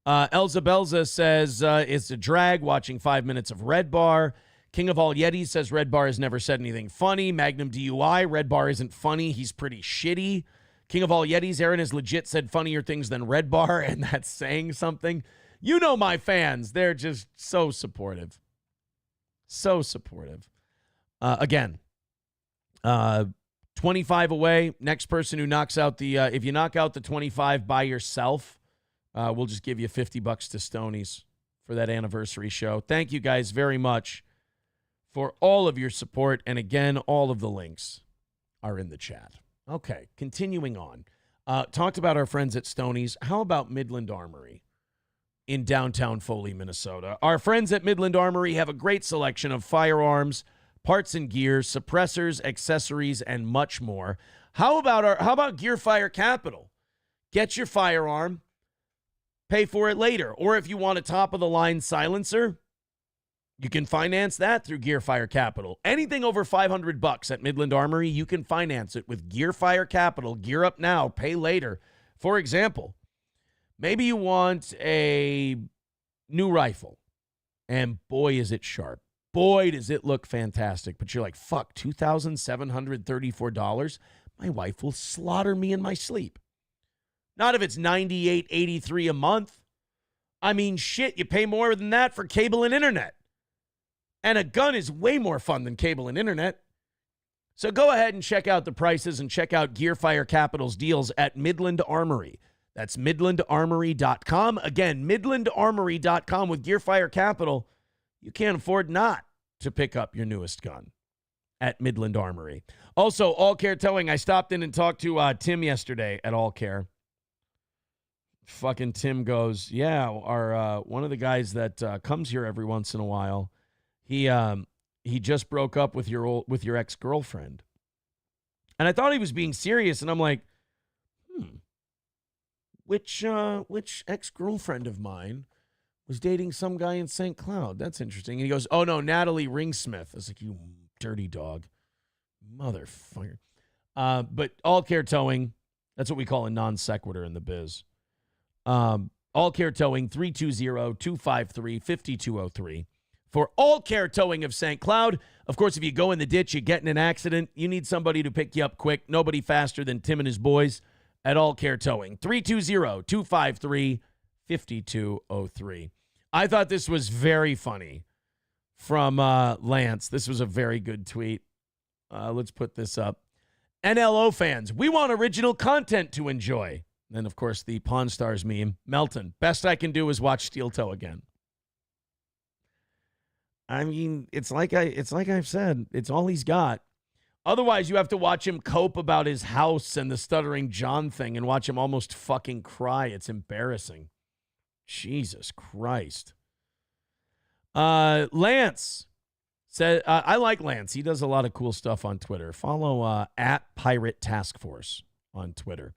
Elza Belza says, it's a drag watching 5 minutes of Red Bar. King of All Yetis says Red Bar has never said anything funny. Magnum DUI, Red Bar isn't funny. He's pretty shitty. King of All Yetis, Aaron has legit said funnier things than Red Bar, and that's saying something. You know my fans. They're just so supportive. So supportive. Again, 25 away. Next person who knocks out if you knock out the 25 by yourself, we'll just give you $50 to Stoney's for that anniversary show. Thank you guys very much for all of your support. And again, all of the links are in the chat. Okay, continuing on. Talked about our friends at Stoney's. How about Midland Armory in downtown Foley, Minnesota? Our friends at Midland Armory have a great selection of firearms, parts and gear, suppressors, accessories, and much more. How about Gear Fire Capital? Get your firearm, pay for it later. Or if you want a top-of-the-line silencer, you can finance that through Gear Fire Capital. Anything over $500 at Midland Armory, you can finance it with Gear Fire Capital. Gear up now, pay later. For example, maybe you want a new rifle, and boy, is it sharp. Boy, does it look fantastic. But you're like, fuck, $2,734? My wife will slaughter me in my sleep. Not if it's $98.83 a month. I mean, shit, you pay more than that for cable and internet. And a gun is way more fun than cable and internet. So go ahead and check out the prices and check out Gear Fire Capital's deals at Midland Armory. That's midlandarmory.com. Again, midlandarmory.com. With Gear Fire Capital, you can't afford not to pick up your newest gun at Midland Armory. Also, All Care Towing. I stopped in and talked to Tim yesterday at All Care. Fucking Tim goes, yeah, our one of the guys that comes here every once in a while, he just broke up with your ex-girlfriend. And I thought he was being serious, and I'm like, which ex-girlfriend of mine was dating some guy in St. Cloud? That's interesting. And he goes, oh no, Natalie Ringsmith. I was like, you dirty dog. Motherfucker. But All Care Towing, that's what we call a non sequitur in the biz. All Care Towing, 320-253-5203. For All Care Towing of St. Cloud. Of course, if you go in the ditch, you get in an accident, you need somebody to pick you up quick. Nobody faster than Tim and his boys at All Care Towing. 320-253-5203. I thought this was very funny from Lance. This was a very good tweet. Let's put this up. NLO fans, we want original content to enjoy. Then, of course, the Pawn Stars meme. Melton, best I can do is watch Steel Toe again. I mean, it's like I've said, it's all he's got. Otherwise, you have to watch him cope about his house and the Stuttering John thing and watch him almost fucking cry. It's embarrassing. Jesus Christ. Lance said, I like Lance. He does a lot of cool stuff on Twitter. Follow at Pirate Task Force on Twitter.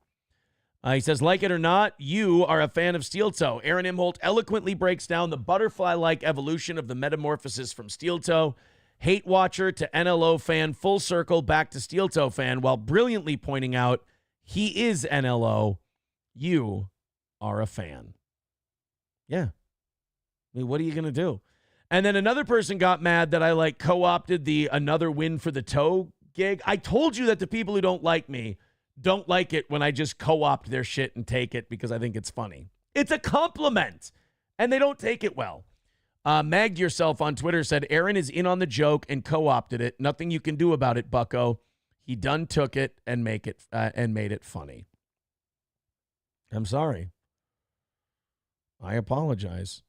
He says, like it or not, you are a fan of Steel Toe. Aaron Imholt eloquently breaks down the butterfly-like evolution of the metamorphosis from Steel Toe, hate watcher to NLO fan, full circle back to Steel Toe fan, while brilliantly pointing out he is NLO. You are a fan. Yeah. I mean, what are you going to do? And then another person got mad that I co-opted the another win for the toe gig. I told you that the people who don't like me don't like it when I just co-opt their shit and take it because I think it's funny. It's a compliment, and they don't take it well. Mag Yourself on Twitter said, Aaron is in on the joke and co-opted it. Nothing you can do about it, bucko. He done took it and made it funny. I'm sorry. I apologize.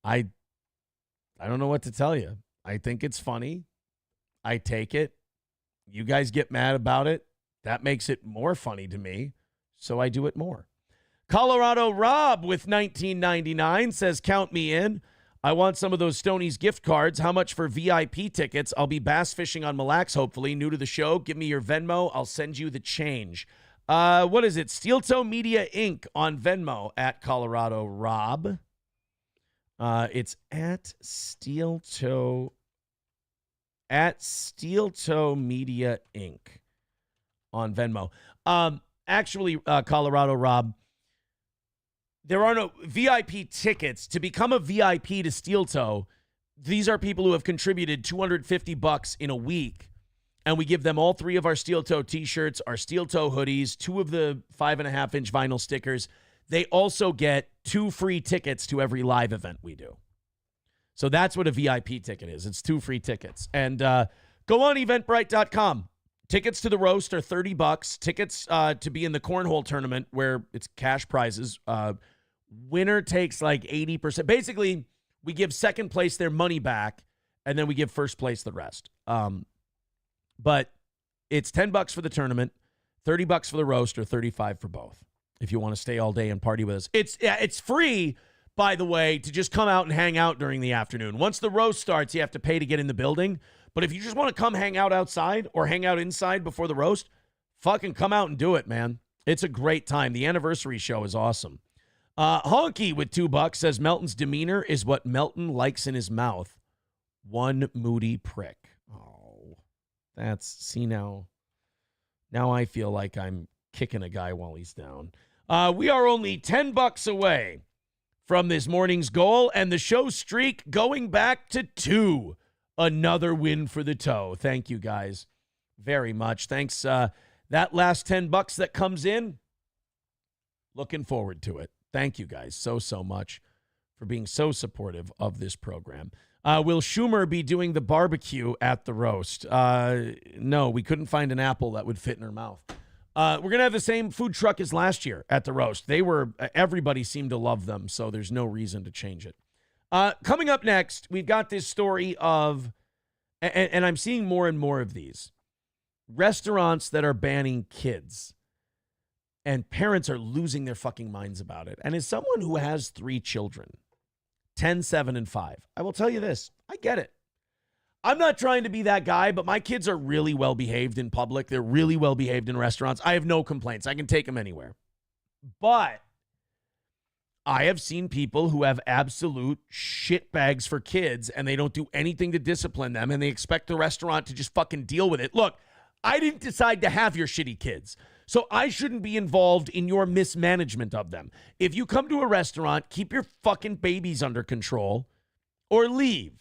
I don't know what to tell you. I think it's funny. I take it. You guys get mad about it. That makes it more funny to me, so I do it more. Colorado Rob with $19.99 says, count me in. I want some of those Stoney's gift cards. How much for VIP tickets? I'll be bass fishing on Mille Lacs, hopefully. New to the show. Give me your Venmo. I'll send you the change. What is it? Steel Toe Media Inc. on Venmo at Colorado Rob. It's at Steel Toe Media Inc. on Venmo. Actually, Colorado Rob, there are no VIP tickets. To become a VIP to Steel Toe, these are people who have contributed $250 in a week, and we give them all 3 of our Steel Toe t-shirts, our Steel Toe hoodies, 2 of the 5.5-inch vinyl stickers. They also get 2 free tickets to every live event we do. So that's what a VIP ticket is. It's 2 free tickets. And go on eventbrite.com. Tickets to the roast are $30. Tickets to be in the cornhole tournament where it's cash prizes. Winner takes 80%. Basically, we give second place their money back, and then we give first place the rest. But it's $10 for the tournament, $30 for the roast, or $35 for both. If you want to stay all day and party with us. It's free, by the way, to just come out and hang out during the afternoon. Once the roast starts, you have to pay to get in the building. But if you just want to come hang out outside or hang out inside before the roast, fucking come out and do it, man. It's a great time. The anniversary show is awesome. Honky with $2 says Melton's demeanor is what Melton likes in his mouth. One moody prick. Oh, see now I feel like I'm kicking a guy while he's down. We are only $10 away from this morning's goal and the show streak going back to 2. Another win for the toe. Thank you guys very much. Thanks. That last $10 that comes in, looking forward to it. Thank you guys so much for being so supportive of this program. Will Schumer be doing the barbecue at the roast? No, we couldn't find an apple that would fit in her mouth. We're going to have the same food truck as last year at the roast. Everybody seemed to love them, so there's no reason to change it. Coming up next, we've got this story of, and I'm seeing more and more of these, restaurants that are banning kids. And parents are losing their fucking minds about it. And as someone who has 3 children, 10, 7, and 5, I will tell you this. I get it. I'm not trying to be that guy, but my kids are really well behaved in public. They're really well behaved in restaurants. I have no complaints. I can take them anywhere. But I have seen people who have absolute shitbags for kids and they don't do anything to discipline them and they expect the restaurant to just fucking deal with it. Look, I didn't decide to have your shitty kids, so I shouldn't be involved in your mismanagement of them. If you come to a restaurant, keep your fucking babies under control or leave.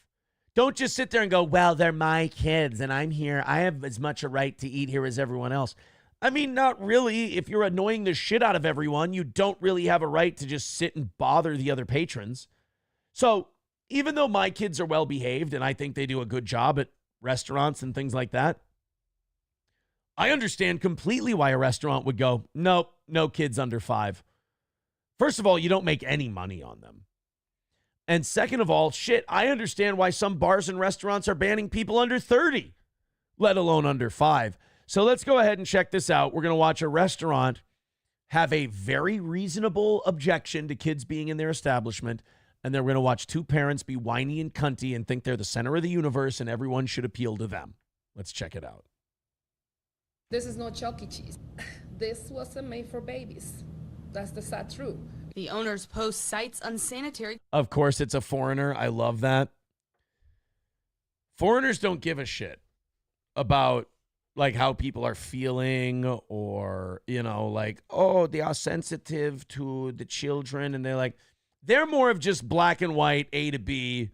Don't just sit there and go, well, they're my kids and I'm here. I have as much a right to eat here as everyone else. I mean, not really. If you're annoying the shit out of everyone, you don't really have a right to just sit and bother the other patrons. So even though my kids are well behaved and I think they do a good job at restaurants and things like that, I understand completely why a restaurant would go, nope, no kids under 5. First of all, you don't make any money on them. And second of all, shit, I understand why some bars and restaurants are banning people under 30, let alone under 5. So let's go ahead and check this out. We're going to watch a restaurant have a very reasonable objection to kids being in their establishment, and then we're going to watch two parents be whiny and cunty and think they're the center of the universe and everyone should appeal to them. Let's check it out. This is not Chuck E. Cheese. This wasn't made for babies. That's the sad truth. The owner's post cites unsanitary. Of course, it's a foreigner. I love that. Foreigners don't give a shit about like how people are feeling or, you know, like, oh, they are sensitive to the children. And they're more of just black and white, A to B.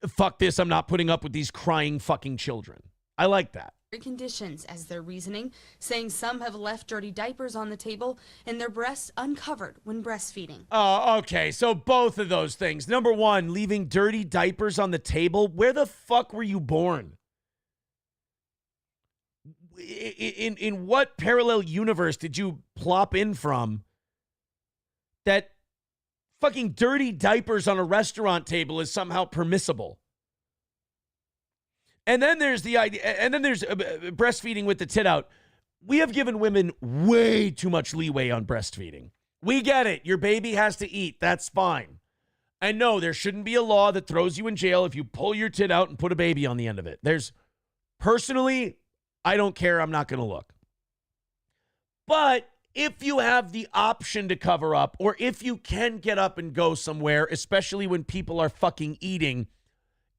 Fuck this. I'm not putting up with these crying fucking children. I like that. Conditions as their reasoning, saying some have left dirty diapers on the table and their breasts uncovered when breastfeeding. Oh, okay. So both of those things. Number one, leaving dirty diapers on the table. Where the fuck were you born? In what parallel universe did you plop in from that fucking dirty diapers on a restaurant table is somehow permissible? And then there's the idea, and then there's breastfeeding with the tit out. We have given women way too much leeway on breastfeeding. We get it. Your baby has to eat. That's fine. And no, there shouldn't be a law that throws you in jail if you pull your tit out and put a baby on the end of it. Personally, I don't care. I'm not going to look. But if you have the option to cover up, or if you can get up and go somewhere, especially when people are fucking eating,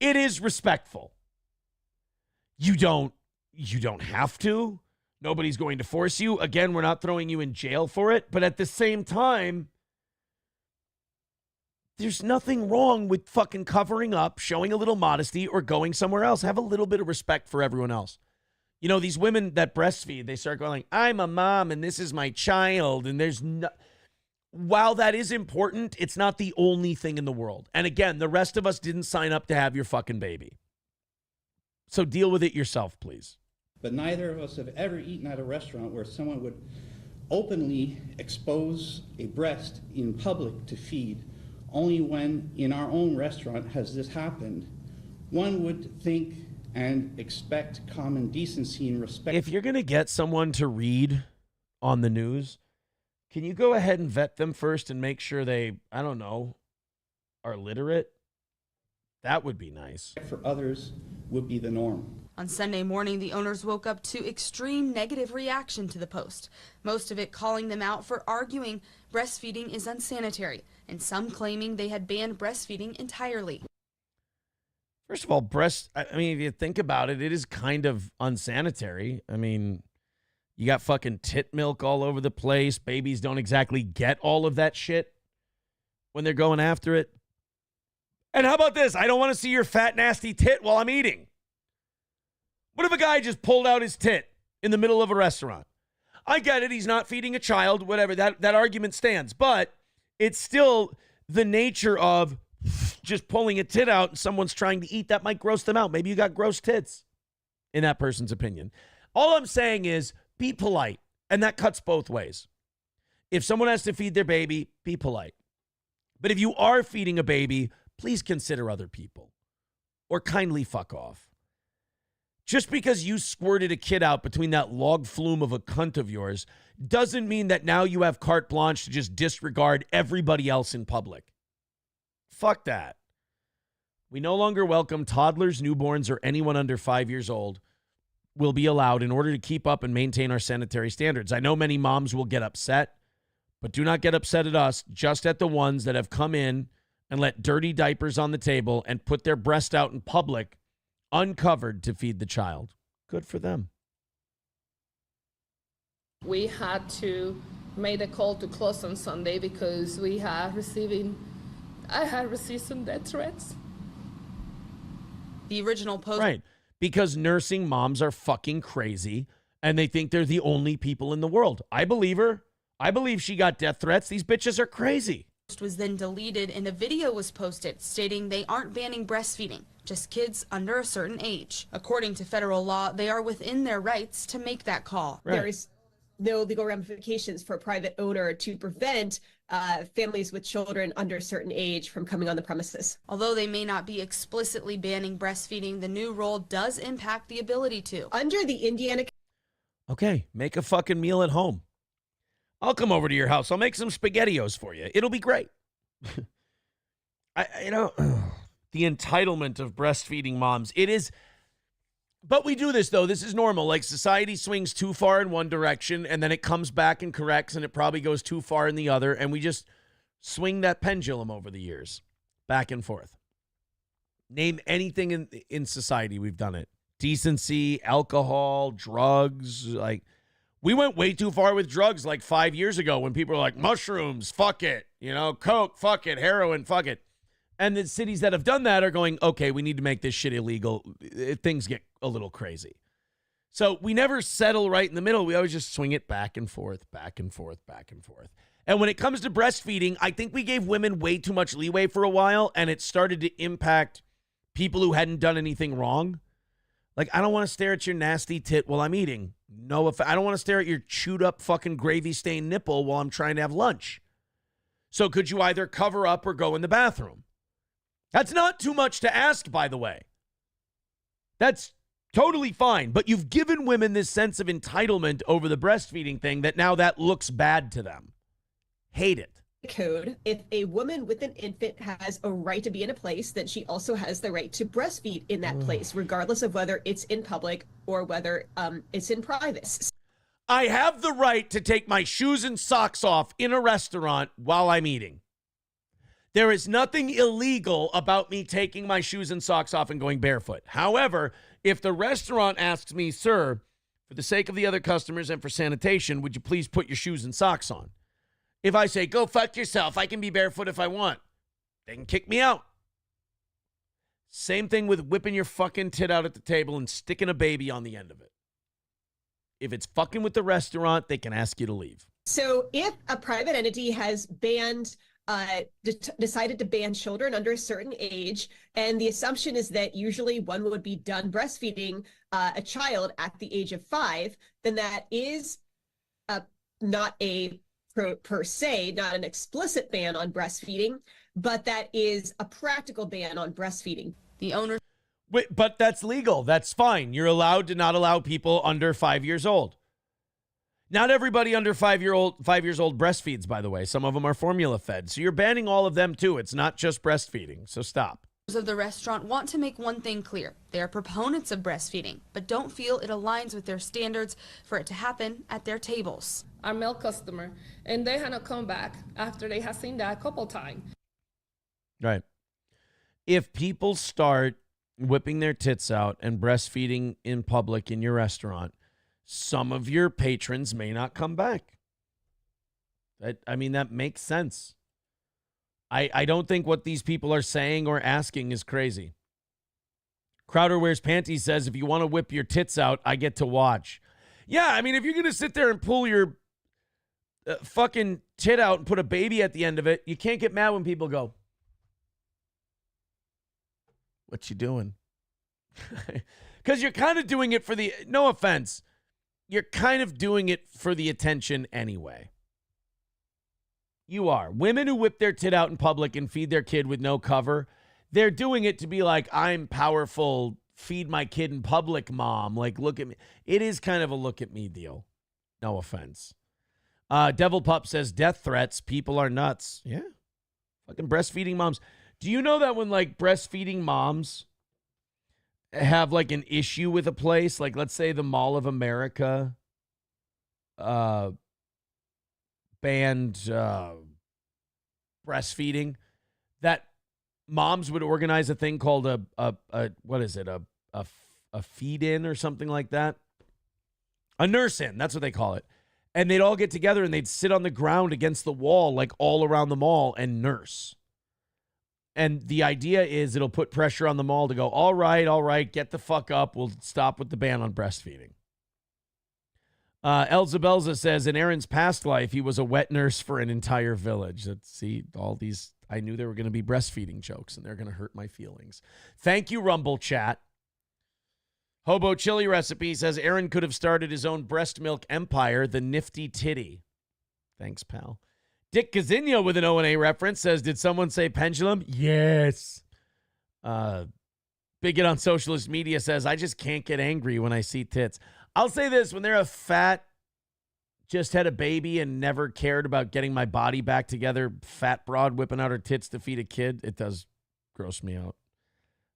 it is respectful. You don't have to. Nobody's going to force you. Again, we're not throwing you in jail for it. But at the same time, there's nothing wrong with fucking covering up, showing a little modesty, or going somewhere else. Have a little bit of respect for everyone else. You know, these women that breastfeed, they start going like, I'm a mom and this is my child. And while that is important, it's not the only thing in the world. And again, the rest of us didn't sign up to have your fucking baby. So deal with it yourself, please. But neither of us have ever eaten at a restaurant where someone would openly expose a breast in public to feed. Only when in our own restaurant has this happened. One would think and expect common decency and respect. If you're going to get someone to read on the news, can you go ahead and vet them first and make sure they, I don't know, are literate? That would be nice. For others would be the norm. On Sunday morning, the owners woke up to extreme negative reaction to the post, most of it calling them out for arguing breastfeeding is unsanitary, and some claiming they had banned breastfeeding entirely. First of all, I mean, if you think about it, it is kind of unsanitary. I mean, you got fucking tit milk all over the place. Babies don't exactly get all of that shit when they're going after it. And how about this? I don't want to see your fat, nasty tit while I'm eating. What if a guy just pulled out his tit in the middle of a restaurant? I get it. He's not feeding a child, whatever. That argument stands. But it's still the nature of just pulling a tit out and someone's trying to eat. That might gross them out. Maybe you got gross tits in that person's opinion. All I'm saying is be polite. And that cuts both ways. If someone has to feed their baby, be polite. But if you are feeding a baby, please consider other people or kindly fuck off. Just because you squirted a kid out between that log flume of a cunt of yours doesn't mean that now you have carte blanche to just disregard everybody else in public. Fuck that. We no longer welcome toddlers, newborns, or anyone under 5 years old will be allowed in order to keep up and maintain our sanitary standards. I know many moms will get upset, but do not get upset at us, just at the ones that have come in and let dirty diapers on the table and put their breast out in public uncovered to feed the child. Good for them. We had to make a call to close on Sunday because I had received some death threats. The original post. Right. Because nursing moms are fucking crazy And they think they're the only people in the world. I believe her. I believe she got death threats. These bitches are crazy. Was then deleted and a video was posted stating they aren't banning breastfeeding, just kids under a certain age. According to federal law, they are within their rights to make that call. Right. There is no legal ramifications for a private owner to prevent families with children under a certain age from coming on the premises. Although they may not be explicitly banning breastfeeding, the new rule does impact the ability to. Under the Indiana... Okay, make a fucking meal at home. I'll come over to your house. I'll make some SpaghettiOs for you. It'll be great. The entitlement of breastfeeding moms. It is, but we do this, though. This is normal. Like, society swings too far in one direction, and then it comes back and corrects, and it probably goes too far in the other, and we just swing that pendulum over the years, back and forth. Name anything in society, we've done it. Decency, alcohol, drugs, like... We went way too far with drugs like 5 years ago when people were like, mushrooms, fuck it. Coke, fuck it. Heroin, fuck it. And the cities that have done that are going, okay, we need to make this shit illegal. Things get a little crazy. So we never settle right in the middle. We always just swing it back and forth, back and forth, back and forth. And when it comes to breastfeeding, I think we gave women way too much leeway for a while, and it started to impact people who hadn't done anything wrong. Like, I don't want to stare at your nasty tit while I'm eating. No, I don't want to stare at your chewed up fucking gravy stained nipple while I'm trying to have lunch. So could you either cover up or go in the bathroom? That's not too much to ask, by the way. That's totally fine. But you've given women this sense of entitlement over the breastfeeding thing that now that looks bad to them. Hate it. Code, if a woman with an infant has a right to be in a place, then she also has the right to breastfeed in that place, regardless of whether it's in public or whether it's in private. I have the right to take my shoes and socks off in a restaurant while I'm eating. There is nothing illegal about me taking my shoes and socks off and going barefoot. However, if the restaurant asks me, sir, for the sake of the other customers and for sanitation, would you please put your shoes and socks on? If I say, go fuck yourself, I can be barefoot if I want, they can kick me out. Same thing with whipping your fucking tit out at the table and sticking a baby on the end of it. If it's fucking with the restaurant, they can ask you to leave. So if a private entity has banned, decided to ban children under a certain age, and the assumption is that usually one would be done breastfeeding a child at the age of 5, then that is not a per se, not an explicit ban on breastfeeding, but that is a practical ban on breastfeeding. The owner... Wait, but that's legal. That's fine. You're allowed to not allow people under 5 years old. Not everybody under 5 years old breastfeeds, by the way. Some of them are formula fed. So you're banning all of them too. It's not just breastfeeding. So stop. Of the restaurant want to make one thing clear. They are proponents of breastfeeding, but don't feel it aligns with their standards for it to happen at their tables. Our male customer, and they had to come back after they had seen that a couple times. Right. If people start whipping their tits out and breastfeeding in public in your restaurant, some of your patrons may not come back. That makes sense. I don't think what these people are saying or asking is crazy. Crowder Wears Panties says, if you want to whip your tits out, I get to watch. Yeah, if you're going to sit there and pull your fucking tit out and put a baby at the end of it, you can't get mad when people go, what you doing? Because you're kind of doing it for the, no offense, you're kind of doing it for the attention anyway. You are. Women who whip their tit out in public and feed their kid with no cover, they're doing it to be like, I'm powerful, feed my kid in public, mom. Like, look at me. It is kind of a look at me deal. No offense. Devil Pup says, death threats, people are nuts. Yeah. Fucking breastfeeding moms. Do you know that when, like, breastfeeding moms have, like, an issue with a place, like, let's say the Mall of America banned breastfeeding, that moms would organize a thing called a feed-in or something like that? A nurse-in, that's what they call it. And they'd all get together and they'd sit on the ground against the wall, like all around the mall, and nurse. And the idea is it'll put pressure on the mall to go, all right, get the fuck up. We'll stop with the ban on breastfeeding. Elza Belza says, in Aaron's past life, he was a wet nurse for an entire village. See, all these, I knew there were going to be breastfeeding jokes, and they're going to hurt my feelings. Thank you, Rumble Chat. Hobo Chili Recipe says, Aaron could have started his own breast milk empire, the Nifty Titty. Thanks, pal. Dick Gazinho with an O&A reference says, did someone say pendulum? Yes. Bigot on Socialist Media says, I just can't get angry when I see tits. I'll say this, when they're a fat, just had a baby and never cared about getting my body back together, fat broad whipping out her tits to feed a kid, it does gross me out.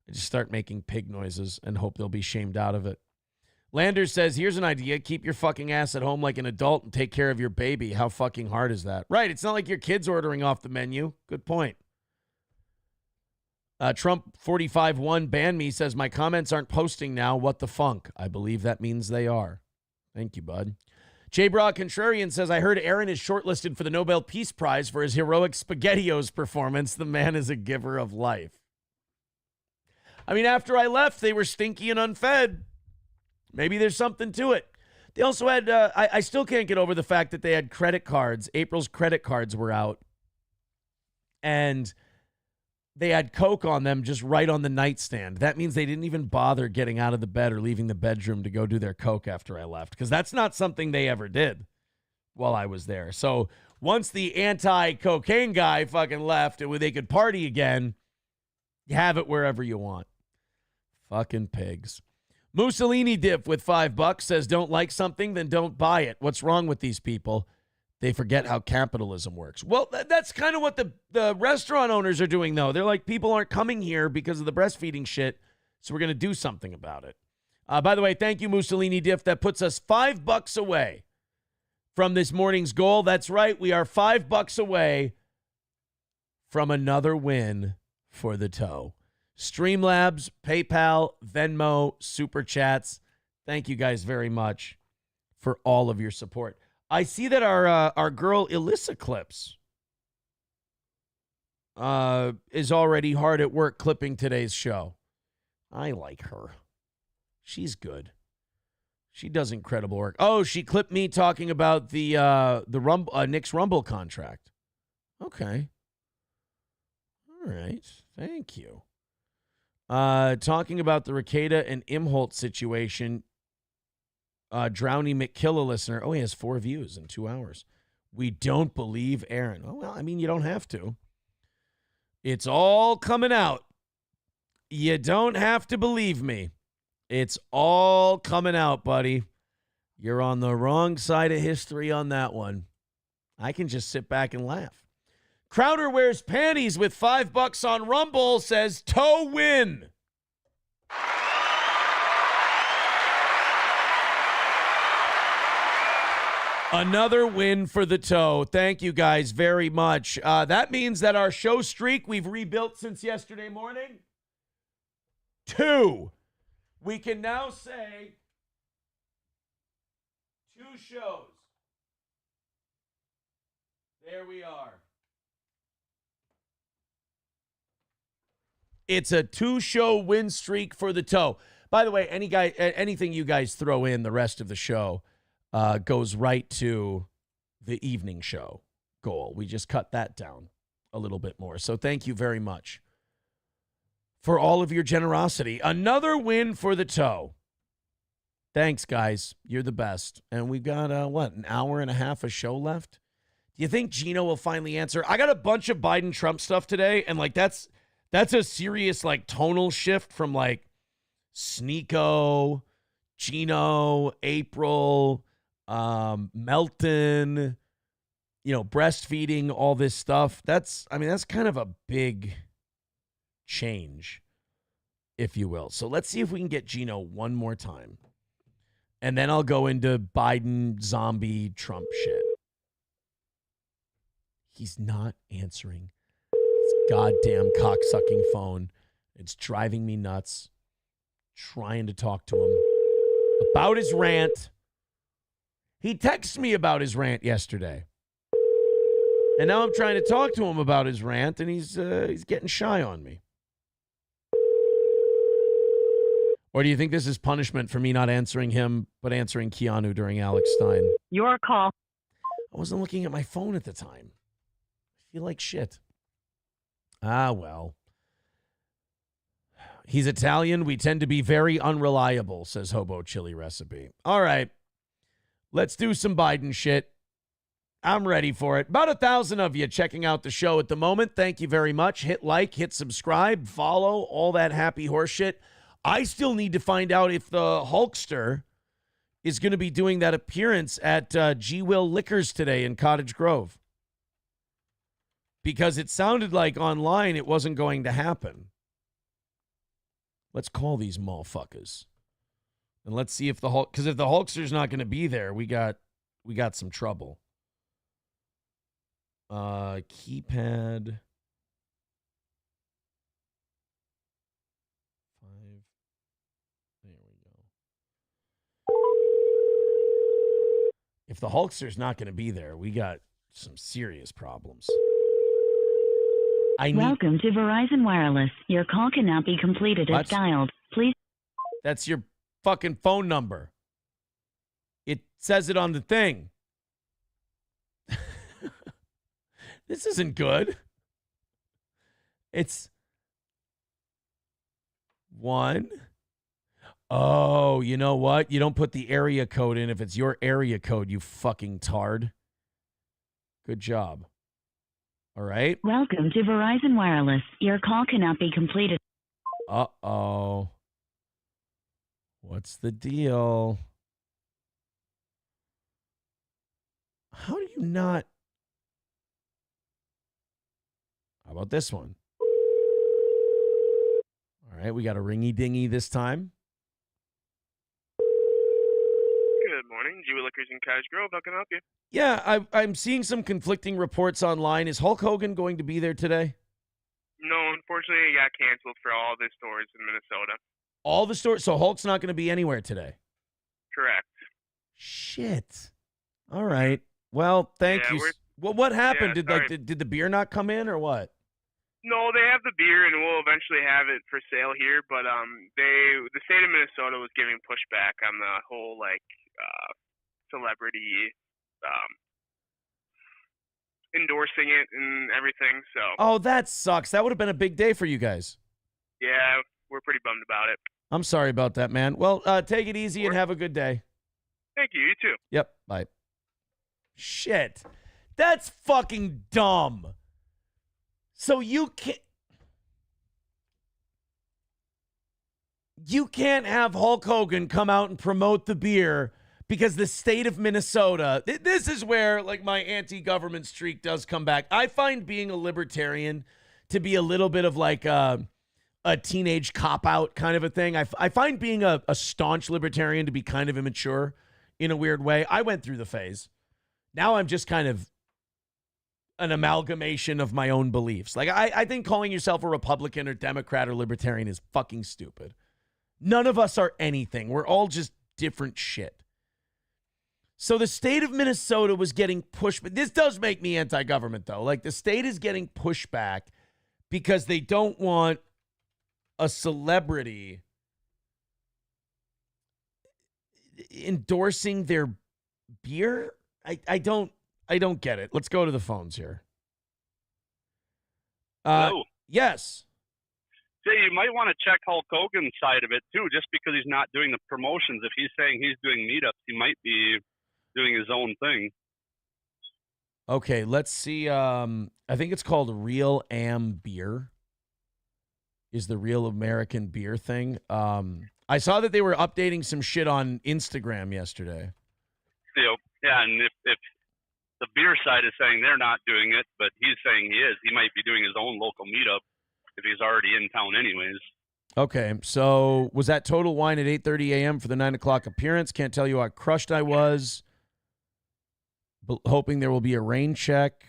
I just start making pig noises and hope they'll be shamed out of it. Landers says, here's an idea. Keep your fucking ass at home like an adult and take care of your baby. How fucking hard is that? Right, it's not like your kid's ordering off the menu. Good point. Trump 45-1 ban me says, my comments aren't posting now. What the funk? I believe that means they are. Thank you, bud. J. Broad Contrarian says, I heard Aaron is shortlisted for the Nobel Peace Prize for his heroic SpaghettiOs performance. The man is a giver of life. I mean, after I left, they were stinky and unfed. Maybe there's something to it. They also had, I still can't get over the fact that they had credit cards. April's credit cards were out. And they had Coke on them just right on the nightstand. That means they didn't even bother getting out of the bed or leaving the bedroom to go do their Coke after I left, because that's not something they ever did while I was there. So once the anti-cocaine guy fucking left and they could party again, you have it wherever you want. Fucking pigs. Mussolini Dip with $5 says, don't like something, then don't buy it. What's wrong with these people? They forget how capitalism works. Well, that's kind of what the restaurant owners are doing, though. They're like, people aren't coming here because of the breastfeeding shit, so we're going to do something about it. By the way, thank you, Mussolini Diff. That puts us $5 away from this morning's goal. That's right. We are $5 away from another win for the toe. Streamlabs, PayPal, Venmo, Super Chats. Thank you guys very much for all of your support. I see that our girl Elissa Clips is already hard at work clipping today's show. I like her. She's good. She does incredible work. Oh, she clipped me talking about the Nick's Rumble contract. Okay. All right. Thank you. Talking about the Ricada and Imholt situation. Drowny McKilla listener. Oh, he has 4 views in 2 hours. We don't believe Aaron. Oh, well, I mean, you don't have to. It's all coming out. You don't have to believe me. It's all coming out, buddy. You're on the wrong side of history on that one. I can just sit back and laugh. Crowder wears panties with $5 on Rumble says toe win. Another win for the toe. Thank you guys very much. That means that our show streak we've rebuilt since yesterday morning, 2. We can now say 2 shows. There we are. It's a 2-show win streak for the toe. By the way, anything you guys throw in the rest of the show goes right to the evening show goal. We just cut that down a little bit more. So thank you very much for all of your generosity. Another win for the toe. Thanks, guys. You're the best. And we've got, an hour and a half of show left? Do you think Gino will finally answer? I got a bunch of Biden-Trump stuff today, and, that's a serious, tonal shift from, Sneeko, Gino, April, Melton, breastfeeding, all this stuff. That's kind of a big change, if you will. So let's see if we can get Gino one more time. And then I'll go into Biden, zombie, Trump shit. He's not answering his goddamn cocksucking phone. It's driving me nuts. Trying to talk to him about his rant. He texted me about his rant yesterday. And now I'm trying to talk to him about his rant, and he's getting shy on me. Or do you think this is punishment for me not answering him, but answering Keanu during Alex Stein? Your call. I wasn't looking at my phone at the time. I feel like shit. Ah, well. He's Italian. We tend to be very unreliable, says Hobo Chili Recipe. All right. Let's do some Biden shit. I'm ready for it. About 1,000 of you checking out the show at the moment. Thank you very much. Hit like, hit subscribe, follow, all that happy horse shit. I still need to find out if the Hulkster is going to be doing that appearance at G. Will Liquors today in Cottage Grove. Because it sounded like online it wasn't going to happen. Let's call these motherfuckers. And let's see if the Hulk, because if the Hulkster's not going to be there, we got some trouble. Keypad. 5. There we go. If the Hulkster's not going to be there, we got some serious problems. Welcome to Verizon Wireless. Your call cannot be completed as dialed. Please. That's your fucking phone number. It says it on the thing. This isn't good. It's 1. Oh, you know what? You don't put the area code in if it's your area code, you fucking tard. Good job. All right. Welcome to Verizon Wireless. Your call cannot be completed. Uh-oh. What's the deal? How do you not? How about this one? All right, we got a ringy-dingy this time. Good morning, G. Will Liquors in Cottage Grove. How can I help you? Yeah, I'm seeing some conflicting reports online. Is Hulk Hogan going to be there today? No, unfortunately, it got canceled for all the stores in Minnesota. All the stores? So Hulk's not going to be anywhere today? Correct. Shit. All right. Well, thank you. Well, what happened? Yeah, did the beer not come in or what? No, they have the beer, and we'll eventually have it for sale here. But the state of Minnesota was giving pushback on the whole celebrity endorsing it and everything. So. Oh, that sucks. That would have been a big day for you guys. Yeah, we're pretty bummed about it. I'm sorry about that, man. Well, take it easy and have a good day. Thank you. You too. Yep. Bye. Shit. That's fucking dumb. So you can't have Hulk Hogan come out and promote the beer because the state of Minnesota, this is where like my anti-government streak does come back. I find being a libertarian to be a little bit of like a teenage cop-out kind of a thing. I find being a staunch libertarian to be kind of immature in a weird way. I went through the phase. Now I'm just kind of an amalgamation of my own beliefs. Like, I think calling yourself a Republican or Democrat or Libertarian is fucking stupid. None of us are anything. We're all just different shit. So the state of Minnesota was getting pushed. But this does make me anti-government, though. Like, the state is getting pushback because they don't want a celebrity endorsing their beer. I don't get it. Let's go to the phones here. Hello. Yes. So you might want to check Hulk Hogan's side of it, too, just because he's not doing the promotions. If he's saying he's doing meetups, he might be doing his own thing. Okay, let's see. I think it's called Real Am Beer is the Real American Beer thing. I saw that they were updating some shit on Instagram yesterday. Yeah, and if the beer side is saying they're not doing it, but he's saying he is, he might be doing his own local meetup if he's already in town anyways. Okay, so was that Total Wine at 8:30 a.m. for the 9 o'clock appearance? Can't tell you how crushed I was. Hoping there will be a rain check.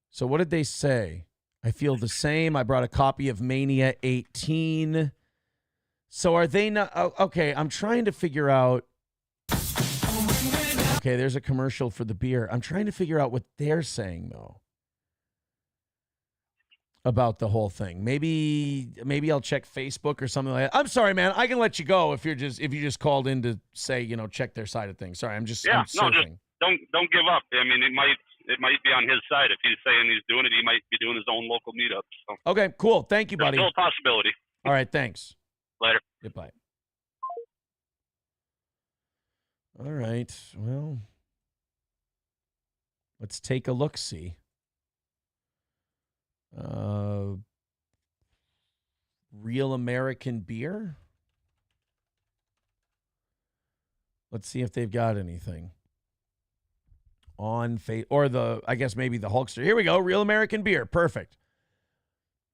So what did they say? I feel the same. I brought a copy of Mania 18. So are they not? Okay, I'm trying to figure out. Okay, there's a commercial for the beer. I'm trying to figure out what they're saying, though. about the whole thing. Maybe I'll check Facebook or something like that. I'm sorry, man. I can let you go if you just called in to say, check their side of things. Sorry, I'm Just surfing. don't give up. I mean, it might be on his side. If he's saying he's doing it, he might be doing his own local meetups. So. Okay, cool. Thank you, buddy. There's still a possibility. All right, thanks. Later. Goodbye. All right. Well, let's take a look-see. Real American Beer? Let's see if they've got anything on I guess maybe the Hulkster. Here we go. Real American Beer. Perfect.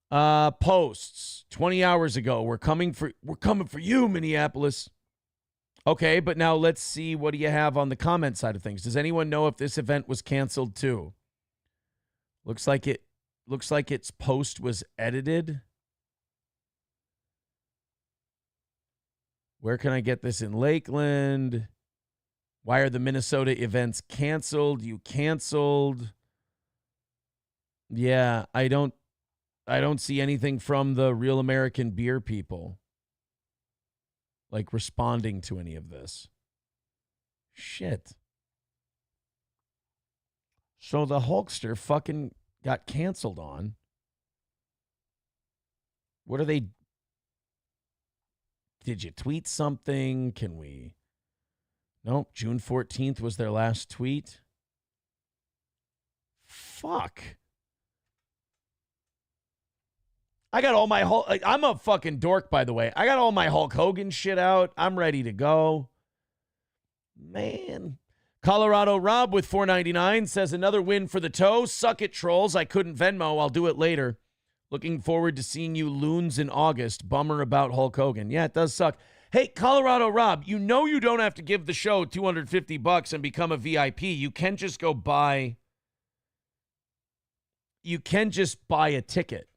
Posts 20 hours ago. We're coming for you, Minneapolis. Okay, but now let's see, what do you have on the comment side of things? Does anyone know if this event was canceled too? Looks like its post was edited. Where can I get this in Lakeland? Why are the Minnesota events canceled? You canceled. Yeah, I don't see anything from the Real American Beer people like responding to any of this. Shit. So the Hulkster fucking got canceled on. What are they? Did you tweet something? Can we? Nope. June 14th was their last tweet. Fuck. I got all my I'm a fucking dork, by the way. I got all my Hulk Hogan shit out. I'm ready to go. Man. Colorado Rob with $4.99 says another win for the toe. Suck it, trolls. I couldn't Venmo. I'll do it later. Looking forward to seeing you loons in August. Bummer about Hulk Hogan. Yeah, it does suck. Hey, Colorado Rob, you don't have to give the show $250 and become a VIP. You can just go buy. You can just buy a ticket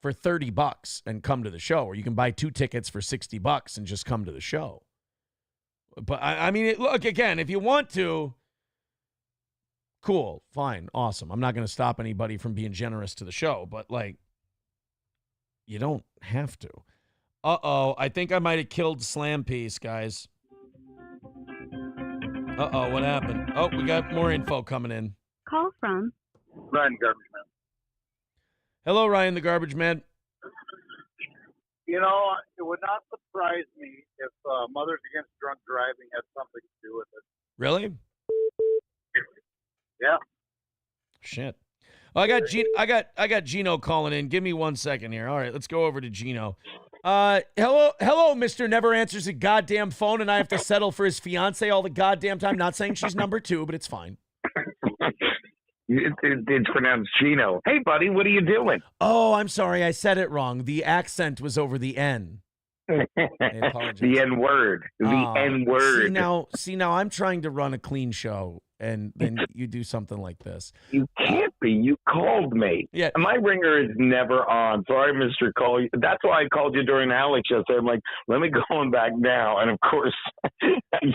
for $30 and come to the show, or you can buy 2 tickets for $60 and just come to the show. But I mean, look, again, if you want to, cool, fine, awesome. I'm not going to stop anybody from being generous to the show, but like, you don't have to. Uh-oh, I think I might have killed Slam Piece, guys. Uh-oh, what happened? Oh, we got more info coming in. Call from Ryan Garbage Man. Hello, Ryan the Garbage Man. It would not surprise me if Mothers Against Drunk Driving had something to do with it. Really? Yeah. Shit. Well, I got Gino calling in. Give me 1 second here. All right, let's go over to Gino. Hello, Mr. Never Answers a Goddamn Phone, and I have to settle for his fiance all the goddamn time. Not saying she's number 2, but it's fine. It's pronounced Gino. Hey, buddy, what are you doing? Oh, I'm sorry. I said it wrong. The accent was over the N. I apologize. The N-word. The N-word. See now, I'm trying to run a clean show, and then you do something like this. You can't be. You called me. Yeah. My ringer is never on. Sorry, Mr. Call. That's why I called you during Alex yesterday. I'm like, let me go on back now. And, of course,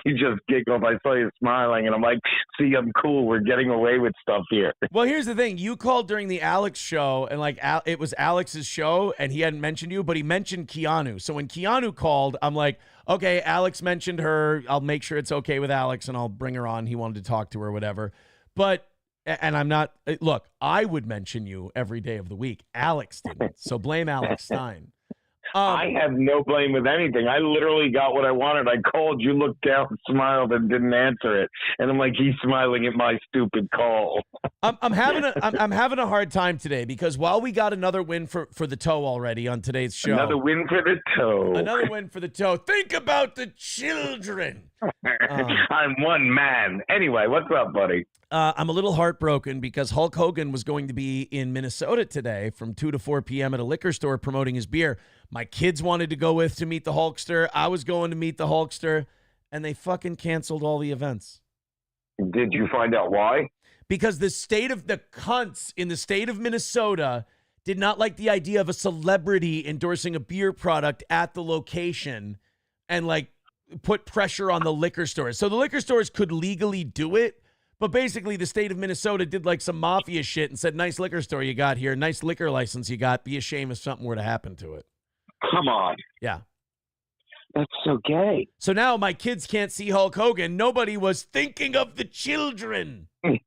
you just giggled. I saw you smiling, and I'm like, see, I'm cool. We're getting away with stuff here. Well, here's the thing. You called during the Alex show, and, like, it was Alex's show, and he hadn't mentioned you, but he mentioned Keanu. So when Keanu called, I'm like, okay, Alex mentioned her. I'll make sure it's okay with Alex, and I'll bring her on. He wanted to talk to her or whatever. But, and I'm not, look, I would mention you every day of the week. Alex didn't. So blame Alex Stein. I have no blame with anything. I literally got what I wanted. I called, you looked down, smiled, and didn't answer it. And I'm like, he's smiling at my stupid call. I'm having a hard time today because while we got another win for the toe already on today's show. Another win for the toe. Another win for the toe. Think about the children. I'm one man. Anyway, what's up, buddy? I'm a little heartbroken because Hulk Hogan was going to be in Minnesota today from 2 to 4 p.m. at a liquor store promoting his beer. My kids wanted to go to meet the Hulkster. I was going to meet the Hulkster, and they fucking canceled all the events. Did you find out why? Because the cunts in the state of Minnesota did not like the idea of a celebrity endorsing a beer product at the location and, like, put pressure on the liquor stores. So the liquor stores could legally do it, But basically, the state of Minnesota did like some mafia shit and said, nice liquor store you got here, nice liquor license you got. Be ashamed if something were to happen to it. Come on. Yeah. That's so gay. So now my kids can't see Hulk Hogan. Nobody was thinking of the children. So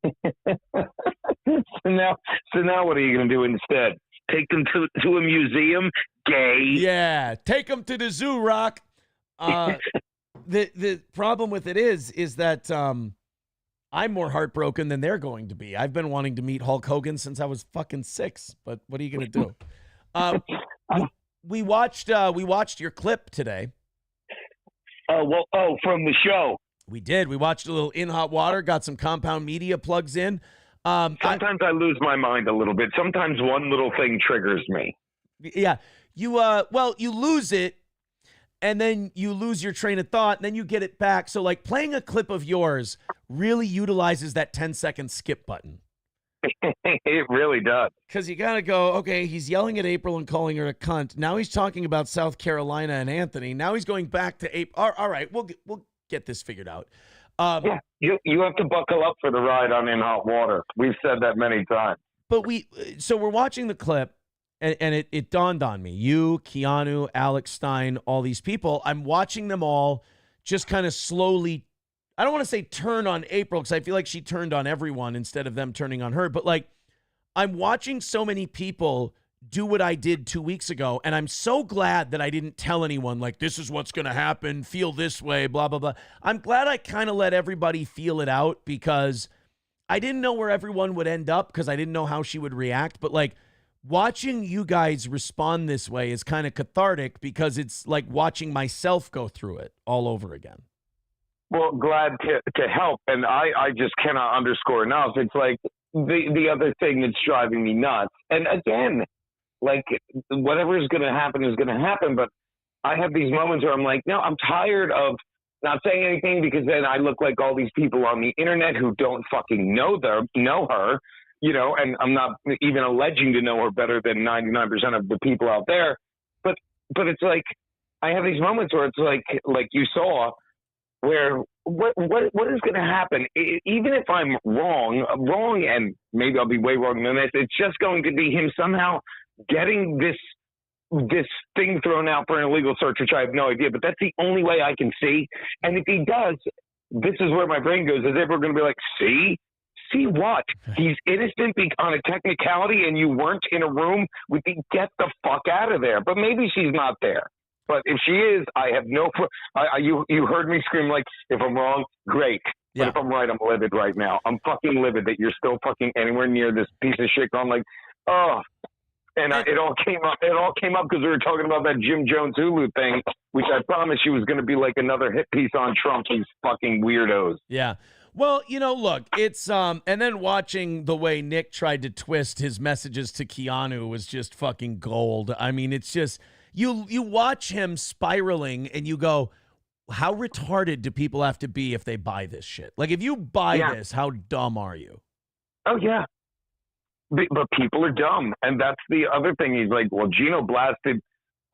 now what are you going to do instead? Take them to a museum? Gay. Yeah. Take them to the zoo, Rock. The problem with it is that I'm more heartbroken than they're going to be. I've been wanting to meet Hulk Hogan since I was fucking 6, but what are you going to do? We watched your clip today. From the show. We did. We watched a little In Hot Water, got some Compound Media plugs in. Sometimes I lose my mind a little bit. Sometimes one little thing triggers me. Yeah. You lose it, and then you lose your train of thought, and then you get it back. So, like, playing a clip of yours really utilizes that 10-second skip button. It really does. Because you got to go, okay, he's yelling at April and calling her a cunt. Now he's talking about South Carolina and Anthony. Now he's going back to April. All right, we'll get this figured out. Yeah, you have to buckle up for the ride on In Hot Water. We've said that many times. But we're watching the clip, and it dawned on me. You, Keanu, Alex Stein, all these people, I'm watching them all just kind of slowly, I don't want to say turn on April, because I feel like she turned on everyone instead of them turning on her. But, like, I'm watching so many people do what I did 2 weeks ago, and I'm so glad that I didn't tell anyone, like, this is what's going to happen, feel this way, blah, blah, blah. I'm glad I kind of let everybody feel it out, because I didn't know where everyone would end up, because I didn't know how she would react. But, like, watching you guys respond this way is kind of cathartic, because it's like watching myself go through it all over again. Well, glad to help, and I just cannot underscore enough. It's like the other thing that's driving me nuts. And again, like, whatever is going to happen is going to happen. But I have these moments where I'm like, no, I'm tired of not saying anything, because then I look like all these people on the internet who don't fucking know her, you know, and I'm not even alleging to know her better than 99% of the people out there. But it's like, I have these moments where it's like you saw, where what is going to happen? Even if I'm wrong, and maybe I'll be way wrong than this, it's just going to be him somehow getting this thing thrown out for an illegal search, which I have no idea, but that's the only way I can see. And if he does, this is where my brain goes. Is everyone going to be like, see what? He's innocent on a technicality, and you weren't in a room with the, get the fuck out of there. But maybe she's not there. But if she is, I have no. You heard me scream, like, if I'm wrong, great. Yeah. But if I'm right, I'm livid right now. I'm fucking livid that you're still fucking anywhere near this piece of shit. I'm like, oh. And it all came up. It all came up because we were talking about that Jim Jones Hulu thing, which I promised you was going to be like another hit piece on Trump. These fucking weirdos. Yeah. Well, you know, look, it's and then watching the way Nick tried to twist his messages to Keanu was just fucking gold. I mean, it's just. You watch him spiraling and you go, how retarded do people have to be if they buy this shit? Like, if you buy this, how dumb are you? Oh, yeah. But people are dumb. And that's the other thing. He's like, well, Gino blasted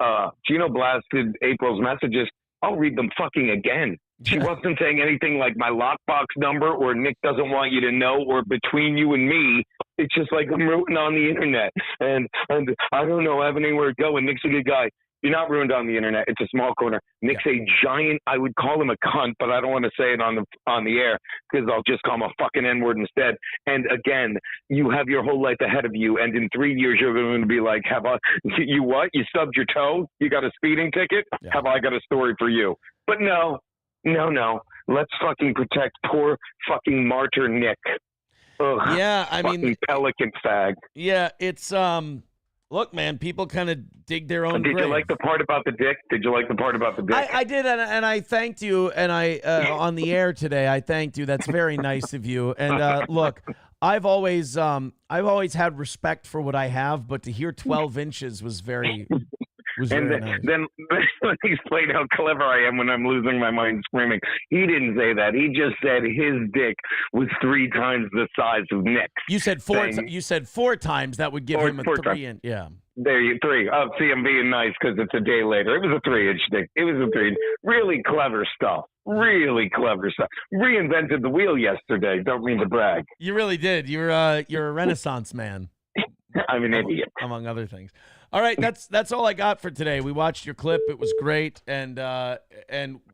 April's messages. I'll read them fucking again. She wasn't saying anything like my lockbox number or Nick doesn't want you to know or between you and me. It's just like I'm ruined on the internet. And I don't know, I have anywhere to go. And Nick's a good guy. You're not ruined on the internet. It's a small corner. Nick's a giant, I would call him a cunt, but I don't want to say it on the air because I'll just call him a fucking N-word instead. And again, you have your whole life ahead of you. And in 3 years, you're going to be like, you what? You stubbed your toe? You got a speeding ticket? Yeah. Have I got a story for you? But no. Let's fucking protect poor fucking martyr Nick. Ugh, yeah, I mean, pelican fag. Yeah, it's look, man, people kind of dig their own. Did you like the part about the dick? I did, and I thanked you, and I on the air today, I thanked you. That's very nice of you. And look, I've always had respect for what I have, but to hear 12 inches was very. Nice. Then let me explain how clever I am when I'm losing my mind screaming. He didn't say that. He just said his dick was 3 times the size of Nick's. You said 4. You said 4 times. That would give him a 3 inch. Yeah. There you 3. See, I'm being nice because it's a day later. It was a 3-inch dick. It was a 3. Really clever stuff. Really clever stuff. Reinvented the wheel yesterday. Don't mean to brag. You really did. You're a Renaissance man. I'm an idiot. Among other things. All right, that's all I got for today. We watched your clip. It was great, and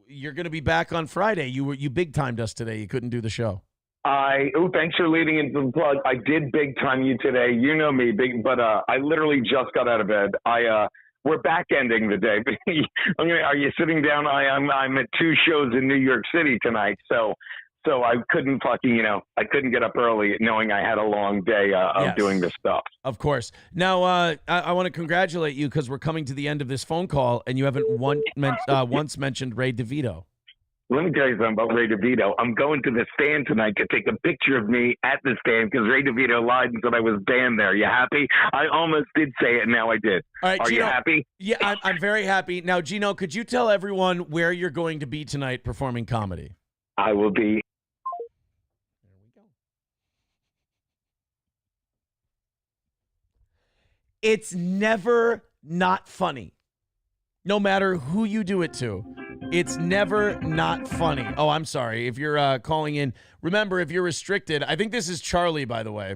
you're going to be back on Friday. You big timed us today. You couldn't do the show. Thanks for leading into the plug. I did big time you today. You know me, but I literally just got out of bed. We're back ending the day. Are you sitting down? I'm at 2 shows in New York City tonight, so I couldn't I couldn't get up early knowing I had a long day of doing this stuff. Of course. Now, I want to congratulate you because we're coming to the end of this phone call, and you haven't once mentioned Ray DeVito. Let me tell you something about Ray DeVito. I'm going to the stand tonight to take a picture of me at the stand because Ray DeVito lied and said I was banned there. You happy? I almost did say it, and now I did. All right, Are Gino, you happy? Yeah, I'm very happy. Now, Gino, could you tell everyone where you're going to be tonight performing comedy? I will be. It's never not funny. No matter who you do it to, it's never not funny. Oh, I'm sorry. If you're calling in, remember, if you're restricted, I think this is Charlie, by the way.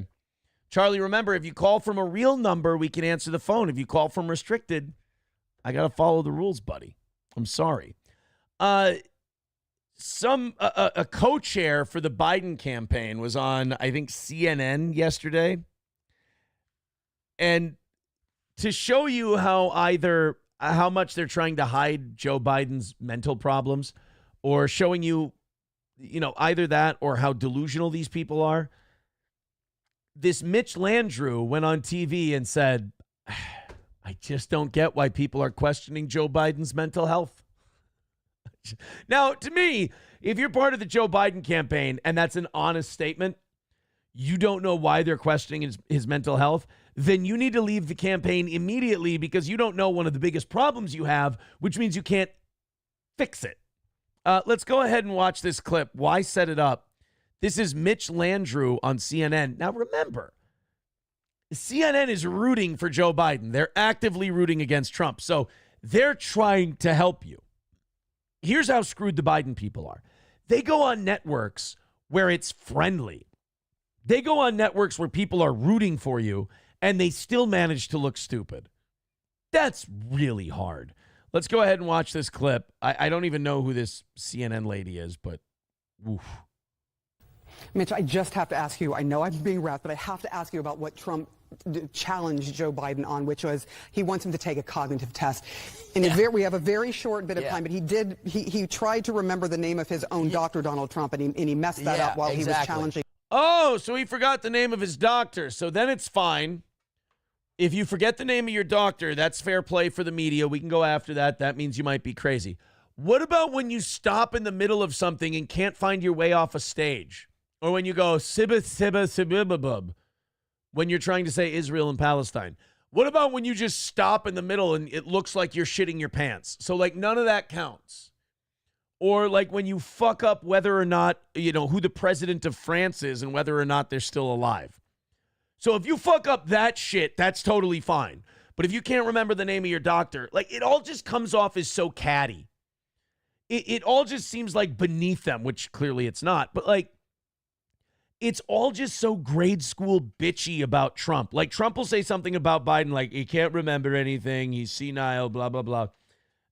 Charlie, remember, if you call from a real number, we can answer the phone. If you call from restricted, I got to follow the rules, buddy. I'm sorry. A co-chair for the Biden campaign was on, I think, CNN yesterday. And to show you how much they're trying to hide Joe Biden's mental problems, or showing you, either that or how delusional these people are, this Mitch Landrieu went on TV and said, I just don't get why people are questioning Joe Biden's mental health. Now, to me, if you're part of the Joe Biden campaign and that's an honest statement, you don't know why they're questioning his mental health, then you need to leave the campaign immediately because you don't know one of the biggest problems you have, which means you can't fix it. Let's go ahead and watch this clip. Why set it up? This is Mitch Landrieu on CNN. Now, remember, CNN is rooting for Joe Biden. They're actively rooting against Trump. So they're trying to help you. Here's how screwed the Biden people are. They go on networks where it's friendly. They go on networks where people are rooting for you, and they still manage to look stupid. That's really hard. Let's go ahead and watch this clip. I don't even know who this CNN lady is, but oof. Mitch, I just have to ask you, I know I'm being wrapped, but I have to ask you about what Trump challenged Joe Biden on, which was he wants him to take a cognitive test. And we have a very short bit of time, but he tried to remember the name of his own doctor, Donald Trump, and he messed that up while he was challenging. Oh, so he forgot the name of his doctor. So then it's fine. If you forget the name of your doctor, that's fair play for the media. We can go after that. That means you might be crazy. What about when you stop in the middle of something and can't find your way off a stage? Or when you go, sibba, sibba, sibba, when you're trying to say Israel and Palestine? What about when you just stop in the middle and it looks like you're shitting your pants? So, none of that counts. Or when you fuck up whether or not, who the president of France is and whether or not they're still alive. So if you fuck up that shit, that's totally fine. But if you can't remember the name of your doctor, it all just comes off as so catty. It all just seems like beneath them, which clearly it's not. But it's all just so grade school bitchy about Trump. Trump will say something about Biden, he can't remember anything, he's senile, blah, blah, blah.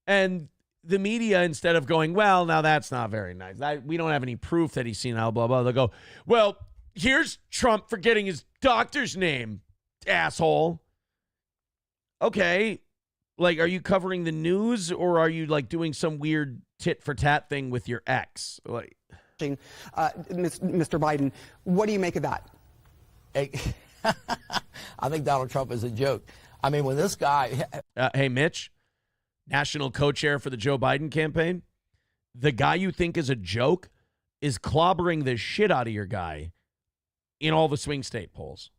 And the media, instead of going, well, now that's not very nice, we don't have any proof that he's senile, blah, blah, they'll go, well, here's Trump forgetting his doctor's name, asshole. Okay, are you covering the news, or are you doing some weird tit for tat thing with your ex? Mr. Biden, what do you make of that? I think Donald Trump is a joke. I mean, when this guy... hey, Mitch, national co-chair for the Joe Biden campaign, the guy you think is a joke is clobbering the shit out of your guy in all the swing state polls.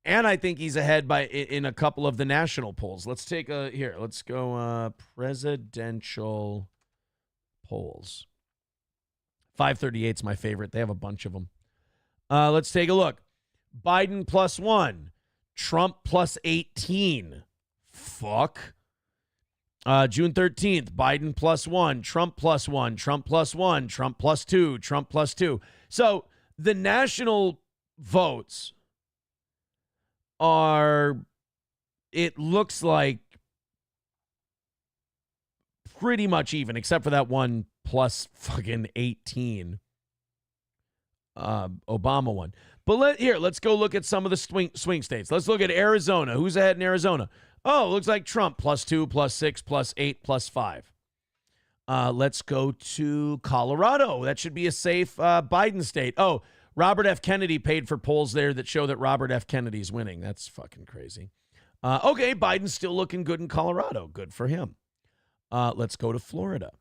And I think he's ahead in a couple of the national polls. Let's take let's go presidential polls. 538 is my favorite. They have a bunch of them. Let's take a look. Biden +1. Trump +18. Fuck. June 13th, Biden +1, Trump +1, Trump +1, Trump +2, Trump +2. So the national votes are, it looks like, pretty much even, except for that one plus fucking 18 Obama one. But let's go look at some of the swing states. Let's look at Arizona. Who's ahead in Arizona? Oh, looks like Trump +2, +6, +8, +5. Let's go to Colorado. That should be a safe Biden state. Oh, Robert F. Kennedy paid for polls there that show that Robert F. Kennedy's winning. That's fucking crazy. Okay, Biden's still looking good in Colorado. Good for him. Let's go to Florida.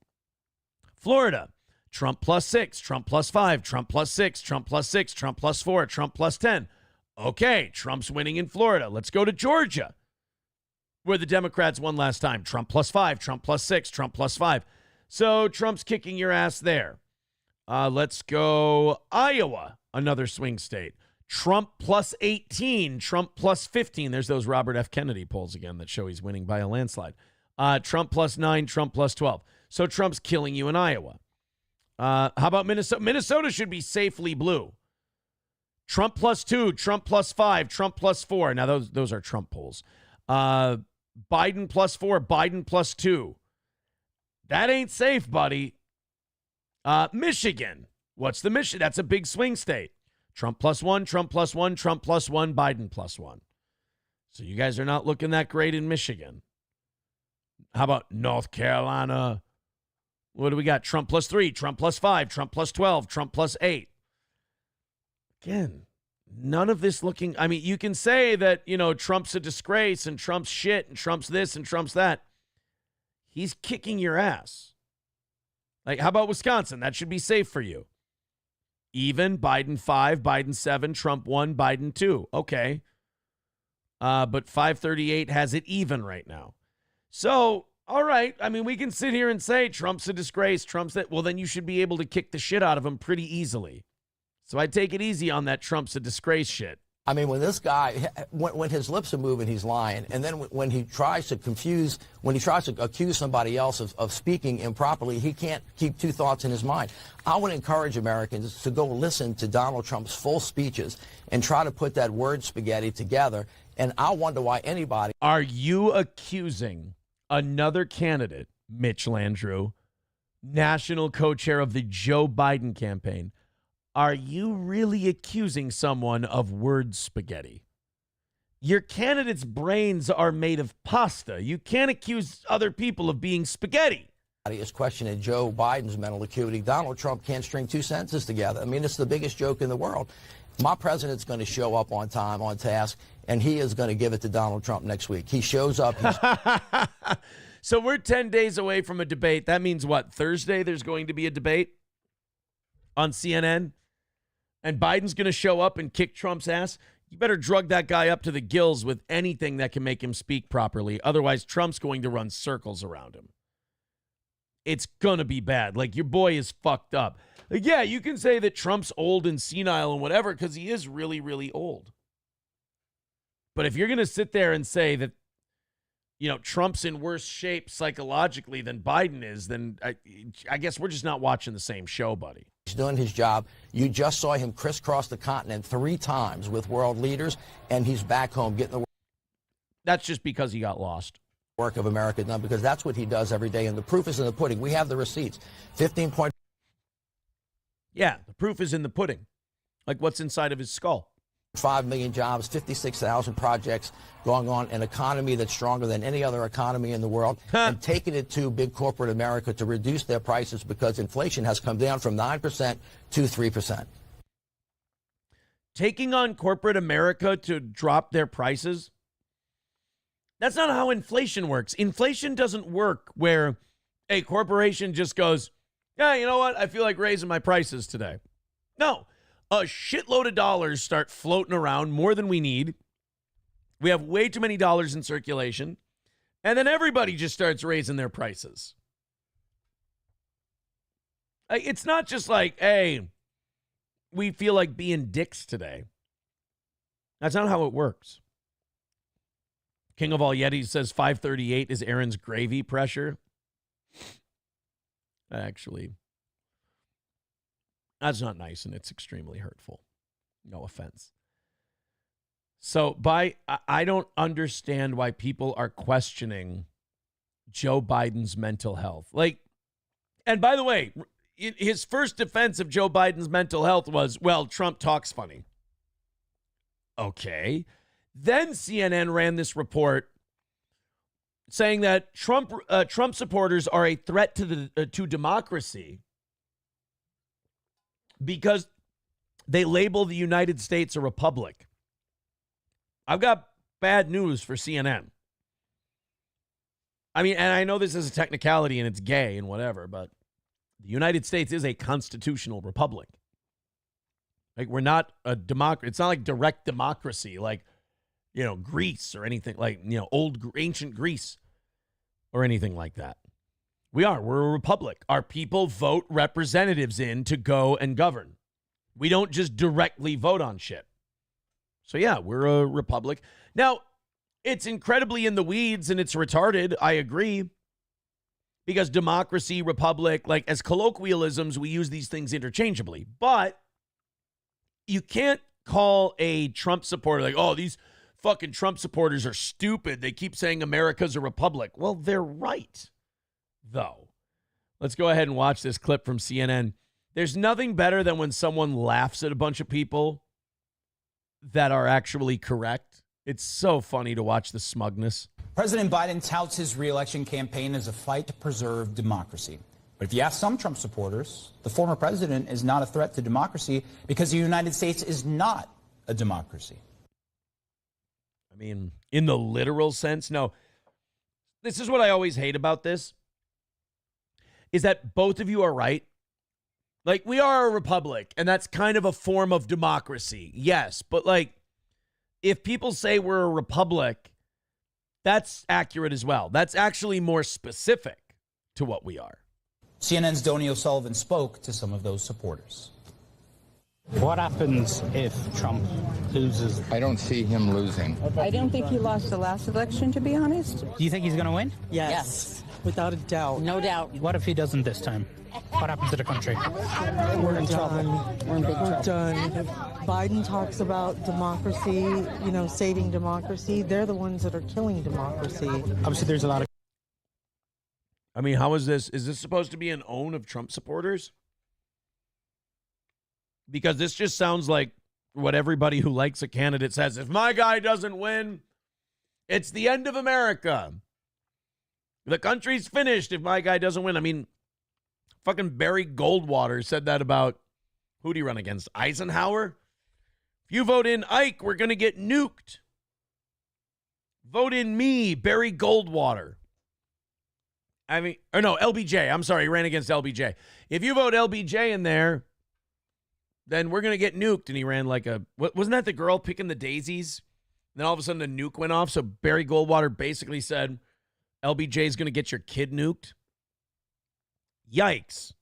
Florida, Trump +6, Trump +5, Trump +6, Trump +6, Trump +4, Trump +10. Okay, Trump's winning in Florida. Let's go to Georgia, where the Democrats won last time. Trump +5, Trump +6, Trump +5. So Trump's kicking your ass there. Let's go Iowa, another swing state. Trump +18, Trump +15. There's those Robert F. Kennedy polls again that show he's winning by a landslide. Trump +9, Trump +12. So Trump's killing you in Iowa. How about Minnesota? Minnesota should be safely blue. Trump +2, Trump +5, Trump +4. Now those are Trump polls. Biden +4, Biden +2. That ain't safe, buddy. Michigan. What's the Michigan? That's a big swing state. Trump +1, Trump +1, Trump +1, Biden +1. So you guys are not looking that great in Michigan. How about North Carolina? What do we got? Trump +3, Trump +5, Trump +12, Trump +8. Again, none of this looking. I mean, you can say that, Trump's a disgrace and Trump's shit and Trump's this and Trump's that. He's kicking your ass. Like, how about Wisconsin? That should be safe for you. Even, Biden 5, Biden 7, Trump 1, Biden 2. Okay. But 538 has it even right now. So, all right. I mean, we can sit here and say Trump's a disgrace. Trump's that. Well, then you should be able to kick the shit out of him pretty easily. So I take it easy on that Trump's a disgrace shit. I mean, when this guy, when his lips are moving, he's lying. And then when he tries to accuse somebody else of speaking improperly, he can't keep two thoughts in his mind. I would encourage Americans to go listen to Donald Trump's full speeches and try to put that word spaghetti together. And I wonder why anybody. Are you accusing another candidate, Mitch Landrieu, national co-chair of the Joe Biden campaign? Are you really accusing someone of word spaghetti? Your candidate's brains are made of pasta. You can't accuse other people of being spaghetti. Is questioning Joe Biden's mental acuity. Donald Trump can't string two sentences together. I mean, it's the biggest joke in the world. My president's going to show up on time, on task, and he is going to give it to Donald Trump next week. He shows up. So we're 10 days away from a debate. That means what? Thursday there's going to be a debate on CNN? And Biden's going to show up and kick Trump's ass? You better drug that guy up to the gills with anything that can make him speak properly. Otherwise, Trump's going to run circles around him. It's going to be bad. Like, your boy is fucked up. Like, yeah, you can say that Trump's old and senile and whatever, because he is really, really old. But if you're going to sit there and say that, Trump's in worse shape psychologically than Biden is, then I guess we're just not watching the same show, buddy. He's doing his job. You just saw him crisscross the continent 3 times with world leaders, and he's back home getting the. That's just because he got lost. Work of America done, because that's what he does every day, and the proof is in the pudding. We have the receipts. 15 point. Yeah, the proof is in the pudding. Like what's inside of his skull. 5 million jobs, 56,000 projects going on, an economy that's stronger than any other economy in the world, and taking it to big corporate America to reduce their prices because inflation has come down from 9% to 3%. Taking on corporate America to drop their prices? That's not how inflation works. Inflation doesn't work where a corporation just goes, yeah, you know what? I feel like raising my prices today. No. A shitload of dollars start floating around, more than we need. We have way too many dollars in circulation. And then everybody just starts raising their prices. It's not just like, hey, we feel like being dicks today. That's not how it works. King of All Yetis says 538 is Aaron's gravy pressure. Actually, that's not nice, and it's extremely hurtful. No offense. So I don't understand why people are questioning Joe Biden's mental health. Like, and by the way, his first defense of Joe Biden's mental health was, well, Trump talks funny. Okay. Then CNN ran this report saying that Trump supporters are a threat to democracy because they label the United States a republic. I've got bad news for CNN. I mean, and I know this is a technicality and it's gay and whatever, but the United States is a constitutional republic. Like, we're not a democracy. It's not like direct democracy, like, you know, Greece or anything like, you know, ancient Greece or anything like that. We're a republic. Our people vote representatives in to go and govern. We don't just directly vote on shit. So yeah, we're a republic. Now, it's incredibly in the weeds and it's retarded. I agree. Because democracy, republic, like as colloquialisms, we use these things interchangeably. But you can't call a Trump supporter like, oh, these fucking Trump supporters are stupid. They keep saying America's a republic. Well, they're right, though. Let's go ahead and watch this clip from CNN. There's nothing better than when someone laughs at a bunch of people that are actually correct. It's so funny to watch the smugness. President Biden touts his re-election campaign as a fight to preserve democracy. But if you ask some Trump supporters, the former president is not a threat to democracy because the United States is not a democracy. I mean, in the literal sense, no. This is what I always hate about this, is that both of you are right. Like, we are a republic, and that's kind of a form of democracy. Yes, but like, if people say we're a republic, that's accurate as well. That's actually more specific to what we are. CNN's Donnie O'Sullivan spoke to some of those supporters. What happens if Trump loses? I don't see him losing. I don't think he lost the last election, to be honest. Do you think he's going to win? Yes. Without a doubt. No doubt. What if he doesn't this time? What happens to the country? We're in trouble. We're in big trouble. We're done. Biden talks about democracy, you know, saving democracy. They're the ones that are killing democracy. Obviously, there's a lot of... I mean, how is this? Is this supposed to be an own of Trump supporters? Because this just sounds like what everybody who likes a candidate says. If my guy doesn't win, it's the end of America. The country's finished if my guy doesn't win. I mean, fucking Barry Goldwater said that about, who'd he run against? Eisenhower? If you vote in Ike, we're going to get nuked. Vote in me, Barry Goldwater. I mean, or no, LBJ. I'm sorry, he ran against LBJ. If you vote LBJ in there, then we're going to get nuked. And he ran like a, wasn't that the girl picking the daisies? And then all of a sudden the nuke went off. So Barry Goldwater basically said, LBJ is going to get your kid nuked. Yikes.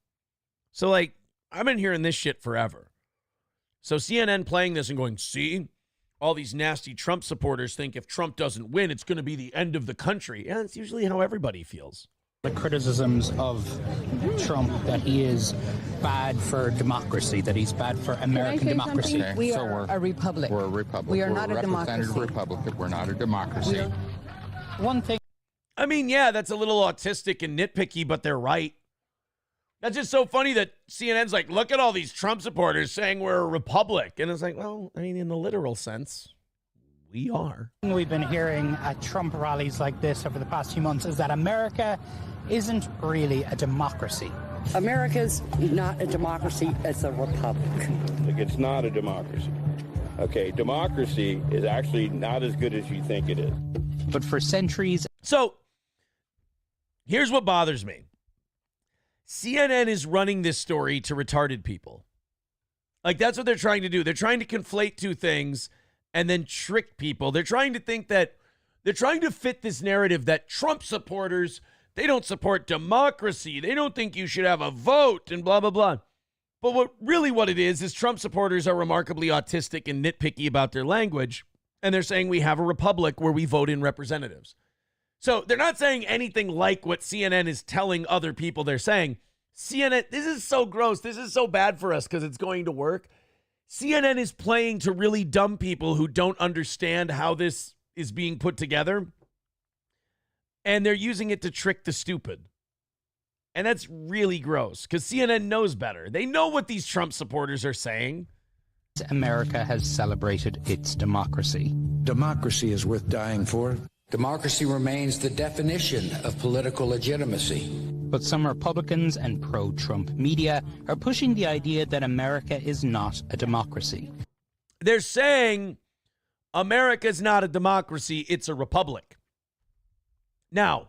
So like, I've been hearing this shit forever. So CNN playing this and going, see, all these nasty Trump supporters think if Trump doesn't win, it's going to be the end of the country. Yeah, it's usually how everybody feels. The criticisms of Trump that he is bad for democracy, that he's bad for American democracy. Okay, we are a republic. We're a republic. We are we're not a democracy. Republic. We're not a democracy. One thing. I mean, yeah, that's a little autistic and nitpicky, but they're right. That's just so funny that CNN's like, look at all these Trump supporters saying we're a republic. And it's like, well, I mean, in the literal sense, we are. We've been hearing at Trump rallies like this over the past few months is that America isn't really a democracy. America's not a democracy, it's a republic. It's not a democracy. Okay, democracy is actually not as good as you think it is. But for centuries... So, here's what bothers me. CNN is running this story to retarded people. Like, that's what they're trying to do. They're trying to conflate two things and then trick people. They're trying to think that, they're trying to fit this narrative that Trump supporters, they don't support democracy. They don't think you should have a vote and blah, blah, blah. But what it is Trump supporters are remarkably autistic and nitpicky about their language. And they're saying we have a republic where we vote in representatives. So they're not saying anything like what CNN is telling other people they're saying. CNN, this is so gross. This is so bad for us because it's going to work. CNN is playing to really dumb people who don't understand how this is being put together. And they're using it to trick the stupid. And that's really gross because CNN knows better. They know what these Trump supporters are saying. America has celebrated its democracy. Democracy is worth dying for. Democracy remains the definition of political legitimacy. But some Republicans and pro-Trump media are pushing the idea that America is not a democracy. They're saying America's not a democracy, it's a republic. Now,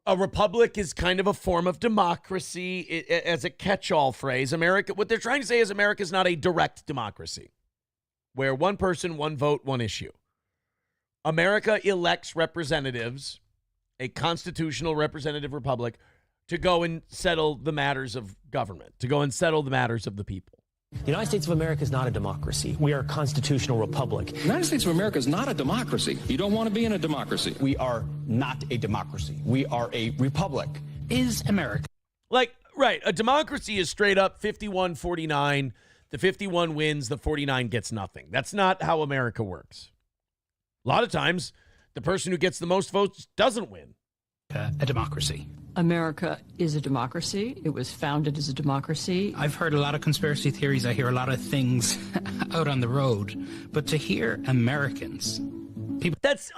a republic is kind of a form of democracy as a catch-all phrase. America, what they're trying to say is America's not a direct democracy, where one person, one vote, one issue. America elects representatives, a constitutional representative republic, to go and settle the matters of government, to go and settle the matters of the people. The United States of America is not a democracy. We are a constitutional republic. The United States of America is not a democracy. You don't want to be in a democracy. We are not a democracy. We are a republic. Is America? Like, right, a democracy is straight up 51-49. The 51 wins, the 49 gets nothing. That's not how America works. A lot of times, the person who gets the most votes doesn't win. A democracy. America is a democracy. It was founded as a democracy. I've heard a lot of conspiracy theories. I hear a lot of things out on the road. But to hear Americans, people... That's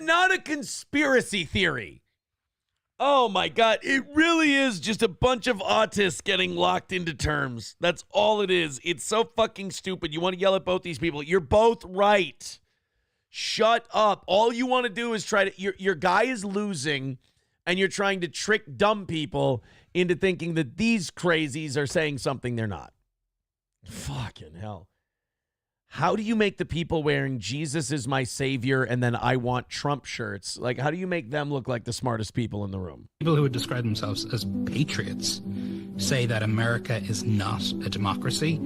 not a conspiracy theory. Oh, my God. It really is just a bunch of autists getting locked into terms. That's all it is. It's so fucking stupid. You want to yell at both these people. You're both right. Shut up. All you want to do is try to... Your guy is losing... And you're trying to trick dumb people into thinking that these crazies are saying something they're not. Fucking hell. How do you make the people wearing Jesus is my savior and then I want Trump shirts? Like, how do you make them look like the smartest people in the room? People who would describe themselves as patriots say that America is not a democracy.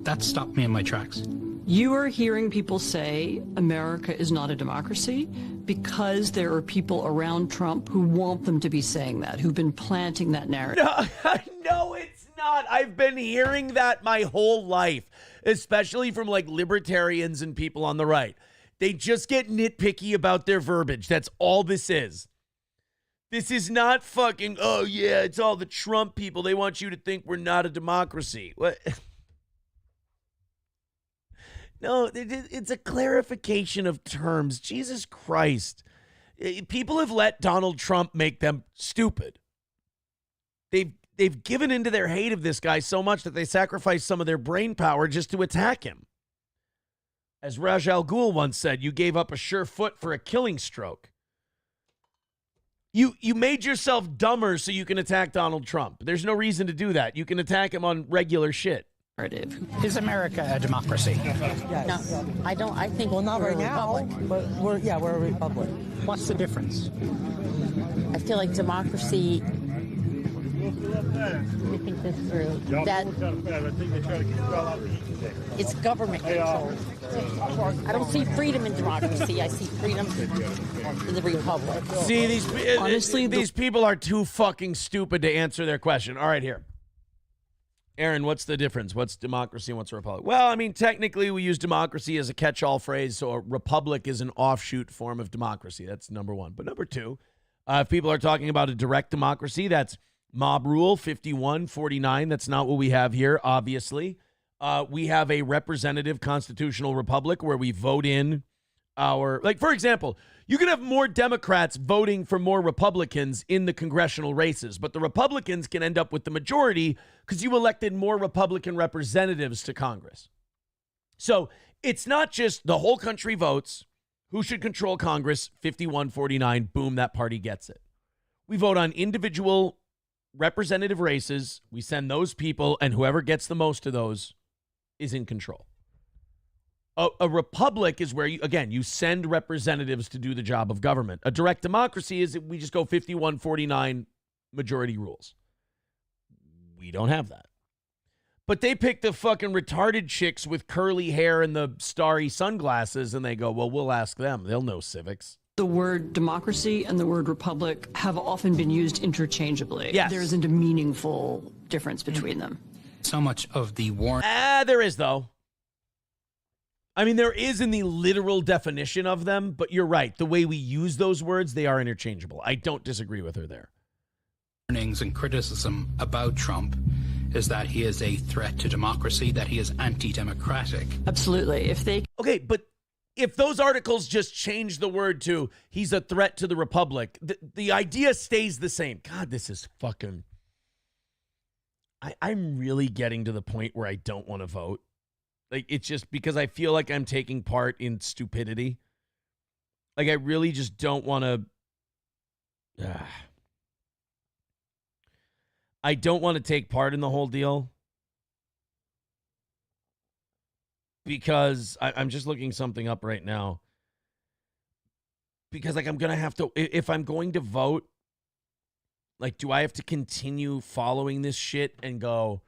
That stopped me in my tracks. You are hearing people say America is not a democracy because there are people around Trump who want them to be saying that, who've been planting that narrative. No, it's not. I've been hearing that my whole life, especially from like libertarians and people on the right. They just get nitpicky about their verbiage. That's all this is. This is not fucking, oh yeah, it's all the Trump people. They want you to think we're not a democracy. What? No, it's a clarification of terms. Jesus Christ. People have let Donald Trump make them stupid. They've given into their hate of this guy so much that they sacrifice some of their brain power just to attack him. As Raj Al Ghul once said, you gave up a sure foot for a killing stroke. You made yourself dumber so you can attack Donald Trump. There's no reason to do that. You can attack him on regular shit. Is America a democracy? Yes. No, I don't. I think well, not we're right now, republic. but we're a republic. What's the difference? I feel like democracy. Let me think this through. That it's government control. I don't see freedom in democracy. I see freedom in the republic. See, these people are too fucking stupid to answer their question. All right, here. Aaron, what's the difference? What's democracy and what's a republic? Well, I mean, technically we use democracy as a catch-all phrase, so a republic is an offshoot form of democracy. That's number one. But number two, if people are talking about a direct democracy, that's mob rule, 51-49. That's not what we have here, obviously. We have a representative constitutional republic where we vote in our... Like, for example, you can have more Democrats voting for more Republicans in the congressional races, but the Republicans can end up with the majority because you elected more Republican representatives to Congress. So it's not just the whole country votes, who should control Congress, 51-49, boom, that party gets it. We vote on individual representative races, we send those people, and whoever gets the most of those is in control. A republic is where, you send representatives to do the job of government. A direct democracy is we just go 51-49 majority rules. We don't have that. But they pick the fucking retarded chicks with curly hair and the starry sunglasses, and they go, well, we'll ask them. They'll know civics. The word democracy and the word republic have often been used interchangeably. Yes. There isn't a meaningful difference between them. So much of the war. There is, though. I mean, there is in the literal definition of them, but you're right. The way we use those words, they are interchangeable. I don't disagree with her there. Warnings and criticism about Trump is that he is a threat to democracy, that he is anti-democratic. Absolutely. Okay, but if those articles just change the word to he's a threat to the republic, the idea stays the same. God, this is fucking... I'm really getting to the point where I don't want to vote. Like, it's just because I feel like I'm taking part in stupidity. Like, I really just don't want to... I don't want to take part in the whole deal. Because I'm just looking something up right now. Because, like, I'm going to have to... If I'm going to vote, like, do I have to continue following this shit and go...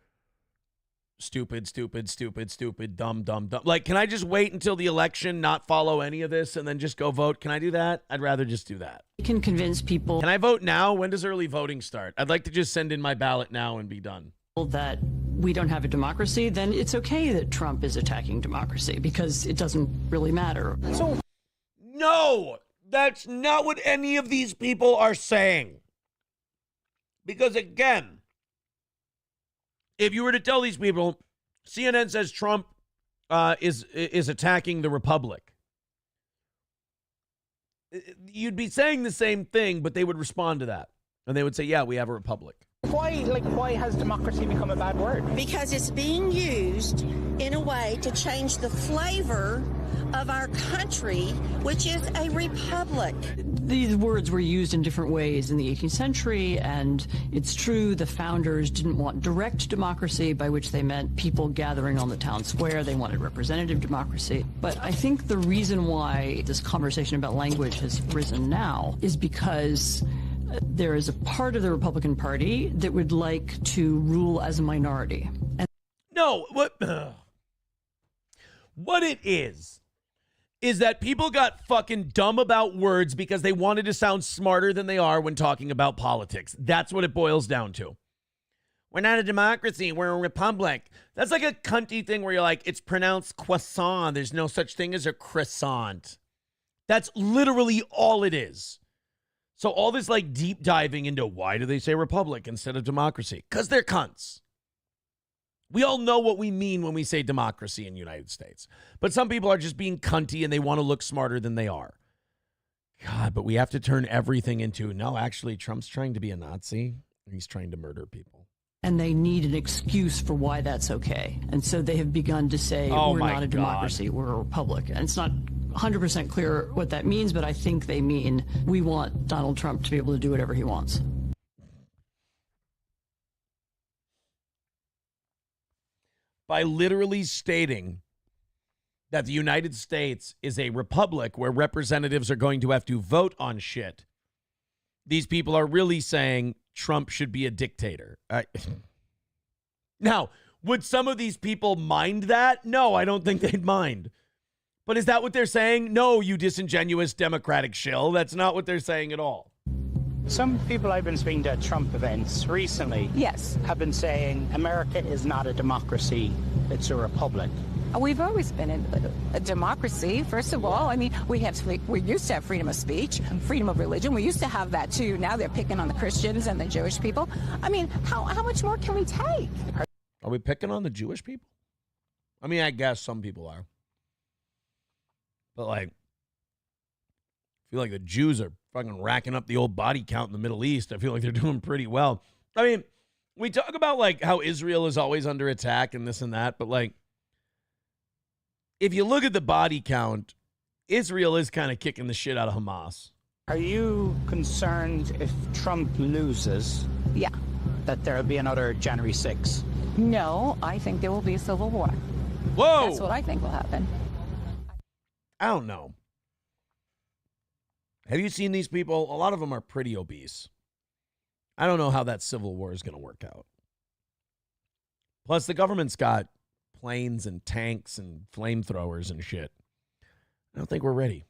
Stupid, stupid, stupid, stupid, dumb, dumb, dumb. Like, can I just wait until the election, not follow any of this, and then just go vote? Can I do that? I'd rather just do that. You can convince people. Can I vote now? When does early voting start? I'd like to just send in my ballot now and be done. That we don't have a democracy, then it's okay that Trump is attacking democracy because it doesn't really matter. So, no, that's not what any of these people are saying. Because, again, if you were to tell these people, CNN says Trump is attacking the republic, you'd be saying the same thing, but they would respond to that. And they would say, yeah, we have a republic. Why has democracy become a bad word? Because it's being used in a way to change the flavor of our country, which is a republic. These words were used in different ways in the 18th century, and it's true the founders didn't want direct democracy, by which they meant people gathering on the town square. They wanted representative democracy. But I think the reason why this conversation about language has risen now is because there is a part of the Republican Party that would like to rule as a minority. And no, what it is that people got fucking dumb about words because they wanted to sound smarter than they are when talking about politics. That's what it boils down to. We're not a democracy. We're a republic. That's like a cunty thing where you're like, it's pronounced croissant. There's no such thing as a croissant. That's literally all it is. So all this like deep diving into why do they say republic instead of democracy? Because they're cunts. We all know what we mean when we say democracy in the United States. But some people are just being cunty and they want to look smarter than they are. God, but we have to turn everything into, no, actually, Trump's trying to be a Nazi. He's trying to murder people. And they need an excuse for why that's okay. And so they have begun to say, we're not a democracy, we're a republic. And it's not 100% clear what that means, but I think they mean we want Donald Trump to be able to do whatever he wants. By literally stating that the United States is a republic where representatives are going to have to vote on shit, these people are really saying Trump should be a dictator. Now, would some of these people mind that? No, I don't think they'd mind. But is that what they're saying? No, you disingenuous Democratic shill. That's not what they're saying at all. Some people I've been speaking to at Trump events recently have been saying America is not a democracy, it's a republic. We've always been a democracy, first of all. I mean, we used to have freedom of speech, freedom of religion. We used to have that, too. Now they're picking on the Christians and the Jewish people. I mean, how much more can we take? Are we picking on the Jewish people? I mean, I guess some people are. But, like, I feel like the Jews are fucking racking up the old body count in the Middle East. I feel like they're doing pretty well. I mean, we talk about, like, how Israel is always under attack and this and that, but, like, if you look at the body count, Israel is kind of kicking the shit out of Hamas. Are you concerned if Trump loses? Yeah. That there will be another January 6th? No, I think there will be a civil war. Whoa! That's what I think will happen. I don't know. Have you seen these people? A lot of them are pretty obese. I don't know how that civil war is going to work out. Plus, the government's got planes and tanks and flamethrowers and shit. I don't think we're ready.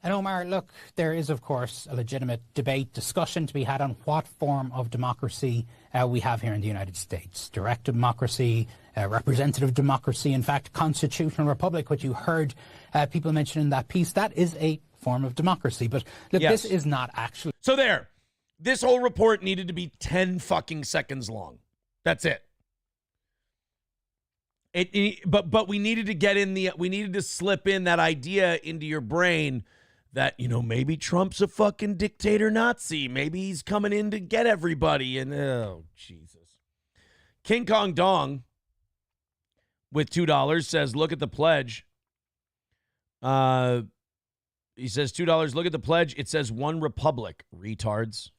And Omar, look, there is, of course, a legitimate debate, discussion to be had on what form of democracy we have here in the United States. Direct democracy, representative democracy, in fact, constitutional republic, which you heard people mention in that piece. That is a form of democracy. But look, Yes. This is not actually... So there. This whole report needed to be 10 fucking seconds long. That's it. But we needed to get in we needed to slip in that idea into your brain that, maybe Trump's a fucking dictator Nazi. Maybe he's coming in to get everybody. And, oh, Jesus. King Kong Dong with $2 says, look at the pledge. He says, $2, look at the pledge. It says one republic, retards.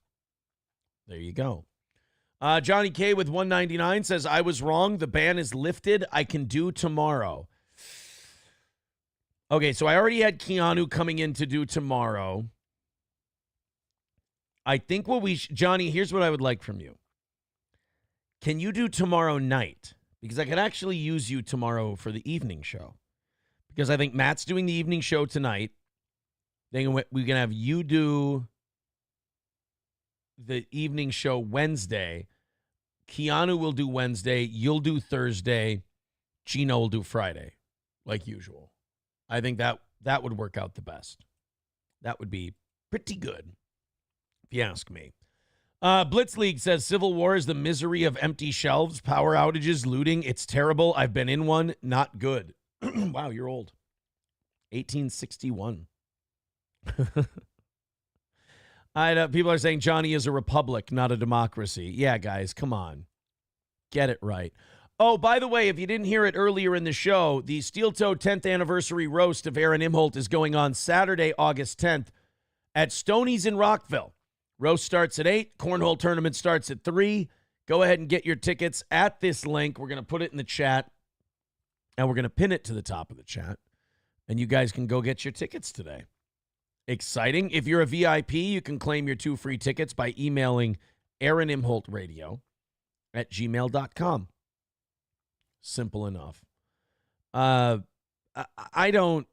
There you go. Johnny K with $1.99 says, I was wrong. The ban is lifted. I can do tomorrow. Okay, so I already had Keanu coming in to do tomorrow. I think Johnny, here's what I would like from you. Can you do tomorrow night? Because I could actually use you tomorrow for the evening show. Because I think Matt's doing the evening show tonight. Then we can have you do the evening show Wednesday. Keanu will do Wednesday. You'll do Thursday. Gino will do Friday, like usual. I think that would work out the best. That would be pretty good, if you ask me. Blitz League says Civil War is the misery of empty shelves, power outages, looting. It's terrible. I've been in one. Not good. Wow, you're old. 1861. People are saying Johnny is a republic, not a democracy. Yeah, guys, come on. Get it right. Oh, by the way, if you didn't hear it earlier in the show, the Steel Toe 10th anniversary roast of Aaron Imholt is going on Saturday, August 10th at Stoney's in Rockville. Roast starts at 8. Cornhole tournament starts at 3. Go ahead and get your tickets at this link. We're going to put it in the chat, and we're going to pin it to the top of the chat, and you guys can go get your tickets today. Exciting. If you're a VIP, you can claim your 2 free tickets by emailing aaronimholtradio@gmail.com. Simple enough. I don't...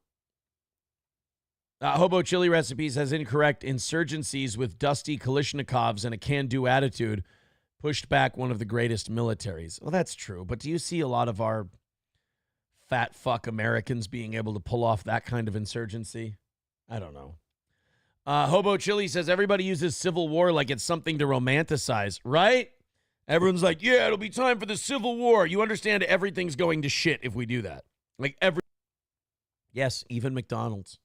Hobo Chili Recipes has incorrect insurgencies with dusty Kalashnikovs and a can-do attitude pushed back one of the greatest militaries. Well, that's true, but do you see a lot of our fat fuck Americans being able to pull off that kind of insurgency? I don't know. Hobo Chili says everybody uses Civil War like it's something to romanticize, right? Everyone's like, yeah, it'll be time for the Civil War. You understand everything's going to shit if we do that. Yes, even McDonald's.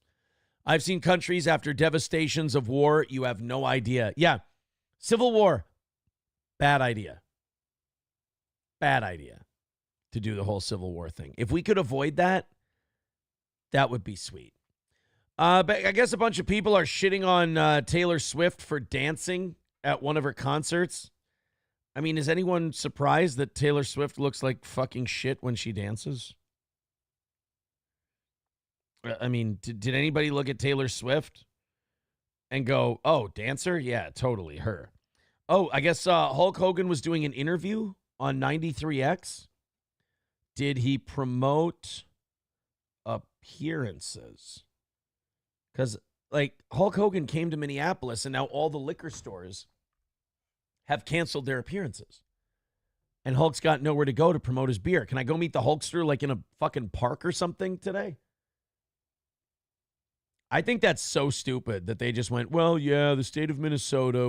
I've seen countries after devastations of war, you have no idea. Yeah, Civil War, bad idea. Bad idea to do the whole Civil War thing. If we could avoid that, that would be sweet. But I guess a bunch of people are shitting on Taylor Swift for dancing at one of her concerts. I mean, is anyone surprised that Taylor Swift looks like fucking shit when she dances? I mean, did anybody look at Taylor Swift and go, oh, dancer? Yeah, totally her. Oh, I guess Hulk Hogan was doing an interview on 93X. Did he promote appearances? Because, Hulk Hogan came to Minneapolis, and now all the liquor stores have canceled their appearances. And Hulk's got nowhere to go to promote his beer. Can I go meet the Hulkster, in a fucking park or something today? I think that's so stupid that they just went, well, yeah, the state of Minnesota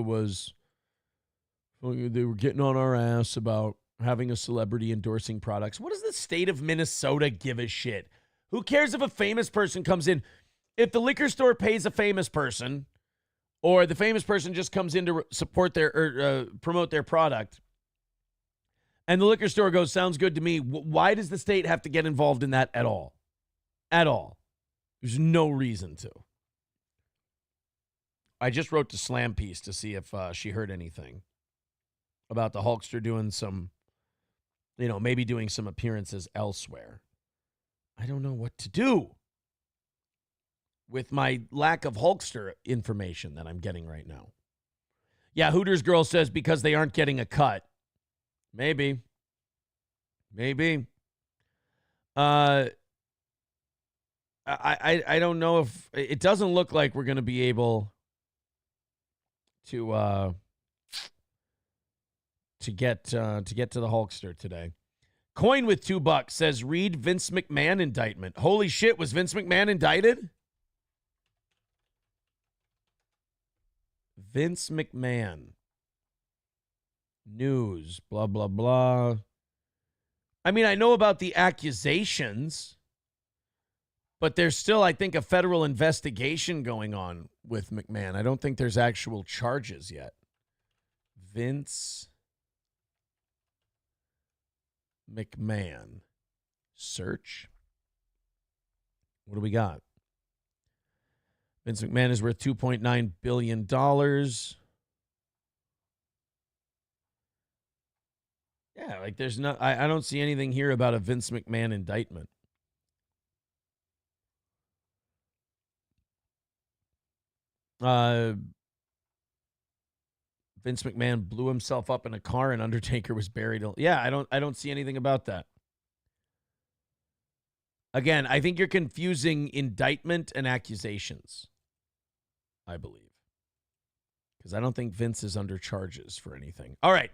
they were getting on our ass about having a celebrity endorsing products. What does the state of Minnesota give a shit? Who cares if a famous person comes in? If the liquor store pays a famous person, or the famous person just comes in to support promote their product, and the liquor store goes, sounds good to me, why does the state have to get involved in that at all? At all. There's no reason to. I just wrote to Slam Piece to see if she heard anything about the Hulkster doing some, maybe doing some appearances elsewhere. I don't know what to do with my lack of Hulkster information that I'm getting right now. Yeah, Hooters Girl says because they aren't getting a cut. Maybe. Maybe. I don't know if it doesn't look like we're going to be able to get to the Hulkster today. Coin with $2 says read Vince McMahon indictment. Holy shit, was Vince McMahon indicted? Vince McMahon. News, blah, blah, blah. I mean, I know about the accusations, but there's still, I think, a federal investigation going on with McMahon. I don't think there's actual charges yet. Vince McMahon. Search. What do we got? Vince McMahon is worth $2.9 billion. Yeah, like there's no, I don't see anything here about a Vince McMahon indictment. Vince McMahon blew himself up in a car and Undertaker was buried. Yeah, I don't see anything about that. Again, I think you're confusing indictment and accusations, I believe. Because I don't think Vince is under charges for anything. All right,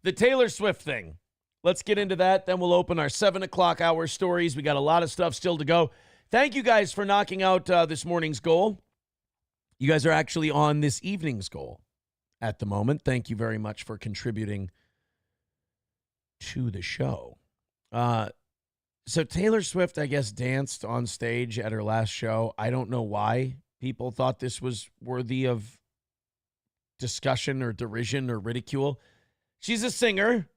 the Taylor Swift thing. Let's get into that. Then we'll open our 7 o'clock hour stories. We got a lot of stuff still to go. Thank you guys for knocking out this morning's goal. You guys are actually on this evening's goal at the moment. Thank you very much for contributing to the show. So Taylor Swift, I guess, danced on stage at her last show. I don't know why people thought this was worthy of discussion or derision or ridicule. She's a singer.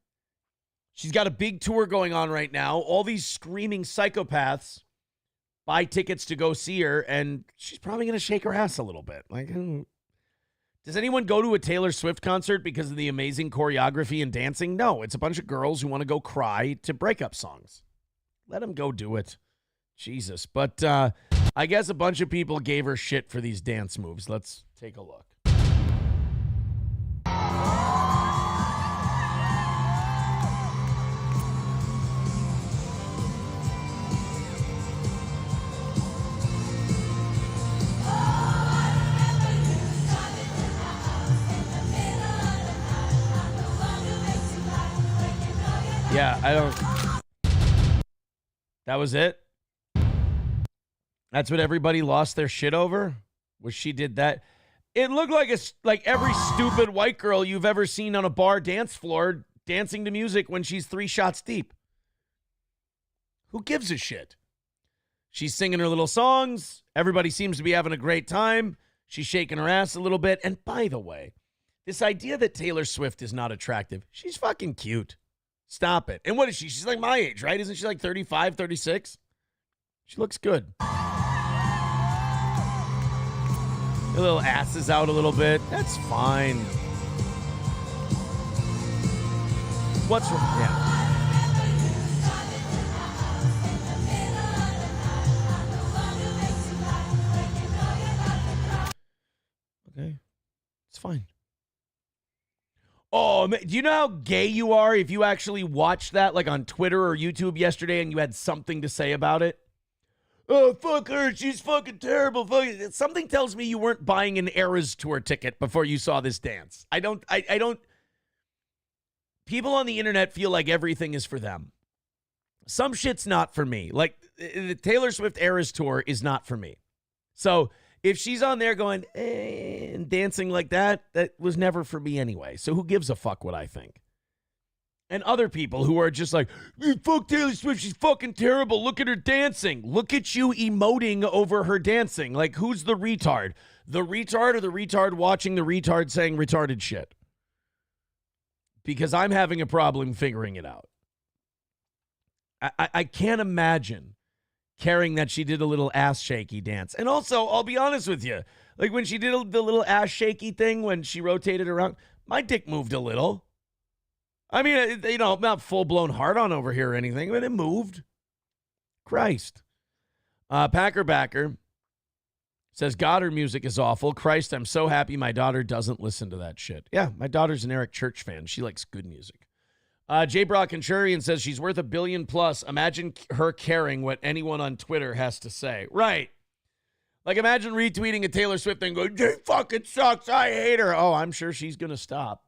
She's got a big tour going on right now. All these screaming psychopaths buy tickets to go see her, and she's probably going to shake her ass a little bit. Like, does anyone go to a Taylor Swift concert because of the amazing choreography and dancing? No, it's a bunch of girls who want to go cry to breakup songs. Let them go do it. Jesus. But I guess a bunch of people gave her shit for these dance moves. Let's take a look. Yeah, I don't... That was it? That's what everybody lost their shit over? Was she did that? It looked like every stupid white girl you've ever seen on a bar dance floor dancing to music when she's 3 shots deep. Who gives a shit? She's singing her little songs. Everybody seems to be having a great time. She's shaking her ass a little bit. And by the way, this idea that Taylor Swift is not attractive, she's fucking cute. Stop it. And what is she? She's like my age, right? Isn't she like 35, 36? She looks good. Her little ass is out a little bit. That's fine. What's wrong? Yeah. Okay. It's fine. Oh, do you know how gay you are if you actually watched that like on Twitter or YouTube yesterday and you had something to say about it? Oh, fuck her. She's fucking terrible. Something tells me you weren't buying an Eras Tour ticket before you saw this dance. I don't. People on the internet feel like everything is for them. Some shit's not for me. Like the Taylor Swift Eras Tour is not for me. So if she's on there going and dancing like that, that was never for me anyway. So who gives a fuck what I think? And other people who are just like, fuck Taylor Swift, she's fucking terrible. Look at her dancing. Look at you emoting over her dancing. Like, who's the retard? The retard or the retard watching the retard saying retarded shit? Because I'm having a problem figuring it out. I can't imagine caring that she did a little ass shaky dance. And also, I'll be honest with you, like when she did the little ass shaky thing when she rotated around, my dick moved a little. I mean, you know, not full-blown hard-on over here or anything, but it moved. Christ. Packer Backer says, God, her music is awful. Christ, I'm so happy my daughter doesn't listen to that shit. Yeah, my daughter's an Eric Church fan. She likes good music. J. Brock Contrarian says she's worth $1 billion plus. Imagine her caring what anyone on Twitter has to say. Right. Like, imagine retweeting a Taylor Swift thing going, "She fucking sucks. I hate her." Oh, I'm sure she's going to stop.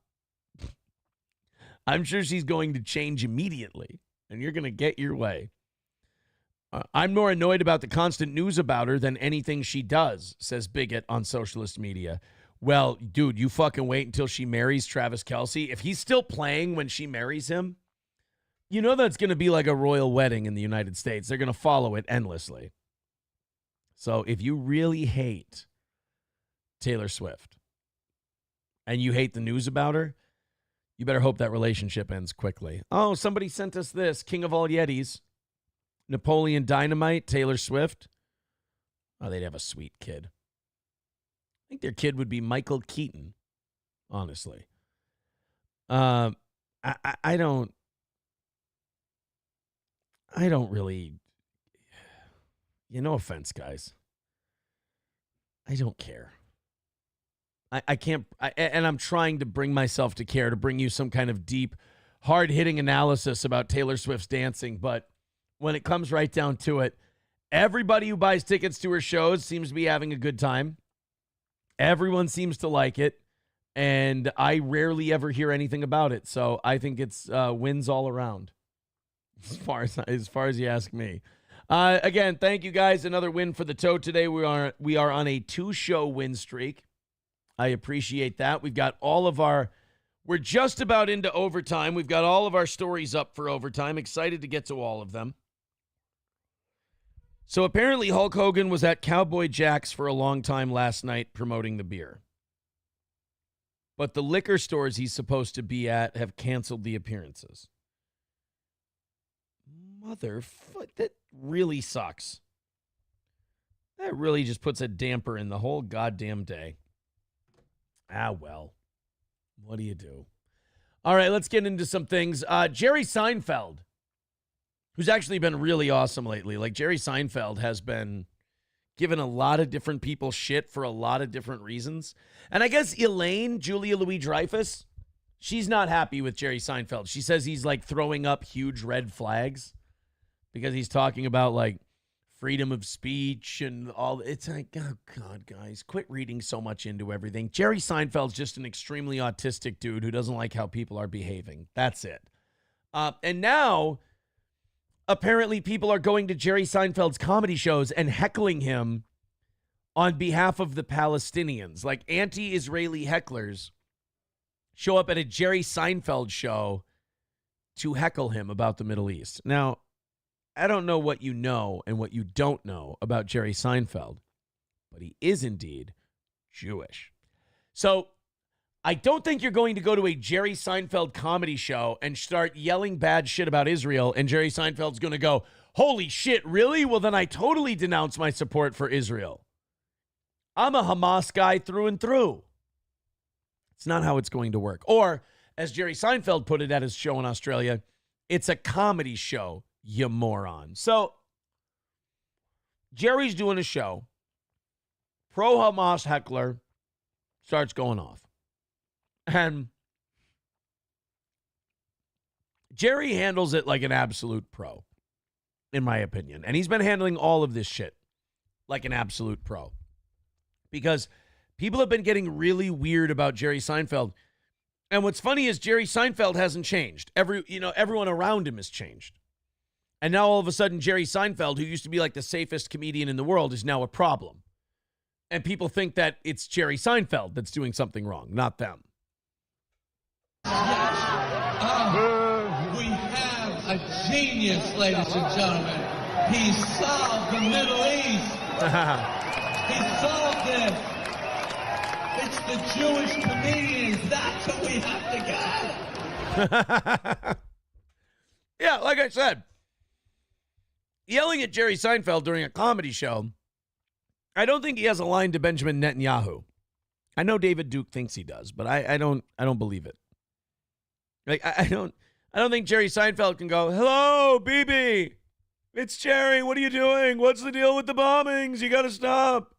I'm sure she's going to change immediately, and you're going to get your way. I'm more annoyed about the constant news about her than anything she does, says Bigot on socialist media. Well, dude, you fucking wait until she marries Travis Kelce. If he's still playing when she marries him, you know that's going to be like a royal wedding in the United States. They're going to follow it endlessly. So if you really hate Taylor Swift and you hate the news about her, you better hope that relationship ends quickly. Oh, somebody sent us this. King of all Yetis. Napoleon Dynamite, Taylor Swift. Oh, they'd have a sweet kid. I think their kid would be Michael Keaton, honestly. I don't really, no offense, guys. I don't care. I can't, and I'm trying to bring myself to care, to bring you some kind of deep, hard-hitting analysis about Taylor Swift's dancing, but when it comes right down to it, everybody who buys tickets to her shows seems to be having a good time. Everyone seems to like it, and I rarely ever hear anything about it. So I think it's wins all around, as far as you ask me. Again, thank you guys. Another win for the Toad today. We are on a 2-show win streak. I appreciate that. We've got we're just about into overtime. We've got all of our stories up for overtime. Excited to get to all of them. So apparently Hulk Hogan was at Cowboy Jack's for a long time last night promoting the beer. But the liquor stores he's supposed to be at have canceled the appearances. Motherfucker, that really sucks. That really just puts a damper in the whole goddamn day. Ah, well. What do you do? All right, let's get into some things. Jerry Seinfeld, who's actually been really awesome lately. Like, Jerry Seinfeld has been given a lot of different people shit for a lot of different reasons. And I guess Elaine, Julia Louis-Dreyfus, she's not happy with Jerry Seinfeld. She says he's, like, throwing up huge red flags because he's talking about, like, freedom of speech and all. It's like, oh, God, guys, quit reading so much into everything. Jerry Seinfeld's just an extremely autistic dude who doesn't like how people are behaving. That's it. And now, apparently, people are going to Jerry Seinfeld's comedy shows and heckling him on behalf of the Palestinians. Like, anti-Israeli hecklers show up at a Jerry Seinfeld show to heckle him about the Middle East. Now, I don't know what you know and what you don't know about Jerry Seinfeld, but he is indeed Jewish. So I don't think you're going to go to a Jerry Seinfeld comedy show and start yelling bad shit about Israel, and Jerry Seinfeld's going to go, "Holy shit, really? Well, then I totally denounce my support for Israel. I'm a Hamas guy through and through." It's not how it's going to work. Or, as Jerry Seinfeld put it at his show in Australia, it's a comedy show, you moron. So, Jerry's doing a show. Pro-Hamas heckler starts going off. And Jerry handles it like an absolute pro, in my opinion. And he's been handling all of this shit like an absolute pro. Because people have been getting really weird about Jerry Seinfeld. And what's funny is Jerry Seinfeld hasn't changed. Everyone around him has changed. And now all of a sudden, Jerry Seinfeld, who used to be like the safest comedian in the world, is now a problem. And people think that it's Jerry Seinfeld that's doing something wrong, not them. We have a genius, ladies and gentlemen. He solved the Middle East. He solved it. It's the Jewish comedians. That's what we have to get. Yeah, like I said, yelling at Jerry Seinfeld during a comedy show, I don't think he has a line to Benjamin Netanyahu. I know David Duke thinks he does, but I don't believe it. Like, I don't think Jerry Seinfeld can go, "Hello, BB. It's Jerry. What are you doing? What's the deal with the bombings? You got to stop.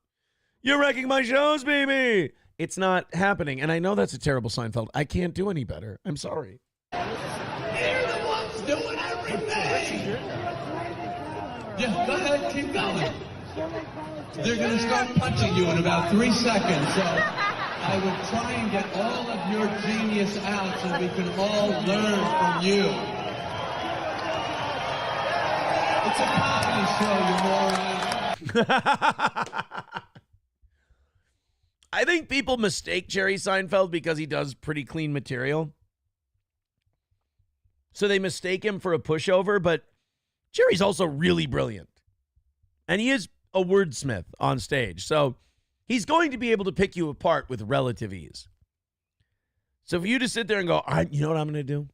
You're wrecking my shows, BB." It's not happening. And I know that's a terrible Seinfeld. I can't do any better. I'm sorry. Here doing everything. Yeah, go ahead, keep going. They're going to start punching you in about 3 seconds, so I would try and get all of your genius out so we can all learn from you. It's a comedy show, you moron. I think people mistake Jerry Seinfeld because he does pretty clean material. So they mistake him for a pushover, but Jerry's also really brilliant. And he is a wordsmith on stage. So he's going to be able to pick you apart with relative ease. So for you to sit there and go, you know what I'm going to do?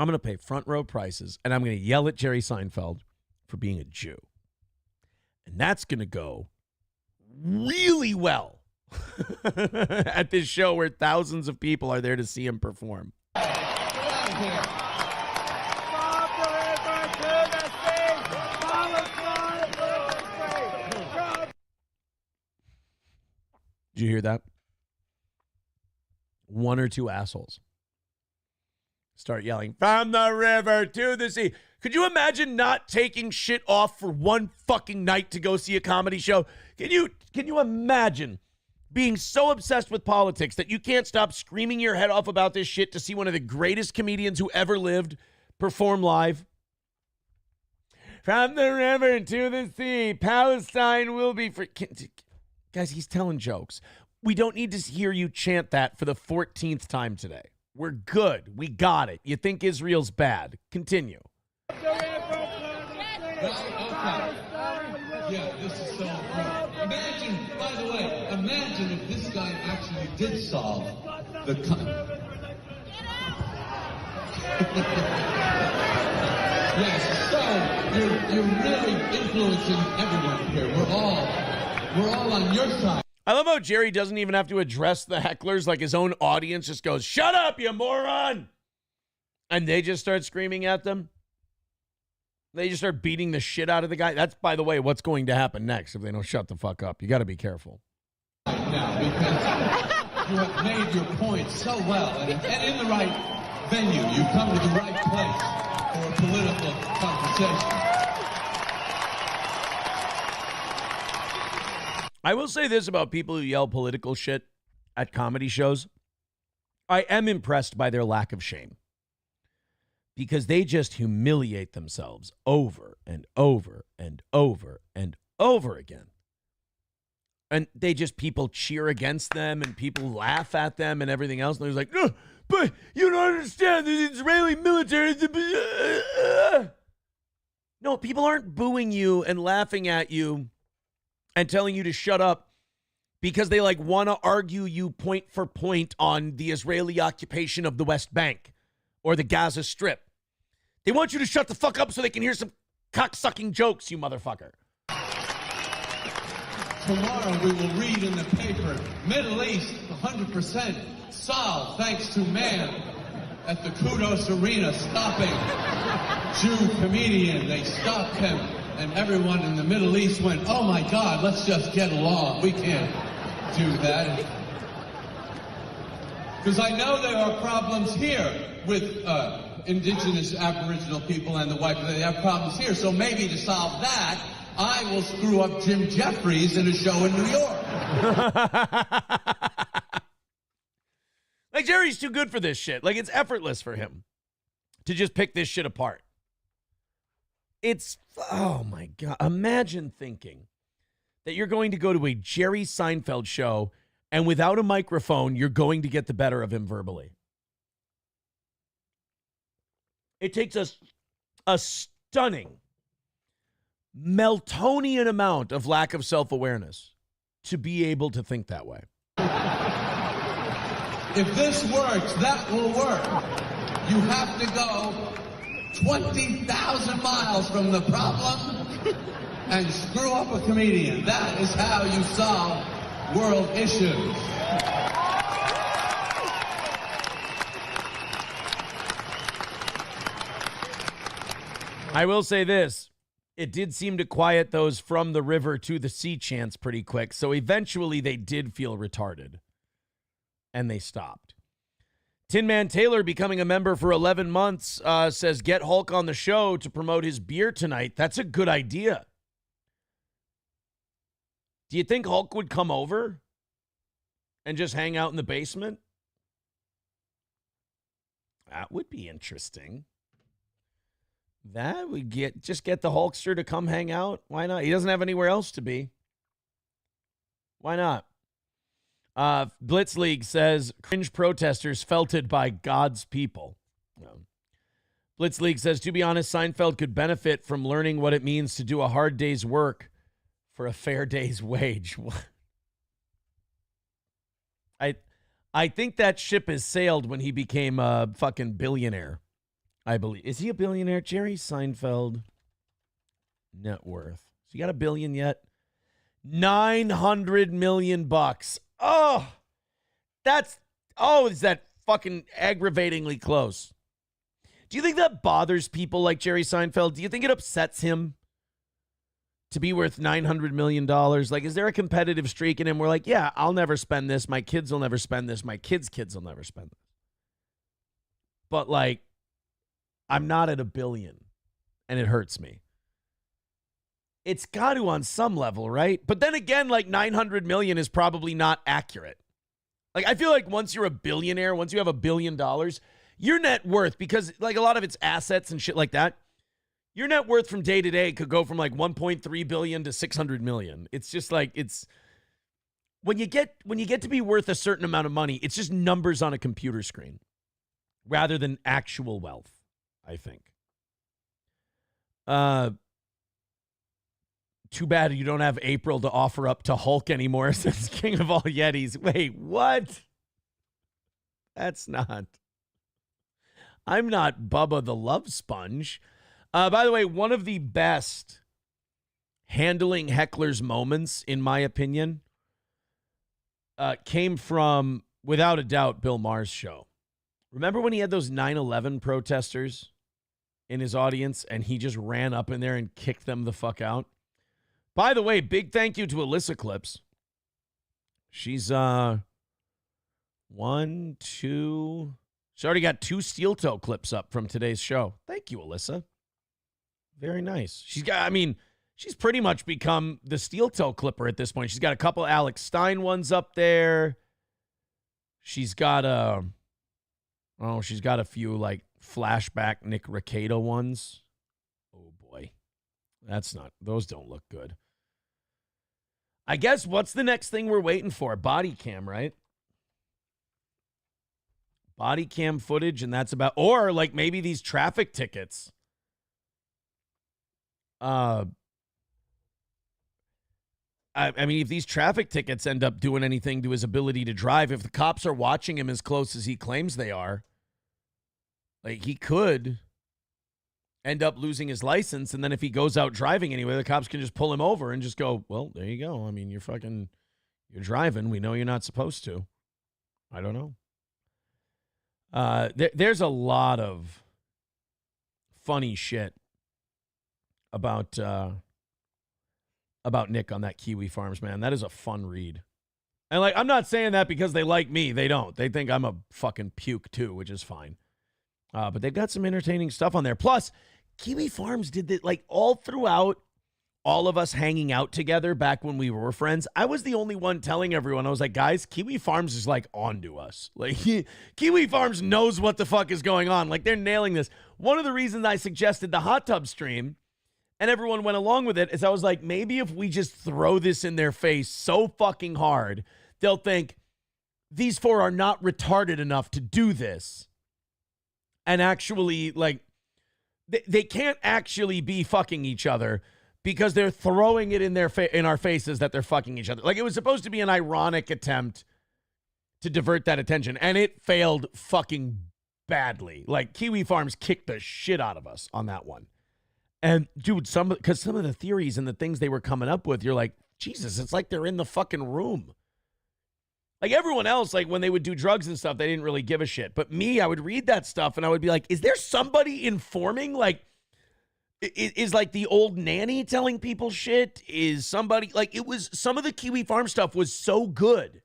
I'm going to pay front row prices, and I'm going to yell at Jerry Seinfeld for being a Jew. And that's going to go really well at this show where thousands of people are there to see him perform. Did you hear that? One or two assholes start yelling, from the river to the sea. Could you imagine not taking shit off for one fucking night to go see a comedy show? Can you imagine being so obsessed with politics that you can't stop screaming your head off about this shit to see one of the greatest comedians who ever lived perform live? From the river to the sea, Palestine will be free. Guys, he's telling jokes. We don't need to hear you chant that for the 14th time today. We're good. We got it. You think Israel's bad. Continue. Yeah, this is so important. Imagine, by the way, imagine if this guy actually did solve the... Yes, so you're really influencing everyone here. We're all on your side. I love how Jerry doesn't even have to address the hecklers. Like his own audience just goes, shut up, you moron. And they just start screaming at them. They just start beating the shit out of the guy. That's, by the way, what's going to happen next if they don't shut the fuck up. You got to be careful. Now, because you have made your point so well, and in the right venue. You come to the right place for a political conversation. I will say this about people who yell political shit at comedy shows. I am impressed by their lack of shame. Because they just humiliate themselves over and over and over and over again. And people cheer against them and people laugh at them and everything else. And they're like, no, but you don't understand the Israeli military. No, people aren't booing you and laughing at you and telling you to shut up because they want to argue you point for point on the Israeli occupation of the West Bank or the Gaza Strip. They want you to shut the fuck up so they can hear some cocksucking jokes, you motherfucker. Tomorrow we will read in the paper, Middle East 100% solved thanks to man at the Kudos Arena stopping Jew comedian. They stopped him and everyone in the Middle East went, oh my God, let's just get along. We can't do that. Because I know there are problems here with indigenous Aboriginal people and the white people. They have problems here. So maybe to solve that, I will screw up Jim Jeffries in a show in New York. Jerry's too good for this shit. It's effortless for him to just pick this shit apart. It's, oh my God. Imagine thinking that you're going to go to a Jerry Seinfeld show and without a microphone, you're going to get the better of him verbally. It takes a stunning Meltonian amount of lack of self-awareness to be able to think that way. If this works, that will work. You have to go 20,000 miles from the problem and screw up a comedian. That is how you solve world issues. I will say this. It did seem to quiet those from the river to the sea chants pretty quick. So eventually they did feel retarded. And they stopped. Tin Man Taylor becoming a member for 11 months says, get Hulk on the show to promote his beer tonight. That's a good idea. Do you think Hulk would come over and just hang out in the basement? That would be interesting. That would get the Hulkster to come hang out. Why not? He doesn't have anywhere else to be. Why not? Blitz League says, cringe protesters felted by God's people. Blitz League says, to be honest, Seinfeld could benefit from learning what it means to do a hard day's work for a fair day's wage. I think that ship has sailed when he became a fucking billionaire, I believe. Is he a billionaire? Jerry Seinfeld net worth. Has he got $1 billion yet? $900 million. Oh, is that fucking aggravatingly close? Do you think that bothers people like Jerry Seinfeld? Do you think it upsets him to be worth $900 million? Like, is there a competitive streak in him where, like, yeah, I'll never spend this. My kids will never spend this. My kids' kids will never spend this. But, like, I'm not at $1 billion, and it hurts me. It's got to on some level, right? But then again, like, 900 million is probably not accurate. Like, I feel like once you're a billionaire, once you have $1 billion, your net worth, because, like, a lot of it's assets and shit like that, your net worth from day to day could go from like 1.3 billion to 600 million. It's just like, it's when you get to be worth a certain amount of money, it's just numbers on a computer screen rather than actual wealth, I think. Too bad you don't have April to offer up to Hulk anymore since King of All Yetis. Wait, what? That's not. I'm not Bubba the Love Sponge. By the way, one of the best handling hecklers moments, in my opinion, came from, without a doubt, Bill Maher's show. Remember when he had those 9/11 protesters in his audience and he just ran up in there and kicked them the fuck out? By the way, big thank you to Alyssa Clips. She's, she already got 2 steel toe clips up from today's show. Thank you, Alyssa. Very nice. She's pretty much become the steel toe clipper at this point. She's got a couple Alex Stein ones up there. She's got a few like flashback Nick Recato ones. Oh boy. Those don't look good. I guess what's the next thing we're waiting for? Body cam, right? Body cam footage, and that's about, or like maybe these traffic tickets. I mean, if these traffic tickets end up doing anything to his ability to drive, if the cops are watching him as close as he claims they are, like, he could end up losing his license, and then if he goes out driving anyway, the cops can just pull him over and just go, well, there you go. I mean, you're driving. We know you're not supposed to. I don't know. There's a lot of funny shit about Nick on that Kiwi Farms, man. That is a fun read. And, like, I'm not saying that because they like me. They don't. They think I'm a fucking puke, too, which is fine. But they've got some entertaining stuff on there. Plus, Kiwi Farms did that, like, all throughout all of us hanging out together back when we were friends. I was the only one telling everyone, I was like, guys, Kiwi Farms is, like, on to us. Like, Kiwi Farms knows what the fuck is going on. Like, they're nailing this. One of the reasons I suggested the hot tub stream, and everyone went along with it, is I was like, maybe if we just throw this in their face so fucking hard, they'll think these 4 are not retarded enough to do this. And actually, like, they can't actually be fucking each other because they're throwing it in our faces that they're fucking each other. Like, it was supposed to be an ironic attempt to divert that attention, and it failed fucking badly. Like, Kiwi Farms kicked the shit out of us on that one. And, dude, because some of the theories and the things they were coming up with, you're like, Jesus, it's like they're in the fucking room. Like, everyone else, like, when they would do drugs and stuff, they didn't really give a shit. But me, I would read that stuff, and I would be like, is there somebody informing? Like, is like the old nanny telling people shit? Is somebody, like, it was, some of the Kiwi Farm stuff was so good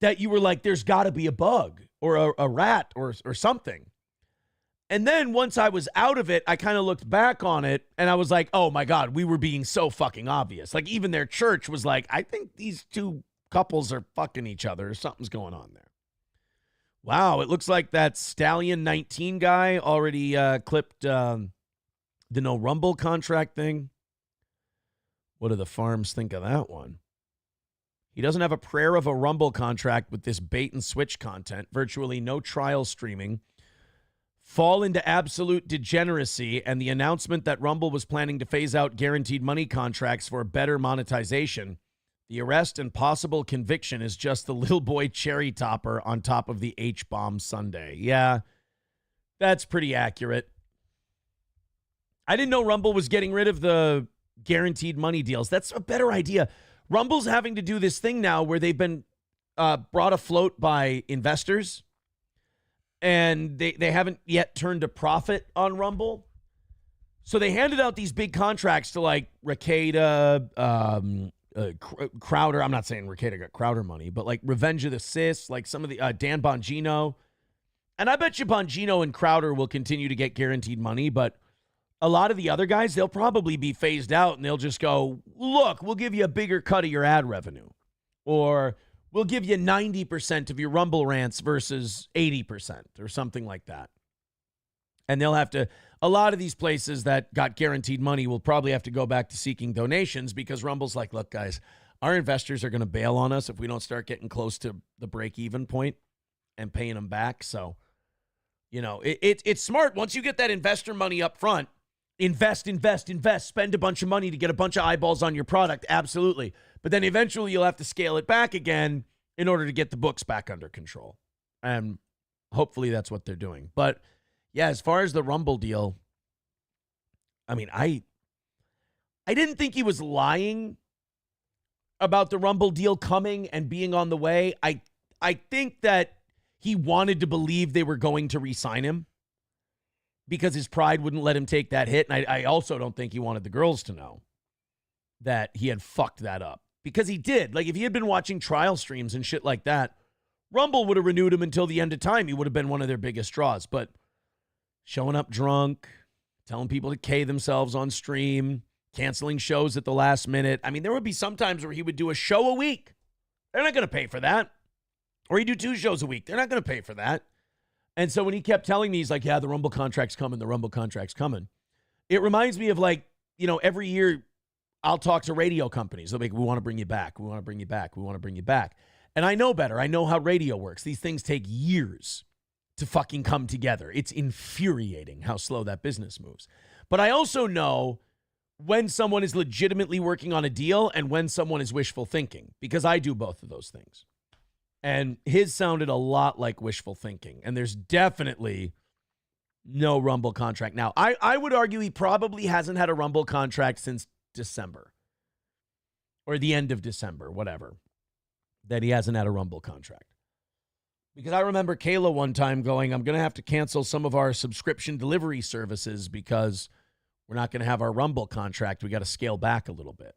that you were like, there's got to be a bug. or a rat or something. And then once I was out of it, I kind of looked back on it and I was like, oh my God, we were being so fucking obvious. Like even their church was like, I think these two couples are fucking each other. Something's going on there. Wow, it looks like that Stallion 19 guy already clipped the no Rumble contract thing. What do the farms think of that one? He doesn't have a prayer of a Rumble contract with this bait and switch content, virtually no trial streaming, fall into absolute degeneracy, and the announcement that Rumble was planning to phase out guaranteed money contracts for better monetization. The arrest and possible conviction is just the little boy cherry topper on top of the H-bomb sundae. Yeah, that's pretty accurate. I didn't know Rumble was getting rid of the guaranteed money deals. That's a better idea. Rumble's having to do this thing now where they've been brought afloat by investors, and they haven't yet turned a profit on Rumble. So they handed out these big contracts to like Rekieta, Crowder. I'm not saying Rekieta got Crowder money, but like Revenge of the Sis, like some of the Dan Bongino. And I bet you Bongino and Crowder will continue to get guaranteed money, but a lot of the other guys, they'll probably be phased out and they'll just go, look, we'll give you a bigger cut of your ad revenue. Or we'll give you 90% of your Rumble rants versus 80% or something like that. And they'll have to, a lot of these places that got guaranteed money will probably have to go back to seeking donations because Rumble's like, look, guys, our investors are going to bail on us if we don't start getting close to the break-even point and paying them back. So, you know, it's smart. Once you get that investor money up front, invest, spend a bunch of money to get a bunch of eyeballs on your product. Absolutely. But then eventually you'll have to scale it back again in order to get the books back under control. And hopefully that's what they're doing. But yeah, as far as the Rumble deal, I mean, I didn't think he was lying about the Rumble deal coming and being on the way. I think that he wanted to believe they were going to re-sign him, because his pride wouldn't let him take that hit. And I also don't think he wanted the girls to know that he had fucked that up. Because he did. Like, if he had been watching trial streams and shit like that, Rumble would have renewed him until the end of time. He would have been one of their biggest draws. But showing up drunk, telling people to K themselves on stream, canceling shows at the last minute. I mean, there would be some times where he would do a show a week. They're not going to pay for that. Or he'd do 2 shows a week. They're not going to pay for that. And so when he kept telling me, he's like, yeah, the Rumble contract's coming, the Rumble contract's coming. It reminds me of like, you know, every year I'll talk to radio companies. They'll be like, we want to bring you back. We want to bring you back. We want to bring you back. And I know better. I know how radio works. These things take years to fucking come together. It's infuriating how slow that business moves. But I also know when someone is legitimately working on a deal and when someone is wishful thinking, because I do both of those things. And his sounded a lot like wishful thinking. And there's definitely no Rumble contract. Now, I would argue he probably hasn't had a Rumble contract since December. Or the end of December, whatever. That he hasn't had a Rumble contract. Because I remember Kayla one time going, I'm going to have to cancel some of our subscription delivery services because we're not going to have our Rumble contract. We got to scale back a little bit.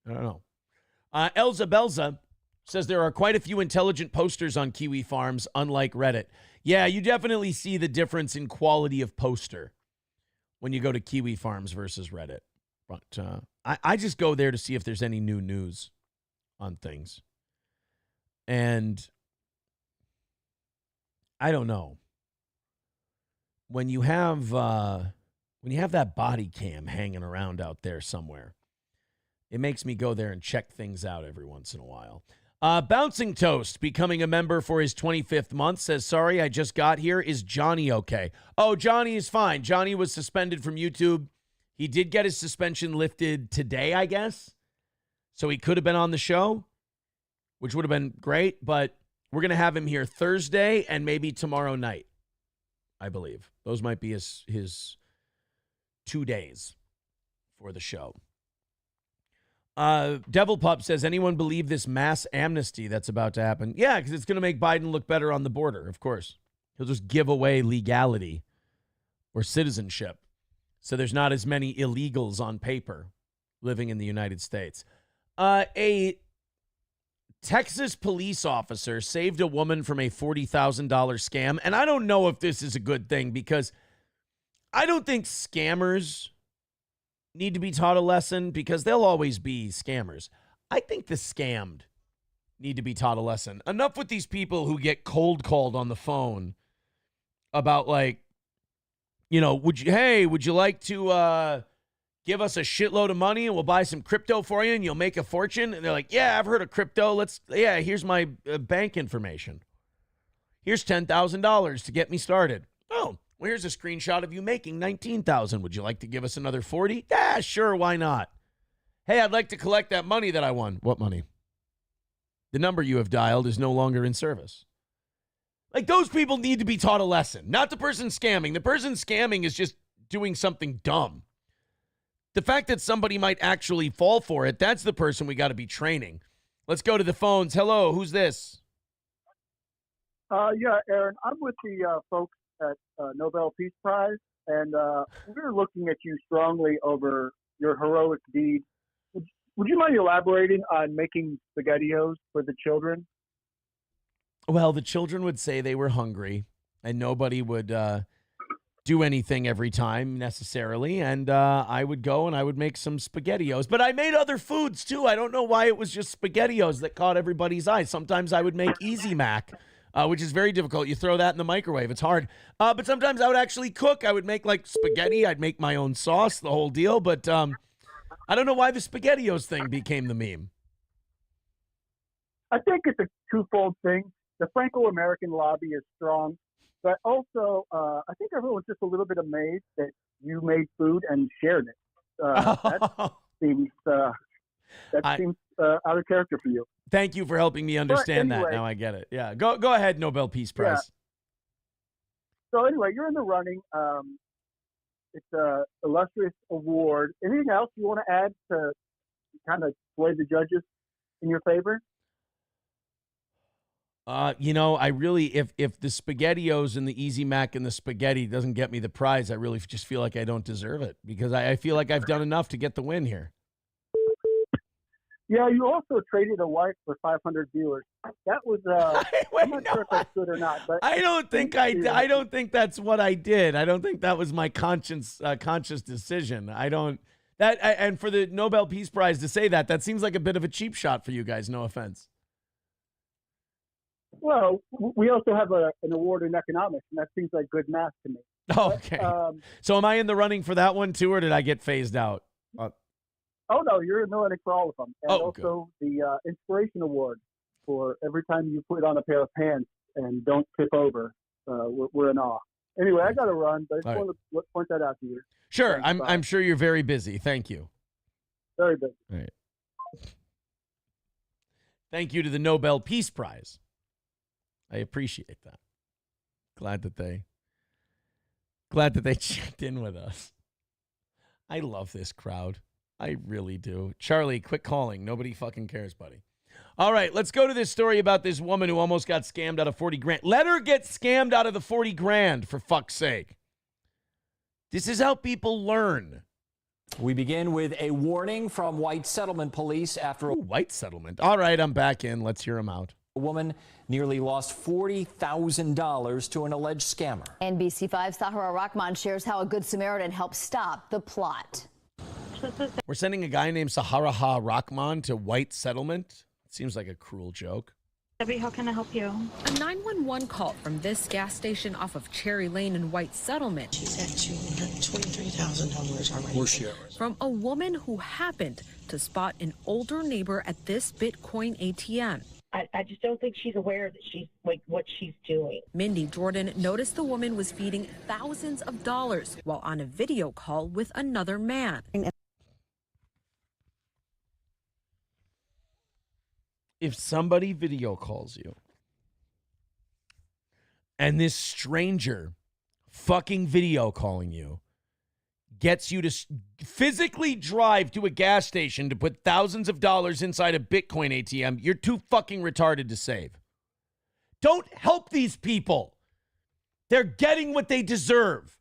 I don't know. Elza Belza says there are quite a few intelligent posters on Kiwi Farms, unlike Reddit. Yeah, you definitely see the difference in quality of poster when you go to Kiwi Farms versus Reddit. But I just go there to see if there's any new news on things. And I don't know. When you have that body cam hanging around out there somewhere, it makes me go there and check things out every once in a while. Bouncing Toast, becoming a member for his 25th month, says, sorry, I just got here. Is Johnny okay? Oh, Johnny is fine. Johnny was suspended from YouTube. He did get his suspension lifted today, I guess. So he could have been on the show, which would have been great. But we're going to have him here Thursday and maybe tomorrow night, I believe. Those might be his 2 days for the show. Devil Pup says, anyone believe this mass amnesty that's about to happen? Yeah, because it's going to make Biden look better on the border, of course. He'll just give away legality or citizenship. So there's not as many illegals on paper living in the United States. A Texas police officer saved a woman from a $40,000 scam. And I don't know if this is a good thing because I don't think scammers need to be taught a lesson because they'll always be scammers. I think the scammed need to be taught a lesson. Enough with these people who get cold called on the phone about like, you know, would you like to give us a shitload of money and we'll buy some crypto for you and you'll make a fortune? And they're like, yeah, I've heard of crypto. Here's my bank information. Here's $10,000 to get me started. Oh, well, here's a screenshot of you making $19,000. Would you like to give us another 40? Yeah, sure. Why not? Hey, I'd like to collect that money that I won. What money? The number you have dialed is no longer in service. Like, those people need to be taught a lesson, not the person scamming. The person scamming is just doing something dumb. The fact that somebody might actually fall for it, that's the person we got to be training. Let's go to the phones. Hello, who's this? Yeah, Aaron, I'm with the folks at Nobel Peace Prize, and we're looking at you strongly over your heroic deed. Would you mind elaborating on making SpaghettiOs for the children? Well, the children would say they were hungry, and nobody would do anything every time necessarily, and I would go and I would make some SpaghettiOs. But I made other foods, too. I don't know why it was just SpaghettiOs that caught everybody's eye. Sometimes I would make Easy Mac, which is very difficult. You throw that in the microwave. It's hard. But sometimes I would actually cook. I would make, like, spaghetti. I'd make my own sauce, the whole deal. But I don't know why the SpaghettiOs thing became the meme. I think it's a twofold thing. The Franco-American lobby is strong, but also I think everyone's just a little bit amazed that you made food and shared it. That seems out of character for you. Thank you for helping me understand that. Now I get it. Yeah, go ahead, Nobel Peace Prize. Yeah. So anyway, you're in the running. It's an illustrious award. Anything else you want to add to kind of sway the judges in your favor? I really, if the SpaghettiOs and the Easy Mac and the spaghetti doesn't get me the prize, I really just feel like I don't deserve it because I feel like I've done enough to get the win here. Yeah, you also traded a wife for 500 viewers. That was, I'm not sure if that's good or not. But I don't think that's what I did. I don't think that was my conscious decision. And for the Nobel Peace Prize to say that seems like a bit of a cheap shot for you guys. No offense. Well, we also have an award in economics, and that seems like good math to me. Okay. So am I in the running for that one too, or did I get phased out? Oh, no, you're in the running for all of them. And good. also the Inspiration Award for every time you put on a pair of pants and don't tip over. We're in awe. Anyway, I got to run, but I just want to point that out to you. Sure. I'm sure you're very busy. Thank you. Very busy. All right. Thank you to the Nobel Peace Prize. I appreciate that. Glad that they checked in with us. I love this crowd. I really do. Charlie, quit calling. Nobody fucking cares, buddy. All right, let's go to this story about this woman who almost got scammed out of 40 grand. Let her get scammed out of the 40 grand, for fuck's sake. This is how people learn. We begin with a warning from White Settlement Police after White Settlement. All right, I'm back in. Let's hear them out. A woman nearly lost $40,000 to an alleged scammer. NBC5's Sahara Rahman shares how a Good Samaritan helped stop the plot. We're sending a guy named Sahara Rahman to White Settlement. Seems like a cruel joke. Debbie, how can I help you? A 911 call from this gas station off of Cherry Lane in White Settlement. She said she had $23,000 already. Where's she? From a woman who happened to spot an older neighbor at this Bitcoin ATM. I just don't think she's aware that she's like what she's doing. Mindy Jordan noticed the woman was feeding thousands of dollars while on a video call with another man. If somebody video calls you and this stranger fucking video calling you gets you to physically drive to a gas station to put thousands of dollars inside a Bitcoin ATM, you're too fucking retarded to save. Don't help these people. They're getting what they deserve.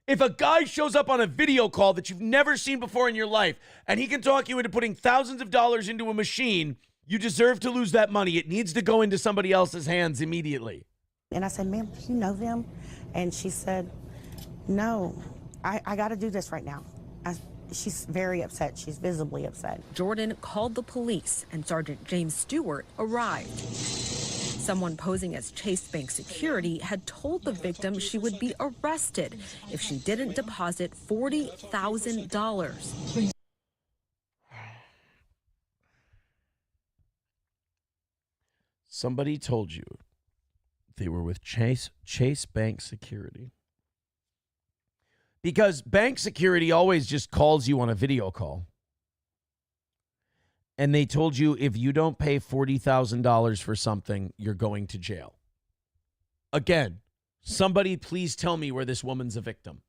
If a guy shows up on a video call that you've never seen before in your life and he can talk you into putting thousands of dollars into a machine You deserve to lose that money. It needs to go into somebody else's hands immediately. And I said, ma'am, do you know them? And she said, no, I got to do this right now. She's very upset. She's visibly upset. Jordan called the police and Sergeant James Stewart arrived. Someone posing as Chase Bank security had told the victim she would be arrested if she didn't deposit $40,000. Somebody told you they were with Chase Bank security. Because bank security always just calls you on a video call. And they told you if you don't pay $40,000 for something, you're going to jail. Again, somebody please tell me where this woman's a victim.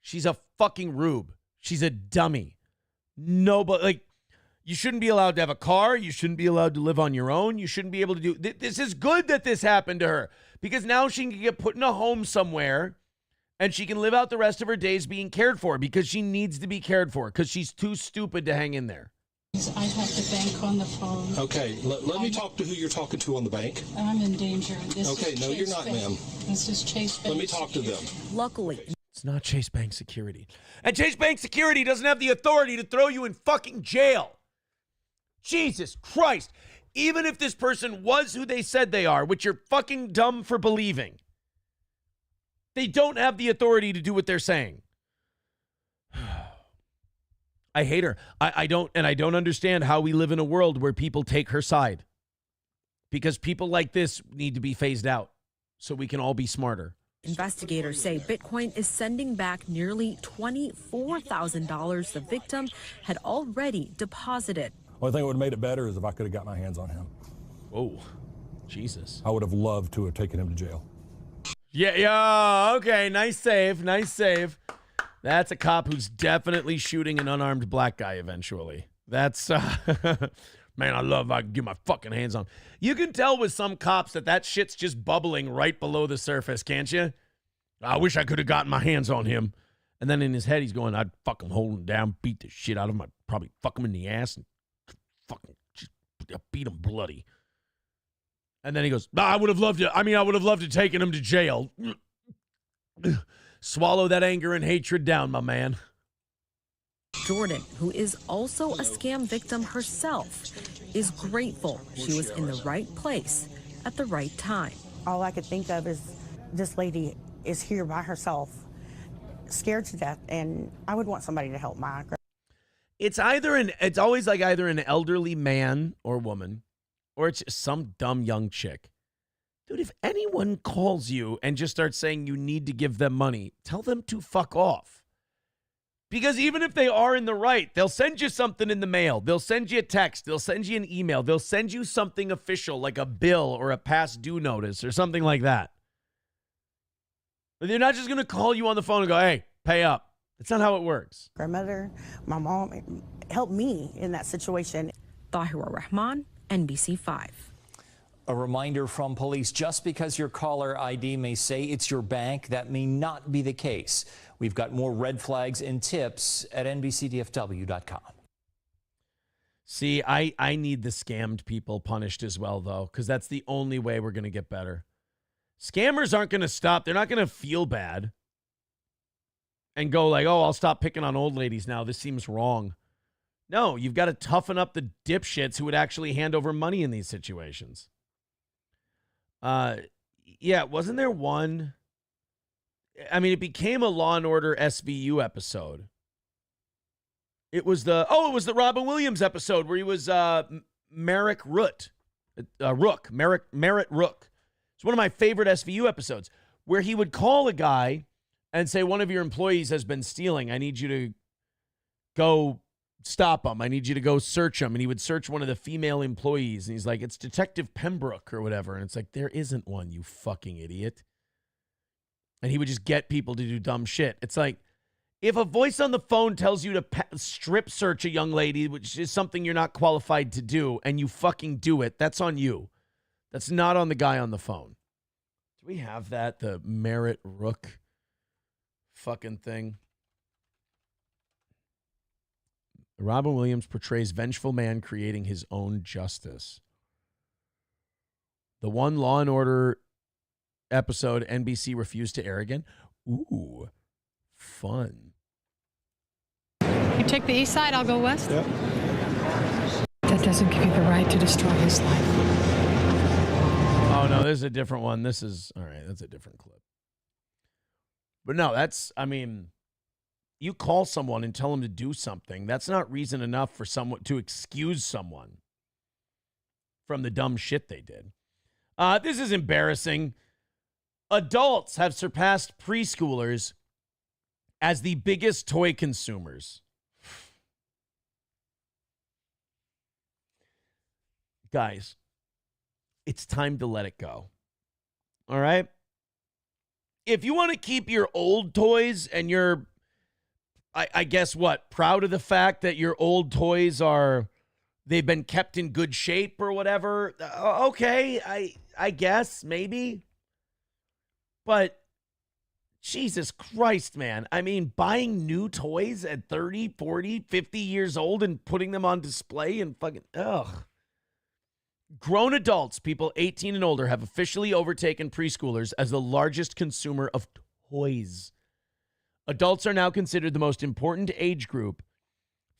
She's a fucking rube. She's a dummy. Nobody, like, you shouldn't be allowed to have a car. You shouldn't be allowed to live on your own. You shouldn't be able to do, this is good that this happened to her. Because now she can get put in a home somewhere and she can live out the rest of her days being cared for because she needs to be cared for because she's too stupid to hang in there. I have the bank on the phone. Okay, let me talk to who you're talking to on the bank. I'm in danger. Okay, no, you're not, ma'am. This is Chase Bank. Let me talk to them. Luckily, it's not Chase Bank security. And Chase Bank security doesn't have the authority to throw you in fucking jail. Jesus Christ. Even if this person was who they said they are, which you're fucking dumb for believing, they don't have the authority to do what they're saying. I hate her. I don't understand how we live in a world where people take her side. Because people like this need to be phased out so we can all be smarter. investigators say Bitcoin is sending back nearly $24,000 the victim had already deposited. Only thing that would have made it better is if I could have got my hands on him. Oh, Jesus. I would have loved to have taken him to jail. Yeah, okay, nice save, nice save. That's a cop who's definitely shooting an unarmed black guy eventually. That's, man, I can get my fucking hands on. You can tell with some cops that shit's just bubbling right below the surface, can't you? I wish I could have gotten my hands on him. And then in his head, he's going, I'd fucking hold him down, beat the shit out of him. I'd probably fuck him in the ass and fucking just beat him bloody. And then he goes, I would have loved to taken him to jail. Swallow that anger and hatred down, my man. Jordan, who is also a scam victim herself, is grateful she was in the right place at the right time. All I could think of is this lady is here by herself, scared to death, and I would want somebody to help my. It's always like either an elderly man or woman, or it's some dumb young chick. Dude, if anyone calls you and just starts saying you need to give them money, tell them to fuck off. Because even if they are in the right, they'll send you something in the mail. They'll send you a text. They'll send you an email. They'll send you something official like a bill or a past due notice or something like that. But they're not just going to call you on the phone and go, hey, pay up. That's not how it works. Grandmother, my mom helped me in that situation. Tahira Rahman, NBC5. A reminder from police, just because your caller ID may say it's your bank, that may not be the case. We've got more red flags and tips at NBCDFW.com. See, I need the scammed people punished as well, though, because that's the only way we're going to get better. Scammers aren't going to stop. They're not going to feel bad and go like, oh, I'll stop picking on old ladies now. This seems wrong. No, you've got to toughen up the dipshits who would actually hand over money in these situations. Yeah, wasn't there one? I mean, it became a Law and Order SVU episode. It was the Robin Williams episode where he was Merrick Rook. Merritt Rook. It's one of my favorite SVU episodes where he would call a guy and say, one of your employees has been stealing. I need you to go stop him. I need you to go search him. And he would search one of the female employees. And he's like, it's Detective Pembroke or whatever. And it's like, there isn't one, you fucking idiot. And he would just get people to do dumb shit. It's like, if a voice on the phone tells you to strip search a young lady, which is something you're not qualified to do, and you fucking do it, that's on you. That's not on the guy on the phone. Do we have that? The Merritt Rook fucking thing? Robin Williams portrays vengeful man creating his own justice. The one Law and Order episode NBC refused to air again. Ooh, fun. You take the east side, I'll go west. Yep. That doesn't give you the right to destroy his life. Oh, no, there's a different one. This is, all right, that's a different clip. But no, that's, I mean, you call someone and tell them to do something. That's not reason enough for someone to excuse someone from the dumb shit they did. This is embarrassing. Adults have surpassed preschoolers as the biggest toy consumers. Guys, it's time to let it go. All right? If you want to keep your old toys and you're, I guess what, proud of the fact that your old toys they've been kept in good shape or whatever, okay, I guess, maybe. But Jesus Christ, man. I mean, buying new toys at 30, 40, 50 years old and putting them on display and fucking, ugh. Grown adults, people 18 and older, have officially overtaken preschoolers as the largest consumer of toys. Adults are now considered the most important age group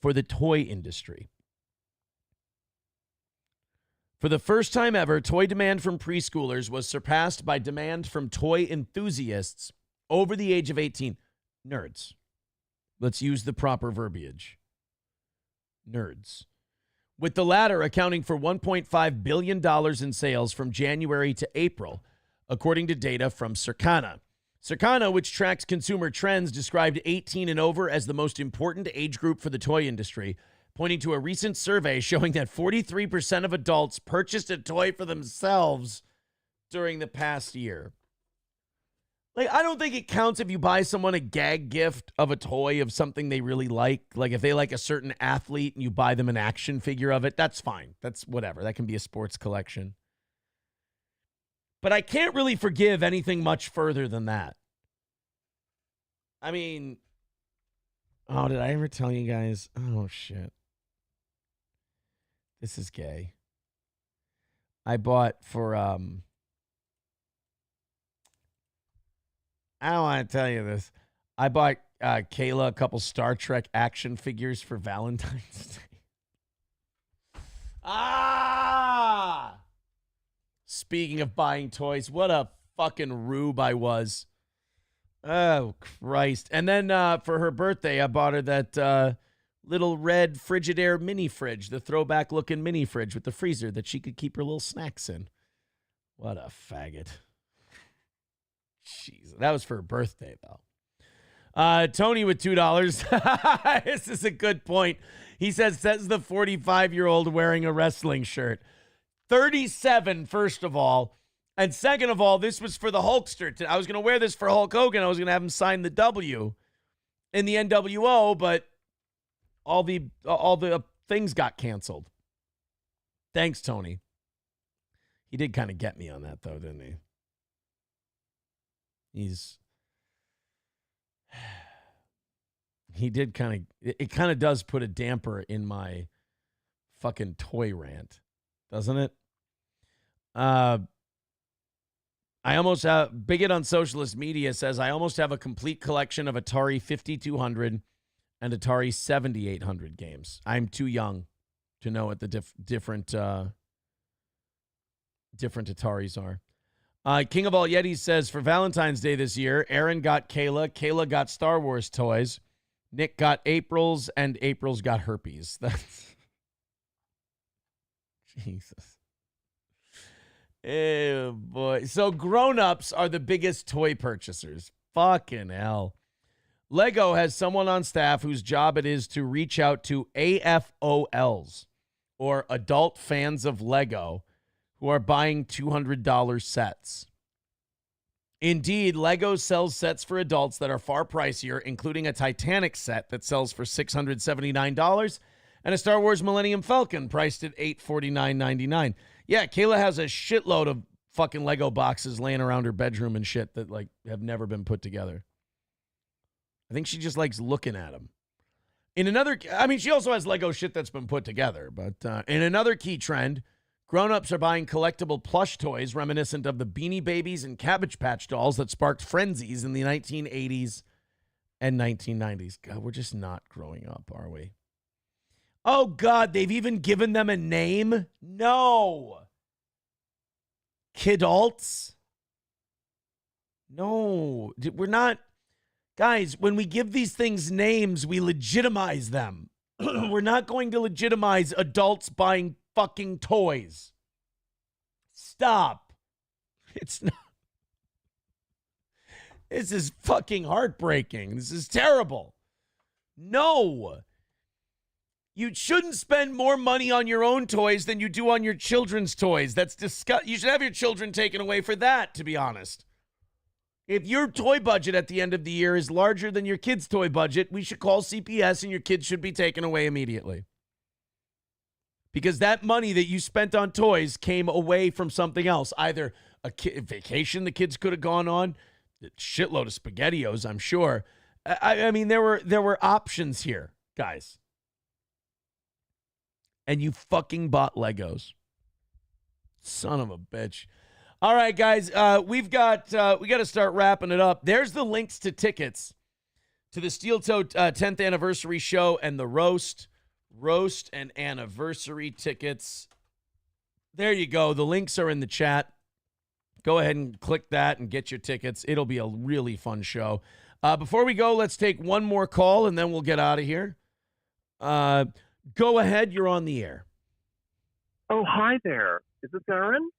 for the toy industry. For the first time ever, toy demand from preschoolers was surpassed by demand from toy enthusiasts over the age of 18. Nerds. Let's use the proper verbiage. Nerds. With the latter accounting for $1.5 billion in sales from January to April, according to data from Circana. Circana, which tracks consumer trends, described 18 and over as the most important age group for the toy industry, pointing to a recent survey showing that 43% of adults purchased a toy for themselves during the past year. Like, I don't think it counts if you buy someone a gag gift of a toy of something they really like. Like, if they like a certain athlete and you buy them an action figure of it, that's fine. That's whatever. That can be a sports collection. But I can't really forgive anything much further than that. I mean, oh, did I ever tell you guys? Oh, shit. This is gay. I bought for, I don't want to tell you this. I bought Kayla a couple Star Trek action figures for Valentine's Day. Speaking of buying toys, what a fucking rube I was. Oh, Christ. And then for her birthday, I bought her that little red Frigidaire mini fridge, the throwback looking mini fridge with the freezer that she could keep her little snacks in. What a faggot. Jeez, that was for her birthday, though. Tony with $2. This is a good point. He says the 45-year-old wearing a wrestling shirt. 37, first of all. And second of all, this was for the Hulkster. I was going to wear this for Hulk Hogan. I was going to have him sign the W in the NWO, but all the things got canceled. Thanks, Tony. He did kind of get me on that, though, didn't he? He did kind of, it kind of does put a damper in my fucking toy rant, doesn't it? I almost have, Bigot on Socialist Media says, I almost have a complete collection of Atari 5200 and Atari 7800 games. I'm too young to know what the different Ataris are. King of All Yetis says, for Valentine's Day this year, Aaron got Kayla. Kayla got Star Wars toys. Nick got April's, and April's got herpes. That's Jesus. Oh, boy. So grown-ups are the biggest toy purchasers. Fucking hell. Lego has someone on staff whose job it is to reach out to AFOLs, or adult fans of Lego, who are buying $200 sets. Indeed, Lego sells sets for adults that are far pricier, including a Titanic set that sells for $679 and a Star Wars Millennium Falcon priced at $849.99. Yeah, Kayla has a shitload of fucking Lego boxes laying around her bedroom and shit that like have never been put together. I think she just likes looking at them. She also has Lego shit that's been put together. But in another key trend, grown-ups are buying collectible plush toys reminiscent of the Beanie Babies and Cabbage Patch dolls that sparked frenzies in the 1980s and 1990s. God, we're just not growing up, are we? Oh, God, they've even given them a name? No. Kidults? No. We're not. Guys, when we give these things names, we legitimize them. We're not going to legitimize adults buying fucking toys. Stop. It's not. This is fucking heartbreaking. This is terrible. No. You shouldn't spend more money on your own toys than you do on your children's toys. That's disgusting. You should have your children taken away for that, to be honest. If your toy budget at the end of the year is larger than your kid's toy budget, we should call CPS and your kids should be taken away immediately. Because that money that you spent on toys came away from something else. Either a vacation the kids could have gone on, a shitload of SpaghettiOs, I'm sure. I mean, there were options here, guys. And you fucking bought Legos. Son of a bitch. All right, guys, we got to start wrapping it up. There's the links to tickets to the Steel Toe 10th anniversary show and the roast and anniversary tickets. There you go. The links are in the chat. Go ahead and click that and get your tickets. It'll be a really fun show. Before we go, let's take one more call and then we'll get out of here. Go ahead. You're on the air. Oh, hi there. Is this Aaron?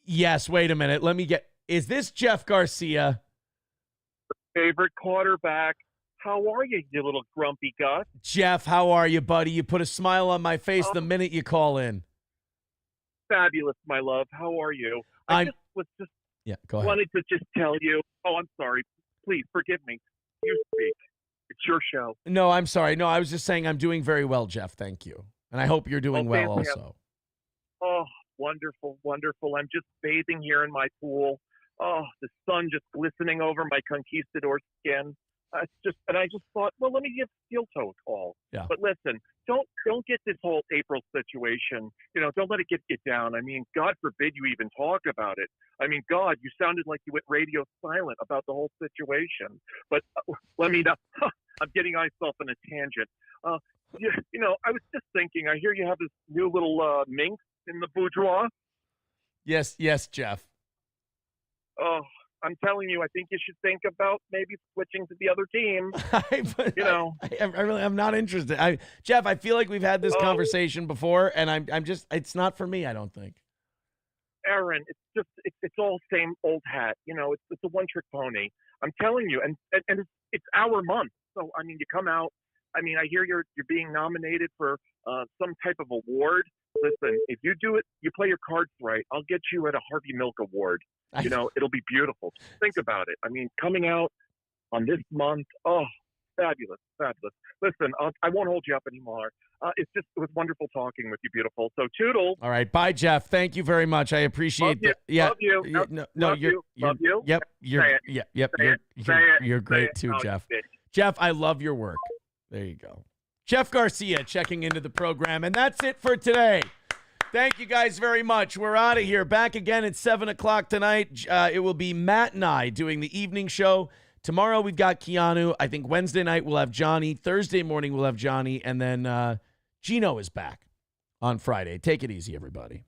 Yes, wait a minute. Is this Jeff Garcia? Favorite quarterback. How are you, you little grumpy Gus? Jeff, how are you, buddy? You put a smile on my face the minute you call in. Fabulous, my love. How are you? Go ahead. Wanted to just tell you. Oh, I'm sorry. Please forgive me. You speak. It's your show. No, I'm sorry. No, I was just saying I'm doing very well, Jeff. Thank you. And I hope you're doing well also. Oh, wonderful, wonderful. I'm just bathing here in my pool. Oh, the sun just glistening over my conquistador skin. And I just thought, well, let me give Steel Toe a call. Yeah. But listen, don't get this whole April situation. Don't let it get you down. I mean, God forbid you even talk about it. I mean, God, you sounded like you went radio silent about the whole situation. But let me know. I'm getting myself in a tangent. I was just thinking. I hear you have this new little minx in the boudoir. Yes, Jeff. Oh, I'm telling you, I think you should think about maybe switching to the other team. I'm not interested. Jeff, I feel like we've had this conversation before, and I'm just, it's not for me, I don't think. Aaron, it's all same old hat. It's a one-trick pony. I'm telling you, and it's our month. So, I mean, you come out. I mean, I hear you're being nominated for some type of award. Listen, if you do it, you play your cards right, I'll get you at a Harvey Milk Award. It'll be beautiful. Think about it. I mean, coming out on this month, oh, fabulous, fabulous. Listen, I won't hold you up anymore. It was wonderful talking with you, beautiful. So, toodles. All right, bye, Jeff. Thank you very much. I appreciate that. Yeah, love you. Love you. Yep. You're great too, Jeff. Jeff, I love your work. There you go. Jeff Garcia checking into the program, and that's it for today. Thank you guys very much. We're out of here. Back again at 7 o'clock tonight. It will be Matt and I doing the evening show. Tomorrow we've got Keanu. I think Wednesday night we'll have Johnny. Thursday morning we'll have Johnny. And then Gino is back on Friday. Take it easy, everybody.